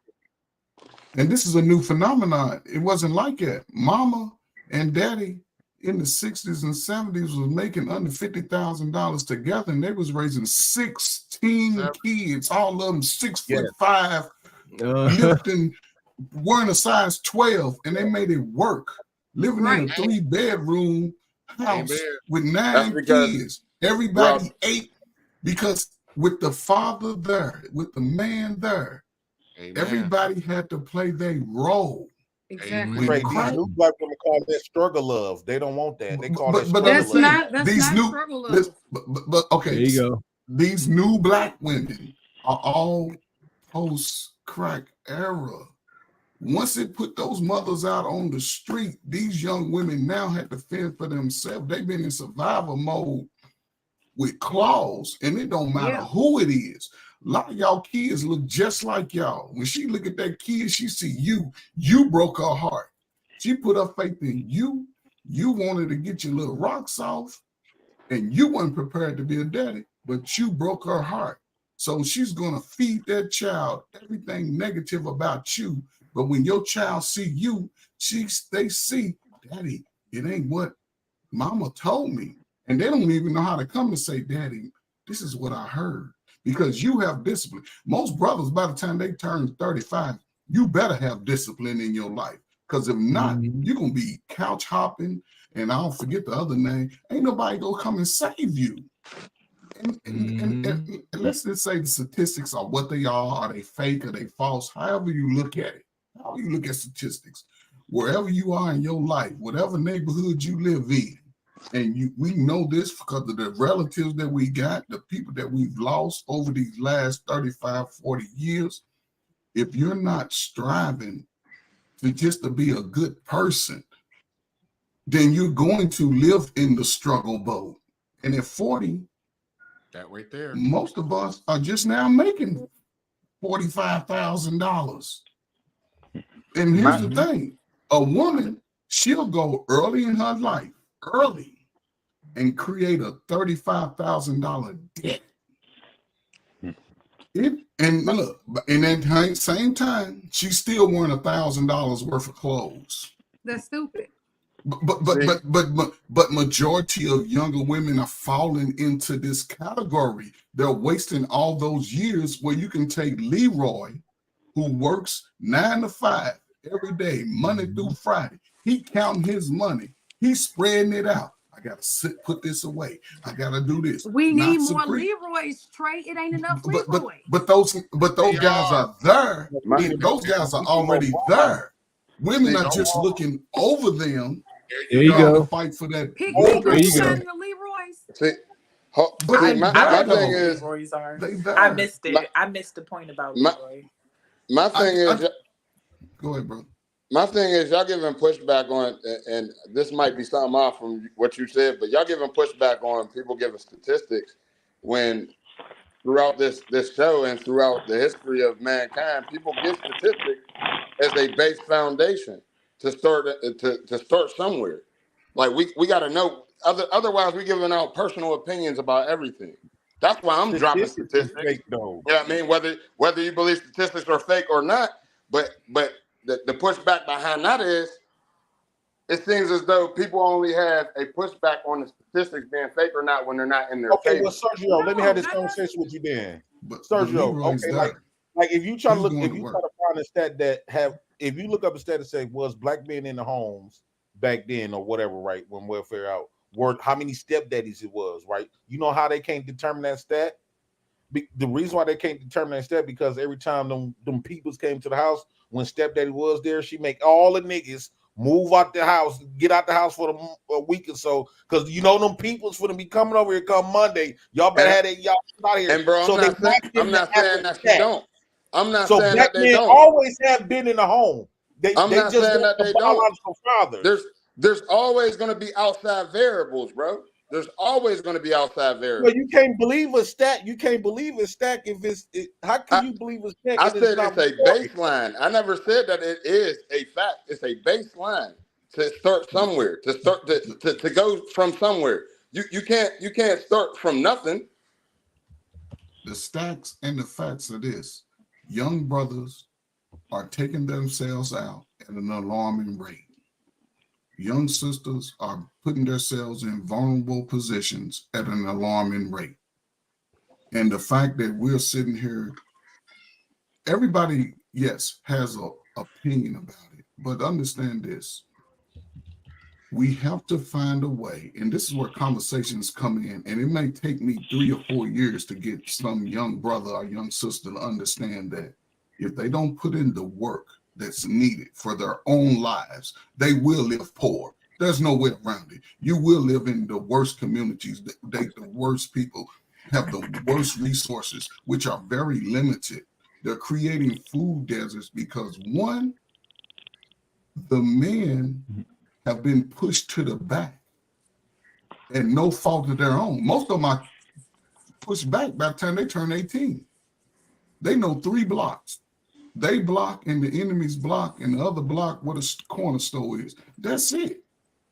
And this is a new phenomenon. It wasn't like that. Mama and daddy in the 60s and 70s was making under $50,000 together, and they was raising 16 kids, all of them 6'5", lifting, wearing a size 12, and they made it work. Living in a 3-bedroom house with 9 kids. Everybody ate because with the father there, with the man there, everybody had to play their role. Exactly. These new black women call that struggle love. They don't want that. They call it struggle love. That's not struggle love. But okay, there you go. These new black women are all post-crack era. Once it put those mothers out on the street, these young women now had to fend for themselves. They've been in survival mode with claws, and it don't matter who it is. A lot of y'all kids look just like y'all. When she look at that kid, she see you. You broke her heart. She put her faith in you. You wanted to get your little rocks off, and you weren't prepared to be a daddy, but you broke her heart. So she's going to feed that child everything negative about you. But when your child see you, they see, Daddy, it ain't what mama told me. And they don't even know how to come and say, Daddy, this is what I heard. Because you have discipline. Most brothers, by the time they turn 35, you better have discipline in your life. Because if not, you're going to be couch hopping, and I don't forget the other name. Ain't nobody going to come and save you. And let's just say the statistics are what they are they fake, are they false? However you look at it. How you look at statistics, wherever you are in your life, whatever neighborhood you live in, and we know this because of the relatives that we got, the people that we've lost over these last 35, 40 years, if you're not striving to be a good person, then you're going to live in the struggle boat. And at 40, that right there, most of us are just now making $45,000. And here's the thing, a woman, she'll go early in her life, and create a $35,000 debt. And look, in that same time, she's still wearing $1,000 worth of clothes. That's stupid. But majority of younger women are falling into this category. They're wasting all those years where you can take Leroy, who works 9 to 5 every day, Monday through Friday. He counting his money. He's spreading it out. I gotta put this away. I gotta do this. We need more Leroy's, Trey. It ain't enough Leroy. But those guys are there. Those guys are already there. Women are just looking over them. There you go. To fight for that. Pick there you go. go. My thing is, I missed it. I missed the point about Leroy. My thing is, go ahead, bro. My thing is, y'all giving pushback on, and this might be something off from what you said, but y'all giving pushback on people giving statistics when throughout this show and throughout the history of mankind, people give statistics as a base foundation to start somewhere. Like we got to know. Otherwise, we giving out personal opinions about everything. That's why I'm dropping statistics. Fake, though. You know what I mean? Whether you believe statistics are fake or not, but the pushback behind that is it seems as though people only have a pushback on the statistics being fake or not when they're not in their Okay, favor. well, Sergio, let me have this conversation with you then. Sergio, okay, like if you try to look, if you try to find a stat that have, if you look up a stat and say, was black men in the homes back then or whatever, right, when welfare out, were how many stepdaddies it was, right? You know how they can't determine that stat? The reason why they can't determine that stat because every time them peoples came to the house, when stepdaddy was there, she make all the niggas move out the house, get out the house for a week or so, because you know them people's for to be coming over here come Monday. Y'all better have that y'all out here. And bro, I'm not saying that you don't. I'm not so saying black that they men don't. always have been in the home. I'm not just saying that they don't. Fathers. There's always going to be outside variables, bro. There's always going to be outside variables. Well, you can't believe a stat. You can't believe a stat if it's. How can you believe a stat? I said it's a baseline. I never said that it is a fact. It's a baseline to start somewhere. To go from somewhere. You can't start from nothing. The stats and the facts of this: young brothers are taking themselves out at an alarming rate. Young sisters are putting themselves in vulnerable positions at an alarming rate. And the fact that we're sitting here, everybody, yes, has an opinion about it, but understand this. We have to find a way, and this is where conversations come in, and it may take me 3 or 4 years to get some young brother or young sister to understand that if they don't put in the work that's needed for their own lives, they will live poor. There's no way around it. You will live in the worst communities. The worst people have the worst resources, which are very limited. They're creating food deserts because one, the men have been pushed to the back and no fault of their own. Most of them are pushed back by the time they turn 18. They know 3 blocks. They block and the enemy's block and the other block where the corner store is. That's it.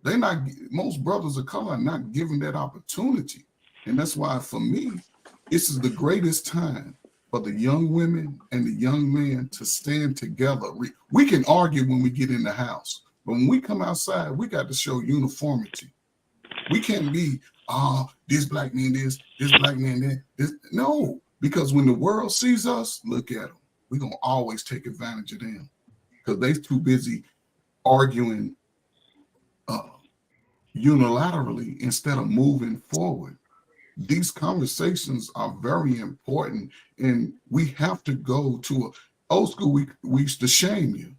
They're not, most brothers of color are not given that opportunity. And that's why for me, this is the greatest time for the young women and the young men to stand together. We can argue when we get in the house, but when we come outside, we got to show uniformity. We can't be, this black man this black man that. No, because when the world sees us, look at them. We're going to always take advantage of them because they're too busy arguing unilaterally instead of moving forward. These conversations are very important, and we have to go to old school. We used to shame you.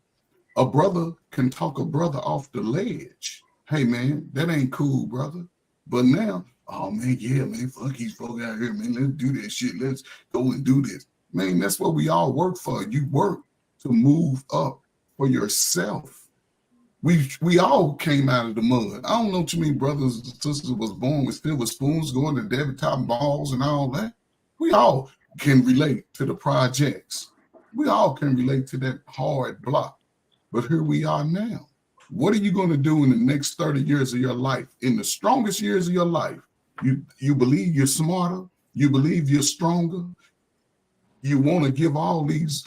A brother can talk a brother off the ledge. Hey, man, that ain't cool, brother. But now, oh, man, yeah, man, fuck these folk out here, man. Let's do that shit. Let's go and do this. Man, that's what we all work for. You work to move up for yourself. We all came out of the mud. I don't know too many brothers and sisters was born with silver spoons going to Debbie Top balls and all that. We all can relate to the projects. We all can relate to that hard block. But here we are now. What are you going to do in the next 30 years of your life? In the strongest years of your life, you believe you're smarter. You believe you're stronger. You want to give all these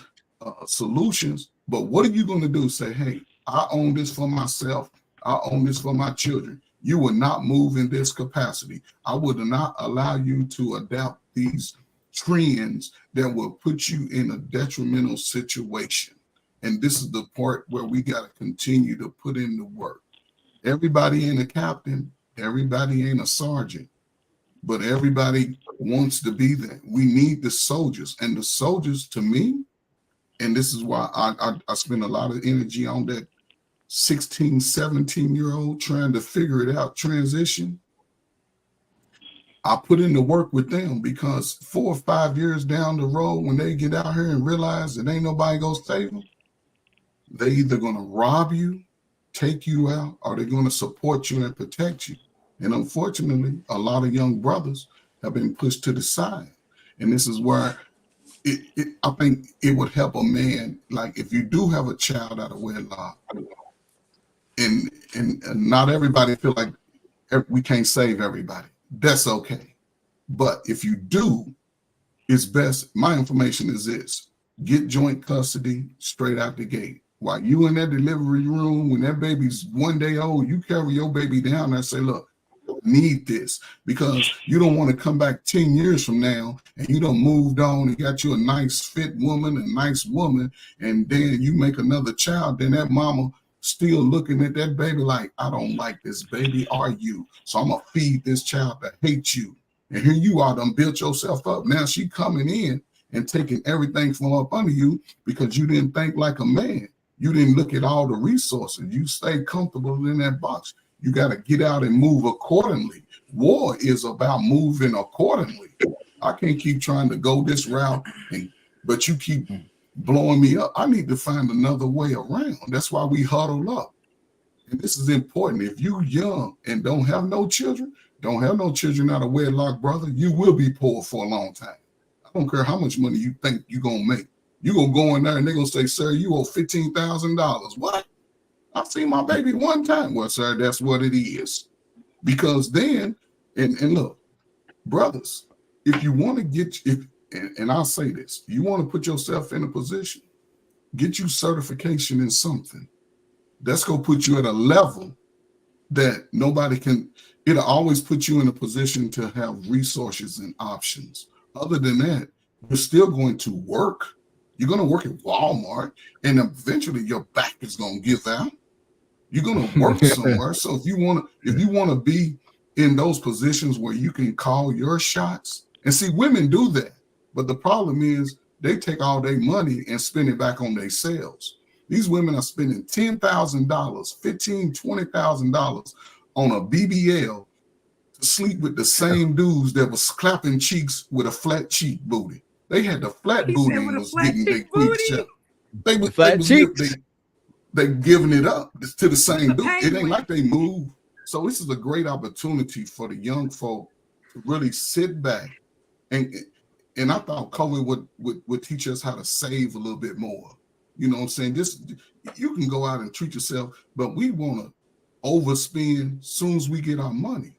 solutions, but what are you going to do? Say, hey, I own this for myself. I own this for my children. You will not move in this capacity. I would not allow you to adapt these trends that will put you in a detrimental situation. And this is the part where we got to continue to put in the work. Everybody ain't a captain. Everybody ain't a sergeant. But everybody wants to be there. We need the soldiers. And the soldiers, to me, and this is why I spend a lot of energy on that 16, 17-year-old trying to figure it out, transition. I put in the work with them because 4 or 5 years down the road, when they get out here and realize that ain't nobody gonna save them, they either gonna rob you, take you out, or they're gonna support you and protect you. And unfortunately, a lot of young brothers have been pushed to the side. And this is where I think it would help a man, like if you do have a child out of wedlock, and not everybody feel like we can't save everybody. That's okay. But if you do, it's best. My information is this: get joint custody straight out the gate. While you in that delivery room, when that baby's 1 day old, you carry your baby down and say, look, you need this, because you don't want to come back 10 years from now and you done moved on and got you a nice fit woman, a nice woman, and then you make another child, then that mama still looking at that baby like, I don't like this baby, are you? So I'm going to feed this child that hates you. And here you are, done built yourself up. Now she coming in and taking everything from up under you because you didn't think like a man. You didn't look at all the resources. You stayed comfortable in that box. You got to get out and move accordingly. War is about moving accordingly. I can't keep trying to go this route, but you keep blowing me up. I need to find another way around. That's why we huddle up. And this is important. If you young and don't have no children out of wedlock, brother, you will be poor for a long time. I don't care how much money you think you're going to make. You're going to go in there and they're going to say, sir, you owe $15,000. What? I've seen my baby one time. Well, sir, that's what it is. Because then, and look, brothers, if you want to get, and I'll say this, you want to put yourself in a position, get you certification in something. That's going to put you at a level that nobody can, it'll always put you in a position to have resources and options. Other than that, you're still going to work. You're going to work at Walmart, and eventually your back is going to give out. You're going to work somewhere. So if you want to be in those positions where you can call your shots, and see, women do that. But the problem is they take all their money and spend it back on themselves. These women are spending $10,000, $15,000, $20,000 on a BBL to sleep with the same dudes that was clapping cheeks with a flat cheek booty. They had the flat booty and was getting their quick shot. They giving it up to the same dude. It ain't like they move. So this is a great opportunity for the young folk to really sit back. And I thought COVID would teach us how to save a little bit more. You know what I'm saying? You can go out and treat yourself, but we want to overspend as soon as we get our money.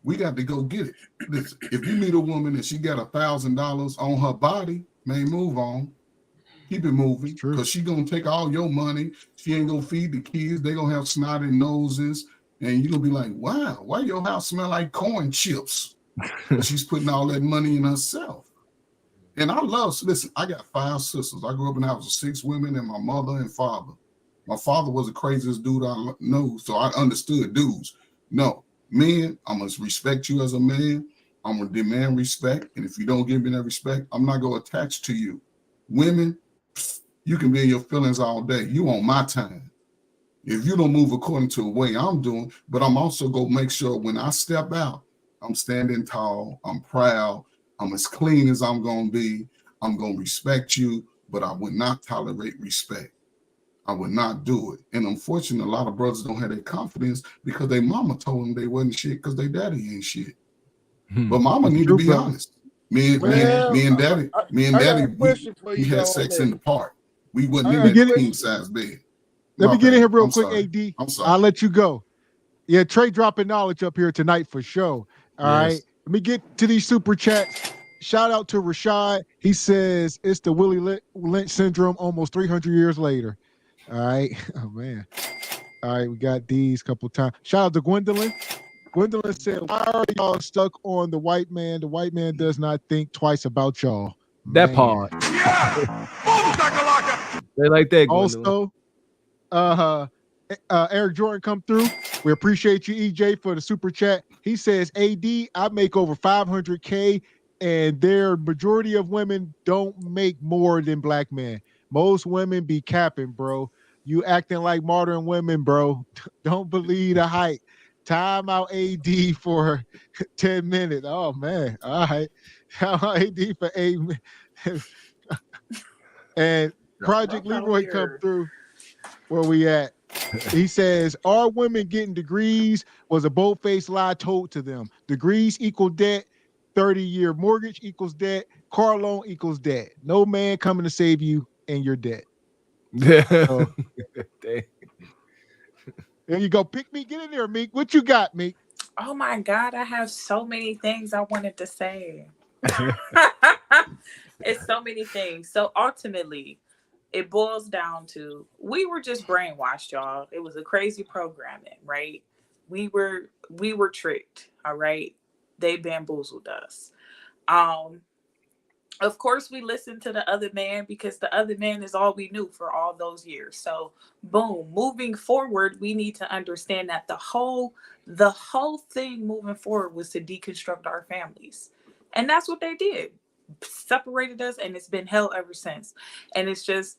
We got to go get it. Listen, if you meet a woman and she got $1,000 on her body, man, move on. Keep it moving, because she gonna take all your money. She ain't gonna feed the kids. They gonna have snotty noses, and you gonna be like, "Wow, why your house smell like corn chips?" She's putting all that money in herself. And listen, I got 5 sisters. I grew up in a house of 6 women and my mother and father. My father was the craziest dude I know, so I understood dudes. No, men, I must respect you as a man. I'm gonna demand respect, and if you don't give me that respect, I'm not gonna attach to you. Women, you can be in your feelings all day. You on my time. If you don't move according to the way I'm doing, but I'm also gonna make sure when I step out, I'm standing tall, I'm proud, I'm as clean as I'm gonna be. I'm gonna respect you, but I would not tolerate respect. I would not do it. And unfortunately, a lot of brothers don't have that confidence because their mama told them they wasn't shit because their daddy ain't shit. But mama need to be honest. Me and daddy, we had sex in the park. We wasn't in that king size bed. Let me get in here real quick, AD. I'm sorry. I'll let you go. Yeah, Trey dropping knowledge up here tonight for sure. All right. Let me get to these super chats. Shout out to Rashad. He says it's the Willie Lynch syndrome almost 300 years later. All right. Oh, man. All right. We got these a couple times. Shout out to Gwendolyn. Gwendolyn said, why are y'all stuck on the white man? The white man does not think twice about y'all. That part. They like that, Gwendolyn. Also, Eric Jordan come through. We appreciate you, EJ, for the super chat. He says, AD, I make over 500K, and their majority of women don't make more than black men. Most women be capping, bro. You acting like modern women, bro. Don't believe the hype. Time out AD for 10 minutes. Oh, man. All right. Time out AD for 8 minutes. And Project Leroy come through. Where we at? He says, are women getting degrees? Was a bold-faced lie told to them. Degrees equal debt. 30-year mortgage equals debt. Car loan equals debt. No man coming to save you and your debt. So, there you go. Pick me. Get in there, Meek. What you got, Meek? Oh my God, I have so many things I wanted to say. It's so many things. So ultimately, it boils down to, we were just brainwashed, y'all. It was a crazy programming, right? We were tricked, all right? They bamboozled us. Of course, we listened to the other man because the other man is all we knew for all those years. So, boom, moving forward, we need to understand that the whole thing moving forward was to deconstruct our families. And that's what they did. Separated us, and it's been hell ever since. And it's just,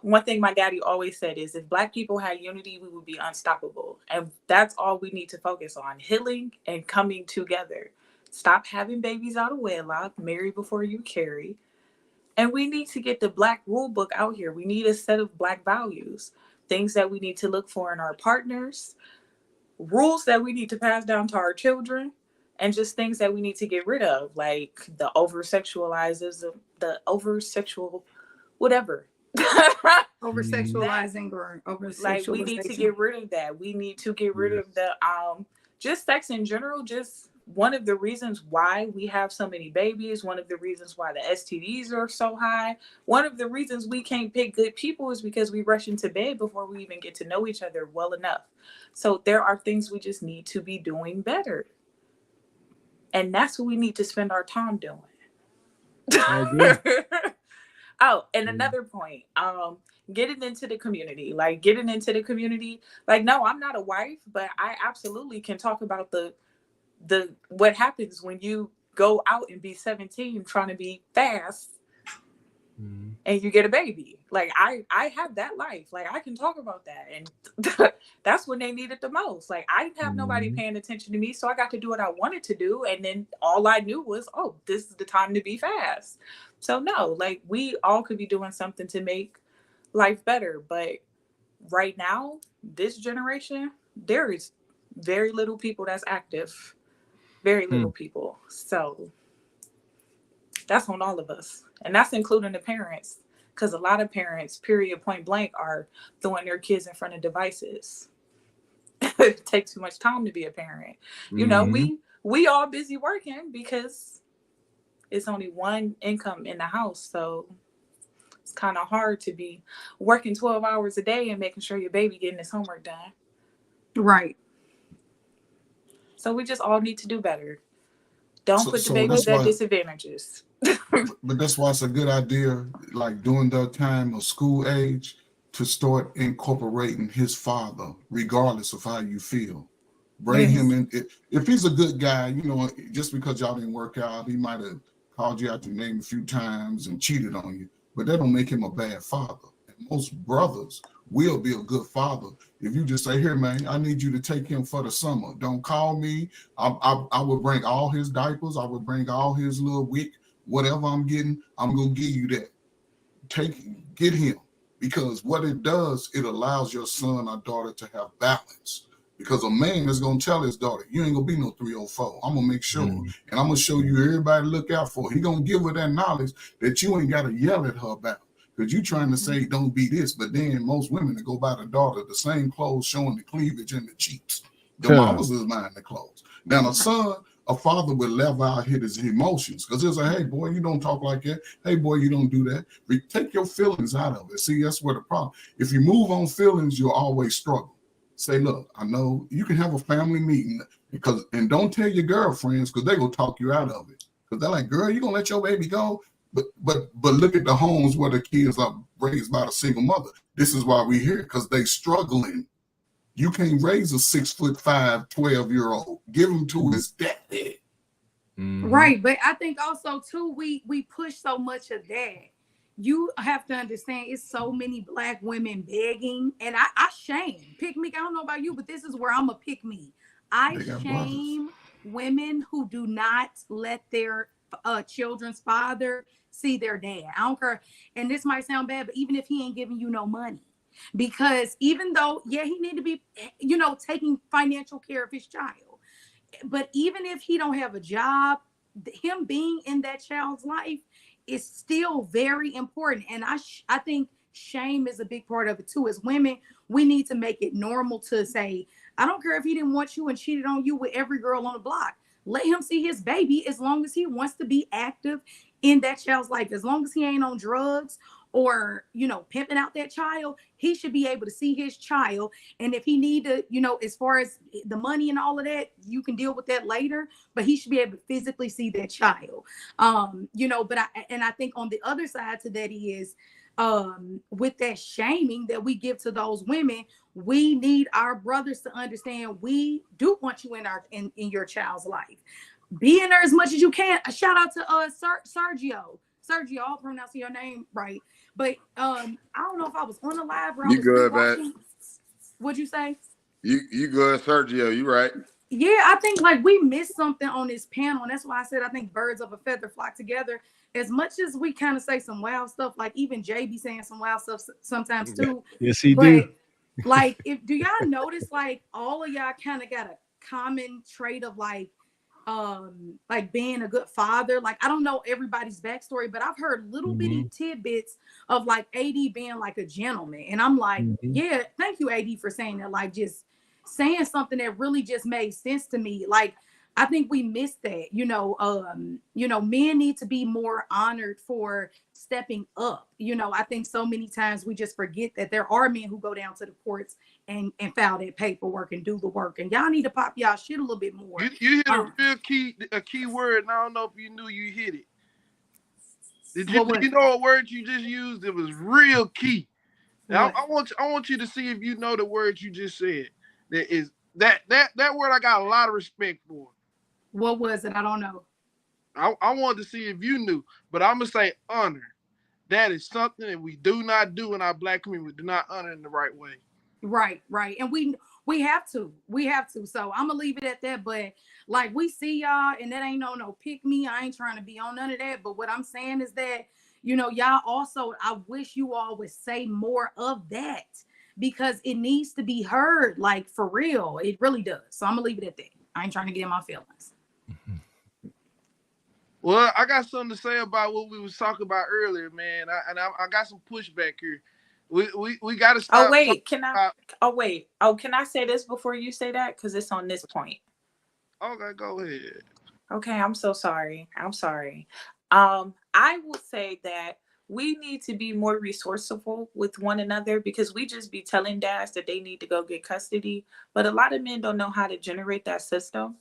one thing my daddy always said is, if Black people had unity, we would be unstoppable. And that's all we need to focus on, healing and coming together. Stop having babies out of wedlock, marry before you carry. And we need to get the Black rule book out here. We need a set of Black values, things that we need to look for in our partners, rules that we need to pass down to our children, and just things that we need to get rid of, like the over-sexualizers, the over-sexual, whatever. Over-sexualizing or over-sexualization. Like, we need to get rid of that. We need to get rid of the, just sex in general, just one of the reasons why we have so many babies, one of the reasons why the STDs are so high, one of the reasons we can't pick good people is because we rush into bed before we even get to know each other well enough. So there are things we just need to be doing better. And that's what we need to spend our time doing. Oh, and another point, getting into the community, like, no, I'm not a wife, but I absolutely can talk about the what happens when you go out and be 17 trying to be fast and you get a baby. Like, I have that life. Like, I can talk about that. And that's when they need it the most. Like, I didn't have nobody paying attention to me, so I got to do what I wanted to do. And then all I knew was, oh, this is the time to be fast. So no, like, we all could be doing something to make life better. But right now, this generation, there is very little people that's active. Very little people. So that's on all of us. And that's including the parents. Because a lot of parents, period, point blank, are throwing their kids in front of devices. It takes too much time to be a parent. You know, we all busy working because it's only one income in the house. So it's kind of hard to be working 12 hours a day and making sure your baby getting his homework done. Right. So we just all need to do better. Don't put the babies at disadvantages. But that's why it's a good idea, like during the time of school age, to start incorporating his father, regardless of how you feel. Bring him in. If he's a good guy, you know, just because y'all didn't work out, he might have called you out your name a few times and cheated on you, but that don't make him a bad father. And most brothers will be a good father if you just say, here, man, I need you to take him for the summer. Don't call me. I will bring all his diapers. I will bring all his little wick, whatever I'm getting, I'm going to give you that. Get him. Because what it does, it allows your son or daughter to have balance. Because a man is going to tell his daughter, you ain't going to be no 304. I'm going to make sure. And I'm going to show you everybody to look out for. He going to give her that knowledge that you ain't got to yell at her about. Because you trying to say, don't be this. But then most women that go by the daughter, the same clothes showing the cleavage and the cheeks. The mamas is buying the clothes. Now, a father will level out his emotions. Because he'll say, hey, boy, you don't talk like that. Hey, boy, you don't do that. Take your feelings out of it. See, that's where the problem. If you move on feelings, you'll always struggle. Say, look, I know you can have a family meeting and don't tell your girlfriends because they're going to talk you out of it. Because they're like, girl, you going to let your baby go? But look at the homes where the kids are raised by a single mother. This is why we're here, because they struggling. You can't raise a 6'5", 12-year-old. Give him to his daddy. Right. But I think also, too, we push so much of that. You have to understand it's so many Black women begging. And I shame. Pick me. I don't know about you, but this is where I'm a pick me. I shame women who do not let their children's father see their dad. I don't care. And this might sound bad, but even if he ain't giving you no money, because even though, he need to be, taking financial care of his child, but even if he don't have a job, him being in that child's life is still very important. And I think shame is a big part of it too. As women, we need to make it normal to say, I don't care if he didn't want you and cheated on you with every girl on the block. Let him see his baby as long as he wants to be active in that child's life, as long as he ain't on drugs or, you know, pimping out that child, he should be able to see his child. And if he need to, you know, as far as the money and all of that, you can deal with that later, but he should be able to physically see that child. You know, but I think on the other side to that is, with that shaming that we give to those women, we need our brothers to understand we do want you in your child's life. Be in there as much as you can. A shout out to Sergio. Sergio, I'll pronounce your name right. But I don't know if I was on the live. You good, man? What'd you say? You good, Sergio? You right? Yeah, I think like we missed something on this panel, and that's why I said I think birds of a feather flock together. As much as we kind of say some wild stuff, like even Jay be saying some wild stuff sometimes too. Yes, he do. Like, do y'all notice like all of y'all kind of got a common trait of like being a good father? Like, I don't know everybody's backstory, but I've heard little bitty tidbits of like AD being like a gentleman, and I'm like, yeah, thank you, AD, for saying that. Like, just saying something that really just made sense to me. Like, I think we missed that. You know, men need to be more honored for stepping up. You know, I think so many times we just forget that there are men who go down to the courts and file that paperwork and do the work. And y'all need to pop y'all shit a little bit more. You hit a real key word, and I don't know if you knew you hit it. Did you know a word you just used? It was real key. Now, I want you to see if you know the word you just said. That word I got a lot of respect for. What was it? I don't know. I wanted to see if you knew, but I'm gonna say honor. That is something that we do not do in our Black community. We do not honor in the right way. Right. And we have to. So I'm gonna leave it at that. But like, we see y'all, and that ain't no pick me. I ain't trying to be on none of that. But what I'm saying is that, you know, y'all also, I wish you all would say more of that, because it needs to be heard, like, for real. It really does. So I'm gonna leave it at that. I ain't trying to get in my feelings. Well, I got something to say about what we was talking about earlier, man. I got some pushback here. We got to stop. Oh wait, can I say this before you say that? Because it's on this point. Okay, go ahead. Okay, I'm so sorry. I will say that we need to be more resourceful with one another, because we just be telling dads that they need to go get custody, but a lot of men don't know how to generate that system.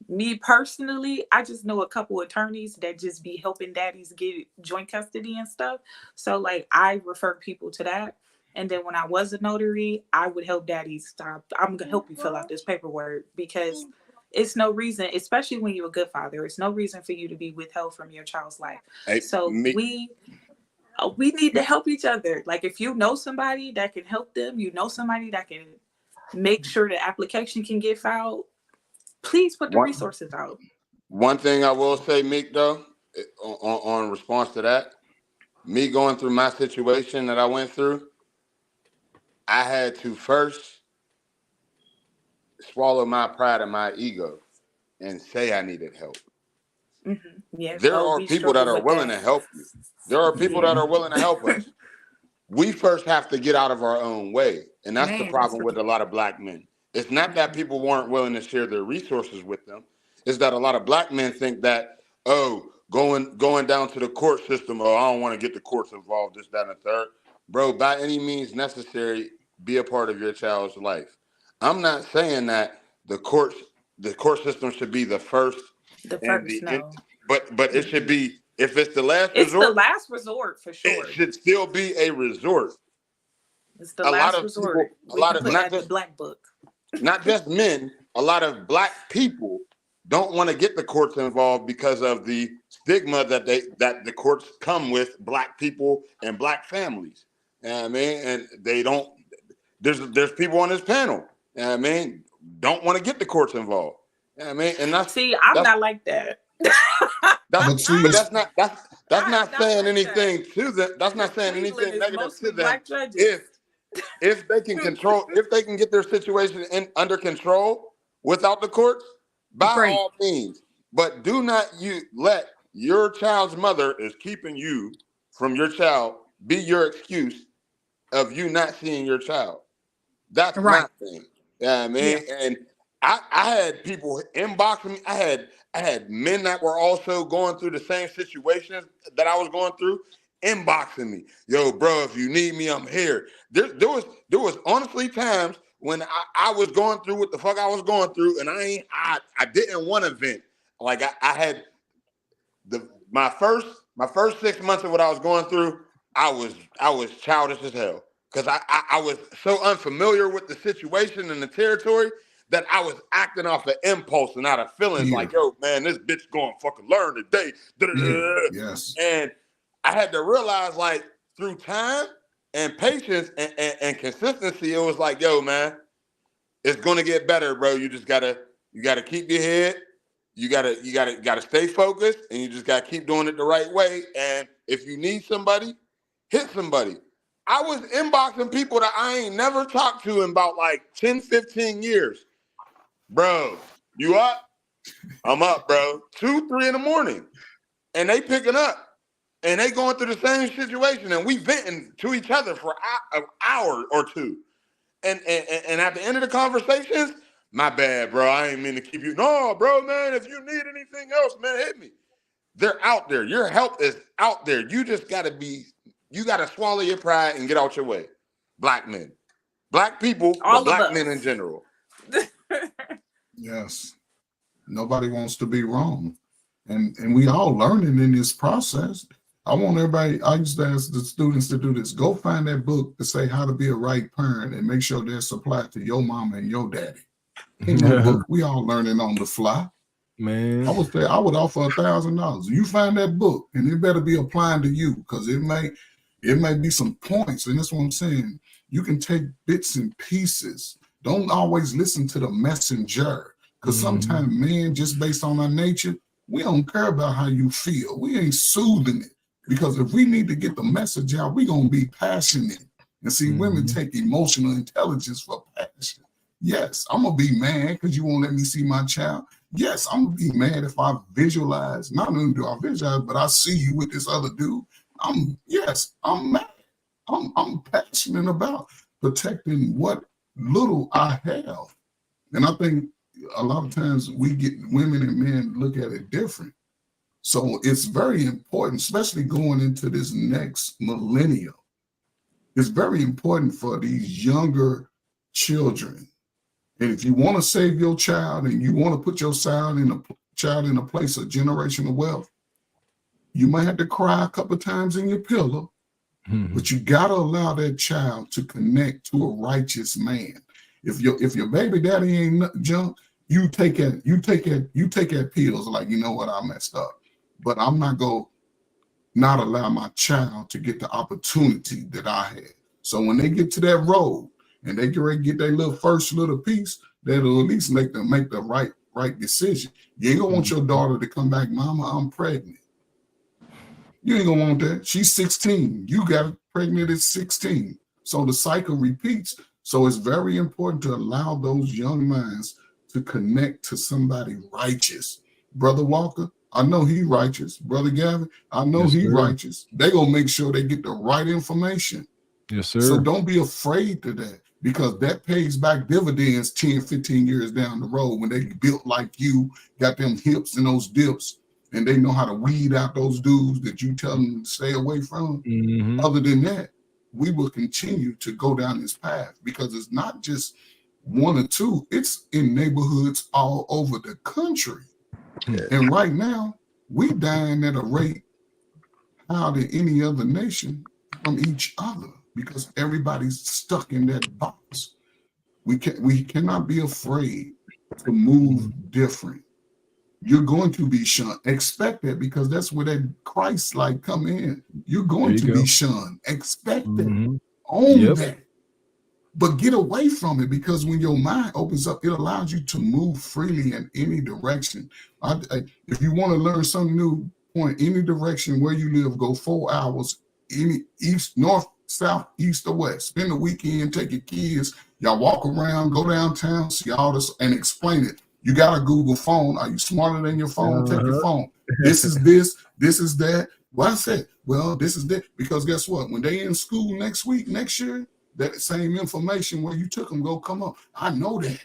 Me personally, I just know a couple attorneys that just be helping daddies get joint custody and stuff. So like, I refer people to that. And then when I was a notary, I would help daddies stop. I'm gonna help you fill out this paperwork, because it's no reason, especially when you're a good father, it's no reason for you to be withheld from your child's life. We need to help each other. Like, if you know somebody that can help them, you know somebody that can make sure the application can get filed, please put the resources out. One thing I will say, Meek, though, on response to that, me going through my situation that I went through, I had to first swallow my pride and my ego and say I needed help. Yeah, there are people that are willing to help you. There are people that are willing to help us. We first have to get out of our own way. And that's the problem with a lot of Black men. It's not that people weren't willing to share their resources with them. It's that a lot of Black men think that, going down to the court system, I don't want to get the courts involved, this, that, and the third. Bro, by any means necessary, be a part of your child's life. I'm not saying that the court system should be the first. But it should be, if it's the last resort. It's the last resort for sure. It should still be a resort. It's the last resort. Not just Black book. Not just men, a lot of Black people don't want to get the courts involved because of the stigma that the courts come with Black people and Black families. You know what I mean? And they don't. There's people on this panel, you know what I mean, don't want to get the courts involved. You know what I mean? And I'm not like that. That's not saying anything to them. That's not saying anything negative to them. If they can control, if they can get their situation under control without the courts, by all means. But do not let your child's mother is keeping you from your child be your excuse of you not seeing your child. That's my thing. Yeah, man. Yeah. And I had people inbox me. I had men that were also going through the same situations that I was going through, inboxing me. Yo, bro, if you need me, I'm here. There was honestly times when I was going through what the fuck I was going through, and I didn't want to vent. Like I had my first 6 months of what I was going through, I was childish as hell. Because I was so unfamiliar with the situation and the territory that I was acting off of impulse and out of feelings like, yo, man, this bitch going fucking learn today. Yes. And I had to realize, like, through time and patience and consistency, it was like, yo, man, it's gonna get better, bro. You just gotta keep your head. You gotta stay focused, and you just gotta keep doing it the right way. And if you need somebody, hit somebody. I was inboxing people that I ain't never talked to in about like 10, 15 years. Bro, you up? I'm up, bro. 2, 3 in the morning. And they picking up. And they going through the same situation. And we venting to each other for an hour or two. And at the end of the conversations, my bad, bro. I ain't mean to keep you. No, bro, man, if you need anything else, man, hit me. They're out there. Your help is out there. You just gotta swallow your pride and get out your way. Black men. Black people, but black men in general. Yes. Nobody wants to be wrong. And we all learning in this process. I want everybody, I used to ask the students to do this. Go find that book to say how to be a right parent and make sure that's applied to your mama and your daddy. In that book, we all learning on the fly. Man, I would offer $1,000. You find that book, and it better be applying to you, because it may be some points, and that's what I'm saying. You can take bits and pieces. Don't always listen to the messenger, because sometimes, man, just based on our nature, we don't care about how you feel. We ain't soothing it, because if we need to get the message out, we gonna be passionate. And see, women take emotional intelligence for passion. Yes, I'm gonna be mad because you won't let me see my child. Yes, I'm gonna be mad if I visualize. Not only do I visualize, but I see you with this other dude. I'm mad. I'm passionate about protecting what little I have. And I think a lot of times we get women and men look at it different. So it's very important, especially going into this next millennium. It's very important for these younger children. And if you want to save your child and you want to put your child in a place of generational wealth, you might have to cry a couple of times in your pillow, but you got to allow that child to connect to a righteous man. If your baby daddy ain't junk, you take that pills like, you know what, I messed up. But I'm not going to not allow my child to get the opportunity that I had. So when they get to that road, and they get ready to get their first little piece, that'll at least make them make the right decision. You ain't gonna want your daughter to come back, mama, I'm pregnant. You ain't gonna want that. She's 16. You got pregnant at 16. So the cycle repeats. So it's very important to allow those young minds to connect to somebody righteous. Brother Walker, I know he righteous. Brother Gavin, I know he righteous. They gonna make sure they get the right information. Yes, sir. So don't be afraid to that, because that pays back dividends 10, 15 years down the road when they built like you, got them hips and those dips, and they know how to weed out those dudes that you tell them to stay away from. Other than that, we will continue to go down this path, because it's not just one or two, it's in neighborhoods all over the country. And right now, we dying at a rate higher than any other nation from each other, because everybody's stuck in that box. We cannot be afraid to move different. You're going to be shunned. Expect that, because that's where that Christ-like come in. You're going to be shunned. Expect that. Own that. But get away from it, because when your mind opens up, it allows you to move freely in any direction. If you want to learn something new, point any direction where you live, go 4 hours, any east, north, south, east, or west. Spend the weekend, take your kids, y'all walk around, go downtown, see all this, and explain it. You got a Google phone. Are you smarter than your phone? Take your phone. This is this is that. Well, I said, well, this is that. Because guess what? When they in school next year, that same information where you took them go come up. I know that.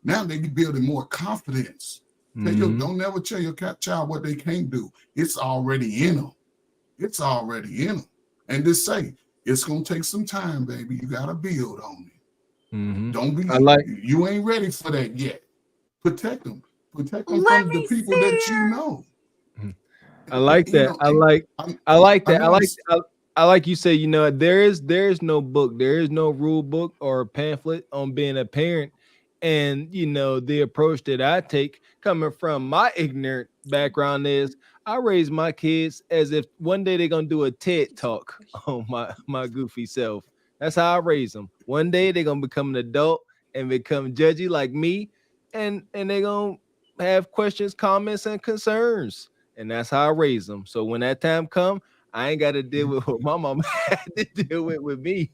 Now they be building more confidence. Don't never tell your child what they can't do. It's already in them. It's already in them. and just say it's gonna take some time, baby. You gotta build on it. Mm-hmm. Don't be like you ain't ready for that yet. Protect them. Protect them from the people that you know. I like that. I like that. I like you say, there's no book, there is no rule book or pamphlet on being a parent. And the approach that I take coming from my ignorant background is I raise my kids as if one day they're gonna do a TED talk on my goofy self. That's how I raise them. One day they're gonna become an adult and become judgy like me, and they're gonna have questions, comments, and concerns. And that's how I raise them. So when that time comes, I ain't got to deal with what my mom had to deal with me.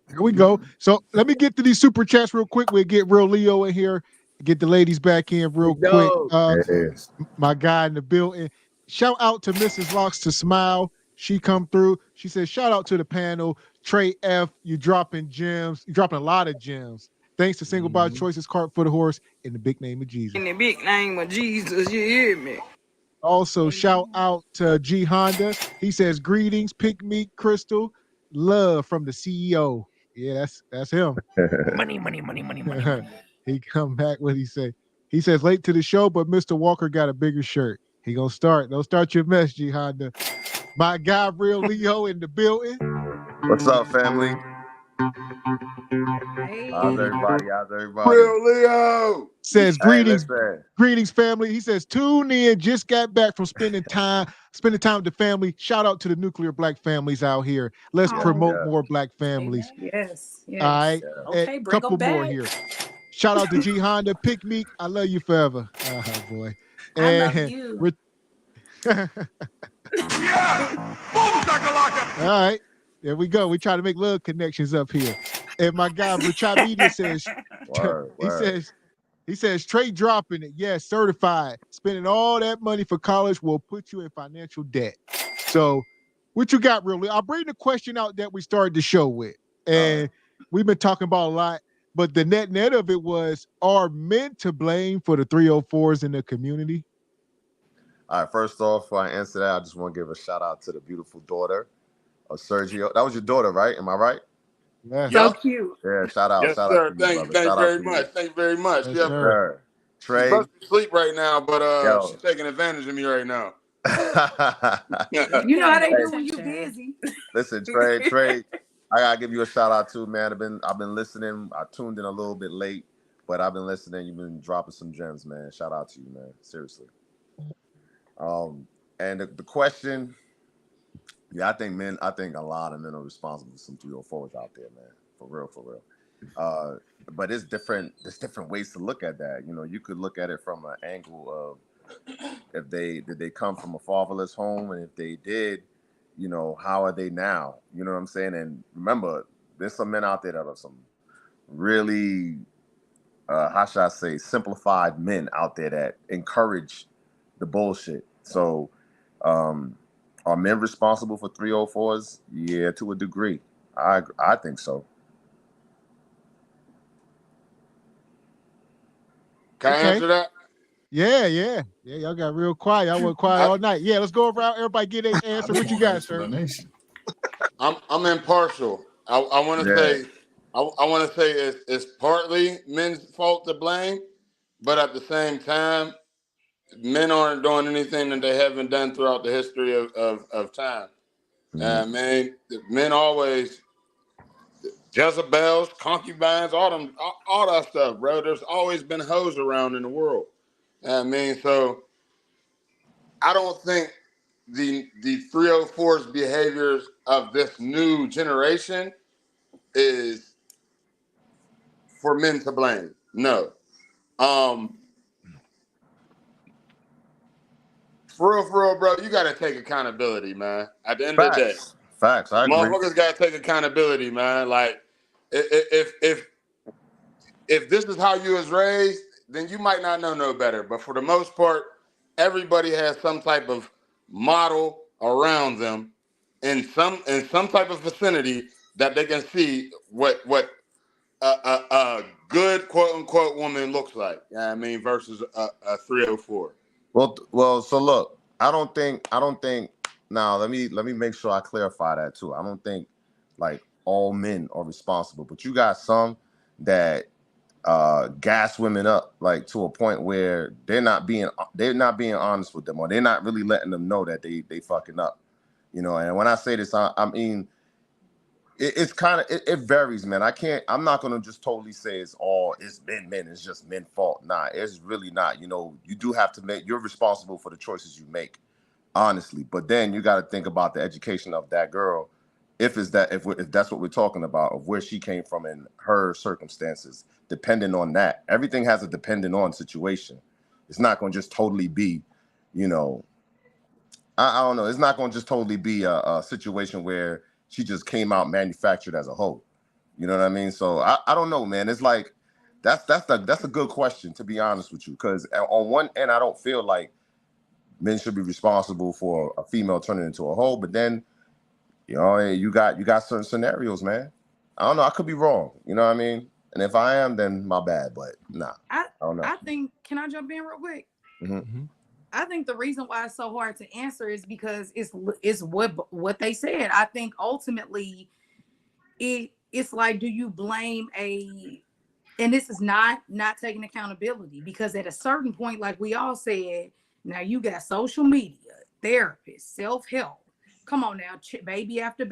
Here we go. So let me get to these super chats real quick. We'll get real Leo in here, get the ladies back in real quick. My guy in the building. Shout out to Mrs. Locks to Smile. She come through. She says, shout out to the panel. Trey F, you dropping gems. You dropping a lot of gems. Thanks to Single By Choices, Cart for the Horse, in the big name of Jesus. In the big name of Jesus, you hear me? Also, shout out to G Honda. He says, greetings, Pick Me, Crystal, love from the CEO. Yeah, that's him. Money. He come back, what he say? He says, late to the show, but Mr. Walker got a bigger shirt. He gonna start. Don't start your mess, G Honda. My guy, Real Leo, in the building. What's up, family? How's everybody? Real Leo says, greetings, family. He says, tune in. Just got back from spending time with the family. Shout out to the nuclear Black families out here. Let's promote more Black families. Yes. All right. Okay, bring couple them more back. here. Shout out to G Honda. Pick me. I love you forever. Oh boy. I love you. All right. There we go. We try to make love connections up here. And my guy, Richard Media says, he says, Trey dropping it. Yes, certified. Spending all that money for college will put you in financial debt. So what you got, really? I'll bring the question out that we started the show with. And we've been talking about a lot, but the net of it was, are men to blame for the 304s in the community? All right, first off, before I answer that, I just want to give a shout out to the beautiful daughter of Sergio. That was your daughter, right? Am I right? Yeah. So cute. Yeah, shout out. Yes, shout sir. out to you, Thank you very much. Thank you very much. Yes, Yes, sir. Trey. She's supposed to sleep right now, but she's taking advantage of me right now. You know how they do when you busy. Listen, Trey, I gotta give you a shout out too, man. I've been listening. I tuned in a little bit late, but I've been listening. You've been dropping some gems, man. Shout out to you, man. Seriously. And the question, I think a lot of men are responsible for some 304s out there, man. For real. But it's different. There's different ways to look at that. You could look at it from an angle of did they come from a fatherless home, and if they did, how are they now? You know what I'm saying? And remember, there's some men out there that are some really, how should I say, simplified men out there that encourage the bullshit. So, are men responsible for 304s? Yeah, to a degree. I think so. Can I answer that? Yeah. Y'all got real quiet. Y'all were quiet all night. Yeah, let's go around. Everybody get an answer. What you got, sir? I'm impartial. I want to say, I want to say it's partly men's fault to blame, but at the same time, men aren't doing anything that they haven't done throughout the history of time. Man, men always, Jezebels, concubines, all that stuff, bro. There's always been hoes around in the world. So I don't think the 304's behaviors of this new generation is for men to blame. No. For real, bro, you got to take accountability, man. At the end of the day. Facts, I agree. Motherfuckers got to take accountability, man. Like, if this is how you was raised, then you might not know no better. But for the most part, everybody has some type of model around them in some type of vicinity that they can see what a good quote unquote woman looks like. You know what I mean? Versus a 304. Well, so look, I don't think Now let me make sure I clarify that too. I don't think like all men are responsible, but you got some that gas women up like to a point where they're not being honest with them, or they're not really letting them know that they fucking up. You know, and when I say this, I mean it's kind of it varies, man. I'm not gonna just totally say it's men, it's just men's fault. Nah, it's really not. You know, you do have to you're responsible for the choices you make, honestly. But then you got to think about the education of that girl, if that's what we're talking about, of where she came from and her circumstances. Depending on that, everything has a dependent on situation. It's not gonna just totally be, you know, I don't know. It's not gonna just totally be a situation where she just came out manufactured as a hoe. You know what I mean? So I don't know, man. It's like that's a good question, to be honest with you, because on one end I don't feel like men should be responsible for a female turning into a hoe, but then you know you got certain scenarios, man. I don't know. I could be wrong. You know what I mean? And if I am, then my bad. But nah, I don't know. I think. Can I jump in real quick? Mm-hmm. I think the reason why it's so hard to answer is because it's what they said. I think ultimately it's like, do you blame and this is not taking accountability, because at a certain point, like we all said, now you got social media, therapists, self-help. Come on now, baby after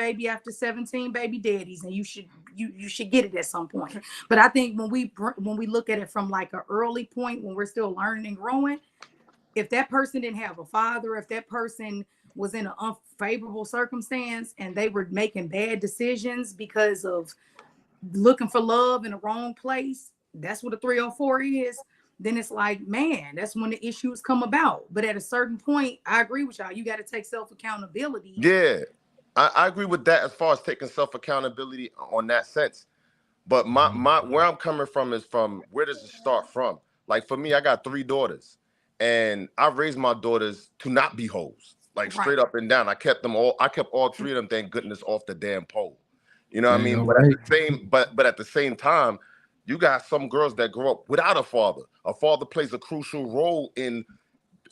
17 baby daddies, and you should get it at some point. But I think when we look at it from like an early point, when we're still learning and growing, if that person didn't have a father, if that person was in an unfavorable circumstance and they were making bad decisions because of looking for love in the wrong place, that's what a 304 is, then it's like, man, that's when the issues come about. But at a certain point, I agree with y'all. You got to take self-accountability. Yeah, I agree with that as far as taking self-accountability on that sense. But my where I'm coming from is from, where does it start from? Like for me, I got 3 daughters. And I raised my daughters to not be hoes, like straight up and down. I kept all 3 of them, thank goodness, off the damn pole. You know what I mean? But at the same time, you got some girls that grow up without a father. A father plays a crucial role in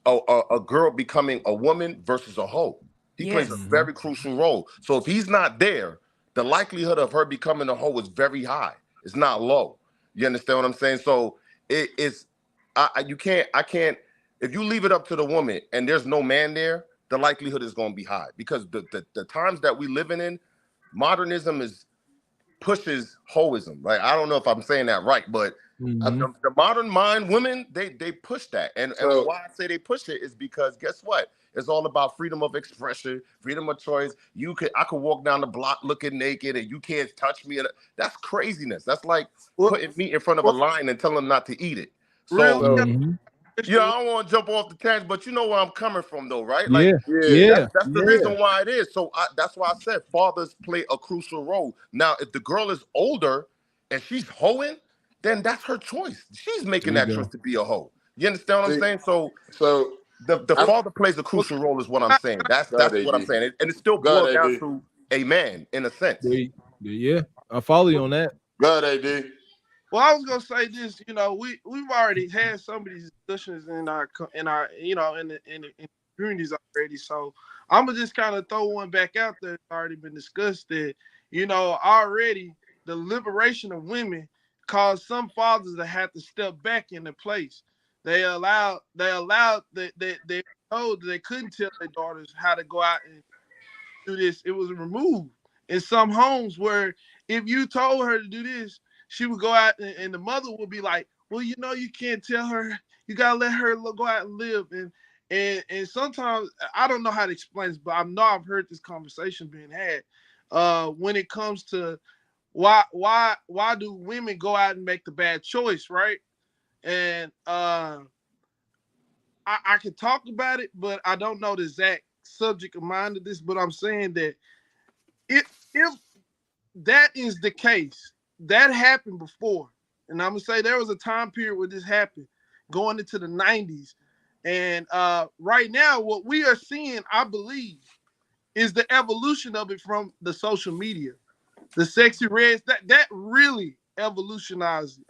a girl becoming a woman versus a hoe. He plays a very crucial role. So if he's not there, the likelihood of her becoming a hoe is very high. It's not low. You understand what I'm saying? So I can't. If you leave it up to the woman and there's no man there, the likelihood is going to be high, because the times that we living in, modernism pushes hoism. Right? I don't know if I'm saying that right, but the modern mind women, they push that. And why I say they push it is because guess what? It's all about freedom of expression, freedom of choice. I could walk down the block looking naked and you can't touch me. That's craziness. That's like putting meat in front of a lion and telling them not to eat it. So yeah, I don't want to jump off the tangent, but you know where I'm coming from, though, right? Like, that's the reason why it is. So that's why I said fathers play a crucial role. Now, if the girl is older and she's hoeing, then that's her choice. She's making that choice to be a hoe. You understand what I'm saying? So the father plays a crucial role, is what I'm saying. That's what I'm saying, and it still boils down to a man in a sense. Yeah, I follow you on that. Go ahead, AD. Well, I was gonna say this. You know, we've already had some of these discussions in our you know in the communities already. So I'm gonna just kind of throw one back out there. It's already been discussed that, you know, already the liberation of women caused some fathers to have to step back into place. They allowed they told that they couldn't tell their daughters how to go out and do this. It was removed in some homes where if you told her to do this, she would go out and the mother would be like, well, you know, you can't tell her, you gotta let her go out and live. And sometimes I don't know how to explain this, but I know I've heard this conversation being had when it comes to why do women go out and make the bad choice, right? And I can talk about it, but I don't know the exact subject of mind of this. But I'm saying that if that is the case, that happened before, and I'm gonna say there was a time period where this happened, going into the 90s, and right now what we are seeing, I believe, is the evolution of it from the social media, the sexy reds. That really evolutionized it.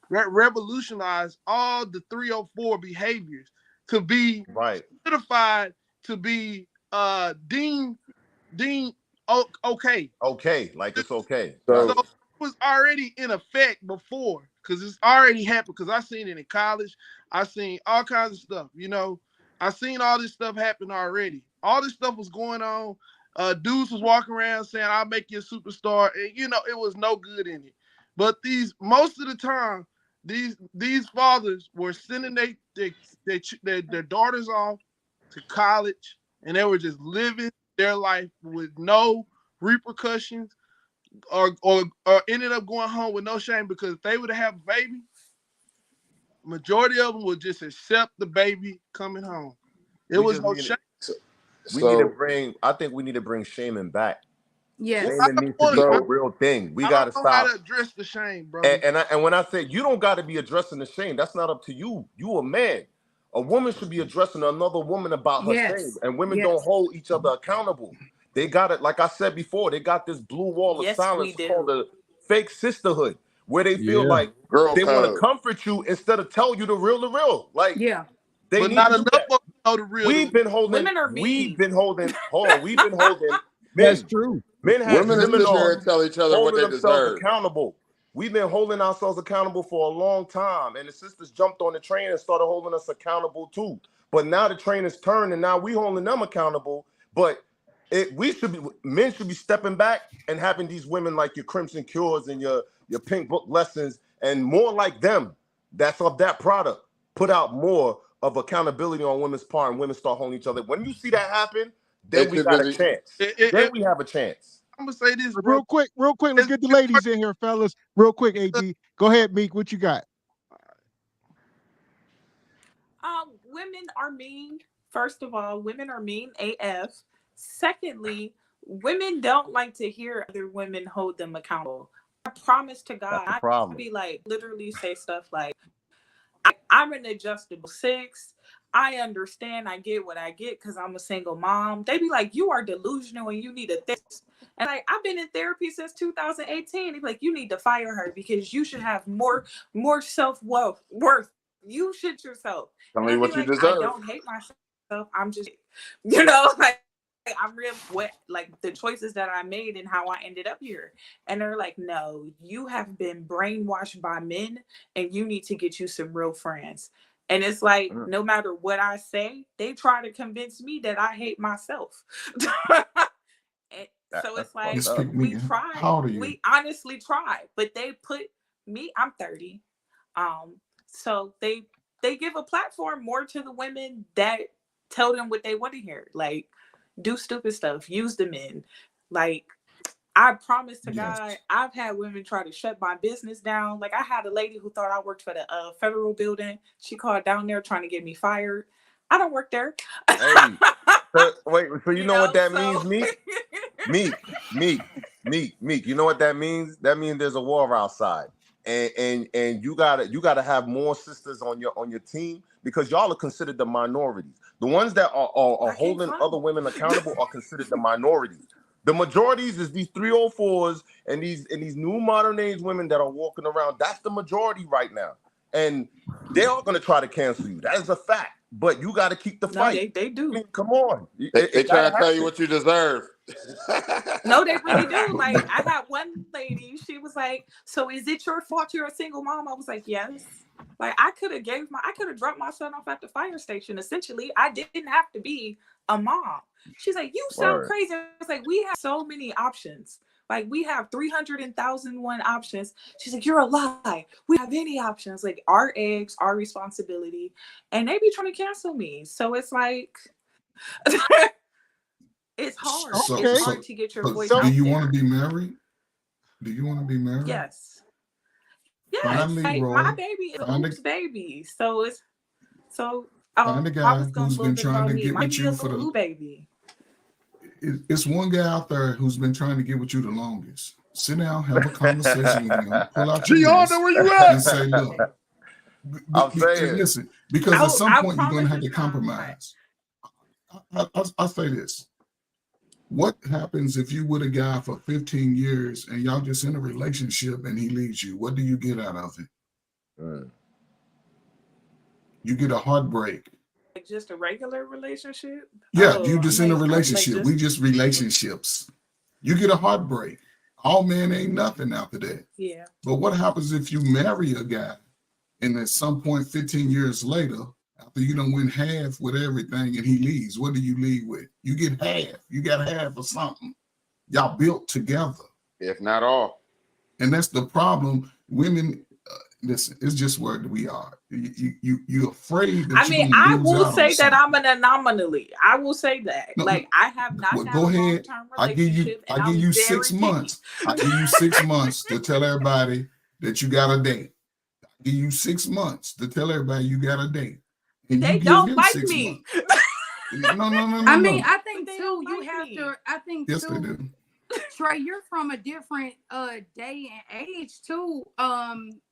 Revolutionized all the 304 behaviors to be certified to be deemed okay. Okay, like it's okay. So it was already in effect before, because it's already happened. Because I seen it in college. I seen all kinds of stuff. You know, I seen all this stuff happen already. All this stuff was going on. Dudes was walking around saying, "I'll make you a superstar," and you know, it was no good in it. But most of the time, these fathers were sending their daughters off to college, and they were just living their life with no repercussions, or ended up going home with no shame, because if they would have a baby, majority of them would just accept the baby coming home. It was no shame. I think we need to bring shaming back. Yes. Shaming needs to be a real thing. We got to stop. How to address the shame, bro. And when I say you don't got to be addressing the shame, that's not up to you. You a man. A woman should be addressing another woman about her shame. And women don't hold each other accountable. They got it, like I said before, they got this blue wall of silence called the fake sisterhood, where they feel like they want to comfort you instead of tell you the real. Like, they but need not to enough of them know the real. We've been holding. We've been holding. Men, that's true. Men have women sit there and tell each other what they deserve. Accountable. We've been holding ourselves accountable for a long time, and the sisters jumped on the train and started holding us accountable too. But now the train is turned, and now we holding them accountable. But men should be stepping back and having these women like your Crimson Cures and your Pink Book Lessons, and more like them. That's of that product. Put out more of accountability on women's part, and women start holding each other. When you see that happen, then we got a chance. Then we have a chance. I'm gonna say this real quick. Let's get the ladies in here, fellas. Real quick, AD. Go ahead, Meek. What you got? Women are mean. First of all, women are mean AF. Secondly, women don't like to hear other women hold them accountable. I promise to God, I'd be like, literally say stuff like, I'm an adjustable 6. I understand. I get what I get because I'm a single mom. They be like, you are delusional and you need a therapist. And like, I've been in therapy since 2018. They be like, you need to fire her because you should have more self-worth. You shit yourself. Tell me what you deserve. I don't hate myself. I'm just, like, I'm real like the choices that I made and how I ended up here. And they're like, no, you have been brainwashed by men and you need to get you some real friends. And it's like, no matter what I say, they try to convince me that I hate myself. So it's like, we try. How old are you? We honestly try, but they put me, I'm 30. So they give a platform more to the women that tell them what they want to hear. Like, do stupid stuff, use the men. Like, I promise to God, I've had women try to shut my business down. Like, I had a lady who thought I worked for the federal building. She called down there trying to get me fired. I don't work there. Hey, so you know what that means, Meek? You know what that means? That means there's a war outside, and you gotta have more sisters on your team, because y'all are considered the minorities. The ones that are holding other women accountable are considered the minorities. The majorities is these 304s and these new modern age women that are walking around. That's the majority right now, and they are going to try to cancel you. That is a fact. But you got to keep the fight. They do. I mean, come on. They try to tell you what you deserve. No, they really do. Like, I had one lady. She was like, "So is it your fault you're a single mom?" I was like, "Yes." Like, I could have dropped my son off at the fire station. Essentially, I didn't have to be a mom. She's like, "You sound crazy." I was like, "We have so many options. Like, we have 300,001 options." She's like, "You're a lie. We have any options. Like, our eggs, our responsibility." And they be trying to cancel me. So it's like, it's hard. It's hard to get your voice out. Do you want to be married? Yes. Yeah, like, my baby is Oop's baby. So find a guy who's been trying to get with you for the baby. It's one guy out there who's been trying to get with you the longest. Sit down, have a conversation with him, pull out your list, where you at? and say, "Look, listen," because at some point you're going to have to compromise. I'll say this. What happens if you with a guy for 15 years and y'all just in a relationship and he leaves you? What do you get out of it? You get a heartbreak. Like just a regular relationship? Yeah, you just in a like relationship. just- We just relationships. You get a heartbreak. All men ain't nothing after that. Yeah. But what happens if you marry a guy and at some point 15 years later, after you done went half with everything and he leaves, what do you leave with? You get half. You got half of something. Y'all built together. If not all. And that's the problem. Women, listen, it's just where we are. You're afraid that I will say that I'm an anomaly. I will say that. No, like I have not well, had go a ahead. long-term I give you 6 months. I give you 6 months to tell everybody that you got a date. I give you 6 months to tell everybody you got a date. And They you give don't him like 6 me. months. No. I mean, I think too, you have to. I think Yes, too, they do. Trey, you're from a different day and age too.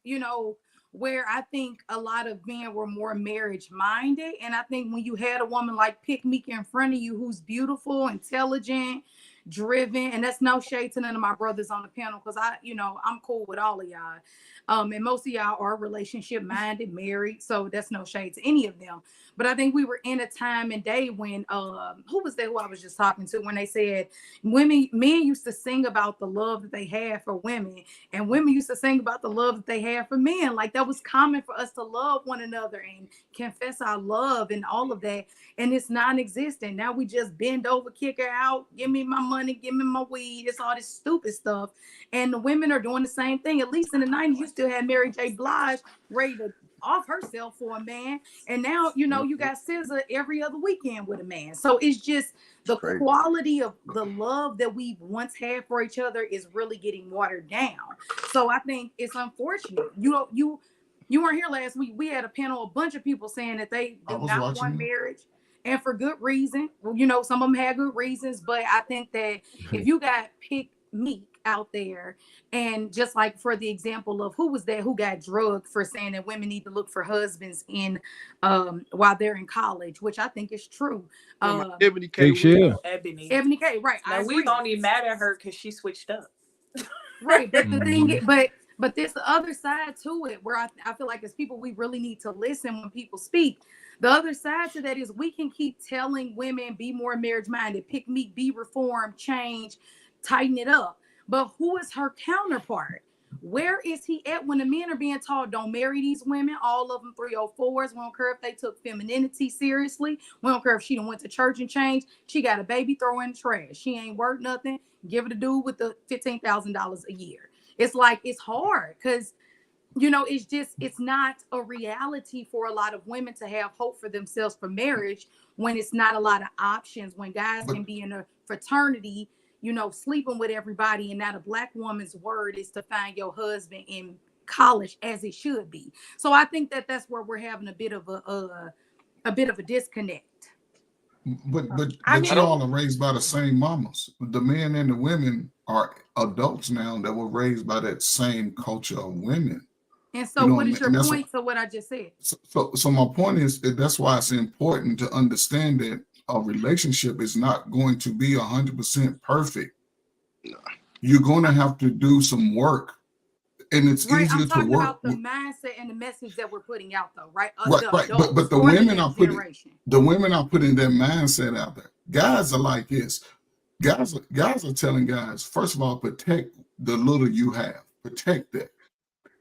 You know, where I think a lot of men were more marriage minded, and I think when you had a woman like Pick Meek in front of you, who's beautiful, intelligent, driven, and that's no shade to none of my brothers on the panel, because I'm cool with all of y'all. And most of y'all are relationship minded, married, so that's no shade to any of them. But I think we were in a time and day when who was that who I was just talking to, when they said men used to sing about the love that they had for women, and women used to sing about the love that they had for men. Like that was common for us to love one another and confess our love and all of that. And it's non-existent. Now we just bend over, kick her out, give me my money, give me my weed. It's all this stupid stuff. And the women are doing the same thing. At least in the 90s, you still had Mary J. Blige ready to off herself for a man. And now, you got SZA every other weekend with a man. So it's just the quality of the love that we once had for each other is really getting watered down. So I think it's unfortunate. You weren't here last week. We had a panel, a bunch of people saying that they do not want marriage. And for good reason. Well, some of them had good reasons, but I think that if you got Pick Meek out there, and just like for the example of who was that who got drugged for saying that women need to look for husbands in while they're in college, which I think is true. Ebony K. Ebony K. Right. Now we only mad at her because she switched up. Right. But the thing is, but there's the other side to it where I feel like as people we really need to listen when people speak. The other side to that is we can keep telling women be more marriage minded, Pick Meek, be reformed, change, tighten it up. But who is her counterpart? Where is he at when the men are being told don't marry these women? All of them 304s. We don't care if they took femininity seriously. We don't care if she done went to church and changed. She got a baby, throw in the trash. She ain't worth nothing. Give it a dude with the $15,000 a year. It's like it's hard because it's not a reality for a lot of women to have hope for themselves for marriage when it's not a lot of options, when guys can be in a fraternity, sleeping with everybody, and not a Black woman's word is to find your husband in college as it should be. So I think that that's where we're having a bit of a disconnect. But you all are raised by the same mamas. The men and the women are adults now that were raised by that same culture of women. And so what is your point to what I just said? So my point is that's why it's important to understand that a relationship is not going to be 100% perfect. You're going to have to do some work. And it's easier to work. I'm talking about the mindset and the message that we're putting out, though, right? Right. But the women are putting that mindset out there. Guys are like this. Guys are telling guys, first of all, protect the little you have. Protect that.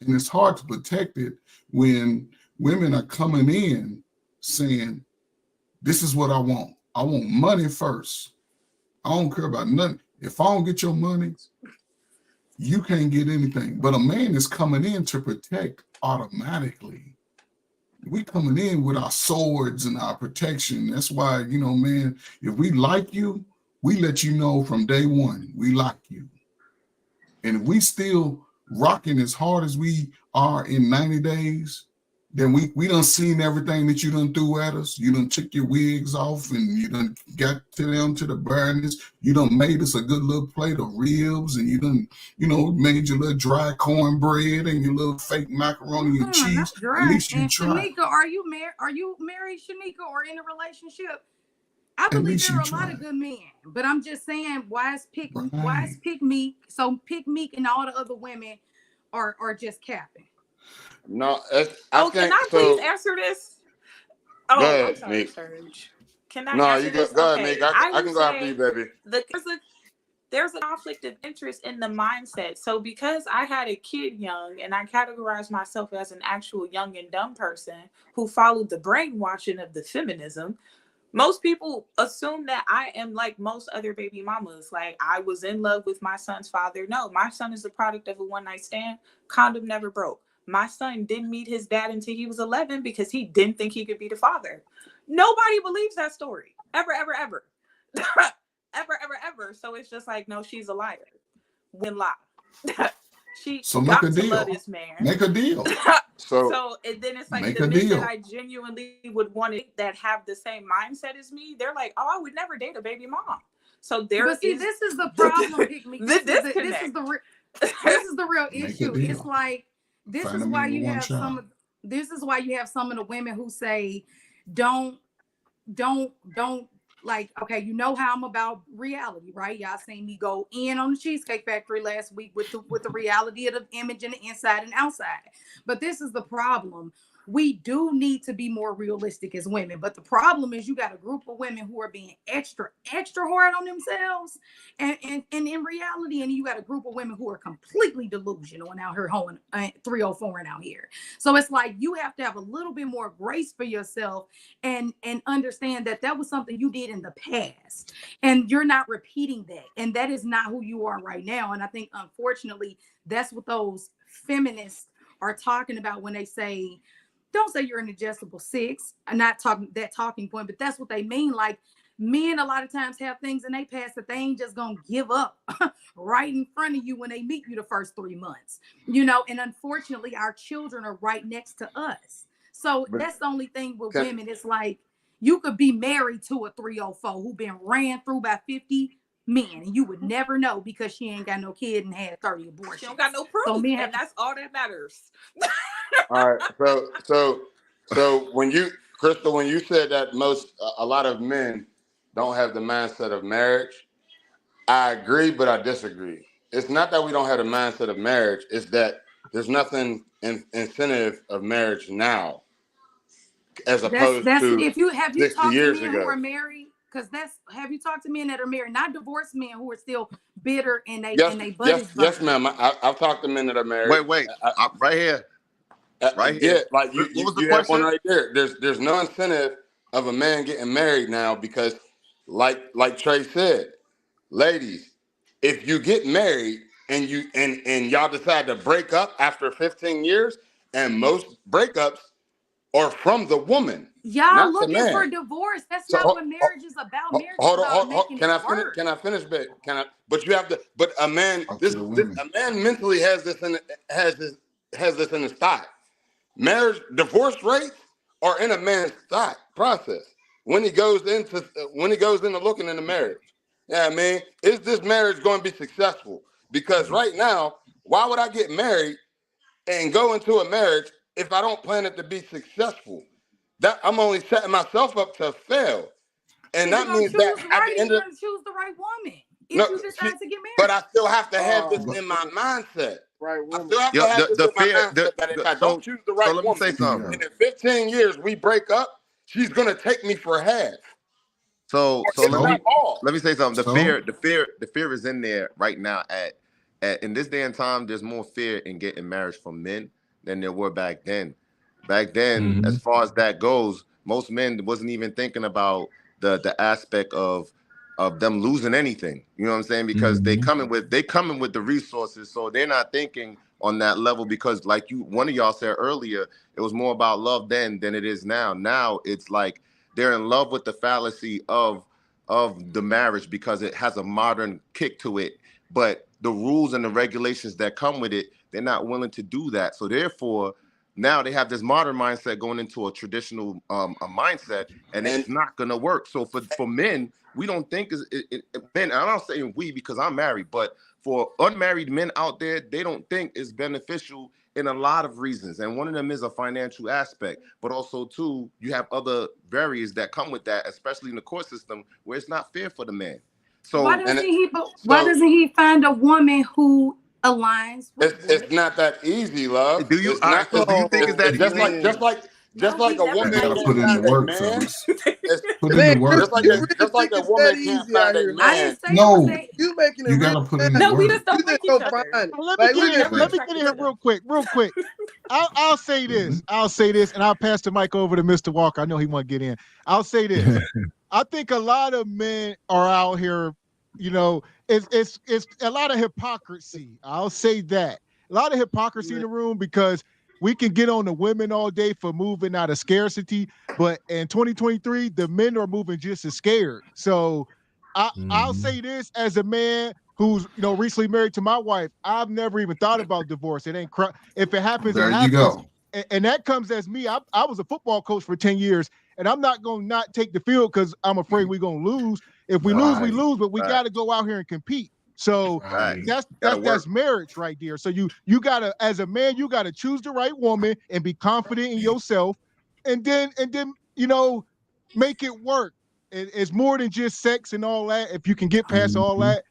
And it's hard to protect it when women are coming in saying, this is what I want. I want money first. I don't care about nothing. If I don't get your money, you can't get anything. But a man is coming in to protect automatically. We coming in with our swords and our protection. That's why, man, if we like you, we let you know from day one, we like you. And if we still rocking as hard as we are in 90 days, then we done seen everything that you done threw at us. You done took your wigs off and you done got to them to the burners. You done made us a good little plate of ribs and you done, made your little dry cornbread and your little fake macaroni and cheese. At least you tried. Shanika, are you married, Shanika, or in a relationship? I believe there are a lot of good men, but I'm just saying, why is Pick Meek? So Pick Meek and all the other women are just capping. No, can I please answer this? Oh, Go ahead, I'm sorry, Nick. Serge. Can I No, answer you this? go ahead, Okay. Nick. I would can go after you, baby. There's a conflict of interest in the mindset. So because I had a kid young and I categorized myself as an actual young and dumb person who followed the brainwashing of the feminism, most people assume that I am like most other baby mamas. Like I was in love with my son's father. No, my son is the product of a one-night stand. Condom never broke. My son didn't meet his dad until he was 11 because he didn't think he could be the father. Nobody believes that story. Ever, ever, ever. Ever, ever, ever. So it's just like, no, she's a liar. When lie. She So got make a to deal. love this man. Make a deal. So and then it's like make the a men deal. that I genuinely would want to that have the same mindset as me, they're like, oh, I would never date a baby mom. So this is the problem. This is the real issue. It's like this is why you have some of the women who say, don't like, okay, you know how I'm about reality, right? Y'all seen me go in on the Cheesecake Factory last week with the reality of the image and the inside and outside. But this is the problem. We do need to be more realistic as women. But the problem is you got a group of women who are being extra hard on themselves and in reality, and you got a group of women who are completely delusional and out here hoeing 304 and out here. So it's like you have to have a little bit more grace for yourself and understand that was something you did in the past and you're not repeating that. And that is not who you are right now. And I think, unfortunately, that's what those feminists are talking about when they say, don't say you're an adjustable 6. I'm not talking that talking point, but that's what they mean. Like men a lot of times have things in their past that they ain't just gonna give up right in front of you when they meet you the first 3 months, you know. And unfortunately, our children are right next to us. So that's the only thing with women. It's like you could be married to a 304 who been ran through by 50 men, and you would never know because she ain't got no kid and had 30 abortions. She don't got no proof, and that's all that matters. All right. So when you, Crystal, when you said that a lot of men don't have the mindset of marriage, I agree, but I disagree. It's not that we don't have the mindset of marriage. It's that there's nothing incentive of marriage now, as opposed to if you have you 60 talked years to men ago. who are married, because have you talked to men that are married, not divorced men who are still bitter and they yes, ma'am. I've talked to men that are married. Wait, right here. Right here. Yeah, like you what was the have one question? right there. There's no incentive of a man getting married now because, like Trey said, ladies, if you get married and y'all decide to break up after 15 years, and most breakups are from the woman. Y'all looking for divorce. That's not what marriage is about. Marriage is about making it work. Can I finish, babe? But you have to. But a man, a man mentally has this in his thought. Marriage divorce rates are in a man's thought process when he goes into looking into marriage. Yeah, I mean, is this marriage going to be successful? Because right now, why would I get married and go into a marriage if I don't plan it to be successful? That I'm only setting myself up to fail, and that means that at the end of choose the right woman if you decide to get married. But I still have to have this in my mindset. Right, I still have to have this in my mindset that if I don't choose the right woman, and in 15 years we break up, she's gonna take me for half. So let me say something. The fear is in there right now. At in this day and time, there's more fear in getting marriage from men than there were back then. Back then, as far as that goes, most men wasn't even thinking about the aspect of them losing anything. You know what I'm saying? Because they coming with the resources, so they're not thinking on that level. Because like one of y'all said earlier, it was more about love then than it is now. Now it's like they're in love with the fallacy of the marriage because it has a modern kick to it, but the rules and the regulations that come with it, they're not willing to do that. So therefore, now they have this modern mindset going into a traditional a mindset, and it's not gonna work. So for men, we don't think men. I'm not saying we because I'm married, but for unmarried men out there, they don't think it's beneficial in a lot of reasons. And one of them is a financial aspect, but also too, you have other barriers that come with that, especially in the court system where it's not fair for the man. So why doesn't he find a woman who aligns with it's not that easy, love. Do you do you think it's that easy? Just like a woman gotta can't put in find the a work, man. fellas. It's- Put in the work. Just like a woman can't find a man. No, you making it you real gotta put in bad. the No, we work. just don't You like just each don't other. find it. Let Like, me we get in. just Let me get in here real quick. I'll say this. I'll say this, and I'll pass the mic over to Mr. Walker. I know he want to get in. I'll say this. I think a lot of men are out here. You know, it's a lot of hypocrisy. I'll say that. A lot of hypocrisy in the room because we can get on the women all day for moving out of scarcity, but in 2023, the men are moving just as scared. So I'll say this as a man who's recently married to my wife. I've never even thought about divorce. It ain't if it happens, There it you happens. go. And that comes as me. I was a football coach for 10 years, and I'm not going to not take the field because I'm afraid we're going to lose. If we lose, we lose, but we got to go out here and compete. So that's marriage right there. So you gotta, as a man, you gotta choose the right woman and be confident in yourself, and then make it work. It's more than just sex and all that. If you can get past all that,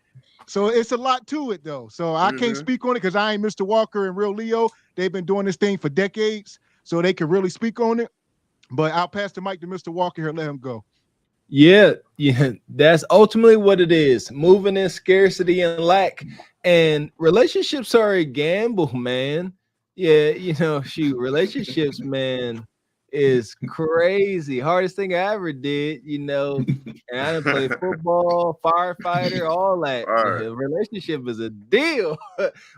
so it's a lot to it though. So I can't speak on it because I ain't Mr. Walker and Real Leo. They've been doing this thing for decades, so they can really speak on it. But I'll pass the mic to Mr. Walker here. Let him go. Yeah, that's ultimately what it is. Moving in scarcity and lack, and relationships are a gamble, man. Yeah, relationships, man, is crazy. Hardest thing I ever did, and I didn't play football, firefighter, all that. The relationship is a deal,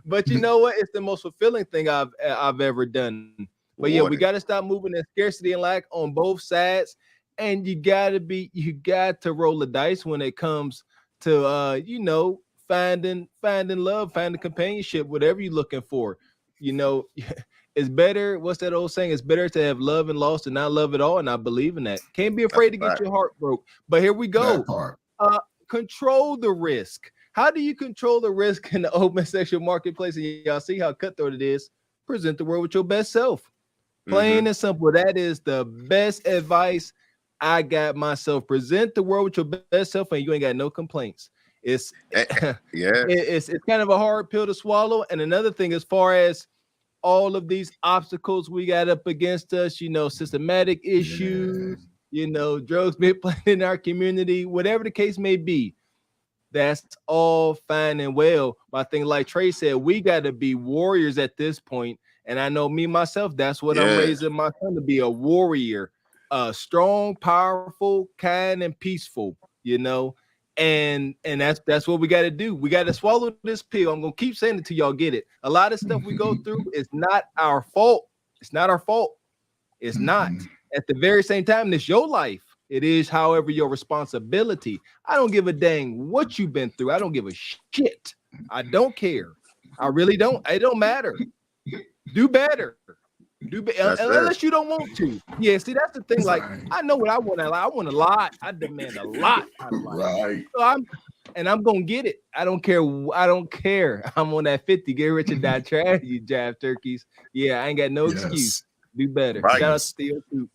but you know what? It's the most fulfilling thing I've ever done. But yeah, we got to stop moving in scarcity and lack on both sides. And you got to roll the dice when it comes to finding love, finding companionship, whatever you're looking for. It's better. What's that old saying? It's better to have love and lost than not love at all. And I believe in that. Can't be afraid to get your heart broke. But here we go. Control the risk. How do you control the risk in the open sexual marketplace? And y'all see how cutthroat it is. Present the world with your best self. Plain and simple. That is the best advice I got myself. Present the world with your best self, and you ain't got no complaints. It's it's kind of a hard pill to swallow. And another thing, as far as all of these obstacles we got up against us, systematic issues, drugs being played in our community, whatever the case may be, that's all fine and well. But I think, like Trey said, we got to be warriors at this point. And I know me myself, that's what I'm raising my son to be, a warrior. Strong, powerful, kind, and peaceful, and that's what we got to do. We got to swallow this pill. I'm gonna keep saying it till y'all get it. A lot of stuff we go through is not our fault. It's not our fault. It's not. At the very same time, it's your life. It is, however, your responsibility. I don't give a dang what you've been through. I don't give a shit. I don't care. I really don't. It don't matter. Do better. Unless you don't want to. Yeah, see, that's the thing. Like, I know what I want. I want a lot. I demand a lot. Right. So I'm gonna get it. I don't care. I'm on that 50. Get rich and die trying, you jive turkeys. Yeah, I ain't got no excuse. Do better. Right. Shout out to Steel too.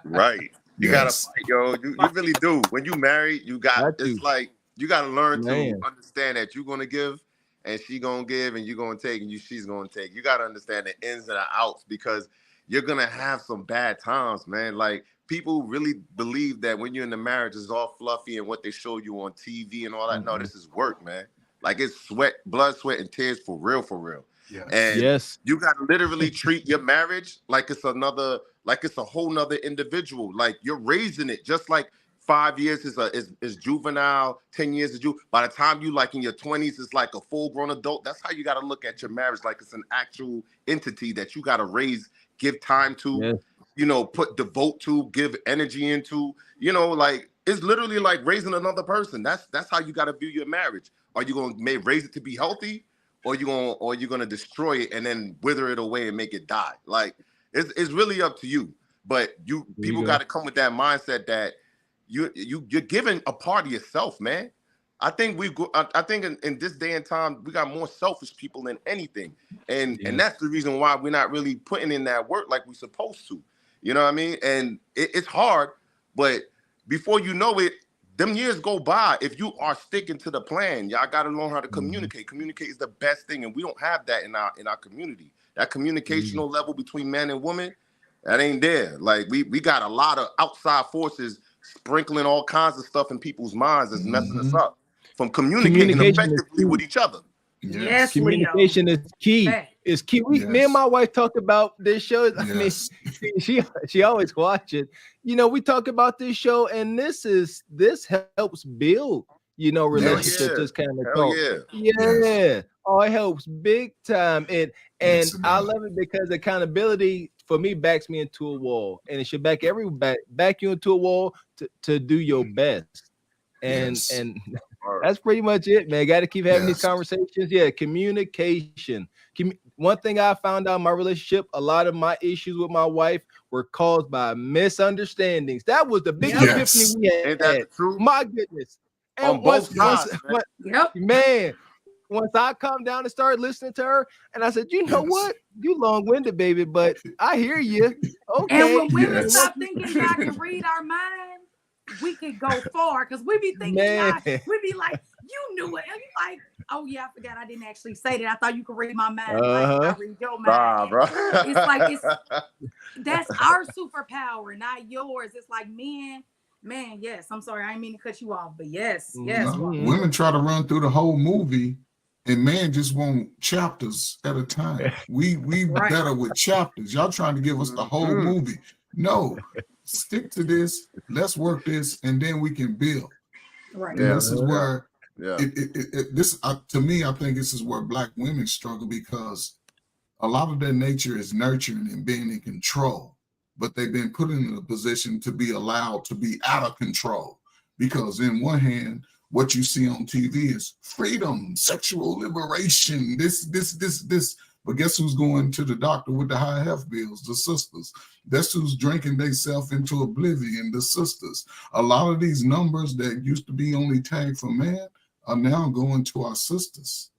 Right. You gotta fight, yo. You really do. When you married, it's like you gotta learn to understand that you're gonna give. And she gonna give, and you're gonna take, and she's gonna take. You gotta understand the ins and the outs, because you're gonna have some bad times, man. Like, people really believe that when you're in the marriage, it's all fluffy and what they show you on TV and all that. No, this is work, man. Like, it's sweat, blood, sweat, and tears for real, for real. Yes. And you gotta literally treat your marriage like it's a whole nother individual. Like, you're raising it just like 5 years is juvenile, 10 years is juvenile. By the time you in your 20s, it's like a full-grown adult. That's how you got to look at your marriage, like it's an actual entity that you got to raise, give time to, devote to, give energy into. Like, it's literally like raising another person. That's how you got to view your marriage. Are you going to raise it to be healthy, or you going to destroy it and then wither it away and make it die? Like, it's really up to you. But people got to come with that mindset that you're giving a part of yourself, man. I think in this day and time, we got more selfish people than anything. And that's the reason why we're not really putting in that work like we're supposed to. You know what I mean? And it's hard, but before you know it, them years go by. If you are sticking to the plan, y'all got to learn how to communicate. Communicate is the best thing, and we don't have that in our community. That communicational level between man and woman, That ain't there. Like we got a lot of outside forces sprinkling all kinds of stuff in people's minds that's messing us up from communicating effectively with each other. Yes, communication is key. It's key. Me and my wife talk about this show. I mean, she always watch it. You know, we talk about this show, and this helps build, you know, relationships. This kind of talk. Oh, it helps big time, and I love it because accountability for me backs me into a wall, and it should back you into a wall to do your best, and that's pretty much it, man. Got to keep having these conversations. Yeah, communication. One thing I found out in my relationship, a lot of my issues with my wife were caused by misunderstandings. That was the biggest epiphany we had. Ain't that true? My goodness. And on both sides, man. Once I come down and start listening to her, and I said, you know what? You long-winded, baby, but I hear you. Okay. And when women stop thinking God can read our minds, we could go far, because we be thinking God, we be like, you knew it. And you like, oh yeah, I forgot I didn't actually say that. I thought you could read my mind. Like I read your mind. Nah, bro. It's like that's our superpower, not yours. It's like man, yes. I'm sorry, I didn't mean to cut you off, but yes. Women try to run through the whole movie, and men just want chapters at a time. We better with chapters. Y'all trying to give us the whole movie. No, stick to this. Let's work this, and then we can build. Right. And this is where to me, I think this is where Black women struggle, because a lot of their nature is nurturing and being in control, but they've been put in a position to be allowed to be out of control, because in one hand, what you see on TV is freedom, sexual liberation, this. But guess who's going to the doctor with the high health bills? The sisters. That's who's drinking themselves into oblivion, the sisters. A lot of these numbers that used to be only tagged for men are now going to our sisters.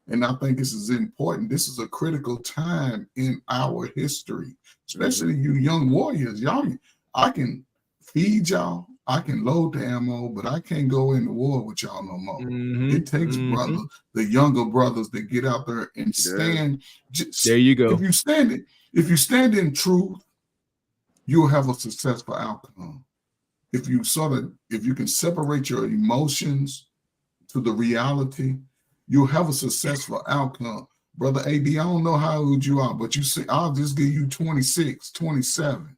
And I think this is important. This is a critical time in our history, especially you young warriors. Y'all, I can feed y'all, I can load the ammo, but I can't go into war with y'all no more. It takes brothers, the younger brothers, that get out there and stand. There you go. If you stand in truth, you'll have a successful outcome. If you can separate your emotions to the reality, you'll have a successful outcome. Brother AD, I don't know how old you are, but you say, I'll just give you 26, 27.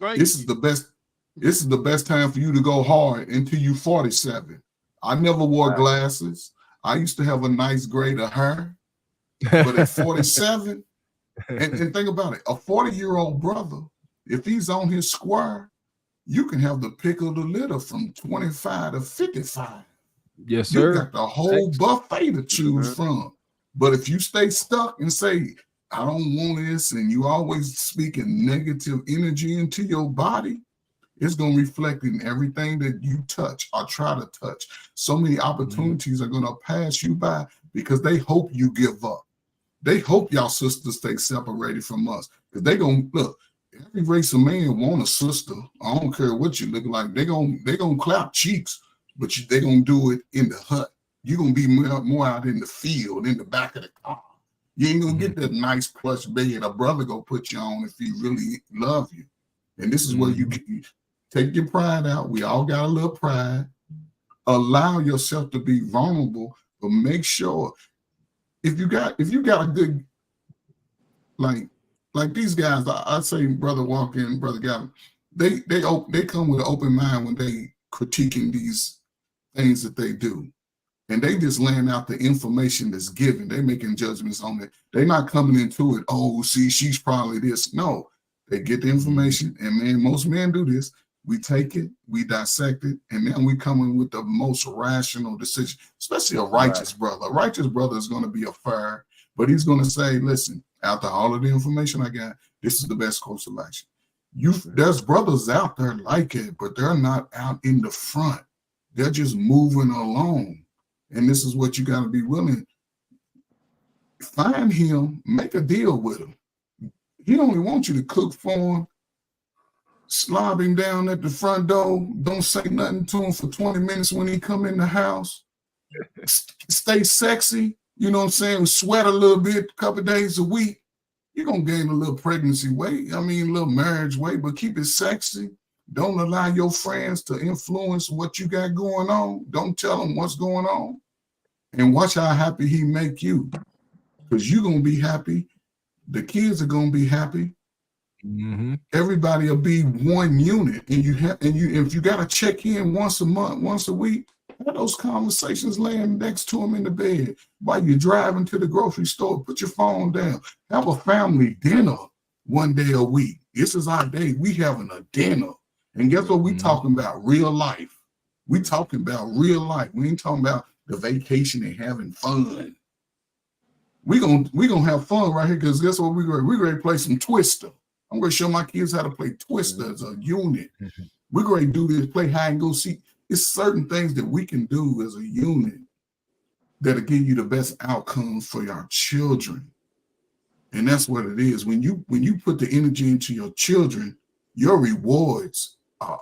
Right. This is the best time for you to go hard until you 47. I never wore glasses. I used to have a nice grade of hair, but at 47, and think about it, a 40-year-old brother, if he's on his square, you can have the pick of the litter from 25 to 55. Yes, sir. You got the whole buffet to choose from. But if you stay stuck and say, I don't want this, and you always speaking negative energy into your body, it's going to reflect in everything that you touch or try to touch. So many opportunities are going to pass you by because they hope you give up. They hope y'all sisters stay separated from us. Because they going to, look, every race of man want a sister. I don't care what you look like. They gonna clap cheeks, but they going to do it in the hut. You're going to be more out in the field, in the back of the car. You ain't going to get that nice plush bed a brother going to put you on if he really love you. And this is where you take your pride out. We all got a little pride. Allow yourself to be vulnerable, but make sure if you got a good, like these guys, I say Brother Walker and Brother Gavin, they come with an open mind when they critiquing these things that they do. And they just laying out the information that's given. They making judgments on it. They're not coming into it, oh, see, she's probably this. No, they get the information, and man, most men do this. We take it, we dissect it, and then we come in with the most rational decision, especially a righteous brother. A righteous brother is going to be a fair, but he's going to say, listen, after all of the information I got, this is the best course of action. There's brothers out there like it, but they're not out in the front. They're just moving along. And this is what you got to be willing. Find him, make a deal with him. He only wants you to cook for him, slob him down at the front door, don't say nothing to him for 20 minutes when he come in the house. Stay sexy, you know what I'm saying? Sweat a little bit, a couple days a week. You're gonna gain a little pregnancy weight. I mean, a little marriage weight, but keep it sexy. Don't allow your friends to influence what you got going on. Don't tell them what's going on. And watch how happy he make you. Because you're gonna be happy. The kids are gonna be happy. Everybody will be one unit. And if you gotta check in once a month, once a week, have those conversations laying next to him in the bed. While you're driving to the grocery store, put your phone down. Have a family dinner one day a week. This is our day. We having a dinner. And guess what we talking about? Real life. We talking about real life. We ain't talking about the vacation and having fun. We gonna have fun right here, because guess what? We're going to play some Twister. I'm going to show my kids how to play Twister as a unit. We're going to do this, play hide and go seek. It's certain things that we can do as a unit that'll give you the best outcomes for your children. And that's what it is. When you put the energy into your children, your rewards are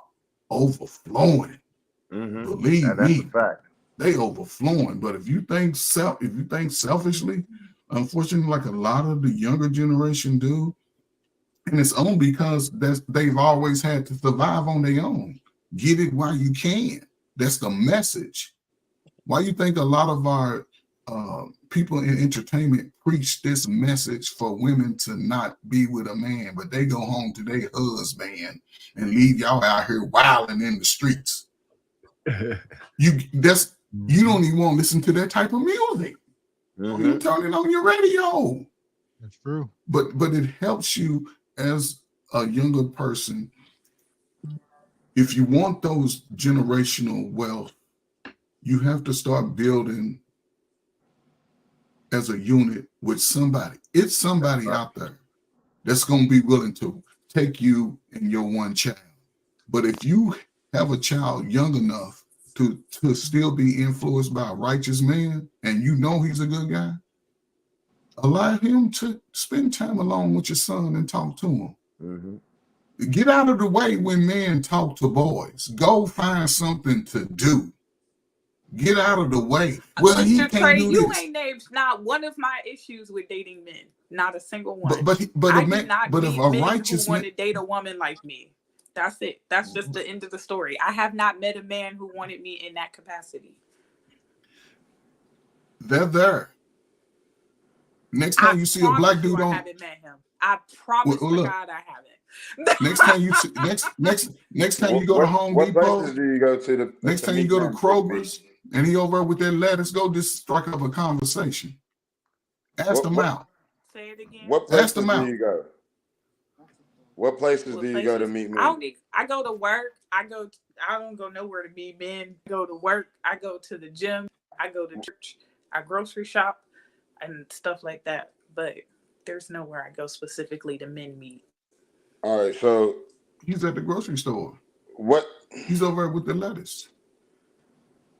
overflowing. Believe me, they overflowing. But if you think selfishly, unfortunately, like a lot of the younger generation do, and it's only because they've always had to survive on their own. Get it while you can. That's the message. Why you think a lot of our people in entertainment preach this message for women to not be with a man, but they go home to their husband and leave y'all out here wilding in the streets? You don't even want to listen to that type of music. You turn it on your radio. That's true. But it helps you as a younger person. If you want those generational wealth, you have to start building as a unit with somebody. It's somebody out there that's going to be willing to take you and your one child. But if you have a child young enough to still be influenced by a righteous man, and you know he's a good guy, allow him to spend time alone with your son and talk to him. Get out of the way when men talk to boys. Go find something to do. Get out of the way. Well, he Mr. can't Trey, do you this. ain't named not one of my issues with dating men. Not a single one. But I if do not a meet men righteous who want man, to date a woman like me. That's it. That's just the end of the story. I have not met a man who wanted me in that capacity. they're there. Next time you see a black dude I on, haven't met him. I promise well, to look. God I haven't. next time you see, next time you go to Home What Depot, places do you go to? next time you go to Kroger's and he over with that lettuce, go just strike up a conversation. Ask them out. Say it again. What places do you go? What places do you go to meet men? I go to work. I don't go nowhere to meet men. I go to work. I go to the gym. I go to church. I grocery shop and stuff like that. But there's nowhere I go specifically to men meet. All right, so he's at the grocery store. What? He's over with the lettuce.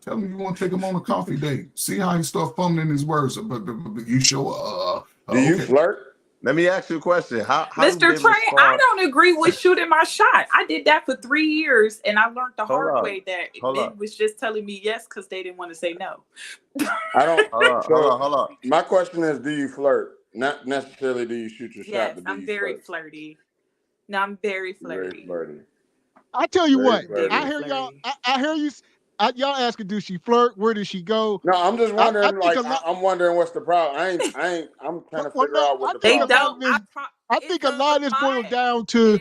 Tell him you want to take him on a coffee date. See how he start fumbling his words. But you show do you flirt? Let me ask you a question. How Mr. Trey, I don't agree with shooting my shot. I did that for 3 years, and I learned the hard way that men was just telling me yes because they didn't want to say no. I don't. Hold on. My question is, do you flirt? Not necessarily do you shoot your shot. Yes, But I'm very flirty. No, I'm very flirty. I tell you what, flirty. I hear y'all. I hear you. Y'all asking, does she flirt? Where does she go? No, I'm just wondering. I'm wondering what's the problem. I'm trying to figure out what the problem is. I think a lot of this boils down to.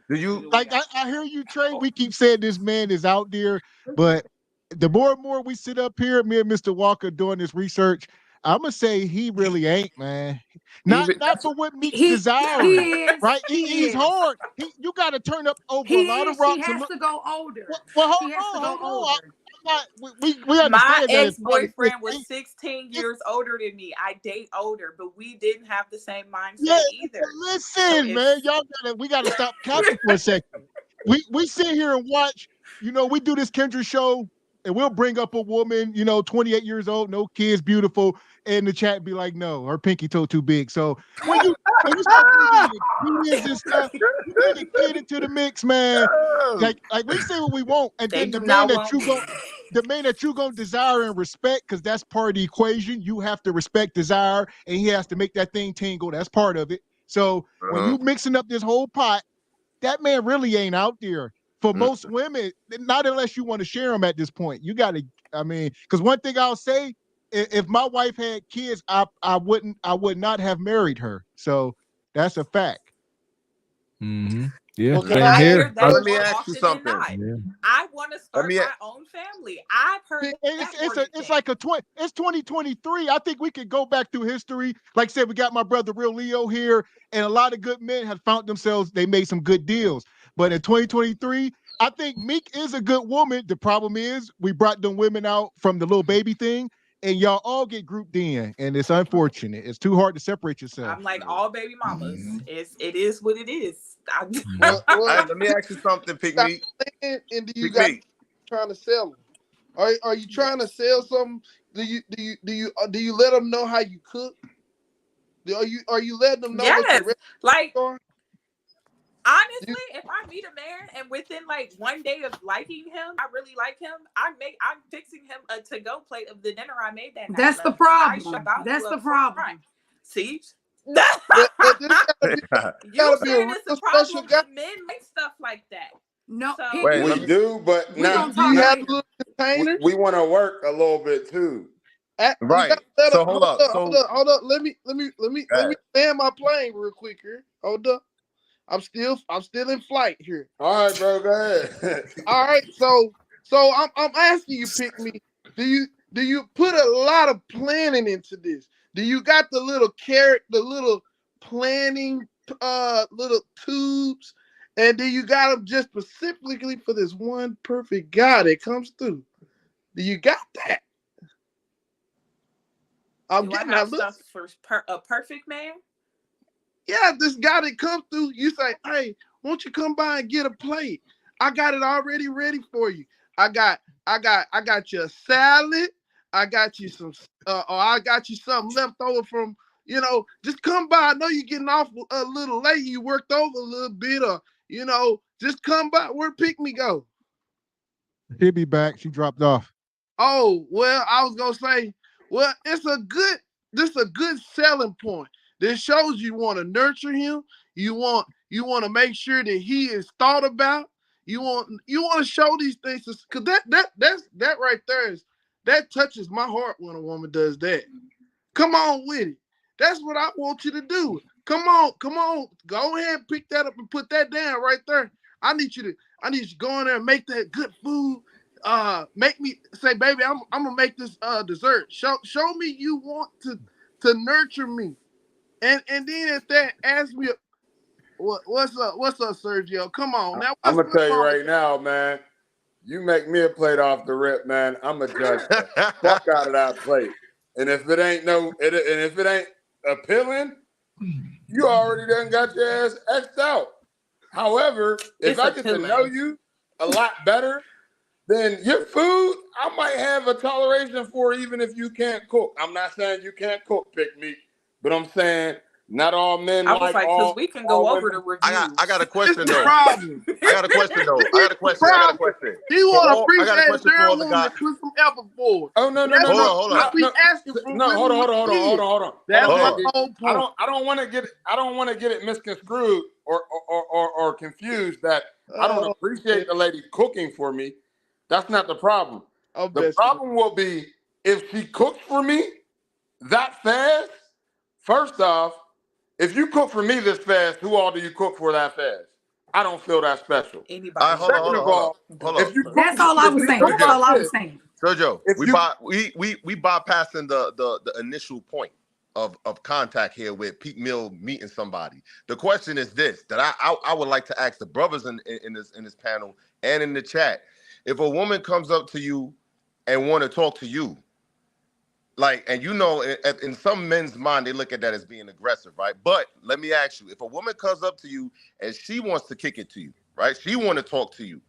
Do you like? I hear you, Trey. We keep saying this man is out there, but the more and more we sit up here, me and Mr. Walker doing this research, I'm gonna say he really ain't, man. Not for what meets desire, right? He's hard. You got to turn up over a lot of rocks. He has to go older. Well, hold on. We understand my that ex-boyfriend was 16 years older than me. I date older, but we didn't have the same mindset either. Listen, man, we gotta stop counting for a second. We sit here and watch. We do this Kendra show, and we'll bring up a woman, 28 years old, no kids, beautiful, and the chat be like, no, her pinky toe too big. So when you start bringing kids and stuff, you bring a kid into the mix, man. Like we say what we want, and then the man that you go. the man that you're gonna desire and respect, because that's part of the equation. You have to respect, desire, and he has to make that thing tingle. That's part of it. So when you mixing up this whole pot, that man really ain't out there. For most women, not unless you want to share them at this point. You got to, I mean, because one thing I'll say, if my wife had kids, I would not have married her. So that's a fact. Mm-hmm. Yeah. Well, I hear that Let me more ask you often than something. not. Yeah. I want to start my own family. I've heard It's like it's 2023. I think we could go back through history. Like I said, we got my brother Real Leo here, and a lot of good men have found themselves. They made some good deals. But in 2023, I think Meek is a good woman. The problem is we brought them women out from the little baby thing, and y'all all get grouped in, and it's unfortunate. It's too hard to separate yourself. I'm like all baby mamas. It is what it is. Let me ask you something, Pick Me. And do you got trying to sell them? Are you trying to sell something? Do you let them know how you cook? Are you letting them know? Yes. What like honestly, if I meet a man and within like one day of liking him, I really like him, I'm fixing him a to-go plate of the dinner I made that night. That's the problem. That's the problem. See? You saying it's a problem that men make stuff like that. No, so, we do, but now we want to work a little bit too. Right. So hold up. Let me land my plane real quick here. Hold up. I'm still in flight here. All right, bro. Go ahead. All right. So I'm asking you, Pick Me. Do you put a lot of planning into this? Do you got the little carrot, the little planning, little tubes, and do you got them just specifically for this one perfect guy that comes through? Do you got that? I'm getting that stuff for a perfect man. Yeah, this guy that comes through, you say, "Hey, won't you come by and get a plate? I got it already ready for you. I got you a salad. I got you some, or I got you something left over from, just come by. I know you're getting off a little late. You worked over a little bit, or, just come by. Where'd Pick Me go? He'll be back. She dropped off. Oh, well, I was going to say, well, this is a good selling point. This shows you want to nurture him. You want to make sure that he is thought about. You want to show these things, because that right there that touches my heart when a woman does that. Come on with it. That's what I want you to do. Come on. Go ahead and pick that up and put that down right there. I need you to go in there and make that good food. Make me say, baby, I'm gonna make this dessert. Show me you want to nurture me. And then if that asks me, what's up, Sergio? Come on now. I'm gonna tell you right now, man. You make me a plate off the rip, man. I'm a judge. Fuck out of that plate. And if it ain't appealing, you already done got your ass X'd out. However, if I get to know you a lot better, then your food, I might have a toleration for, even if you can't cook. I'm not saying you can't cook, Pick Me, but I'm saying not all men I was like, because we can go over the reviews. I got a question though. I got a question. You want to appreciate their woman to put some effort forward. Oh no! Hold on. We asking for hold on. That's the whole point. I don't want to get it misconstrued or confused that I don't appreciate the lady cooking for me. That's not the problem. The problem will be if she cooks for me that fast. First off, if you cook for me this fast, who all do you cook for that fast? I don't feel that special. Anybody. Second of all, if you that's all I was saying. That's all I was saying. Sergio, we bypassing the initial point of contact here with Pete Mill meeting somebody. The question is this, that I would like to ask the brothers in this panel and in the chat. If a woman comes up to you and want to talk to you, and in some men's mind, they look at that as being aggressive, right? But let me ask you, if a woman comes up to you and she wants to kick it to you, right? She want to talk to you.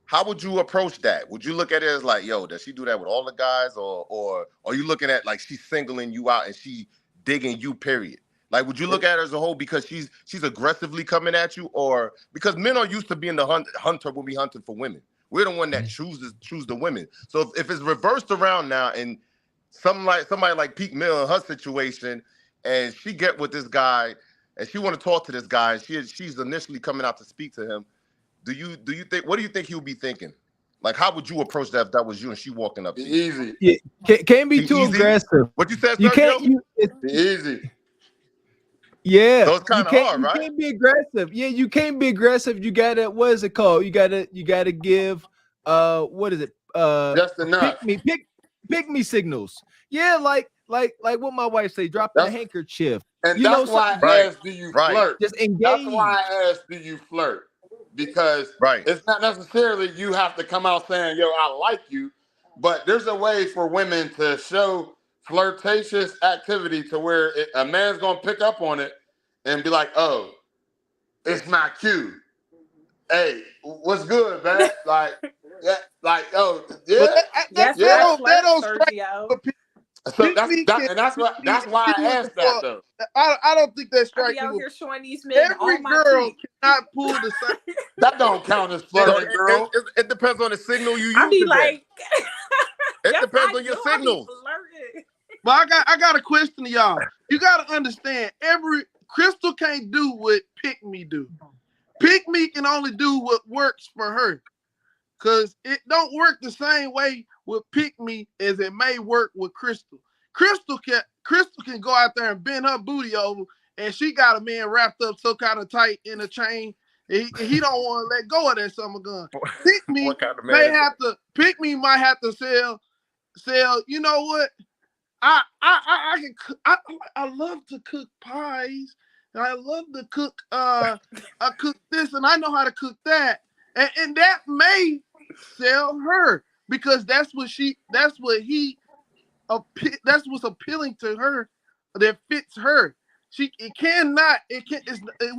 How would you approach that? Would you look at it as like, yo, does she do that with all the guys? Or are you looking at like she's singling you out and she digging you, period? Like, would you look at her as a whole because she's aggressively coming at you, or because men are used to being the hunter when we hunting for women? We're the one that choose the women. So if it's reversed around now, and somebody like Pete Mill in her situation, and she get with this guy, and she want to talk to this guy, and she's initially coming out to speak to him, what do you think he would be thinking? Like, how would you approach that if that was you and she walking up to you? Easy. Yeah, can't be too aggressive. What you said, You Sergio? can't. Easy. Yeah, so it's kind of hard, right? You can't be aggressive. Yeah, you can't be aggressive. You gotta, what is it called? You gotta give what is it? Just enough. Pick me signals. Yeah, like what my wife say, drop the handkerchief. And that's why I asked, do you flirt? Just engage. That's why I asked, do you flirt? Because it's not necessarily you have to come out saying, yo, I like you, but there's a way for women to show flirtatious activity to where a man's gonna pick up on it and be like, oh, it's my cue. Hey, what's good, man? Oh, yeah. That don't strike. So that's why I asked that though. I don't think that strikes out here showing these men every girl cannot pull the same. That don't count as flirting, girl. It depends on the signal you use. I be like, it depends on your signals. But I got a question to y'all. You got to understand, Crystal can't do what Pick Me do. Pick Me can only do what works for her, because it don't work the same way with Pick Me as it may work with Crystal. Crystal can go out there and bend her booty over, and she got a man wrapped up so kind of tight in a chain, and he don't want to let go of that summer gun. Pick Me might have to sell. You know what? I love to cook pies. I love to cook. I cook this, and I know how to cook that, and that may sell her. Because that's what's appealing to her, that fits her. We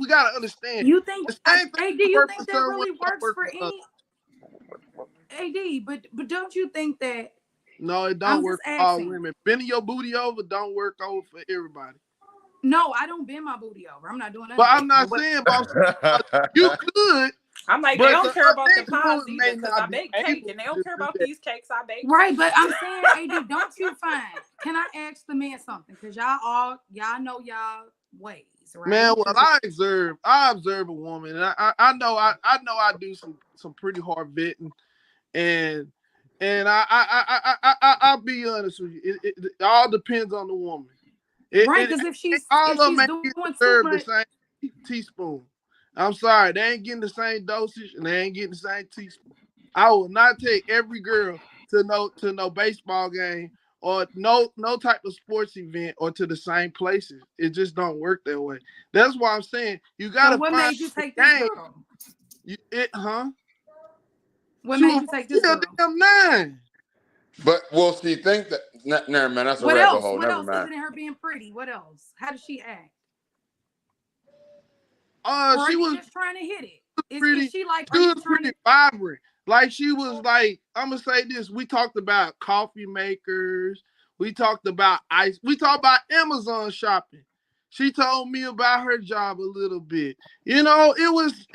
gotta understand. You think? Hey, do you think that really works for any? AD, but don't you think that? No, it don't work for all women. Bending your booty over don't work over for everybody. No, I don't bend my booty over. I'm not doing that. But I'm not saying you could. I'm like, they don't care about the pies either, because I bake cake, and they don't care about these cakes I bake. Right, but I'm saying, AD, don't you find? Can I ask the man something? Because y'all know y'all ways, right? Man, well, I observe a woman, and I know I do some pretty hard vetting, and I'll be honest with you. It all depends on the woman. Right, because if she's doing too much, the same teaspoon. I'm sorry, they ain't getting the same dosage and they ain't getting the same teaspoon. I will not take every girl to no baseball game or no type of sports event or to the same places. It just don't work that way. That's why I'm saying you gotta. So what made you take this girl? What made you take this girl? Damn 9. But see, think that. Never mind. That's a rabbit rabbit hole. What Never else mind. other than her being pretty? What else? How does she act? She was just trying to hit it. Is she like? She was pretty vibrant. Like she was like. I'm gonna say this. We talked about coffee makers. We talked about ice. We talked about Amazon shopping. She told me about her job a little bit. You know, it was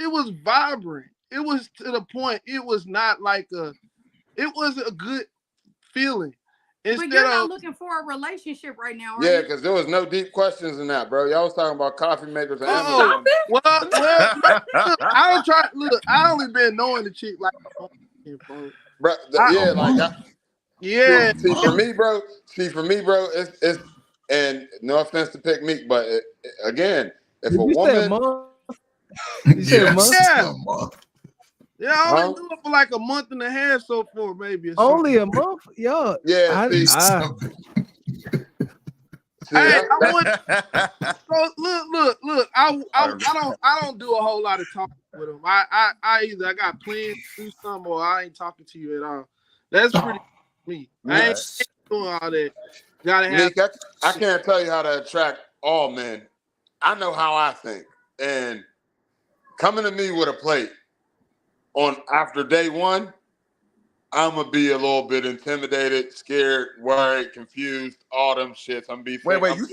vibrant. It was to the point. It was not like it was a good feeling. But you're not looking for a relationship right now, right? Yeah, because there was no deep questions in that, bro. Y'all was talking about coffee makers and Amazon. Well, I don't try. Look, I only been knowing the chick like, bro. Yeah. See, for me, bro. It's and no offense to Pick Meek, but again, if a woman, you said a month. Yeah, I only do it for like a month and a half so far, maybe. Only a month? Yo. Yeah. Hey, so look. I don't do a whole lot of talking with them. I either got plans to do something or I ain't talking to you at all. That's pretty me. I ain't doing all that. Gotta have. Nick, I can't tell you how to attract all men. I know how I think, and coming to me with a plate on after day one, I'm gonna be a little bit intimidated, scared, worried, confused, all them shits. I'm be wait. You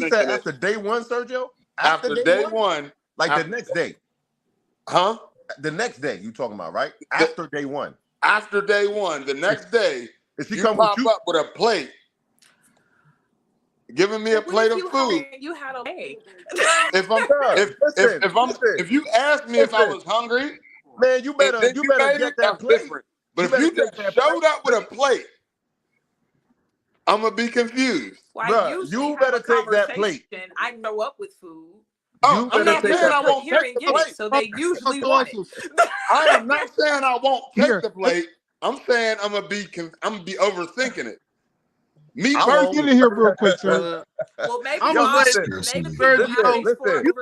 said after day one, Sergio? After day one, like the next day, huh? The next day you talking about, right? After day one. after day one, the next day, if she you come pop with you, up with a plate, giving me a plate of food. You had a leg. If you asked me if I was hungry, man, you better get that that's plate. different. But if you just showed up with a plate, I'm gonna be confused. You better take that plate. I know up with food. Oh, I'm not saying I won't take the plate. So they usually want it. I am not saying I won't take the plate. I'm saying I'm gonna be overthinking it. Me personally, get in here real quick, sir. Well, maybe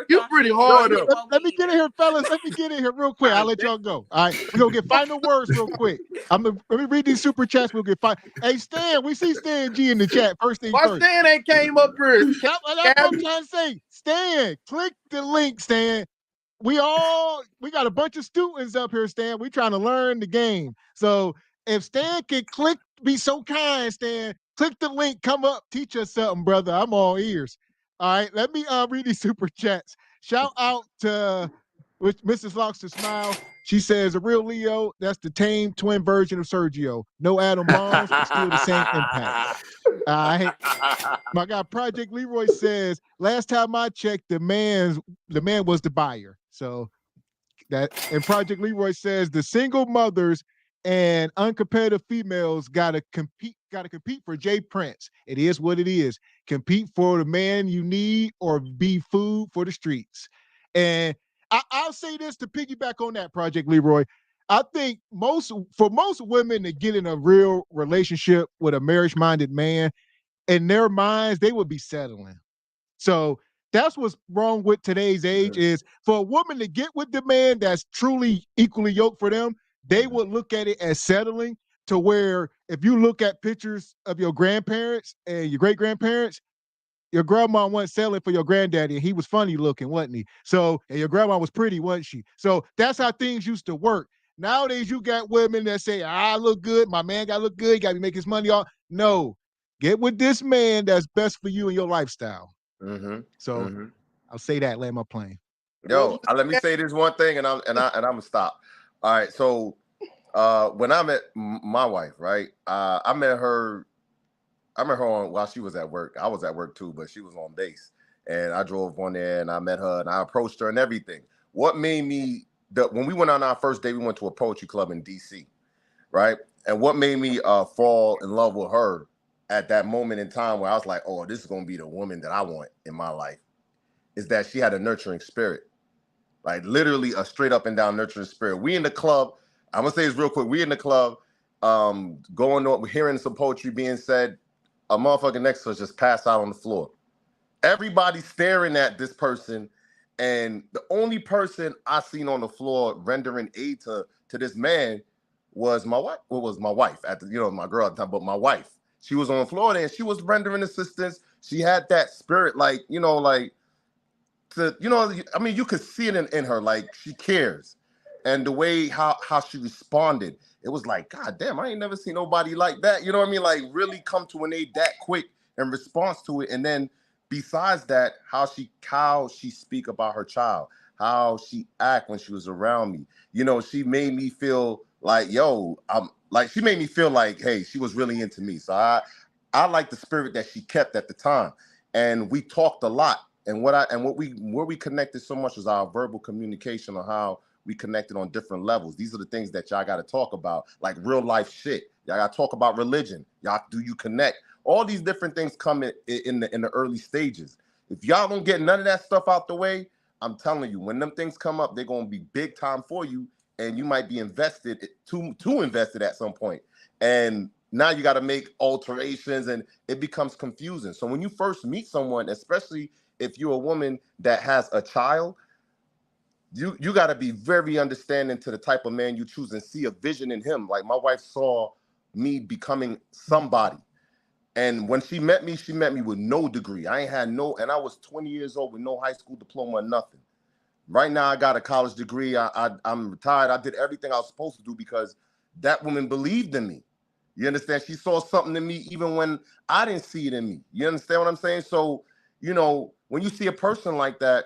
you're pretty hard. Let me get in here, fellas. Let me get in here real quick. I'll let y'all go. All right, we're gonna get final words real quick. Let me read these super chats. We'll get final. Hey, Stan, we see Stan G in the chat. First thing first. Stan ain't came up here? That's what I'm trying to say. Stan, click the link, Stan. We got a bunch of students up here, Stan. We trying to learn the game. So if Stan can be so kind, Stan. Click the link, come up, teach us something, brother. I'm all ears. All right, let me read these super chats. Shout out to Mrs. Locks to Smile. She says, a real Leo, that's the tame twin version of Sergio. No atom bombs, but still the same impact. My guy Project Leroy says, last time I checked, the man was the buyer. So and Project Leroy says, the single mothers and uncompetitive females gotta compete for Jay Prince. It is what it is. Compete for the man you need or be food for the streets. And I'll say this to piggyback on that, Project Leroy. I think for most women to get in a real relationship with a marriage-minded man, in their minds, they would be settling. So that's what's wrong with today's age is for a woman to get with the man that's truly equally yoked for them, they would look at it as settling, to where if you look at pictures of your grandparents and your great-grandparents, your grandma wasn't settling for your granddaddy, and he was funny looking, wasn't he? So, and your grandma was pretty, wasn't she? So that's how things used to work. Nowadays, you got women that say, I look good, my man got to look good, he got to make his money off. No, get with this man that's best for you and your lifestyle. So I'll say that, land my plane. Yo, let me say this one thing, and I'm gonna stop. All right, so when I met my wife, right? I met her while she was at work. I was at work too, but she was on base, and I drove on there, and I met her, and I approached her and everything. What made me when we went on our first date, we went to a poetry club in DC, right? And what made me fall in love with her at that moment in time where I was like, oh, this is gonna be the woman that I want in my life, is that she had a nurturing spirit. Like literally a straight up and down nurturing spirit. We in the club, I'm gonna say this real quick. We in the club, going on, hearing some poetry being said. A motherfucker next to us just passed out on the floor. Everybody staring at this person, and the only person I seen on the floor rendering aid to this man was my wife. Well, was my wife my girl at the time, but my wife. She was on the floor there, and she was rendering assistance. She had that spirit, I mean, you could see it in her, like she cares. And the way how she responded, it was like, God damn, I ain't never seen nobody like that. You know what I mean? Like really come to an aid that quick in response to it. And then besides that, how she speak about her child, how she act when she was around me. You know, she made me feel like, she made me feel like, hey, she was really into me. So I like the spirit that she kept at the time. And we talked a lot. And where we connected so much was our verbal communication on how we connected on different levels. These are the things that y'all got to talk about, like real life shit. Y'all got to talk about religion. Do you connect? All these different things come in the early stages. If y'all don't get none of that stuff out the way, I'm telling you, when them things come up, they're going to be big time for you, and you might be invested, too invested at some point. And now you got to make alterations, and it becomes confusing. So when you first meet someone, especially if you're a woman that has a child, you got to be very understanding to the type of man you choose and see a vision in him. Like my wife saw me becoming somebody. And when she met me with no degree. I ain't had and I was 20 years old with no high school diploma or nothing. Right now, I got a college degree. I'm retired. I did everything I was supposed to do because that woman believed in me. You understand? She saw something in me even when I didn't see it in me. You understand what I'm saying? So, when you see a person like that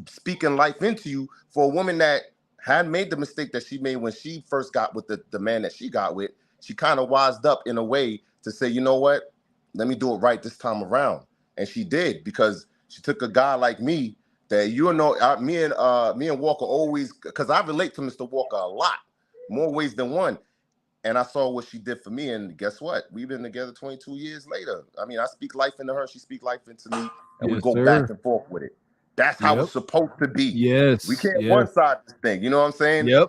speaking life into you, for a woman that hadn't made the mistake that she made when she first got with the man that she got with, she kind of wised up in a way to say, you know what, let me do it right this time around. And she did, because she took a guy like me that, you know, me and Walker always, because I relate to Mr. Walker a lot, more ways than one. And I saw what she did for me, and guess what? We've been together 22 years later. I mean, I speak life into her, she speaks life into me, and we go back and forth with it. That's how it's supposed to be. Yes. We can't one-side this thing. You know what I'm saying? Yep.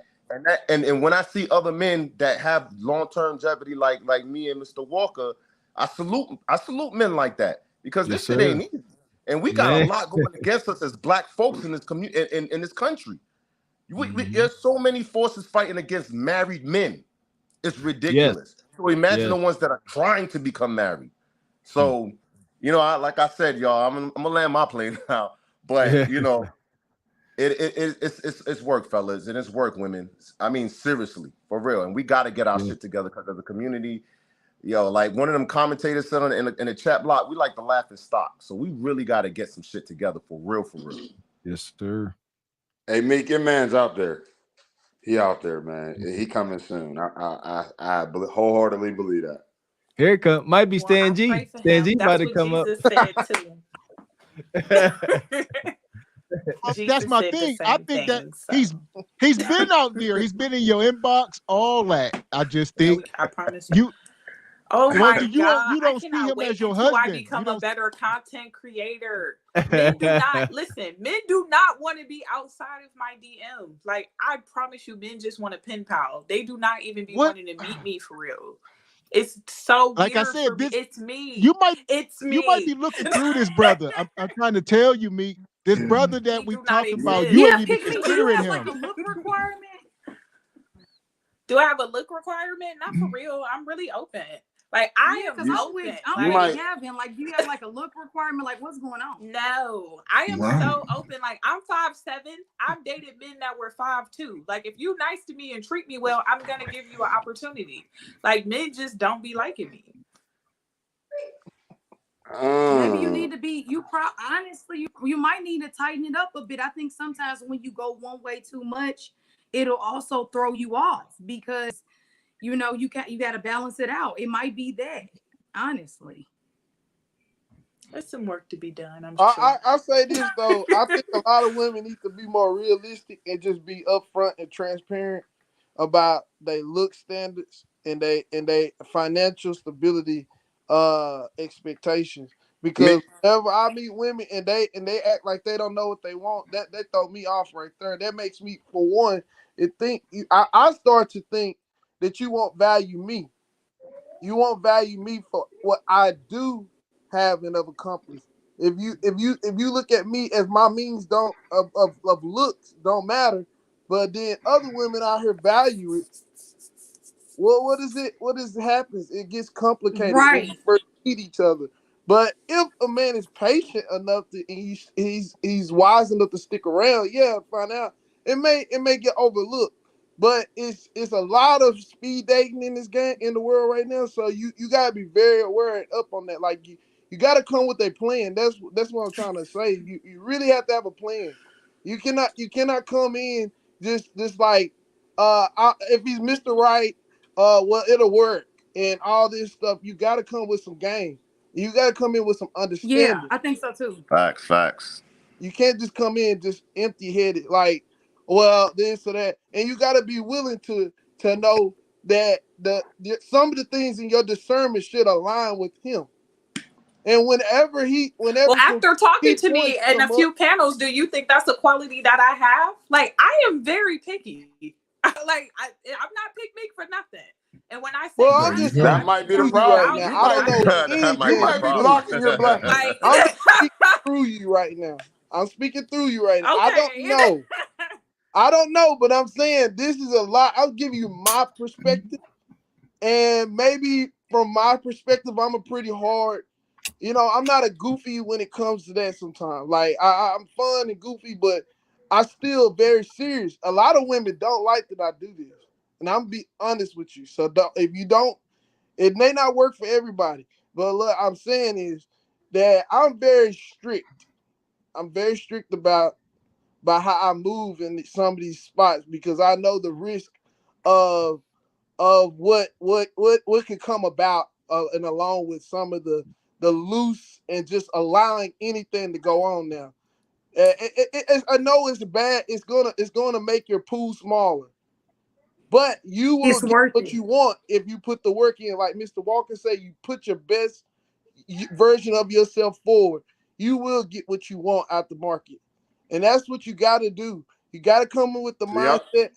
And when I see other men that have long-term longevity like me and Mr. Walker, I salute men like that, because this shit ain't easy. And we got a lot going against us as black folks in this community, in this country. There's so many forces fighting against married men. It's ridiculous. So imagine the ones that are trying to become married. So, you know, like I said, y'all, I'm gonna land my plane now. But you know, it's work, fellas, and it's work, women. I mean, seriously, for real. And we got to get our shit together, because as a community, yo, like one of them commentators said in the chat block, we like to laugh and stock. So we really got to get some shit together for real, for real. Yes, sir. Hey, Meek, your man's out there. He out there, man. He coming soon. I wholeheartedly believe that. Here it come. Might be Stan G. Stan G about to come Jesus up. That's my thing. I think that he's been out there. He's been in your inbox, all that. I just think I promise you. Oh my God! You don't see him as your husband. I become a better content creator. Men do not listen. Men do not want to be outside of my DM. Like, I promise you, men just want a pen pal. They do not even be wanting to meet me for real. It's so like weird. I said, it's me. It's me. You might be looking through this brother. I'm trying to tell you, Meek. This brother that we talked about, you ain't even considering him. Like a look requirement? Do I have a look requirement? Not for real. I'm really open. Like, I am open. I'm with Gavin. Like, do you have like a look requirement? Like, what's going on? No, I am so open. Like, I'm 5'7". I've dated men that were 5'2". Like, if you nice to me and treat me well, I'm gonna give you an opportunity. Like, men just don't be liking me. Maybe you need to be. Honestly, you might need to tighten it up a bit. I think sometimes when you go one way too much, it'll also throw you off, because you know you got to balance it out. It might be that, honestly. There's some work to be done. I'm sure. I say this though. I think a lot of women need to be more realistic and just be upfront and transparent about their look standards and they financial stability expectations. Because whenever I meet women and they act like they don't know what they want, that throw me off right there. That makes me, for one, I start to think that you won't value me. You won't value me for what I do have and have accomplished. If you look at me as my means of looks don't matter, but then other women out here value it. Well, what happens? It gets complicated when you first meet each other. But if a man is patient enough to, he's wise enough to stick around, find out. It may get overlooked. But it's a lot of speed dating in this game, in the world right now. So you gotta be very aware and up on that. Like you gotta come with a plan. That's what I'm trying to say. You really have to have a plan. You cannot come in just like if he's Mr. Right, well, it'll work and all this stuff. You gotta come with some game. You gotta come in with some understanding. Yeah, I think so too. Facts. You can't just come in just empty-headed, like, well, this or that. And you got to be willing to know that some of the things in your discernment should align with him. And whenever after talking to me in a few panels, do you think that's a quality that I have? Like, I am very picky. I'm not pick for nothing. And when I say that might be the problem. Right now. I don't know. You might be blocking your black. I'm speaking through you right now. Okay. I don't know, but I'm saying this is a lot. I'll give you my perspective. And maybe from my perspective, I'm a pretty hard, I'm not a goofy when it comes to that sometimes. Like, I'm fun and goofy, but I'm still very serious. A lot of women don't like that I do this. And I'm be honest with you. So if you don't, it may not work for everybody. But what I'm saying is that I'm very strict. I'm very strict about by how I move in some of these spots because I know the risk of what could come about, and along with some of the loose and just allowing anything to go on now. I know it's bad. It's gonna make your pool smaller, but you will get what you want if you put the work in. Like Mr. Walker said, you put your best version of yourself forward. You will get what you want out the market, and that's what you got to do. You got to come in with the mindset.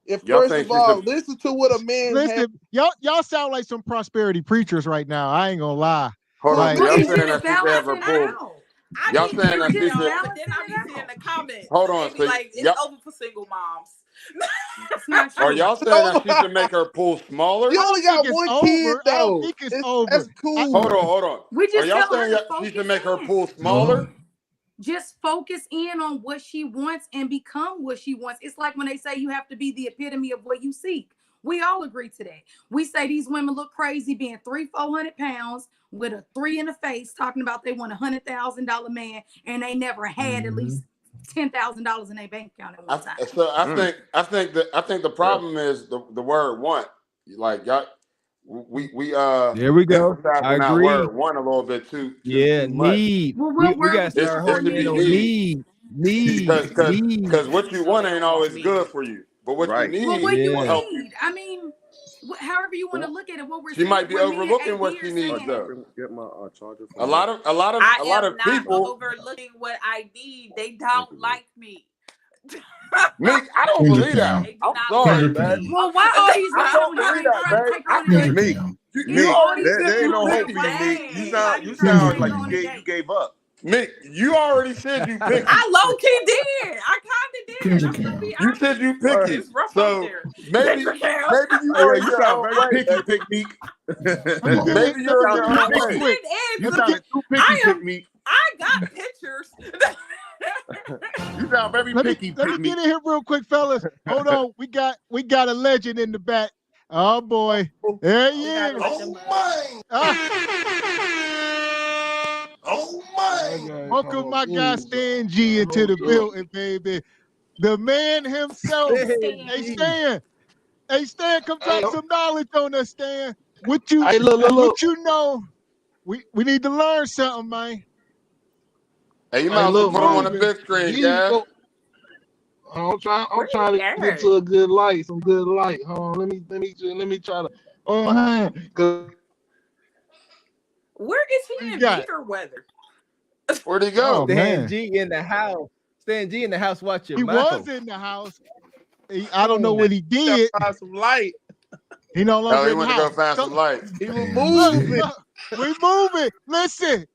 If first of all, listen to what a man has. Y'all sound like some prosperity preachers right now. I ain't gonna lie. Hold on, like, y'all saying that she should have her pool. Y'all saying that she should. But then I be seeing the comments. Hold on, they be like it's over for single moms. It's not true. Are y'all saying that she should make her pool smaller? You only got one kid, though. I don't think it's over. That's cool. Hold on. We just Are y'all tell her saying to she should focus make her in. pool smaller? Just focus in on what she wants and become what she wants. It's like when they say you have to be the epitome of what you seek. We all agree to that. We say these women look crazy being 300-400 pounds with a 3 in the face, talking about they want $100,000 man and they never had at least $10,000 in their bank account at one time. So I think the problem is the word want. Like y'all, we there we go. I that agree. word want a little bit too much. Need. We got to start honing in on need. Because what you want ain't always good for you, but what you need will help you. I mean, however you want to look at it, what we're she might be overlooking what she needs though. Get my charger. A lot of people overlooking what I need. They don't like me. Meek, I don't believe that. I'm sorry, man. Well, why all these I don't believe that, man. Meek, there ain't no hope for you, Meek. You sound like you gave up. Meek, you already said you picky. I low key did. I kind of did. You said you picky. So maybe you are you sound very picky, pick Meek. Maybe you're picky. You sound too picky, pick Meek. I got pictures. You sound very picky. Let me get in here real quick, fellas. Hold on. We got a legend in the back. Oh boy. There he is. Oh my. Welcome my guy Stan G into the building, baby. The man himself. Hey Stan, come drop some knowledge on us, Stan. What you know? We need to learn something, man. Hey, you might put them on the big screen, guys. I'm trying to get to a good light, some good light. Hold on, let me try to. Where is he in meter weather? Where'd he go? Stan G in the house. Stan G in the house. Watch your He mouth. was in the house. I don't know what he did. Find some light. He no longer. He went to go find some light. He was moving. We moving. Listen,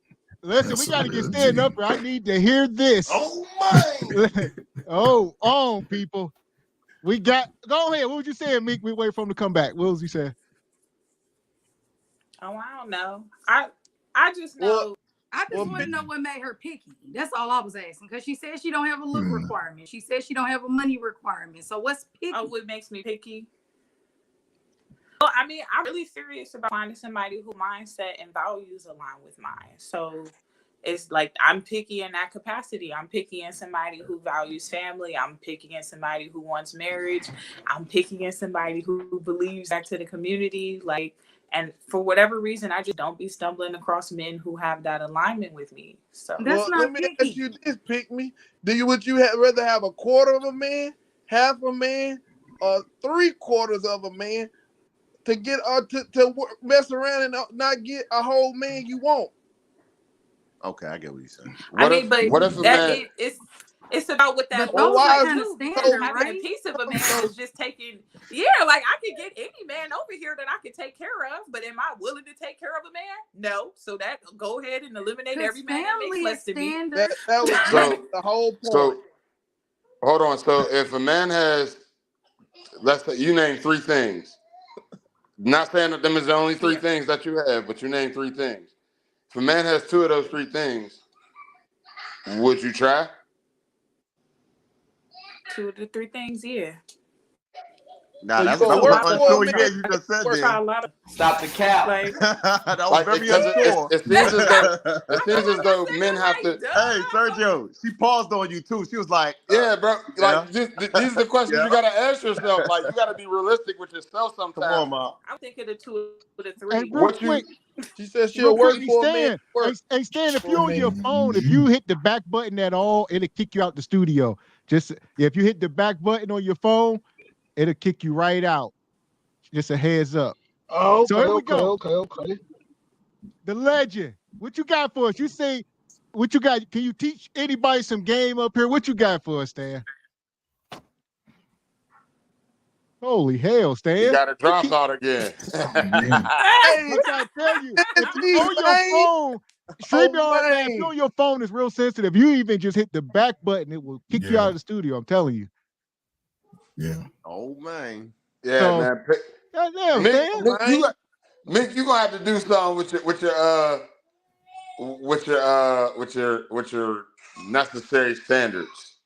we got to get Stan up here. I need to hear this. Oh my! on people. We got. Go ahead. What was you saying, Meek? We wait for him to come back. What was he saying? Oh, I don't know. I just know. I just want to know what made her picky. That's all I was asking. Because she said she don't have a look requirement. She said she don't have a money requirement. So what's picky? Oh, what makes me picky? Well, I mean, I'm really serious about finding somebody whose mindset and values align with mine. So it's like I'm picky in that capacity. I'm picky in somebody who values family. I'm picky in somebody who wants marriage. I'm picky in somebody who believes back to the community. And for whatever reason, I just don't be stumbling across men who have that alignment with me. So let me ask you this, pick me. Would you rather have a quarter of a man, half a man, or 3/4 of a man to get to mess around and not get a whole man you want? Okay, I get what you're saying. What if a man? It's about what that kind of standard, having right? a piece of a man is just taking. Yeah, like I could get any man over here that I could take care of, but am I willing to take care of a man? No. So that go ahead and eliminate every man that makes less to me. That was the whole point. So hold on. So if a man has, let's say you name 3 things. Not saying that them is the only 3 things that you have, but you name 3 things. If a man has 2 of those 3 things, would you try? 2 of the 3 things, yeah. Nah, So that's you that gonna was work for a unsure. man? Yeah, you just said Work there. out a lot of Stop the cap. like, That was Like very because unsure. it seems as though men have to. Hey, Sergio, she paused on you too. She was like, Yeah, bro. yeah. Like these are the questions Yeah. you gotta ask yourself. Like you gotta be realistic with yourself sometimes. Come on, Ma. I'm thinking of 2 or 3. And real What you? quick, She said real she'll work quick, for a man. Hey, Stan, if you're on your phone, if you hit the back button at all, it'll kick you out the studio. Just if you hit the back button on your phone, it'll kick you right out. Just a heads up. Oh, So here we go. Okay. The legend. What you got for us? You say what you got? Can you teach anybody some game up here? What you got for us, Stan? Holy hell, Stan. You got to drop out again. Hey, I tell you, if you on your phone, StreamYard, if you're on your phone, is real sensitive. You even just hit the back button, it will kick you out of the studio. I'm telling you. Yeah. Oh man. Yeah, So, man. Goddamn, Mick, you gonna have to do something with your necessary standards,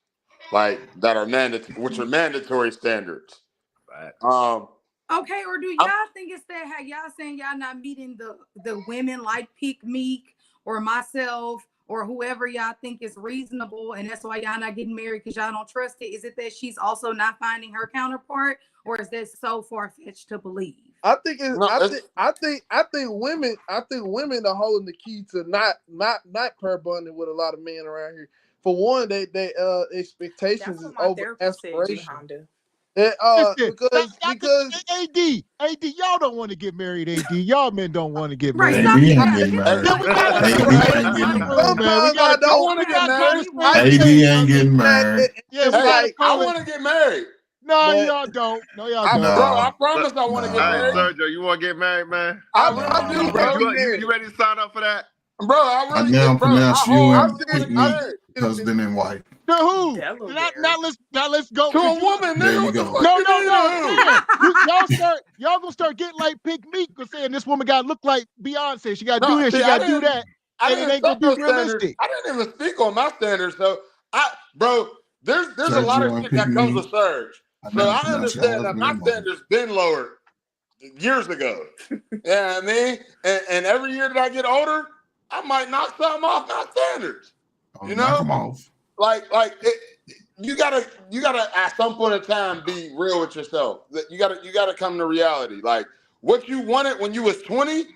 like that are mandatory standards. Okay, or do y'all think it's that how y'all saying y'all not meeting the women like Pick Meek or myself or whoever y'all think is reasonable, and that's why y'all not getting married because y'all don't trust it? Is it that she's also not finding her counterpart, or is that so far-fetched to believe? I think I think women are holding the key to not pair bonding with a lot of men around here. For one, they expectations is over aspiration. Because AD, y'all don't want to get married. AD, y'all men don't want to get married. AD ain't getting married. AD ain't getting married. I want to get married. No, y'all don't. No, y'all don't. Bro, I promise I want to get married. Sergio, you want to get married, man? I really do, bro. You ready to sign up for that? Bro, I really now pronounce you and get Pick Meek husband and wife. To who? Now let's go. To a woman, there nigga. you go. No. Y'all gonna start getting like Pick Meek for saying this woman gotta look like Beyonce. She gotta do this, she gotta do that. And it ain't gonna be realistic. I didn't even speak on my standards. So there's a lot of shit that comes with Surge. So I understand that my standards been lowered years ago. Yeah, I mean, and every year that I get older, I might knock something off my standards. You know, knock them off. You gotta at some point in time be real with yourself. You gotta come to reality. Like what you wanted when you was 20,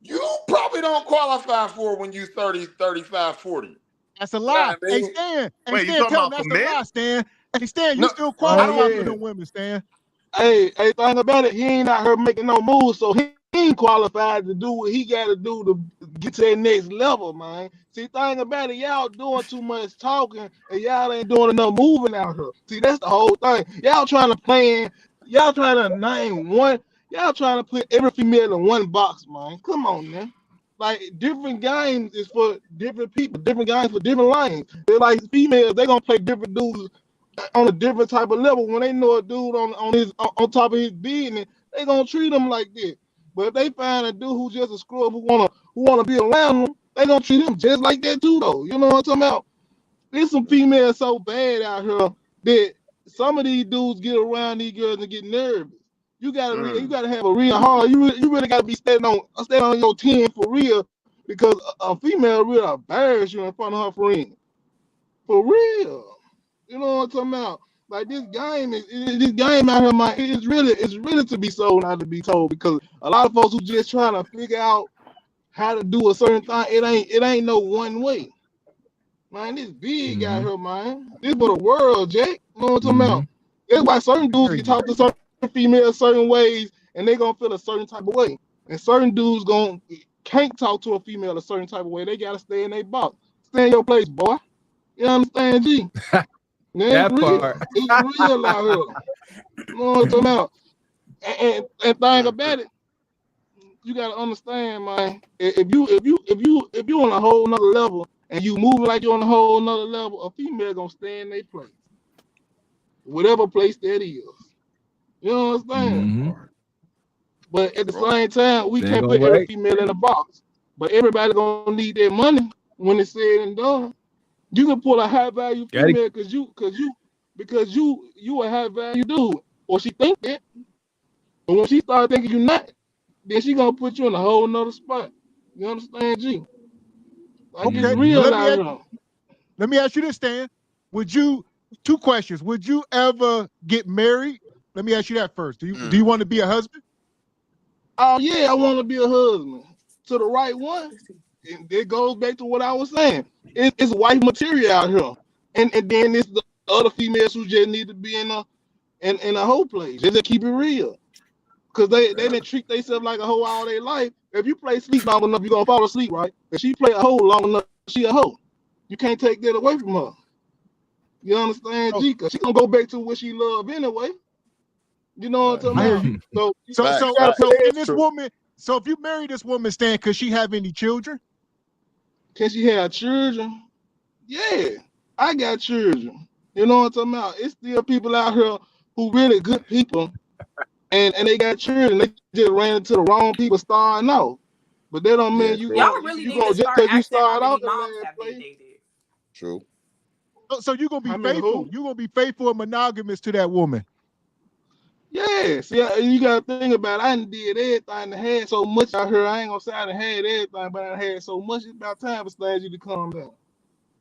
you probably don't qualify for when you 30, 35, 40. That's a lie. You know what I mean? Hey, Stan. Wait, you Stan, talking tell about him for that's a men? lie, Stan. Hey, Stan, you still qualify for the women, Stan. Hey, thing about it, he ain't out here making no moves, so he ain't qualified to do what he got to do to get to that next level, man. See, thing about it, y'all doing too much talking, and y'all ain't doing enough moving out here. See, that's the whole thing. Y'all trying to name one. Y'all trying to put every female in one box, man. Come on, man. Like, different games is for different people, different games for different lanes. They're like females, they gonna play different dudes on a different type of level. When they know a dude on top of his business, they gonna treat him like this. But if they find a dude who's just a scrub who wanna be around them, they gonna treat him just like that too, though. You know what I'm talking about? There's some females so bad out here that some of these dudes get around these girls and get nervous. You gotta have a real heart. You really gotta be standing on your 10 for real, because a female really embarrass you in front of her friend. For real. You know what I'm talking about? Like this game out here, man, it's really to be sold, not to be told, because a lot of folks who just trying to figure out how to do a certain thing, it ain't no one way. Man, this big out here, man. This for the world, Jack. You know what I'm talking about? That's why certain dudes can talk to certain females certain ways, and they gonna feel a certain type of way. And certain dudes can't talk to a female a certain type of way. They gotta stay in their box. Stay in your place, boy. You understand, G? That part. It's real out here. You know what I'm talking about? And thing about it, you gotta understand, man. If you on a whole nother level and you moving like you're on a whole nother level, a female gonna stay in their place, whatever place that is. You know what I'm saying? But at the same time, we can't put every female in a box. But everybody gonna need their money when it's said and done. You can pull a high value female because you a high value dude, or she think that. But when she start thinking you're not, then she gonna put you in a whole nother spot. You understand, G? Like Okay. it's real out here. Let me ask you this, Stan. Two questions. Would you ever get married? Let me ask you that first. Do you want to be a husband? Oh yeah, I want to be a husband to the right one. And it goes back to what I was saying. It's wife material out here, and then it's the other females who just need to be in a whole place. They just keep it real, cause they didn't treat themselves like a hoe all their life. If you play sleep long enough, you're gonna fall asleep, right? If she play a hoe long enough, she a hoe. You can't take that away from her. You understand, G? Cause she gonna go back to what she love anyway. You know what I'm talking about? So in this woman, so if you marry this woman, Stan, could she have any children? Can she have children? Yeah, I got children. You know what I'm talking about? It's still people out here who really good people, and they got children. They just ran into the wrong people starting out. But that don't mean y'all really need to start asking how many moms have you dated. True. So you're gonna be faithful. You're gonna be faithful and monogamous to that woman. Yeah, see, you gotta think about it. I done did everything and had so much out here. I ain't gonna say I done had everything, but I had so much. It's about time for things to calm down.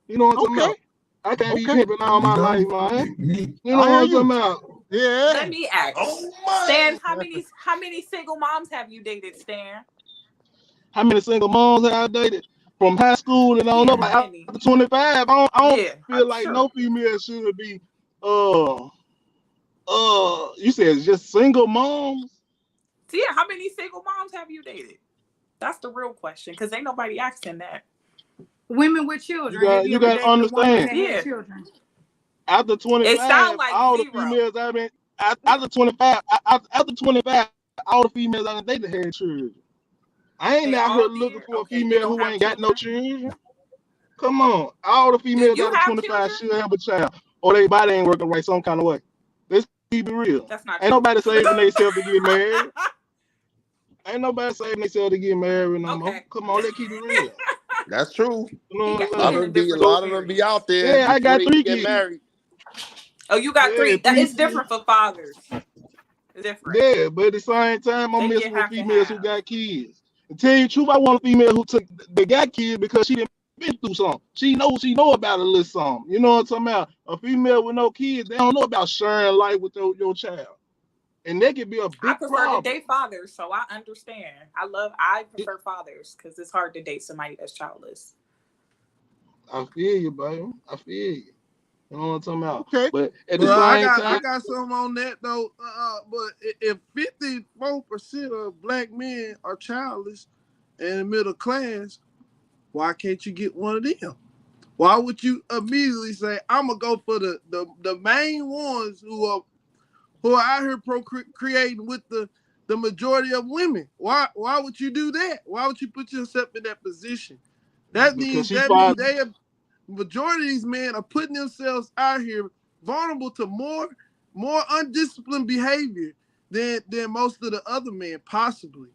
You know what I'm talking about? I can't be pimping all my life, man. You know what I'm talking about? Yeah. Let me ask. Stan, how many single moms have you dated, Stan? How many single moms have I dated? From high school and on up, like after 25, I don't feel like no female should be you said it's just single moms? So yeah, how many single moms have you dated? That's the real question, because ain't nobody asking that. Women with children. You got to understand. Yeah. Children. After 25, it sounds like all zero. The females I've been after 25, all the females I've dated had children. I ain't out here looking for a female who ain't got no children. Come on, all the females out of 25 should have a child, or their body ain't working right some kind of way. Let's keep it real. That's not ain't nobody saving themselves to get married. Ain't nobody saving themselves to get married no more. Come on, let's keep it real. That's true. You know a lot of them be out there. Yeah, I got 3 kids. Married. Oh, you got 3. It's different for fathers. It's different. Yeah, but at the same time, I'm messing with females who got kids. To tell you the truth, I want a female who got kids because she didn't been through something. She know about a little something. You know what I'm talking about? A female with no kids, they don't know about sharing life with your child. And that could be a big problem. I prefer to date fathers, so I understand. I prefer fathers because it's hard to date somebody that's childless. I feel you, baby. I feel you. You know what I'm talking about? Okay. But at the same time, I got something on that though. But if 54% of black men are childless and the middle class, why can't you get one of them? Why would you immediately say, I'm gonna go for the main ones who are out here procreating with the majority of women? Why would you do that? Why would you put yourself in that position? That means they have majority of these men are putting themselves out here vulnerable to more undisciplined behavior than most of the other men possibly.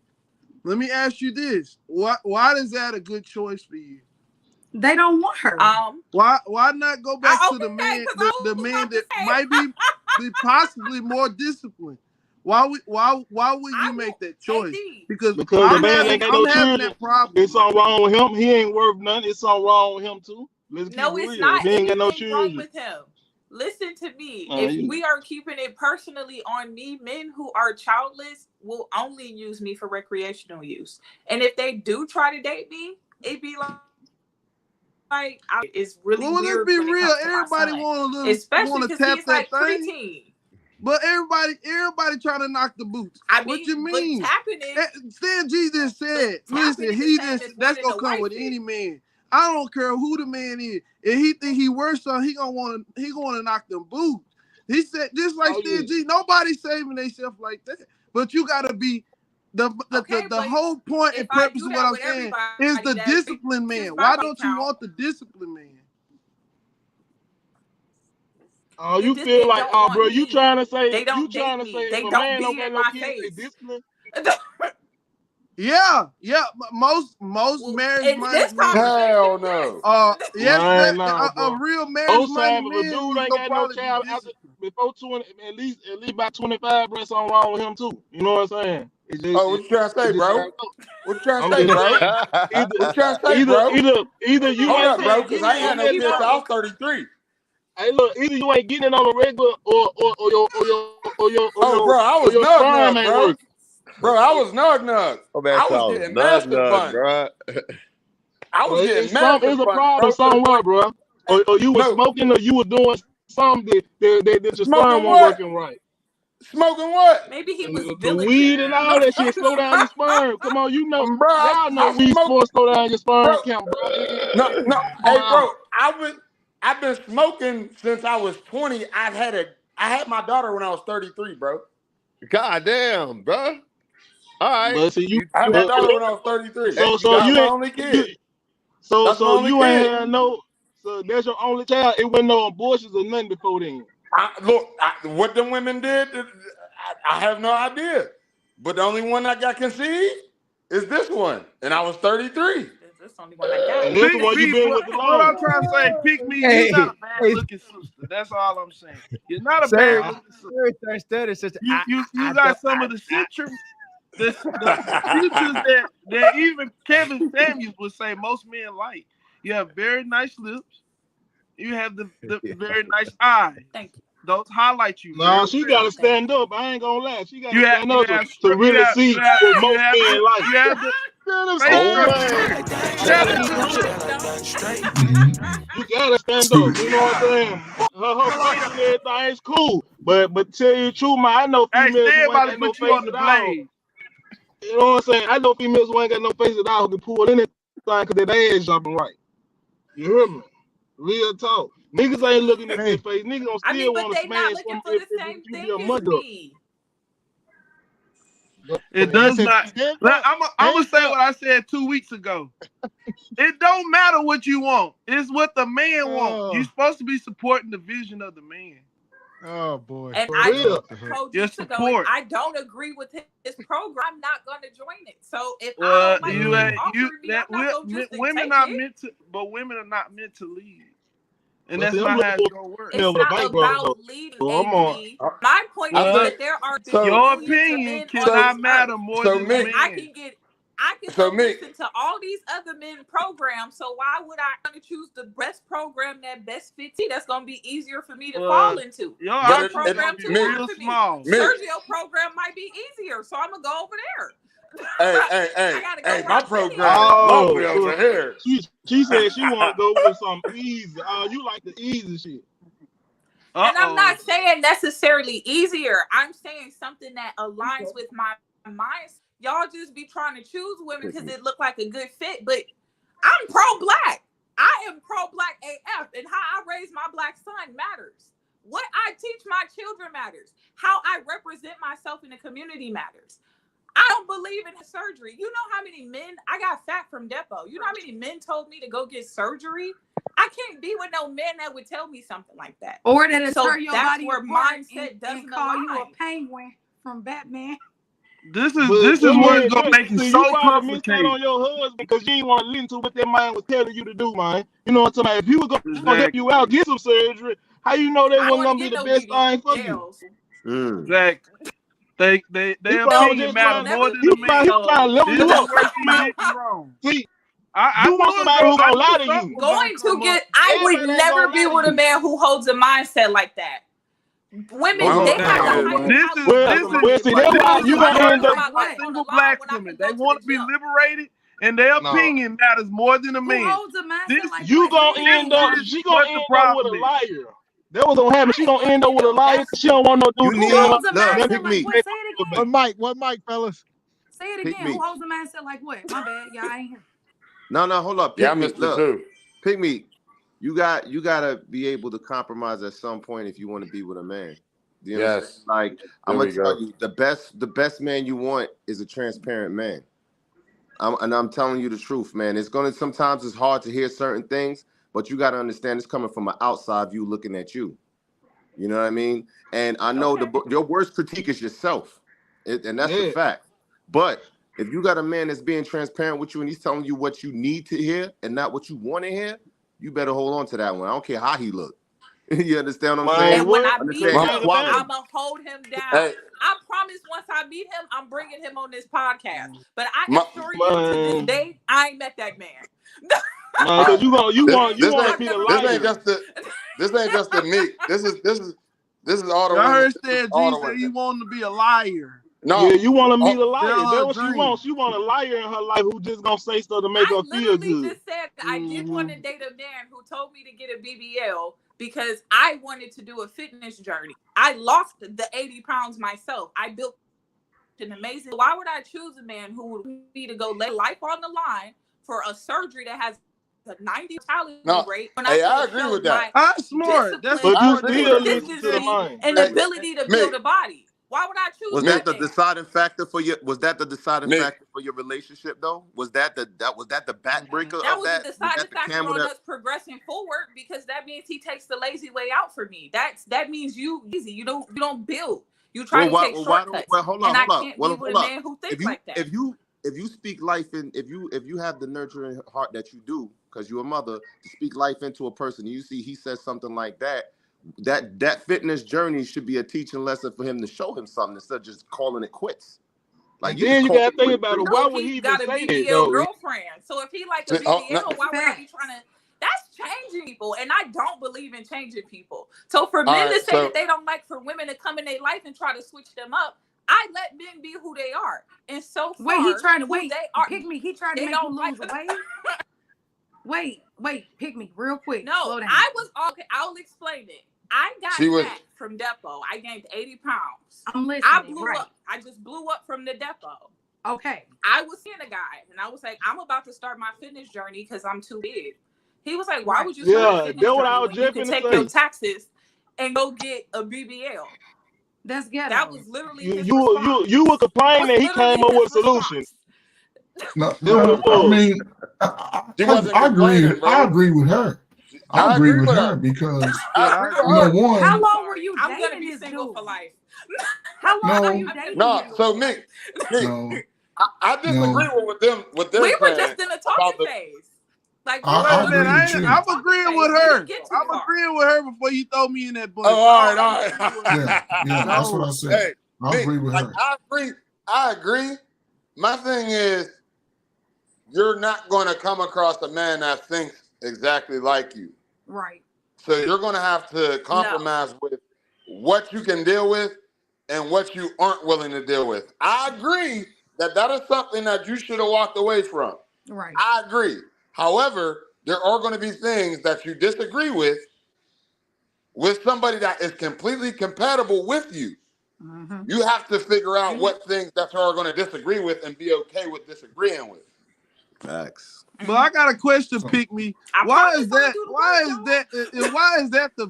Let me ask you this: why is that a good choice for you? They don't want her. Why not go back to the man that might be possibly more disciplined? Why would you make that choice? Because the man ain't got no children. It's something wrong with him. He ain't worth nothing. It's something wrong with him too. No, it's not. He ain't got no children. Wrong with him. Listen to me. If we are keeping it personally on me, men who are childless will only use me for recreational use. And if they do try to date me, it'd be like it's really weird. Let's be real. Everybody want to tap that thing. But everybody trying to knock the boots. What you mean? Tapping it. Stan G just said, listen, that's gonna come with any man. I don't care who the man is. If he think he worse, so he gonna want to knock them boots. He said, just like Stan G, nobody's saving themselves like that. But you gotta be the whole point and purpose of what I'm saying is the disciplined man. Why don't you want the disciplined man? Oh, you feel like, bro, you trying to say they don't date me. They don't be in my face. Yeah. Most marriage minded men. Hell no. Yes, a real marriage both sides minded of a man. dude ain't got no child after before 20, at least about 25, there's something wrong with him too. You know what I'm saying? What you trying to say, bro? What you trying to say, bro? What you trying to say, bro? Either you hold ain't up, bro, because I ain't had no kids. I was 33. Hey, look, either you ain't getting it on the regular or your bro, I was sperm ain't bro. working. Bro, I was nug. Oh, man, I was getting master fun, bro. I was getting master It's a fun, problem somewhere, bro. Or you was smoking, or you was doing something that your sperm wasn't working right. Smoking what? Maybe he was the weed and all that shit slow down your sperm. Come on, you know, bro, y'all know weed supposed to slow down your sperm count, bro. No, hey, bro, I've been smoking since I was 20. I had my daughter when I was 33, bro. God damn, bro. All right. But see, I had my daughter when I was 33. So you you my ain't only kid. So you kid. ain't had no. So that's your only child. It wasn't no abortions or nothing before then. What the women did, I have no idea. But the only one that got conceived is this one, and I was 33. That's the only one I got. And that's the one you been with the What I'm trying to say, pick me. You're not a bad looking sister. That's all I'm saying. You're not a bad looking sister. You got some of the features. The features that even Kevin Samuels would say most men like. You have very nice lips. You have the very nice eyes. Thank you. Those highlight you. No, she gotta stand up. I ain't gonna lie. She gotta stand up to really see what most men like. You have the you gotta stand up. You know what I'm saying? Her face and everything is cool, but tell you the truth, man, I know females who ain't got no face at all. You know what I'm saying? I know females who ain't got no face at all who can pull anything because their ass jumping right. You hear me? Real talk. Niggas ain't looking at their face. Niggas don't still want to smash some if you be a mother. It does not. I'm gonna say what I said 2 weeks ago. It don't matter what you want. It's what the man wants. You're supposed to be supporting the vision of the man. Oh boy. And I told you to go. I don't agree with his program. I'm not gonna join it. So if women are meant to, but women are not meant to lead. And that's not how it's gonna work. It's not about leading. My point is that there are your opinion cannot matter more than men. I can listen to all these other men programs. So why would I want to choose the best program that best fits me? That's gonna be easier for me to fall into. Your program too hard for me. Sergio program might be easier, so I'm gonna go over there. Hey, my program is lovely over here. She said she want to go with something easy. You like the easy shit. And I'm not saying necessarily easier. I'm saying something that aligns with my mind. Y'all just be trying to choose women because it look like a good fit, but I'm pro-black. I am pro-black AF, and how I raise my black son matters. What I teach my children matters. How I represent myself in the community matters. I don't believe in surgery. You know how many men, I got fat from Depo. You know how many men told me to go get surgery? I can't be with no men that would tell me something like that. Or that tear your that's body where mindset doesn't call align. You a penguin from Batman. This is what's gonna make you so complicated on your husband because you ain't want to listen to what that man was telling you to do, man. You know what I'm saying? If he was gonna help you out, get some surgery. How you know they wasn't gonna be the best thing for you? Exactly. They opinion matter more than the man. This is where she hit you wrong. See, I want somebody who's gonna lie to you. I would never be with a man who holds a mindset like that. Women, they have you gonna end up single black women. They want to be liberated, and their opinion matters more than a man. You gonna end up. She gonna end up with a liar. That was gonna happen. She gonna end up with a liar. She don't want no dude. Pick me. One mic, fellas. Say it again. Who holds a mindset like what? My bad, y'all ain't here. No, hold up. I missed it too. Pick me. You gotta be able to compromise at some point if you want to be with a man. You know yes. Like I'm gonna tell you, the best man you want is a transparent man. I'm telling you the truth, man. Sometimes it's hard to hear certain things, but you gotta understand it's coming from an outside view looking at you. You know what I mean? And I know your worst critique is yourself, and that's the fact. But If you got a man that's being transparent with you and he's telling you what you need to hear and not what you want to hear, you better hold on to that one. I don't care how he look. You understand what I'm saying? And when I meet him, I'm going to hold him down. Hey. I promise once I meet him, I'm bringing him on this podcast. But I assure you to this day, I ain't met that man. Because you want to be the liar. This ain't just the meat. This is all the. I heard Stan G say he wanted to be a liar. No, yeah, you want to meet a liar. That's what she wants. She want a liar in her life who just gonna say stuff to make her feel good. I just said I did want to date a man who told me to get a BBL because I wanted to do a fitness journey. I lost the 80 pounds myself. I built an amazing. Why would I choose a man who would need to go lay life on the line for a surgery that has a 90 mortality rate? Hey, I agree with that. That's smart. That's but you still listen to the mind. And the ability to build a body. Why would I choose? Was that the deciding factor for your? Was that the deciding factor for your relationship, though? Was that the backbreaker? That was the deciding factor on us progressing forward because that means he takes the lazy way out for me. That means you easy. You don't build. You try to take shortcuts. Hold on. I can't be with a man who thinks like that. If you speak life in, if you have the nurturing heart that you do, because you're a mother, to speak life into a person, you see he says something like that. That fitness journey should be a teaching lesson for him to show him something instead of just calling it quits. Like then you gotta think about it. Why would he got a BBL girlfriend? So if he like a BBL, why would I be trying to? That's changing people, and I don't believe in changing people. So for men to say that they don't like for women to come in their life and try to switch them up, I let men be who they are. And so far, he trying to they are. Pick me. He trying to make you lose weight. Wait, pick me real quick. No, I was okay. I'll explain it. I got fat from Depo. I gained 80 pounds. I'm listening. I blew up. I just blew up from the Depo. Okay. I was seeing a guy, and I was like, I'm about to start my fitness journey because I'm too big. He was like, why would you start a fitness journey when you can take your taxes and go get a BBL? That's ghetto. That was literally you were complaining that he came up with a solution. No, I mean, I agree. I agree with her. I agree with her because one. How long were you? I'm gonna be single for life. How long were you dating? No, so me. I disagree with them. We were just in a talking phase. Like I'm agreeing with her. I'm agreeing with her before you throw me in that bush. All right. Yeah, that's what I said. Hey, I agree with her. I agree. My thing is, you're not going to come across a man that thinks exactly like you. Right. So you're going to have to compromise with what you can deal with and what you aren't willing to deal with. I agree that is something that you should have walked away from. Right. I agree. However, there are going to be things that you disagree with somebody that is completely compatible with you. Mm-hmm. You have to figure out what things that you are going to disagree with and be okay with disagreeing with. Facts. But I got a question, Pick Me. Why is that the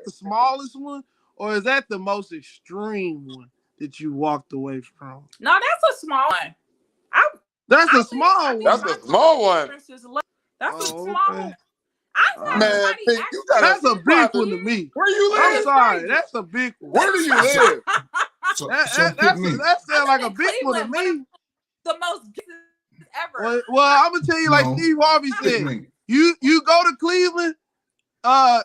smallest one, or is that the most extreme one that you walked away from? No, that's a small one. That's a small one. That's a small one. That's a small one. Man, that's a big one to me. Where you live? I'm sorry, that's a big one. Where do you live? That sounds like a big one to me. The most ever. Well, I'm gonna tell you, like Steve Harvey said, you go to Cleveland,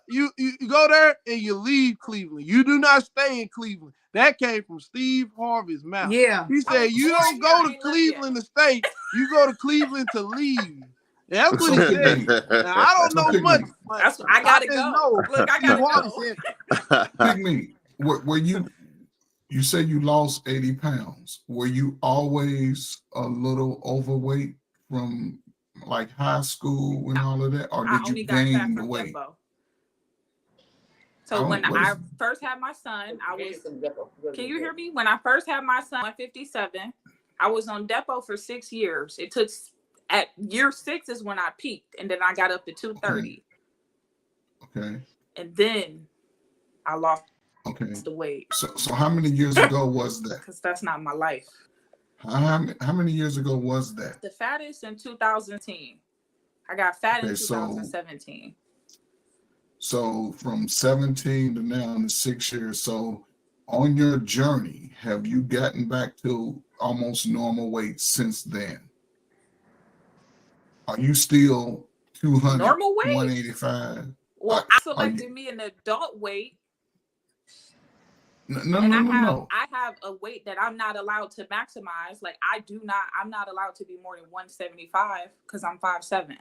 you go there and you leave Cleveland. You do not stay in Cleveland. That came from Steve Harvey's mouth. Yeah, he said you don't go to Cleveland to stay. You go to Cleveland to leave. That's what he said. Now, I don't know much. I gotta go. Look, I gotta go. Pick Me, were you said you lost 80 pounds. Were you always a little overweight from like high school and all of that, or did you gain the weight? So when I first had my son, I was. Can you hear me? When I first had my son, 157, I was on Depo for 6 years. It took. At year 6 is when I peaked, and then I got up to 230. Okay. And then I lost the weight. So how many years ago was that? Because that's not my life. How many years ago was that? The fattest in 2010. I got fat in 2017. So from 17 to now in 6 years. So on your journey, have you gotten back to almost normal weight since then? Are you still 200, normal weight? 185? Well, I selected me an adult weight. No. I have a weight that I'm not allowed to maximize. Like I'm not allowed to be more than 175 because I'm 5'7".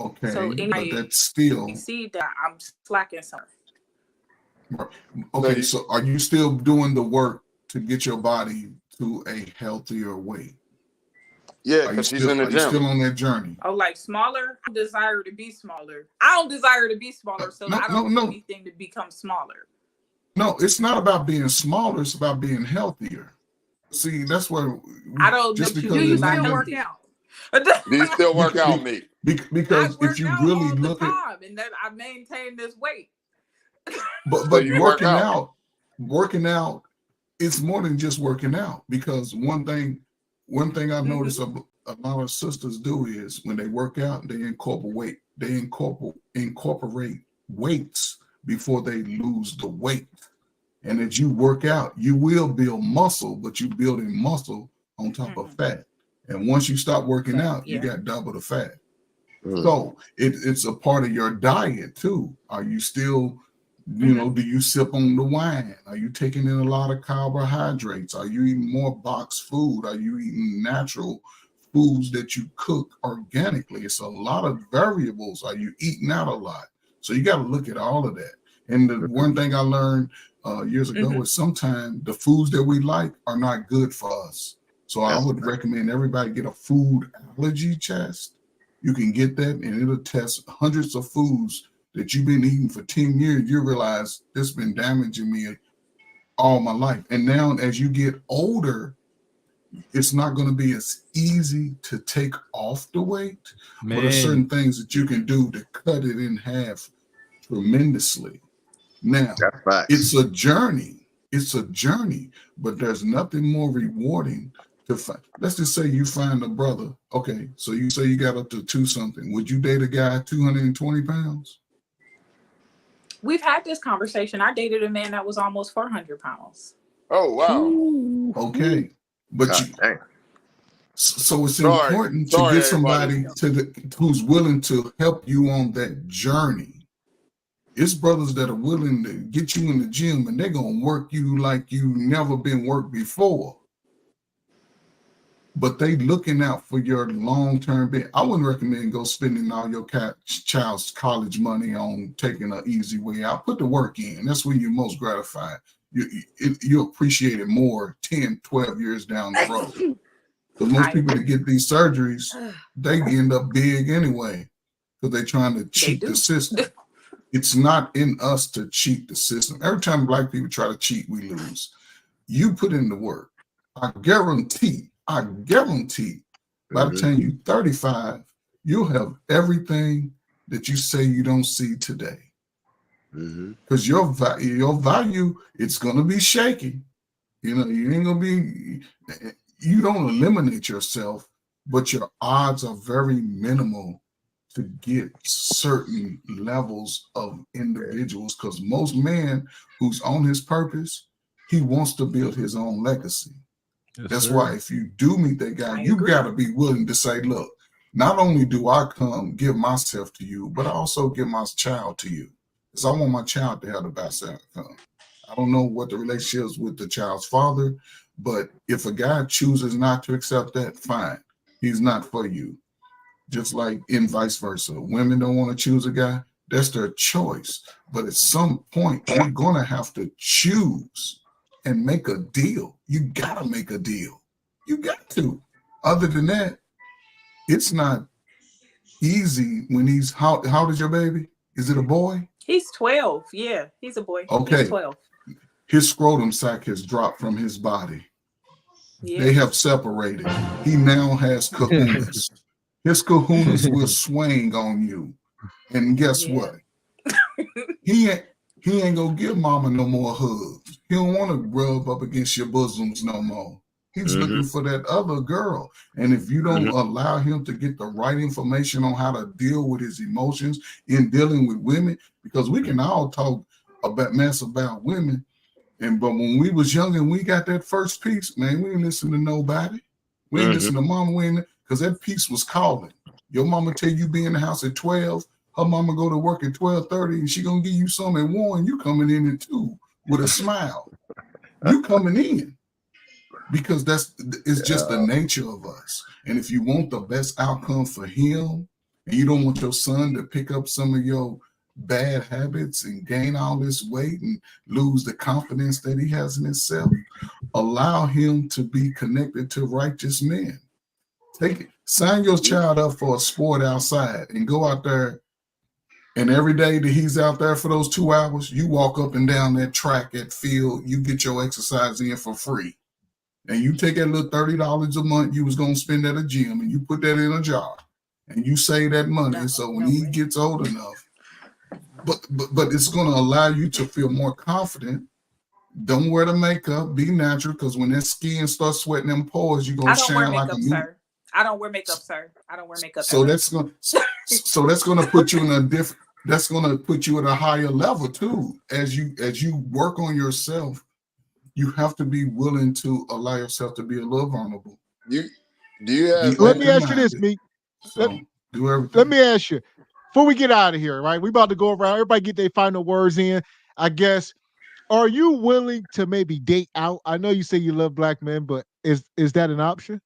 Okay, so but that's still exceed that, I'm slacking some. Okay, so are you still doing the work to get your body to a healthier weight? Yeah, because she's in the gym. Are you still on that journey? Oh, like smaller? I desire to be smaller. I don't desire to be smaller, so I don't do anything to become smaller. No, it's not about being smaller. It's about being healthier. See, that's where I don't. Just do because you still work out? Do you still work out, me? Because if you really look at, and then I maintain this weight. but working out, it's more than just working out. Because one thing I've noticed a lot of sisters do is when they work out, they incorporate weights before they lose the weight. And as you work out, you will build muscle, but you're building muscle on top of fat. And once you stop working out, you got double the fat. So it's a part of your diet too. Are you still, do you sip on the wine? Are you taking in a lot of carbohydrates? Are you eating more boxed food? Are you eating natural foods that you cook organically? It's a lot of variables. Are you eating out a lot? So you got to look at all of that. And the one thing I learned years ago is sometimes the foods that we like are not good for us. So I would recommend everybody get a food allergy test. You can get that and it'll test hundreds of foods that you've been eating for 10 years. You realize it's been damaging me all my life. And now as you get older, it's not going to be as easy to take off the weight. But there's certain things that you can do to cut it in half tremendously. Now, it's a journey. It's a journey, but there's nothing more rewarding to find. Let's just say you find a brother. Okay, so you say you got up to 2-something. Would you date a guy 220 pounds? We've had this conversation. I dated a man that was almost 400 pounds. Oh, wow. Ooh. Okay, but so it's important to get somebody who's willing to help you on that journey. It's brothers that are willing to get you in the gym and they're going to work you like you've never been worked before. But they looking out for your long-term bit. I wouldn't recommend go spending all your child's college money on taking an easy way out. Put the work in. That's when you're most gratified. You appreciate it more 10, 12 years down the road. Because most people that get these surgeries, they end up big anyway because they're trying to cheat the system. It's not in us to cheat the system. Every time black people try to cheat, we lose. You put in the work. I guarantee by the time you're 35, you'll have everything that you say you don't see today. Because your value, it's going to be shaky. You ain't going to be, you don't eliminate yourself, but your odds are very minimal to get certain levels of individuals, because most man who's on his purpose, he wants to build his own legacy. That's why if you do meet that guy, you got to be willing to say, look, not only do I give myself to you, but I also give my child to you. Because I want my child to have the best outcome. I don't know what the relationship is with the child's father, but if a guy chooses not to accept that, fine. He's not for you. Just like in vice versa. Women don't want to choose a guy. That's their choice. But at some point, you're going to have to choose and make a deal. You got to make a deal. You got to. Other than that, it's not easy when how old is your baby? Is it a boy? He's 12. Yeah, he's a boy. Okay. He's 12. His scrotum sac has dropped from his body. Yeah. They have separated. He now has kahunas. His kahunas will swing on you. And guess what? He ain't gonna give mama no more hugs. He don't want to rub up against your bosoms no more. He's looking for that other girl. And if you don't allow him to get the right information on how to deal with his emotions in dealing with women, because we can all talk about mess about women, But when we was young and we got that first piece, man, we didn't listen to nobody. We didn't listen to mama, because that piece was calling. Your mama tell you be in the house at 12, her mama go to work at 12:30, and she gonna give you something at 1, you coming in at 2 with a smile. You coming in. Because it's just the nature of us. And if you want the best outcome for him, and you don't want your son to pick up some of your bad habits and gain all this weight and lose the confidence that he has in himself, allow him to be connected to righteous men. Sign your child up for a sport outside and go out there. And every day that he's out there for those 2 hours, you walk up and down that track at field, you get your exercise in for free. And you take that little $30 a month you was going to spend at a gym and you put that in a jar and you save that money. So when he gets old enough, but it's going to allow you to feel more confident. Don't wear the makeup, be natural, because when that skin starts sweating them pores, you're going to shine like a new. I don't wear makeup, sir. I don't wear makeup. So that's going to put you in a different, that's going to put you at a higher level too. As you work on yourself, you have to be willing to allow yourself to be a little vulnerable. Let me ask you this, Meek. Let me ask you, before we get out of here, right? We about to go around, everybody get their final words in. I guess, are you willing to maybe date out? I know you say you love black men, but is that an option?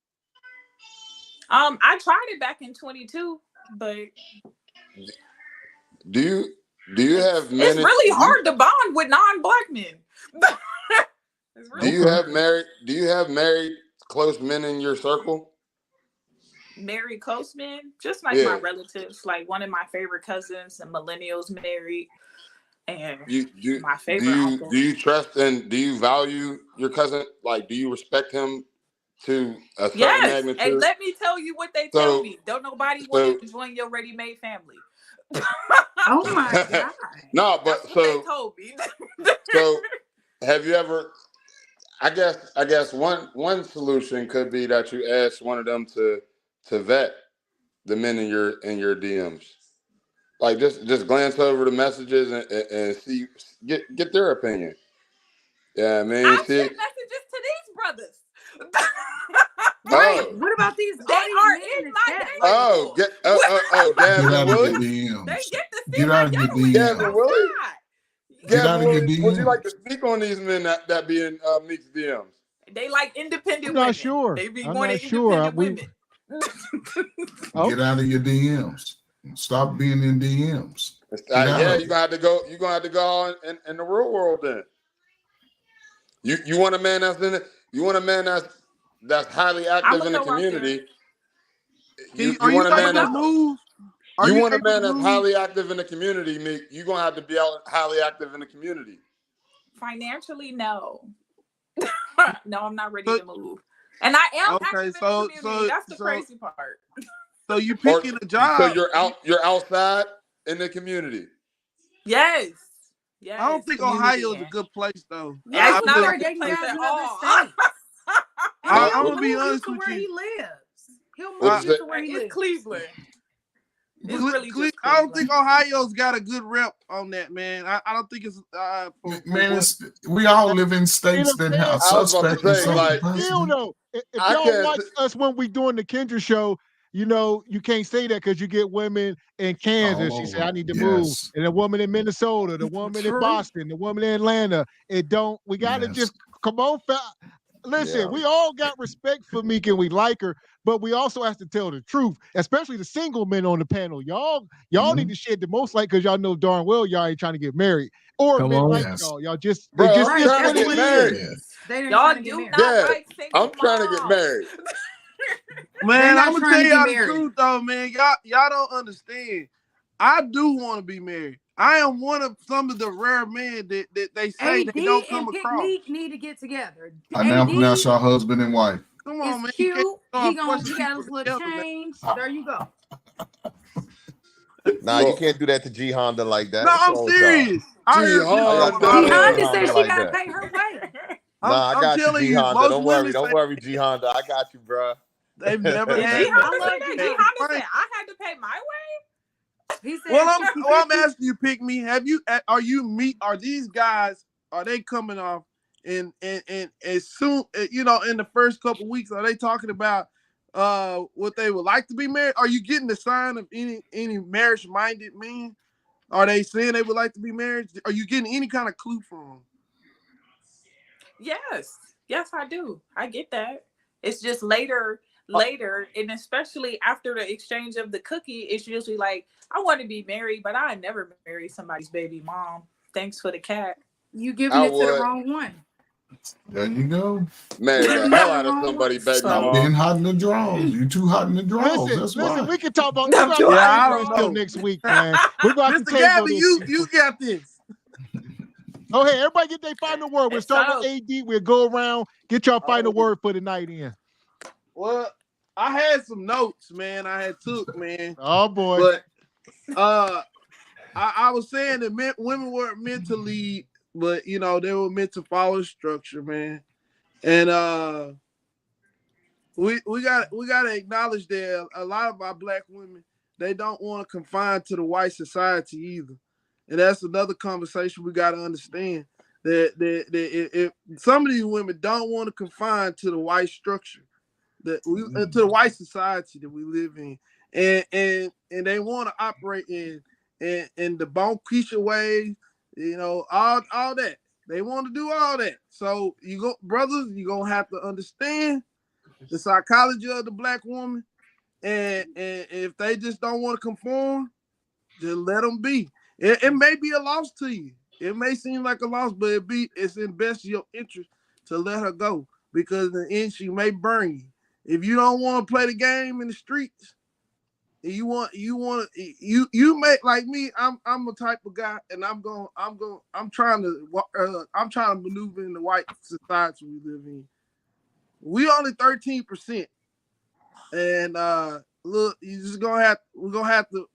I tried it back in 22, but do you have men? It's really hard to bond with non-black men. Do you have married close men in your circle? Married close men, just like my relatives, like one of my favorite cousins and millennials married, and my favorite uncle. Do you trust and do you value your cousin? Like, do you respect him to a certain magnitude? And let me tell you what they tell me. Don't nobody want to join your ready-made family. Oh my God. No, but that's what they told me. So have you ever? I guess one solution could be that you ask one of them to vet the men in your DMs. Like just glance over the messages and see get their opinion. Yeah, I mean, I sent messages to these brothers. Right. What about these? They are in my Get Gavin Willie. They get to see Get my out of your DMs. DMs. Willie. Get out of your DMs. Would you like to speak on these men that be in Meek's DMs? They like independent I'm women. not sure. They be I'm wanting not sure. independent women. Get out of your DMs. Stop being in DMs. You're gonna have to go. You're gonna have to go in the real world. Then you want a man that's in it. You want a man that's highly active in the community. You want a man that's highly active in the community. Meek, you're gonna have to be highly active in the community. Financially, no. No, I'm not ready to move. And I am active in the community. That's the crazy part. So you picking a job. So you're outside in the community. Yes. I don't think Ohio is a good place though. Yeah, it's not a good place at all. I'm gonna be honest with where you. he lives. He'll move you to where he lives. Cleveland. I don't think Ohio's got a good rep on that, man. I don't think it's man. We all live in states that have suspects. If y'all watch us when we doing the Kendra show, you know you can't say that because you get women in Kansas. She said, "I need to move," and a woman in Minnesota, the woman in Boston, the woman in Atlanta. We gotta just come on. Listen, we all got respect for Meek and we like her, but we also have to tell the truth, especially the single men on the panel. Y'all need to shed the most light because y'all know darn well y'all ain't trying to get married. Or men like y'all. Y'all just I'm trying to get married. Y'all do not like single I'm trying to get married. Man, I'm gonna tell y'all the truth though, man. Y'all don't understand. I do want to be married. I am one of some of the rare men that they say they don't come across. Need to get together. I now pronounce y'all husband and wife. Come on, man. Cute. He got a little change. There you go. Nah, you can't do that to G Honda like that. No, I'm serious. Honda said she gotta pay her way. Nah, I got you, G Honda. Don't worry, G Honda. I got you, bro. They've never had. G Honda said I had to pay my way. He said, well, I'm asking you, Pick Me. Are these guys? Are they coming off And as soon, you know, in the first couple weeks, are they talking about what they would like to be married? Are you getting the sign of any marriage-minded men? Are they saying they would like to be married? Are you getting any kind of clue from them? Yes, I do. I get that. It's just later, and especially after the exchange of the cookie, it's usually like, I want to be married, but I never marry somebody's baby mom. Thanks for the cat. You giving it to the wrong one. There you go. Marry the hell out of somebody, baby. Stop being hot in the draws. You too hot in the draws. That's why. Listen, we can talk about that next week, man. We're going to Mr. Gavin, you got this. Go ahead. Everybody get their final word. We'll start with AD. We'll go around. Get your final word for the night in. Well, I had some notes, man. I had took, man. Oh, boy. But I was saying that women weren't meant to lead, but, you know, they were meant to follow structure, man. And we got to acknowledge that a lot of our black women, they don't want to confine to the white society either. And that's another conversation we got to understand, that if some of these women don't want to confine to the white structure, to the white society that we live in, and they want to operate in the Bonquisha way, you know, all that. They want to do all that. So brothers, you're gonna have to understand the psychology of the black woman, and if they just don't want to conform, just let them be. It may be a loss to you. It may seem like a loss, but it's in best your interest to let her go, because in the end she may burn you. If you don't want to play the game in the streets, you may, like me. I'm a type of guy, and I'm trying to maneuver in the white society we live in. We only 13%, and look, we're gonna have to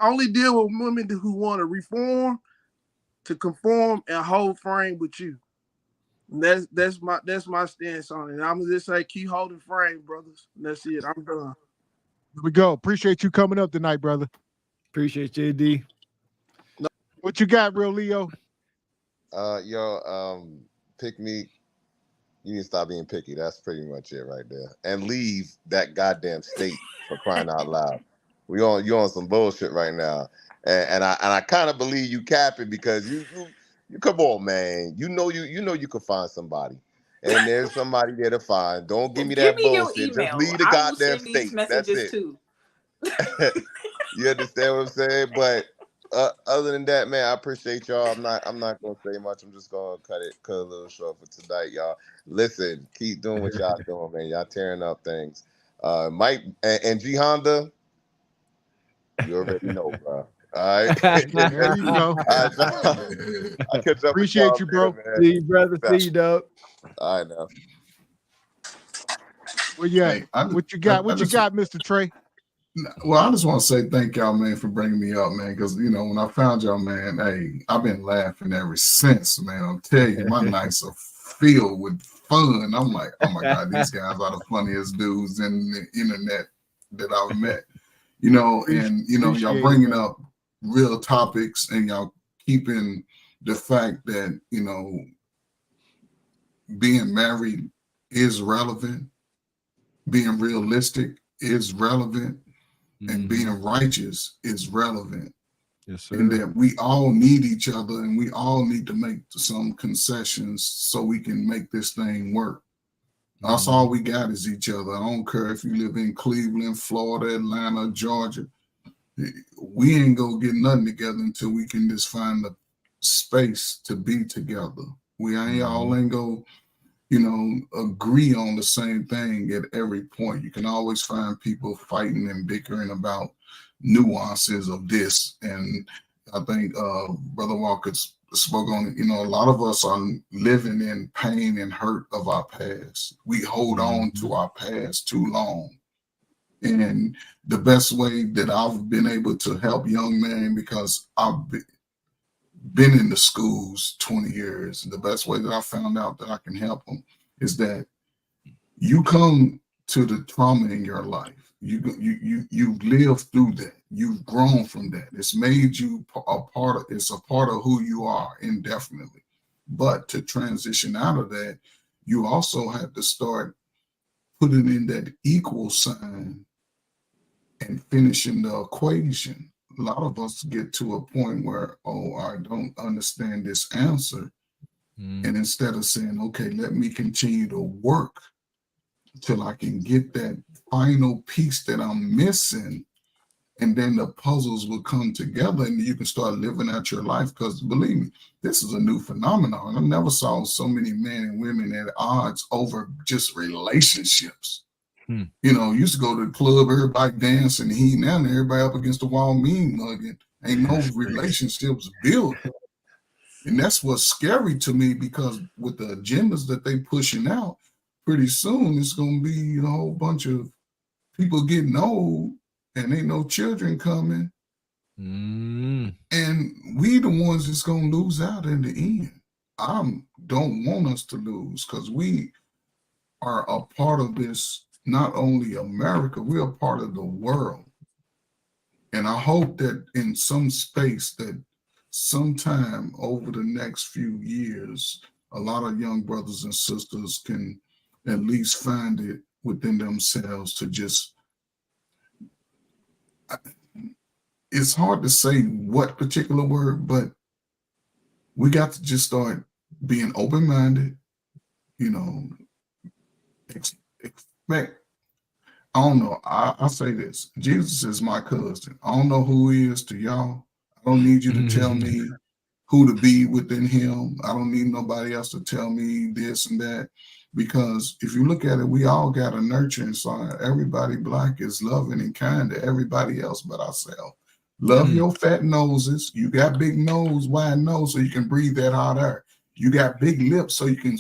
only deal with women who want to reform, to conform, and hold frame with you. And that's my stance on it. And I'm gonna just say, keep holding frame, brothers. And that's it. I'm done. Here we go. Appreciate you coming up tonight, brother. Appreciate you, AD. What you got, real Leo? Pick me. You need to stop being picky. That's pretty much it right there. And leave that goddamn state, for crying out loud. You on some bullshit right now, and I kind of believe you capping, because you come on, man. You know you can find somebody, and there's somebody there to find. Don't give me that bullshit. Just leave the goddamn state. That's it. Too. You understand what I'm saying? But other than that, man, I appreciate y'all. I'm not gonna say much. I'm just gonna cut a little short for tonight, y'all. Listen, keep doing what y'all doing, man. Y'all tearing up things. Mike and G Honda. You already know, bro. All right. There you go. I'll catch up. Appreciate you, bro. Later, See you, brother. See you, dog. All right, now. Well, yeah. What you got, Mr. Trey? Well, I just want to say thank y'all, man, for bringing me up, man. Because, you know, when I found y'all, man, hey, I've been laughing ever since, man. I'll tell you, my nights are filled with fun. I'm like, oh my God, these guys are the funniest dudes in the internet that I've met. You know, and, you know, y'all bringing up real topics, and y'all keeping the fact that, you know, being married is relevant, being realistic is relevant, and being righteous is relevant. Yes, sir. And that we all need each other, and we all need to make some concessions so we can make this thing work. That's all we got is each other. I don't care if you live in Cleveland, Florida, Atlanta, Georgia. We ain't gonna get nothing together until we can just find the space to be together. We all ain't gonna, you know, agree on the same thing at every point. You can always find people fighting and bickering about nuances of this. And I think Brother Walker spoke on it. You know, a lot of us are living in pain and hurt of our past. We hold on to our past too long. And the best way that I've been able to help young men, because I've been in the schools 20 years, the best way that I found out that I can help them is that you come to the trauma in your life. You've lived through that. You've grown from that. It's made you a part of who you are indefinitely. But to transition out of that, you also have to start putting in that equal sign and finishing the equation. A lot of us get to a point where, oh, I don't understand this answer. And instead of saying, okay, let me continue to work till I can get that final piece that I'm missing, and then the puzzles will come together and you can start living out your life. Because believe me, this is a new phenomenon. I never saw so many men and women at odds over just relationships. You know, used to go to the club, everybody dancing, eating out, and everybody up against the wall, mean mugging. Ain't no relationships built. And that's what's scary to me, because with the agendas that they pushing out, pretty soon it's going to be a whole bunch of people getting old and ain't no children coming. And we the ones that's going to lose out in the end. I don't want us to lose, because we are a part of this, not only America, we're a part of the world. And I hope that in some space that sometime over the next few years, a lot of young brothers and sisters can at least find it within themselves to just, it's hard to say what particular word, but we got to just start being open-minded, you know, expect, I don't know, I say this, Jesus is my cousin. I don't know who he is to y'all. I don't need you to tell me who to be within him. I don't need nobody else to tell me this and that, because if you look at it, we all got a nurture inside. Everybody black is loving and kind to everybody else but ourselves. Love your fat noses. You got big nose, wide nose, so you can breathe that hot air. You got big lips so you can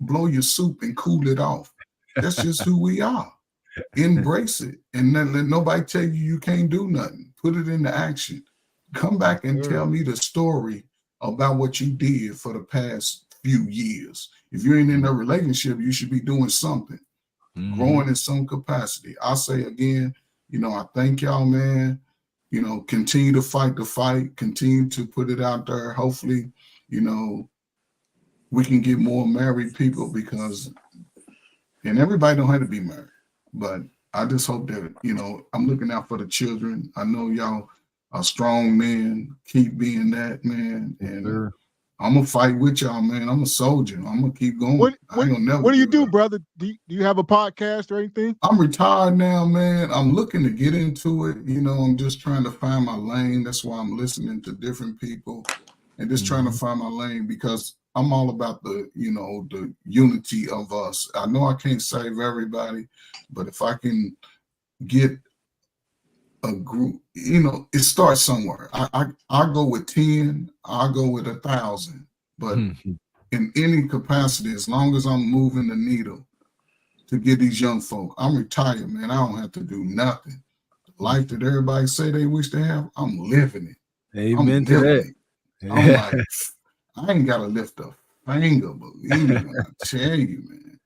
blow your soup and cool it off. That's just who we are. Embrace it, and then let nobody tell you you can't do nothing. Put it into action. Come back and tell me the story about what you did for the past few years. If you ain't in a relationship, you should be doing something, growing in some capacity. I say again, you know, I thank y'all, man. You know, continue to fight the fight, continue to put it out there. Hopefully, you know, we can get more married people, because, and everybody don't have to be married, but I just hope that, you know, I'm looking out for the children. I know y'all are strong men. Keep being that, man. And I'm going to fight with y'all, man. I'm a soldier. I'm going to keep going. What do you do, brother? Do you have a podcast or anything? I'm retired now, man. I'm looking to get into it. You know, I'm just trying to find my lane. That's why I'm listening to different people and just trying to find my lane, because I'm all about the, you know, the unity of us. I know I can't save everybody, but if I can get a group, you know, it starts somewhere. I go with 10, I'll go with 1,000, but in any capacity, as long as I'm moving the needle to get these young folk, I'm retired, man. I don't have to do nothing. The life that everybody say they wish to have, I'm living it. Amen to that. I'm like, I ain't got to lift a finger, believe me when I tell you, man.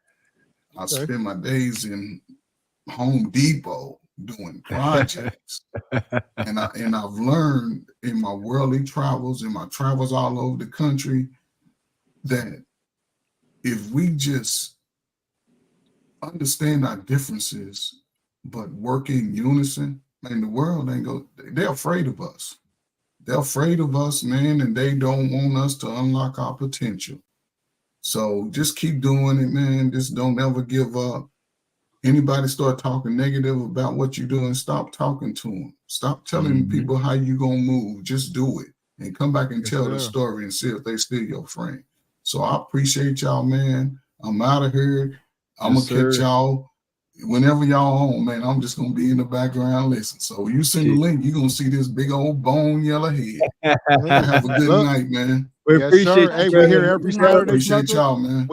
I spend my days in Home Depot doing projects. and I've learned in my worldly travels, in my travels all over the country, that if we just understand our differences, but work in unison, man, the world ain't go, they're afraid of us. They're afraid of us, man, and they don't want us to unlock our potential. So just keep doing it, man. Just don't ever give up. Anybody start talking negative about what you're doing, stop talking to them. Stop telling people how you gonna move. Just do it and come back and tell the story and see if they still your friend. So I appreciate y'all, man. I'm out of here. I'm gonna catch y'all whenever y'all on, man. I'm just gonna be in the background listening. So you send the link, you're gonna see this big old bone yellow head. Have a good night, man. We appreciate you. Hey, we're here every Saturday. Appreciate y'all, man.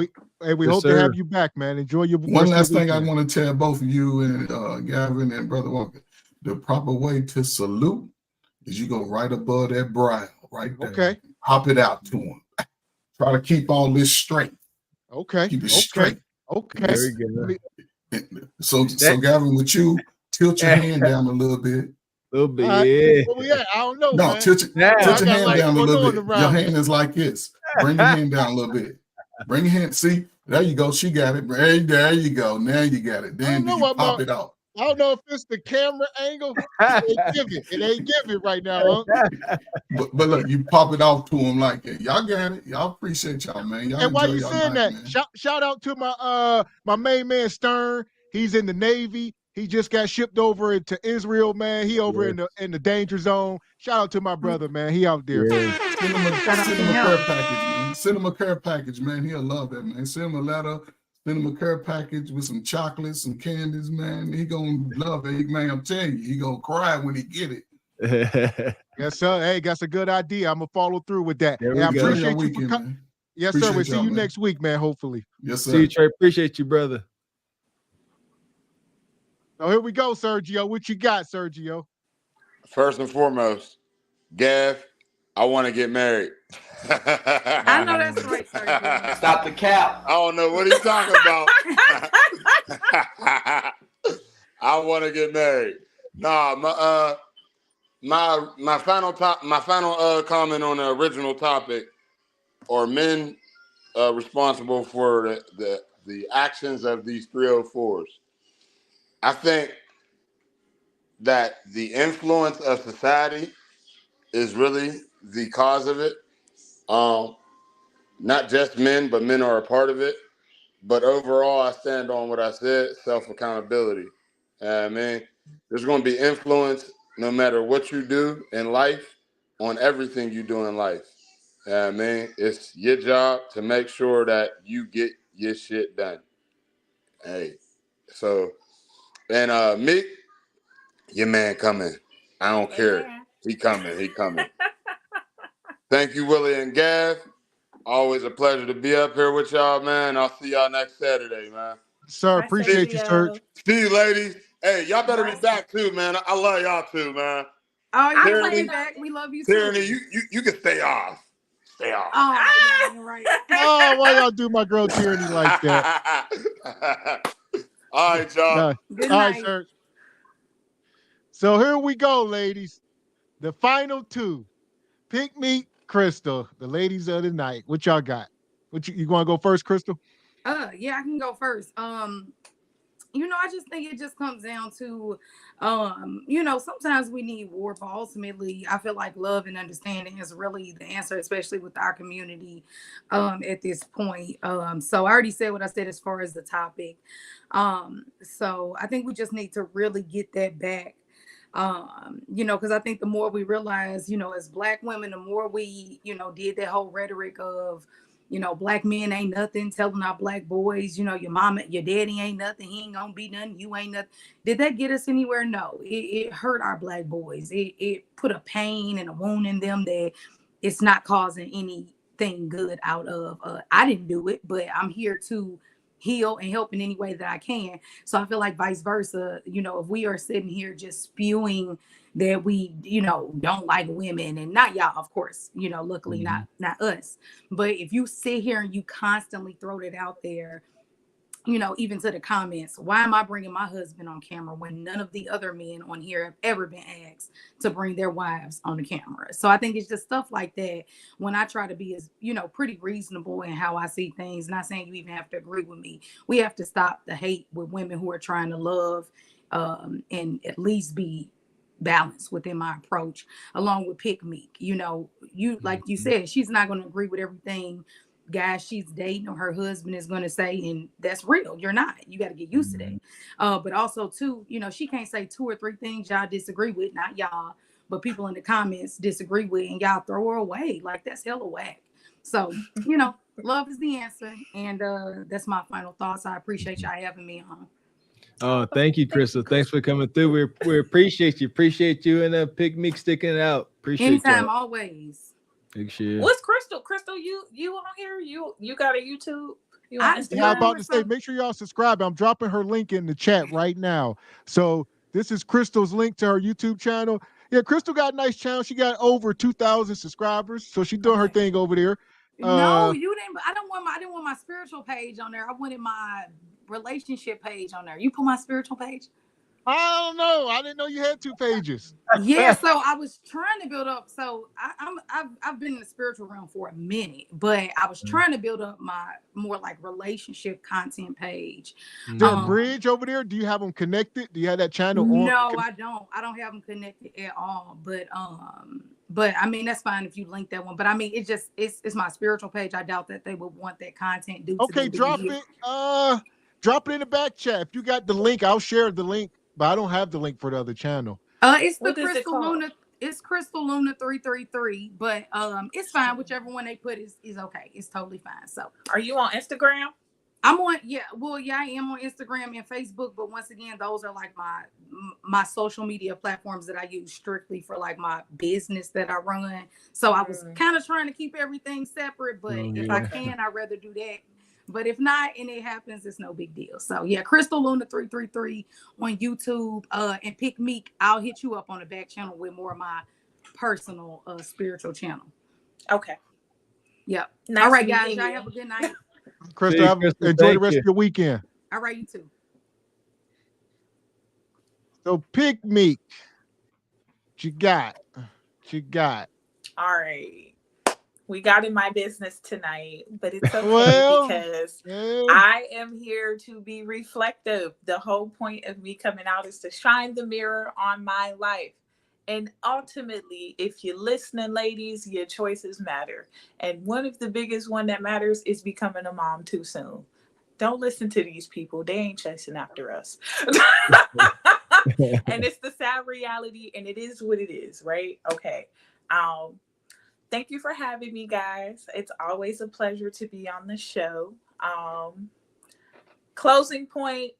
We hope to have you back, man. Enjoy your one last thing I want to tell both of you and Gavin and Brother Walker. The proper way to salute is you go right above that brow, right there. Okay. Hop it out to him. Try to keep all this straight. Okay. Keep it straight. Okay. Very good. So Gavin, with you, tilt your hand down a little bit. A little bit, yeah. Where we at? I don't know. No, man. tilt your hand like, down a little bit. Your hand is like this. Bring your hand down a little bit. Bring your hand. See, there you go. She got it. Hey, there you go. Now you got it. Then you pop it out. I don't know if it's the camera angle. It ain't give it right now, huh? But look, you pop it off to him like that. Y'all got it. Y'all appreciate y'all, man. Y'all and while you enjoy saying night, that, shout out to my main man Stern. He's in the Navy. He just got shipped over into Israel, man. He over in the danger zone. Shout out to my brother, man. He out there. Send him a care package, man. Send him a care package, man. He'll love that, man. Send him a letter. Send him a care package with some chocolates, some candies, man. He gonna love it, man. I'm telling you, he gonna cry when he get it. Yes, sir. Hey, that's a good idea. I'm gonna follow through with that. There Hey, I we go. appreciate you Weekend, for coming. man. Yes, Appreciate sir. We'll see y'all, you man. next week, man. Hopefully. Yes, sir. See you, Trey. Appreciate you, brother. So here we go, Sergio. What you got, Sergio? First and foremost, Gav, I want to get married. I know that's right, Sergio. Stop the cap. I don't know what he's talking about. I want to get married. Nah, my final comment on the original topic: are men responsible for the actions of these 304s? I think that the influence of society is really the cause of it. Not just men, but men are a part of it. But overall, I stand on what I said, self-accountability. I mean, there's going to be influence no matter what you do in life on everything you do in life. I mean, it's your job to make sure that you get your shit done. Hey, so, and Mick, your man coming. I don't care. He coming. Thank you, Willie and Gav. Always a pleasure to be up here with y'all, man. I'll see y'all next Saturday, man. Sir, appreciate you, Serge. See you, ladies. Hey, y'all better be back too, man. I love y'all too, man. Oh, you're Tyranny, playing back. We love you too. Tyranny, you can stay off. Stay off. Oh, yeah, you're right. Oh, why y'all do my girl Tyranny like that? All right, y'all. Good All night. right, sir. So here we go, ladies. The final two. Pick me, Crystal, the ladies of the night. What y'all got? What you want to go first, Crystal? Yeah, I can go first. I just think it just comes down to, sometimes we need war, but ultimately I feel like love and understanding is really the answer, especially with our community at this point. So I already said what I said as far as the topic. So I think we just need to really get that back. Because I think the more we realize, as Black women, the more we, did that whole rhetoric of, Black men ain't nothing, telling our Black boys, your mama, your daddy ain't nothing, he ain't gonna be nothing, you ain't nothing. Did that get us anywhere? No, it hurt our Black boys. It put a pain and a wound in them that it's not causing anything good out of. I didn't do it, but I'm here to heal and help in any way that I can. So I feel like vice versa, if we are sitting here just spewing that we, don't like women, and not y'all, of course, luckily not us. But if you sit here and you constantly throw it out there, even to the comments, why am I bringing my husband on camera when none of the other men on here have ever been asked to bring their wives on the camera? So I think it's just stuff like that. When I try to be as, pretty reasonable in how I see things, not saying you even have to agree with me. We have to stop the hate with women who are trying to love and at least be balanced within my approach, along with Pick Meek. Like you said, she's not going to agree with everything guys she's dating or her husband is going to say, and that's real. You're not. You got to get used to that. But also too, she can't say 2 or 3 things y'all disagree with, not y'all, but people in the comments disagree with, and y'all throw her away. Like, that's hella whack. So, love is the answer, and that's my final thoughts. I appreciate y'all having me on. Oh, thank you, Crystal. Thanks for coming through. We appreciate you and Pick Meek sticking it out. Appreciate you. Anytime, always. What's Crystal? Crystal, you on here? You got a YouTube? You on Instagram? Yeah, I'm about to say, make sure y'all subscribe. I'm dropping her link in the chat right now. So this is Crystal's link to her YouTube channel. Yeah, Crystal got a nice channel. She got over 2,000 subscribers, so she's doing her thing over there. No, you didn't. I didn't want my spiritual page on there. I wanted my relationship page on there. You put my spiritual page? I don't know. I didn't know you had 2 pages. Yeah, so I was trying to build up. So I've been in the spiritual realm for a minute, but I was trying to build up my more like relationship content page. The bridge over there, do you have them connected? Do you have that channel on? No, I don't. I don't have them connected at all. But I mean that's fine if you link that one. But I mean it's my spiritual page. I doubt that they would want that content due okay, to drop it. Drop it in the back chat. If you got the link, I'll share the link. But I don't have the link for the other channel. It's the Crystal Luna. It's Crystal Luna 333. But it's fine. Whichever one they put is okay. It's totally fine. So, are you on Instagram? I'm on. Yeah. Well, yeah, I am on Instagram and Facebook. But once again, those are like my social media platforms that I use strictly for like my business that I run. So I was kind of trying to keep everything separate. But if I can, I'd rather do that. But if not, and it happens, it's no big deal. So yeah, Crystal Luna 333 on YouTube. And Pick Meek, I'll hit you up on the back channel with more of my personal spiritual channel. Okay. Yep. Nice all right, guys. meeting Y'all you. have a good night. Crystal, enjoy the rest of your weekend. All right, you too. So Pick Meek, what you got? All right. We got in my business tonight, but it's okay because I am here to be reflective. The whole point of me coming out is to shine the mirror on my life. And ultimately, if you're listening, ladies, your choices matter. And one of the biggest one that matters is becoming a mom too soon. Don't listen to these people. They ain't chasing after us. And it's the sad reality, and it is what it is, right? Okay. Thank you for having me, guys. It's always a pleasure to be on the show. Closing point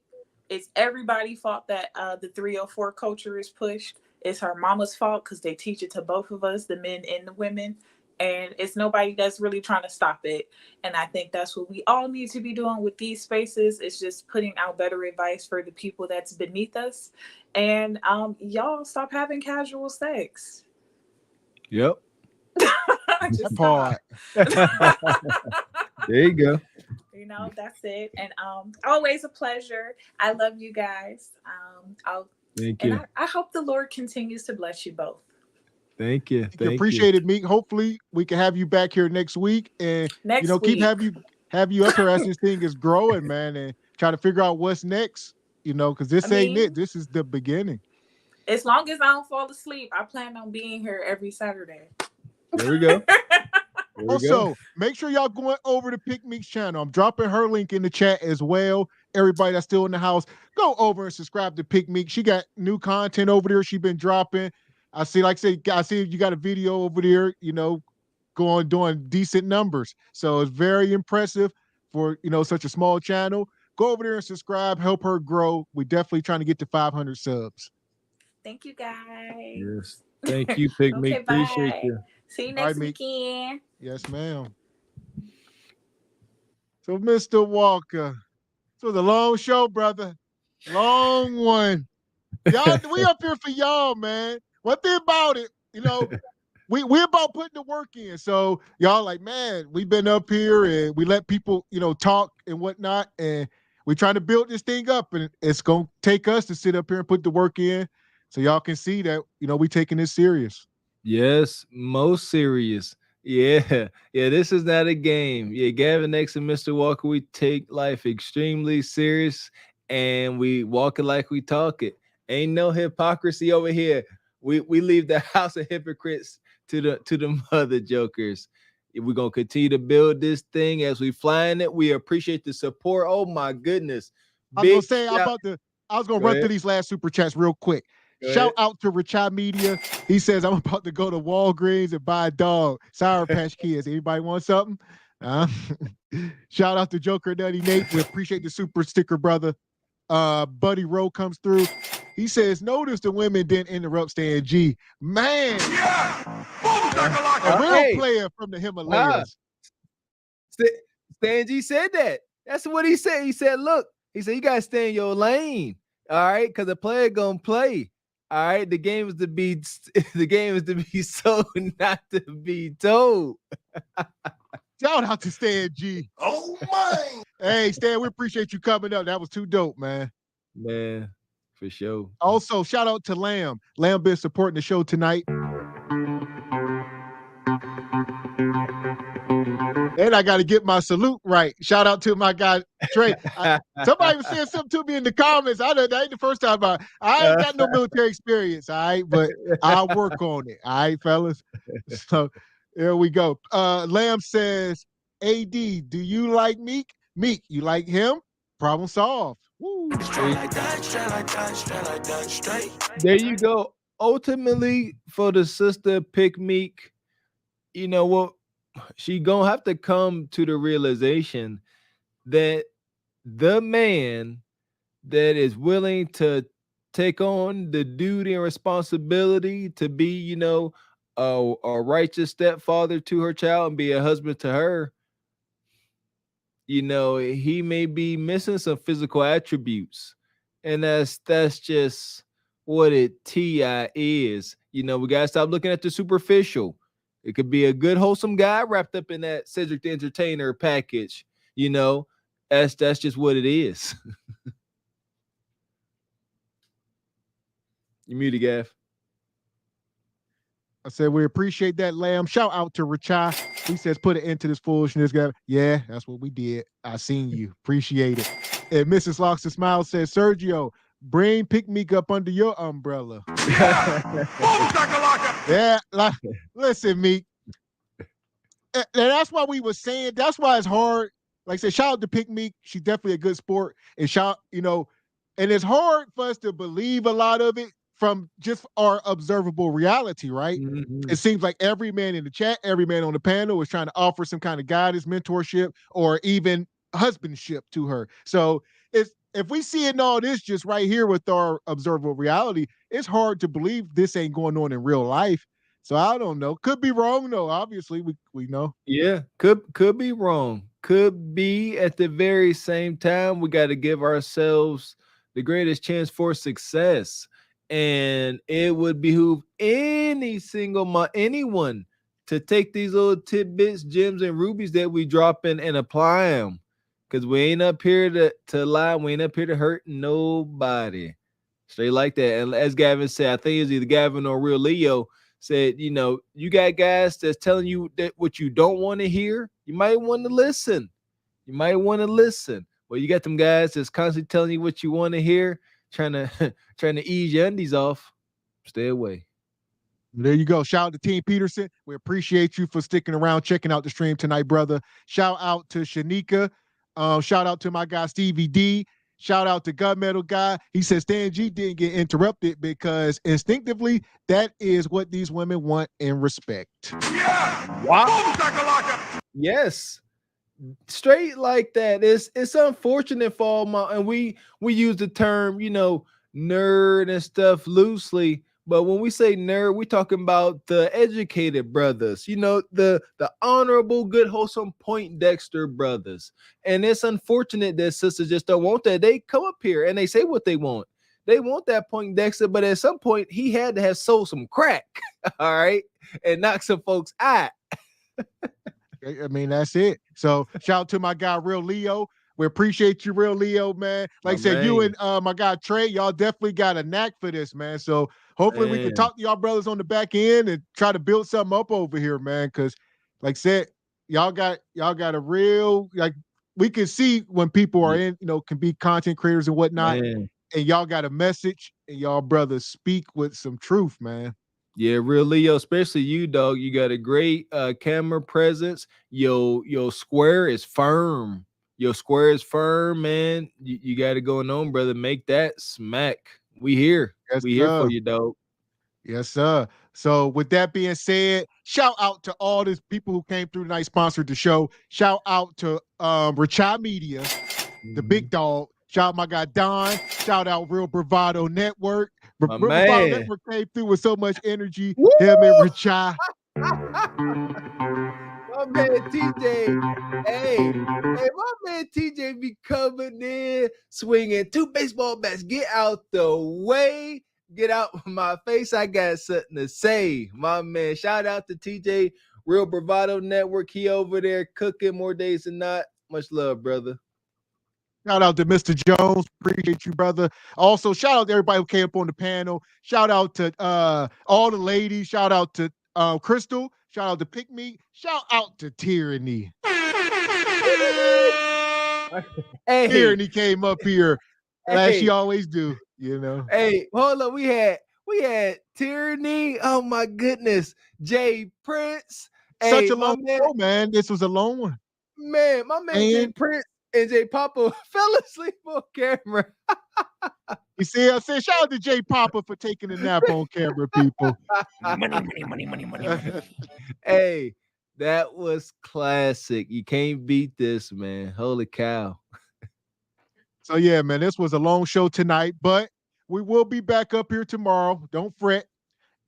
is everybody's fault that the 304 culture is pushed. It's her mama's fault because they teach it to both of us, the men and the women. And it's nobody that's really trying to stop it. And I think that's what we all need to be doing with these spaces. It's just putting out better advice for the people that's beneath us. And y'all stop having casual sex. Yep. Just part. There you go. You know, that's it. And always a pleasure. I love you guys. Thank you. I hope the Lord continues to bless you both. Thank you. Appreciate it, Meek. Hopefully we can have you back here next week and keep have you up here as this thing is growing, man, and try to figure out what's next, because this ain't it. This is the beginning. As long as I don't fall asleep, I plan on being here every Saturday. There we go. Also, make sure y'all going over to Pick Meek's channel. I'm dropping her link in the chat as well. Everybody that's still in the house, go over and subscribe to Pick Meek. She got new content over there. She's been dropping. I see you got a video over there, doing decent numbers. So it's very impressive for, such a small channel. Go over there and subscribe, help her grow. We're definitely trying to get to 500 subs. Thank you, guys. Yes. Thank you, Pick Meek. Appreciate you. See you next weekend. Yes, ma'am. So, Mr. Walker, it was a long show, brother. Long one. Y'all, we up here for y'all, man. One thing about it, we're about putting the work in. So y'all like, man, we've been up here and we let people, talk and whatnot. And we're trying to build this thing up, and it's going to take us to sit up here and put the work in. So y'all can see that, we taking this serious. Yes, most serious. Yeah, this is not a game. Yeah, Gavin X and Mr. Walker, we take life extremely serious and we walk it like we talk it. Ain't no hypocrisy over here. We leave the house of hypocrites to the mother jokers. We're gonna continue to build this thing as we flying it. We appreciate the support. Oh my goodness. I was gonna run through these last super chats real quick. Shout out to Richard Media. He says, I'm about to go to Walgreens and buy a dog. Sour Patch Kids. Anybody want something? Shout out to Joker Nutty Nate. We appreciate the super sticker, brother. Buddy Rowe comes through. He says, notice the women didn't interrupt Stan G. Man. Yeah. A real player from the Himalayas. Stan G said that. That's what he said. He said, look, you got to stay in your lane. All right. Because the player going to play. All right, the game is to be sold, not to be told. Shout out to Stan G. Oh my! Hey, Stan, we appreciate you coming up. That was too dope, man. Man, For sure. Also, shout out to Lamb. Lamb been supporting the show tonight. And I got to get my salute right. Shout out to my guy, Trey. Somebody was saying something to me in the comments. That ain't the first time I ain't got no military experience, all right? But I'll work on it, all right, fellas? So there we go. Lamb says, AD, do you like Meek? Meek, you like him? Problem solved. Woo. There you go. Ultimately, for the sister pick Meek, you know what? She gonna have to come to the realization that the man that is willing to take on the duty and responsibility to be, you know, a righteous stepfather to her child and be a husband to her, you know, he may be missing some physical attributes, and that's just what it is. You know, we gotta stop looking at the superficial. It could be a good, wholesome guy wrapped up in that Cedric the Entertainer package. You know, that's just what it is. You muted, Gav. I said, we appreciate that, Lamb. Shout out to Richai. He says, put an end to this foolishness, guy. Yeah, that's what we did. I seen you. Appreciate it. And Mrs. Locks and Smile says, Sergio, bring Pick Meek up under your umbrella. Yeah, like, listen, Meek. And that's why we were saying, that's why it's hard. Like I said, shout out to Pick Meek. She's definitely a good sport. And you know, and it's hard for us to believe a lot of it from just our observable reality, right? Mm-hmm. It seems like every man in the chat, every man on the panel is trying to offer some kind of guidance, mentorship, or even husbandship to her. So if we see it in all this just right here with our observable reality, it's hard to believe this ain't going on in real life. So I don't know. Could be wrong though. Obviously, we know. Yeah, could be wrong. Could be at the very same time. We got to give ourselves the greatest chance for success. And it would behoove anyone to take these little tidbits, gems, and rubies that we drop in and apply them. Because we ain't up here to lie. We ain't up here to hurt nobody. Straight like that. And as Gavin said, I think it was either Gavin or Real Leo said, you know, you got guys that's telling you that what you don't want to hear. You might want to listen. Well, you got them guys that's constantly telling you what you want to hear, trying to ease your undies off. Stay away. There you go. Shout out to Team Peterson. We appreciate you for sticking around, checking out the stream tonight, brother. Shout out to Shanika. Shout out to my guy Stevie D. Shout out to Gunmetal Guy. He says Stan G didn't get interrupted because instinctively that is what these women want and respect. Yeah. Wow. Yes. Straight like that. It's unfortunate for all my, and we use the term, you know, nerd and stuff loosely. But when we say nerd, we're talking about the educated brothers, you know, the honorable, good, wholesome Poindexter brothers. And it's unfortunate that sisters just don't want that. They come up here and they say what they want. They want that Poindexter, but at some point he had to have sold some crack, all right, and knock some folks out. I mean, that's it. So shout out to my guy, Real Leo. We appreciate you, Real Leo, man. Like I said, you and my guy Trey, y'all definitely got a knack for this, man. So hopefully we can talk to y'all brothers on the back end and try to build something up over here, man. Because like I said, y'all got a real, like, we can see when people are in, you know, can be content creators and whatnot. And y'all got a message and y'all brothers speak with some truth, man. Yeah, Real Leo, especially you, dog. You got a great camera presence. Your square is firm. Your square is firm, man. You got it going on, brother. Make that smack. We here. Yes, we here for you, dog. Yes, sir. So with that being said, shout out to all these people who came through tonight, sponsored the show. Shout out to Richai Media, the big dog. Shout out my guy Don. Shout out Real Bravado Network. Real Bravado Network came through with so much energy. Woo! Him and Richai. My man TJ, hey, my man TJ be coming in, swinging 2 baseball bats. Get out the way. Get out of my face. I got something to say. My man, shout out to TJ, Real Bravado Network. He over there cooking more days than not. Much love, brother. Shout out to Mr. Jones. Appreciate you, brother. Also, shout out to everybody who came up on the panel. Shout out to all the ladies. Shout out to Crystal. Shout out to Pick Me. Shout out to Tyranny. Hey, Tyranny came up here as she always do, you know. Hey, hold up. We had Tyranny. Oh my goodness. Jay Prince. Such a long show, man. This was a long one. Man, my man Jay Prince and Jay Papa fell asleep on camera. You see, I said shout out to Jay Papa for taking a nap on camera, people. money. Hey, that was classic. You can't beat this, man. Holy cow. So yeah, man, this was a long show tonight, but we will be back up here tomorrow. Don't fret.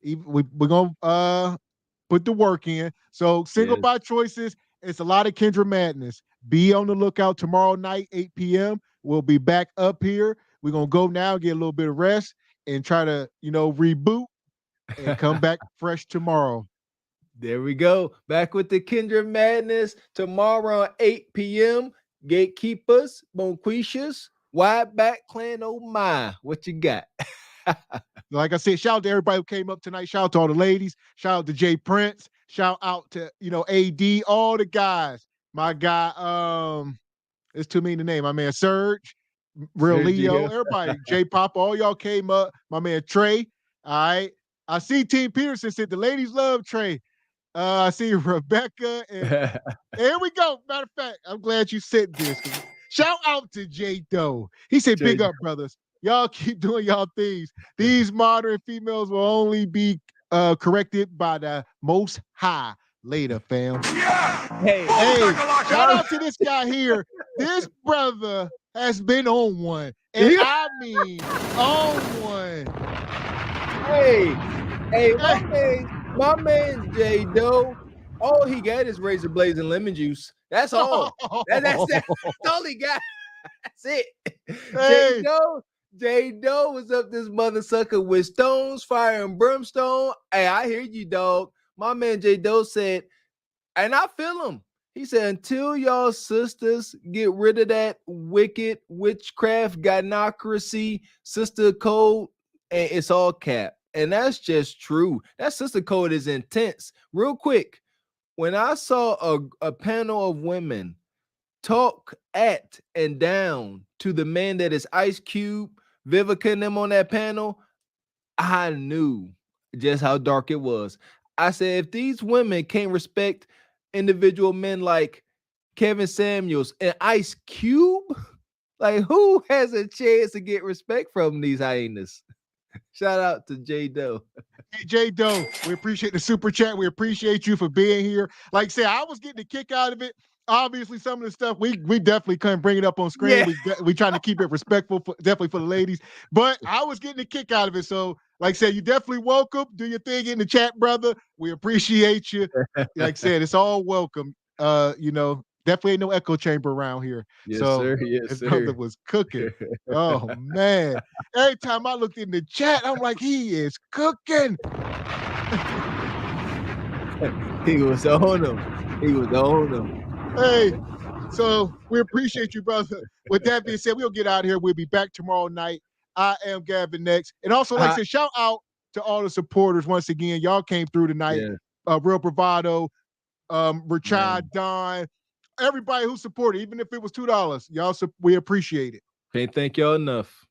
We're gonna put the work in. So single by choices, it's a lot of Kendra madness. Be on the lookout tomorrow night, 8 p.m. We'll be back up here. We're gonna go now, get a little bit of rest, and try to, reboot and come back fresh tomorrow. There we go. Back with the Kendra madness tomorrow at 8 p.m. Gatekeepers, Bonquishas, Wide Back Clan. Oh my, what you got? Like I said, shout out to everybody who came up tonight. Shout out to all the ladies. Shout out to Jay Prince. Shout out to, AD, all the guys. My guy, it's too mean to name. My man Serge, Real Sergio. Leo, everybody. Jay Pop, all y'all came up. My man Trey. All right. I see Team Peterson said the ladies love Trey. I see Rebecca. And here we go. Matter of fact, I'm glad you said this. Shout out to J Doe. He said, big up, brothers. Y'all keep doing y'all things. These modern females will only be corrected by the Most High. Later, fam. Yeah. Hey, shout out to this guy here. This brother has been on one. And I mean on one. Hey, my man J Doe, all he got is razor blades and lemon juice. That's all. That's all he got. That's it. Hey. J Doe was up this mother sucker with stones, fire, and brimstone. Hey, I hear you, dog. My man J Doe said, and I feel him. He said, until y'all sisters get rid of that wicked witchcraft, gynocracy, sister code, and it's all cap. And that's just true. That sister code is intense. Real quick, when I saw a panel of women talk at and down to the man that is Ice Cube, Vivica, and them on that panel, I knew just how dark it was. I said, if these women can't respect individual men like Kevin Samuels and Ice Cube, like who has a chance to get respect from these hyenas? Shout out to J Doe. Hey, J Doe, we appreciate the super chat. We appreciate you for being here. Like I said, I was getting a kick out of it. Obviously, some of the stuff we definitely couldn't bring it up on screen. Yeah. We trying to keep it respectful, definitely for the ladies. But I was getting a kick out of it. So, like I said, you definitely welcome. Do your thing in the chat, brother. We appreciate you. Like I said, it's all welcome. Definitely ain't no echo chamber around here. Yes, so sir. Yes, his sir. brother was cooking. Oh man! Every time I looked in the chat, I'm like, he is cooking. He was on him. Hey, so we appreciate you, brother. With that being said, we'll get out of here. We'll be back tomorrow night. I am Gavin X. And also, like I said, shout out to all the supporters once again. Y'all came through tonight. Yeah. Real Bravado, Rashad, Don, everybody who supported, even if it was $2, y'all, we appreciate it. Can't thank y'all enough.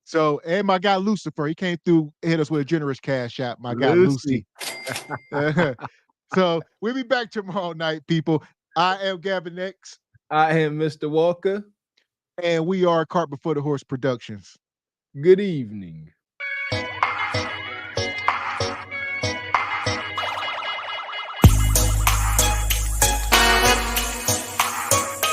So, and my guy Lucifer, he came through, hit us with a generous cash app. My guy Lucy. So we'll be back tomorrow night, people. I am Gavin X. I am Mr. Walker. And we are Cart Before the Horse Productions. Good evening.